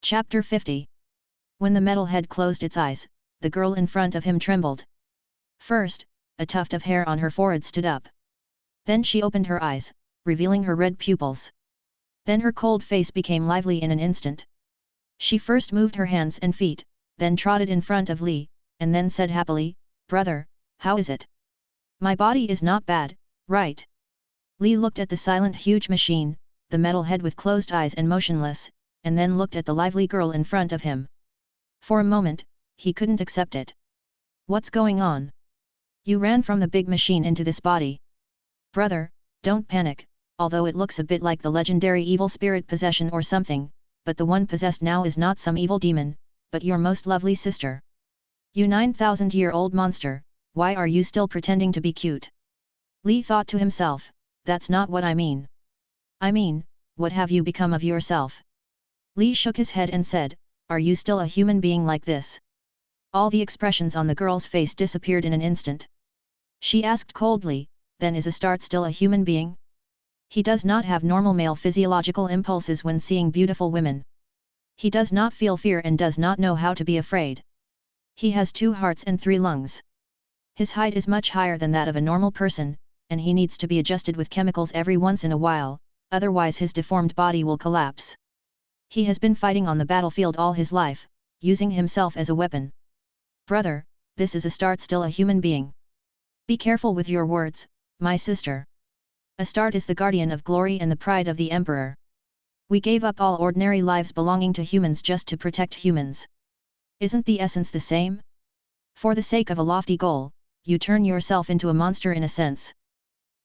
Chapter 50. When the metal head closed its eyes, the girl in front of him trembled. First, a tuft of hair on her forehead stood up. Then she opened her eyes, revealing her red pupils. Then her cold face became lively in an instant. She first moved her hands and feet, then trotted in front of Lee, and then said happily, "Brother, how is it? My body is not bad, right?" Lee looked at the silent huge machine, the metal head with closed eyes and motionless, and then looked at the lively girl in front of him. For a moment, he couldn't accept it. What's going on? You ran from the big machine into this body. Brother, don't panic, although it looks a bit like the legendary evil spirit possession or something, but the one possessed now is not some evil demon, but your most lovely sister. You 9,000-year-old monster, why are you still pretending to be cute? Lee thought to himself, that's not what I mean. I mean, what have you become of yourself? Lee shook his head and said, are you still a human being like this? All the expressions on the girl's face disappeared in an instant. She asked coldly, then is Astarte still a human being? He does not have normal male physiological impulses when seeing beautiful women. He does not feel fear and does not know how to be afraid. He has 2 hearts and 3 lungs. His height is much higher than that of a normal person, and he needs to be adjusted with chemicals every once in a while, otherwise his deformed body will collapse. He has been fighting on the battlefield all his life, using himself as a weapon. Brother, this is Astarte still a human being. Be careful with your words, my sister. Astarte is the guardian of glory and the pride of the Emperor. We gave up all ordinary lives belonging to humans just to protect humans. Isn't the essence the same? For the sake of a lofty goal, you turn yourself into a monster in a sense.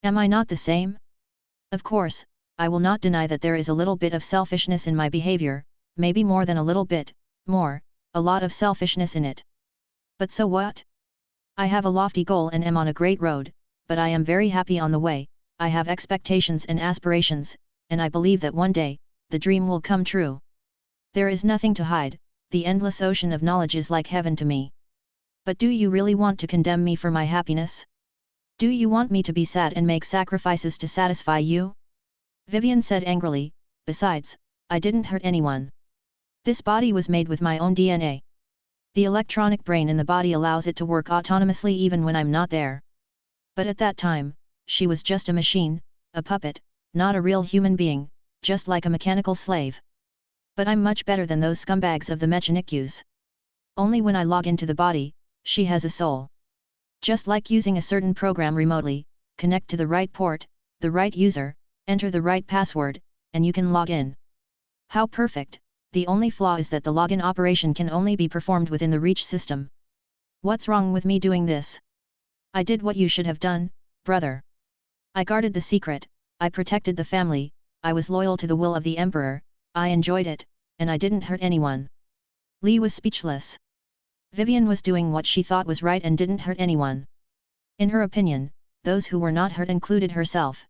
Am I not the same? Of course, I will not deny that there is a little bit of selfishness in my behavior, maybe more than a little bit, a lot of selfishness in it. But so what? I have a lofty goal and am on a great road, but I am very happy on the way. I have expectations and aspirations, and I believe that one day, the dream will come true. There is nothing to hide, the endless ocean of knowledge is like heaven to me. But do you really want to condemn me for my happiness? Do you want me to be sad and make sacrifices to satisfy you? Vivian said angrily, besides, I didn't hurt anyone. This body was made with my own DNA. The electronic brain in the body allows it to work autonomously even when I'm not there. But at that time, she was just a machine, a puppet, not a real human being, just like a mechanical slave. But I'm much better than those scumbags of the Mechanikus. Only when I log into the body, she has a soul. Just like using a certain program remotely, connect to the right port, the right user, enter the right password, and you can log in. How perfect! The only flaw is that the login operation can only be performed within the Reach system. What's wrong with me doing this? I did what you should have done, brother. I guarded the secret, I protected the family, I was loyal to the will of the Emperor, I enjoyed it, and I didn't hurt anyone. Lee was speechless. Vivian was doing what she thought was right and didn't hurt anyone. In her opinion, those who were not hurt included herself.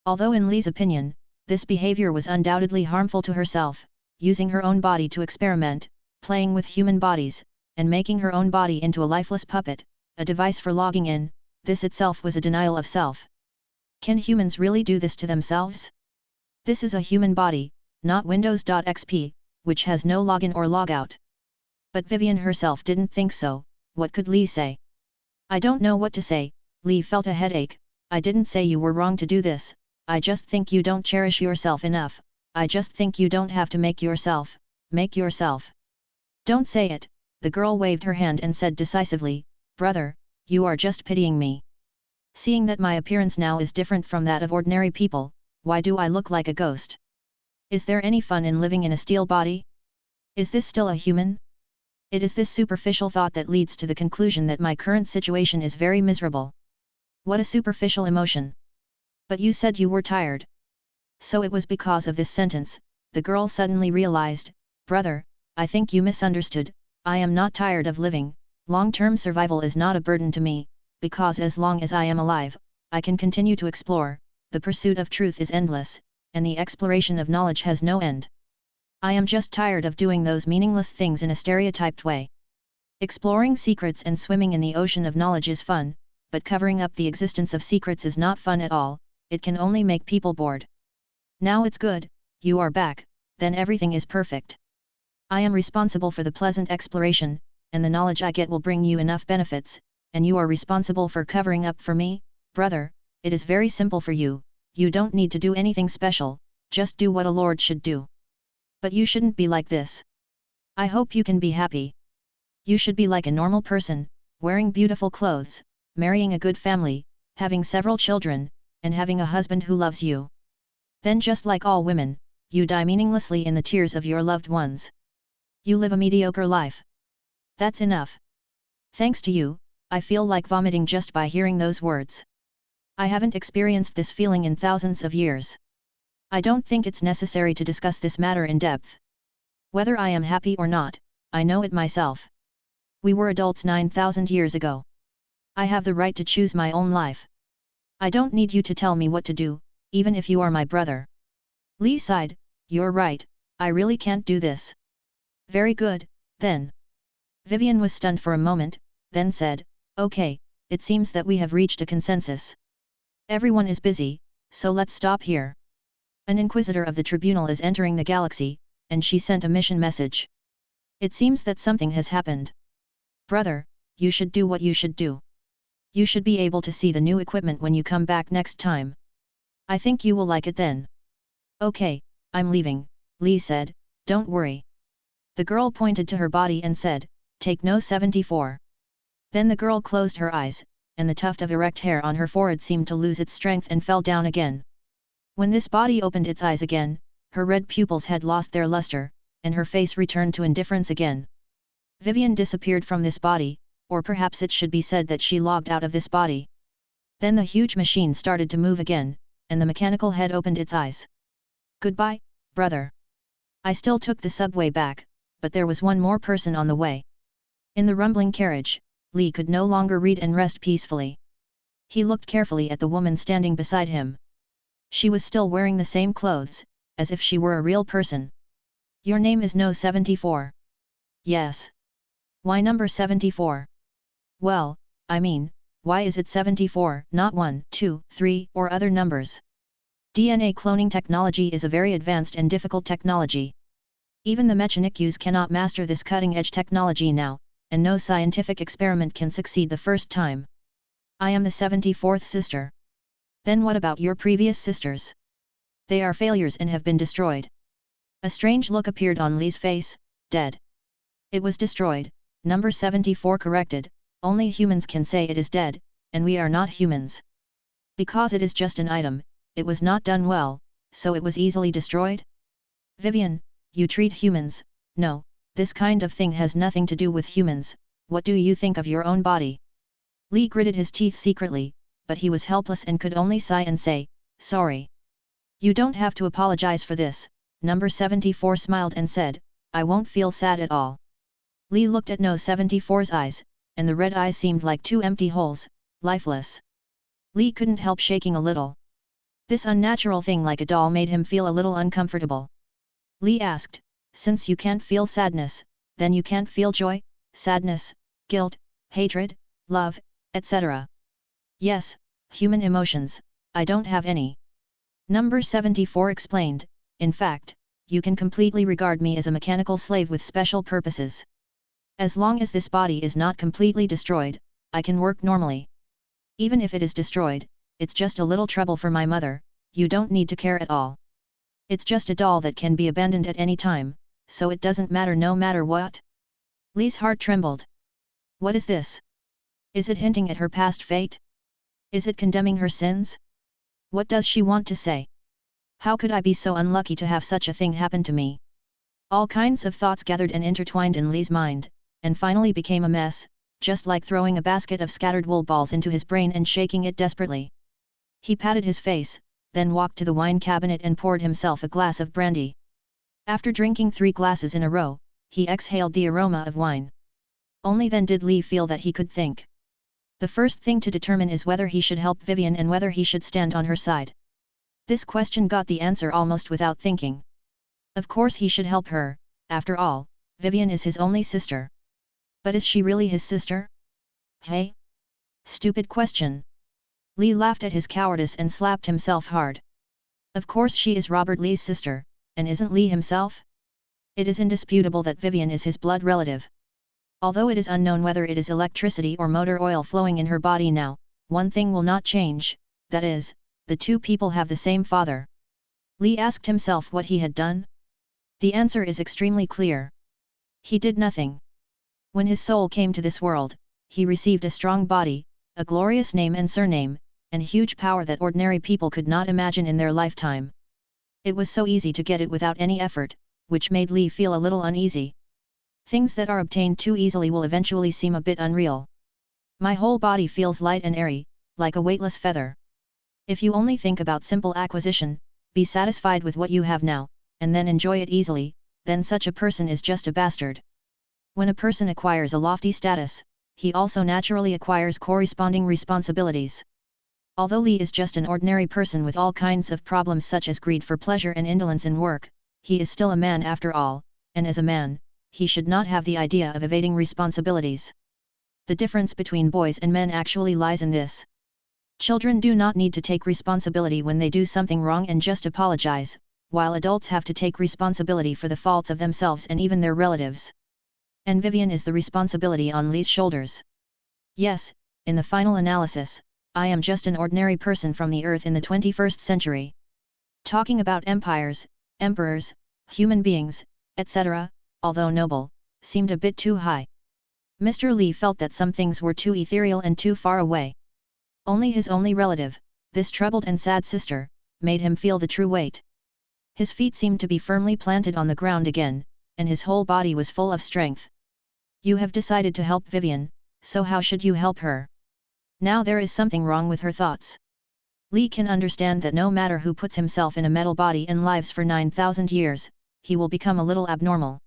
Although in Lee's opinion, this behavior was undoubtedly harmful to herself, using her own body to experiment, playing with human bodies, and making her own body into a lifeless puppet, a device for logging in, this itself was a denial of self. Can humans really do this to themselves? This is a human body, not Windows.XP, which has no login or logout. But Vivian herself didn't think so. What could Lee say? I don't know what to say. Lee felt a headache. I didn't say you were wrong to do this, I just think you don't cherish yourself enough, I just think you don't have to make yourself. Don't say it, the girl waved her hand and said decisively, brother, you are just pitying me. Seeing that my appearance now is different from that of ordinary people, why do I look like a ghost? Is there any fun in living in a steel body? Is this still a human? It is this superficial thought that leads to the conclusion that my current situation is very miserable. What a superficial emotion. But you said you were tired. So it was because of this sentence, the girl suddenly realized, brother, I think you misunderstood, I am not tired of living, long-term survival is not a burden to me, because as long as I am alive, I can continue to explore, the pursuit of truth is endless, and the exploration of knowledge has no end. I am just tired of doing those meaningless things in a stereotyped way. Exploring secrets and swimming in the ocean of knowledge is fun, but covering up the existence of secrets is not fun at all, it can only make people bored. Now it's good, you are back, then everything is perfect. I am responsible for the pleasant exploration, and the knowledge I get will bring you enough benefits, and you are responsible for covering up for me, brother, it is very simple for you, you don't need to do anything special, just do what a lord should do. But you shouldn't be like this. I hope you can be happy. You should be like a normal person, wearing beautiful clothes, marrying a good family, having several children, and having a husband who loves you. Then just like all women, you die meaninglessly in the tears of your loved ones. You live a mediocre life. That's enough. Thanks to you, I feel like vomiting just by hearing those words. I haven't experienced this feeling in thousands of years. I don't think it's necessary to discuss this matter in depth. Whether I am happy or not, I know it myself. We were adults 9,000 years ago. I have the right to choose my own life. I don't need you to tell me what to do, even if you are my brother. Lee sighed, you're right, I really can't do this. Very good, then. Vivian was stunned for a moment, then said, okay, it seems that we have reached a consensus. Everyone is busy, so let's stop here. An inquisitor of the tribunal is entering the galaxy, and she sent a mission message. It seems that something has happened. Brother, you should do what you should do. You should be able to see the new equipment when you come back next time. I think you will like it then. Okay, I'm leaving, Lee said, don't worry. The girl pointed to her body and said, take no 74. Then the girl closed her eyes, and the tuft of erect hair on her forehead seemed to lose its strength and fell down again. When this body opened its eyes again, her red pupils had lost their luster, and her face returned to indifference again. Vivian disappeared from this body, or perhaps it should be said that she logged out of this body. Then the huge machine started to move again, and the mechanical head opened its eyes. Goodbye, brother. I still took the subway back, but there was one more person on the way. In the rumbling carriage, Lee could no longer read and rest peacefully. He looked carefully at the woman standing beside him. She was still wearing the same clothes, as if she were a real person. Your name is No 74. Yes. Why number 74? Well, I mean, why is it 74, not 1, 2, 3, or other numbers? DNA cloning technology is a very advanced and difficult technology. Even the Mechanics cannot master this cutting-edge technology now, and no scientific experiment can succeed the first time. I am the 74th sister. Then what about your previous sisters? They are failures and have been destroyed. A strange look appeared on Lee's face, dead. It was destroyed, number 74 corrected, only humans can say it is dead, and we are not humans. Because it is just an item, it was not done well, so it was easily destroyed? Vivian, you treat humans, no, this kind of thing has nothing to do with humans, what do you think of your own body? Lee gritted his teeth secretly, but he was helpless and could only sigh and say, sorry. You don't have to apologize for this, number 74 smiled and said, I won't feel sad at all. Lee looked at No 74's eyes, and the red eyes seemed like two empty holes, lifeless. Lee couldn't help shaking a little. This unnatural thing like a doll made him feel a little uncomfortable. Lee asked, since you can't feel sadness, then you can't feel joy, sadness, guilt, hatred, love, etc. Yes, human emotions, I don't have any. Number 74 explained, in fact, you can completely regard me as a mechanical slave with special purposes. As long as this body is not completely destroyed, I can work normally. Even if it is destroyed, it's just a little trouble for my mother, you don't need to care at all. It's just a doll that can be abandoned at any time, so it doesn't matter no matter what. Lee's heart trembled. What is this? Is it hinting at her past fate? Is it condemning her sins? What does she want to say? How could I be so unlucky to have such a thing happen to me? All kinds of thoughts gathered and intertwined in Lee's mind, and finally became a mess, just like throwing a basket of scattered wool balls into his brain and shaking it desperately. He patted his face, then walked to the wine cabinet and poured himself a glass of brandy. After drinking 3 glasses in a row, he exhaled the aroma of wine. Only then did Lee feel that he could think. The first thing to determine is whether he should help Vivian and whether he should stand on her side. This question got the answer almost without thinking. Of course he should help her, after all, Vivian is his only sister. But is she really his sister? Hey? Stupid question. Lee laughed at his cowardice and slapped himself hard. Of course she is Robert Lee's sister, and isn't Lee himself? It is indisputable that Vivian is his blood relative. Although it is unknown whether it is electricity or motor oil flowing in her body now, one thing will not change, that is, the 2 people have the same father. Lee asked himself what he had done. The answer is extremely clear. He did nothing. When his soul came to this world, he received a strong body, a glorious name and surname, and huge power that ordinary people could not imagine in their lifetime. It was so easy to get it without any effort, which made Lee feel a little uneasy. Things that are obtained too easily will eventually seem a bit unreal. My whole body feels light and airy, like a weightless feather. If you only think about simple acquisition, be satisfied with what you have now, and then enjoy it easily, then such a person is just a bastard. When a person acquires a lofty status, he also naturally acquires corresponding responsibilities. Although Lee is just an ordinary person with all kinds of problems such as greed for pleasure and indolence in work, he is still a man after all, and as a man, he should not have the idea of evading responsibilities. The difference between boys and men actually lies in this. Children do not need to take responsibility when they do something wrong and just apologize, while adults have to take responsibility for the faults of themselves and even their relatives. And Vivian is the responsibility on Lee's shoulders. Yes, in the final analysis, I am just an ordinary person from the earth in the 21st century. Talking about empires, emperors, human beings, etc., although noble, seemed a bit too high. Mr. Lee felt that some things were too ethereal and too far away. Only his only relative, this troubled and sad sister, made him feel the true weight. His feet seemed to be firmly planted on the ground again, and his whole body was full of strength. You have decided to help Vivian, so how should you help her? Now there is something wrong with her thoughts. Lee can understand that no matter who puts himself in a metal body and lives for 9,000 years, he will become a little abnormal.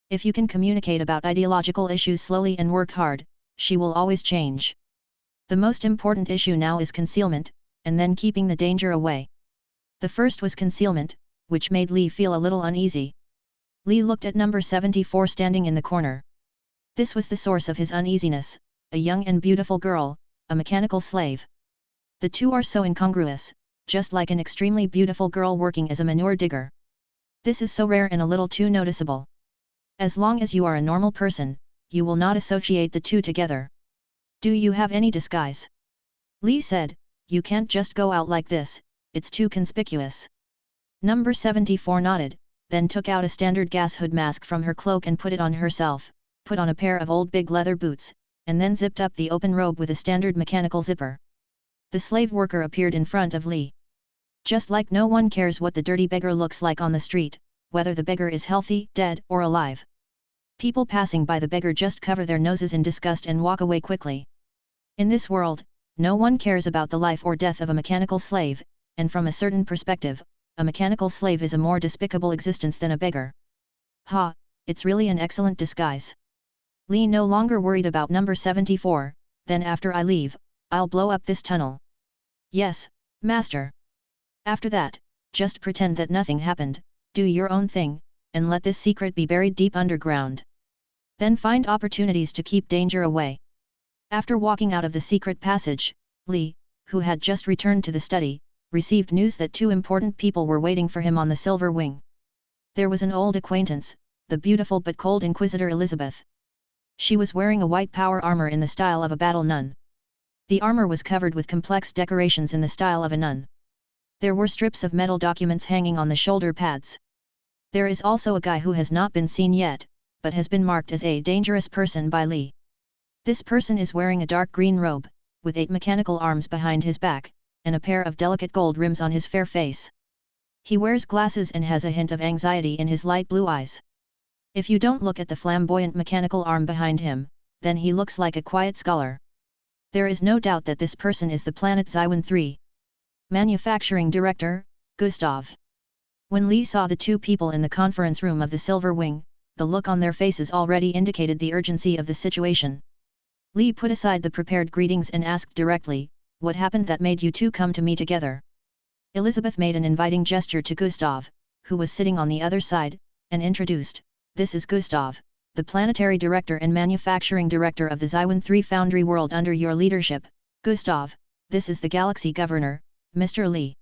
If you can communicate about ideological issues slowly and work hard, she will always change. The most important issue now is concealment, and then keeping the danger away. The first was concealment, which made Lee feel a little uneasy. Lee looked at number 74 standing in the corner. This was the source of his uneasiness, a young and beautiful girl, a mechanical slave. The two are so incongruous, just like an extremely beautiful girl working as a manure digger. This is so rare and a little too noticeable. As long as you are a normal person, you will not associate the two together. Do you have any disguise? Lee said, you can't just go out like this, it's too conspicuous. Number 74 nodded, then took out a standard gas hood mask from her cloak and put it on herself, put on a pair of old big leather boots, and then zipped up the open robe with a standard mechanical zipper. The slave worker appeared in front of Lee. Just like no one cares what the dirty beggar looks like on the street, whether the beggar is healthy, dead, or alive. People passing by the beggar just cover their noses in disgust and walk away quickly. In this world, no one cares about the life or death of a mechanical slave, and from a certain perspective, a mechanical slave is a more despicable existence than a beggar. Ha, it's really an excellent disguise. Lee no longer worried about number 74, then after I leave, I'll blow up this tunnel. Yes, master. After that, just pretend that nothing happened, do your own thing, and let this secret be buried deep underground. Then find opportunities to keep danger away. After walking out of the secret passage, Li, who had just returned to the study, received news that two important people were waiting for him on the Silver Wing. There was an old acquaintance, the beautiful but cold Inquisitor Elizabeth. She was wearing a white power armor in the style of a battle nun. The armor was covered with complex decorations in the style of a nun. There were strips of metal documents hanging on the shoulder pads. There is also a guy who has not been seen yet, but has been marked as a dangerous person by Li. This person is wearing a dark green robe, with 8 mechanical arms behind his back, and a pair of delicate gold rims on his fair face. He wears glasses and has a hint of anxiety in his light blue eyes. If you don't look at the flamboyant mechanical arm behind him, then he looks like a quiet scholar. There is no doubt that this person is the planet Xiwen 3. Manufacturing Director, Gustav. When Li saw the two people in the conference room of the Silver Wing, the look on their faces already indicated the urgency of the situation. Li put aside the prepared greetings and asked directly, "What happened that made you two come to me together?" Elizabeth made an inviting gesture to Gustav, who was sitting on the other side, and introduced, "This is Gustav, the Planetary Director and Manufacturing Director of the Xiwen 3 Foundry World under your leadership. Gustav, this is the Galaxy Governor, Mr. Li."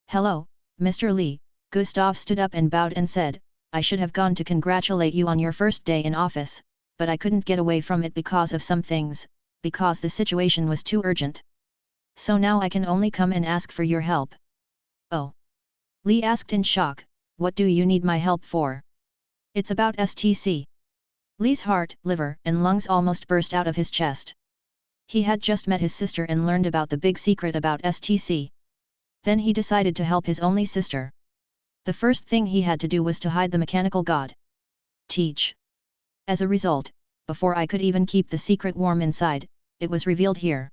"Hello, Mr. Li." Gustav stood up and bowed and said, "I should have gone to congratulate you on your first day in office, but I couldn't get away from it because of some things, because the situation was too urgent. So now I can only come and ask for your help." "Oh?" Li asked in shock, "What do you need my help for?" "It's about STC." Li's heart, liver, and lungs almost burst out of his chest. He had just met his sister and learned about the big secret about STC. Then he decided to help his only sister. The first thing he had to do was to hide the mechanical god. Teach. As a result, before I could even keep the secret warm inside, it was revealed here.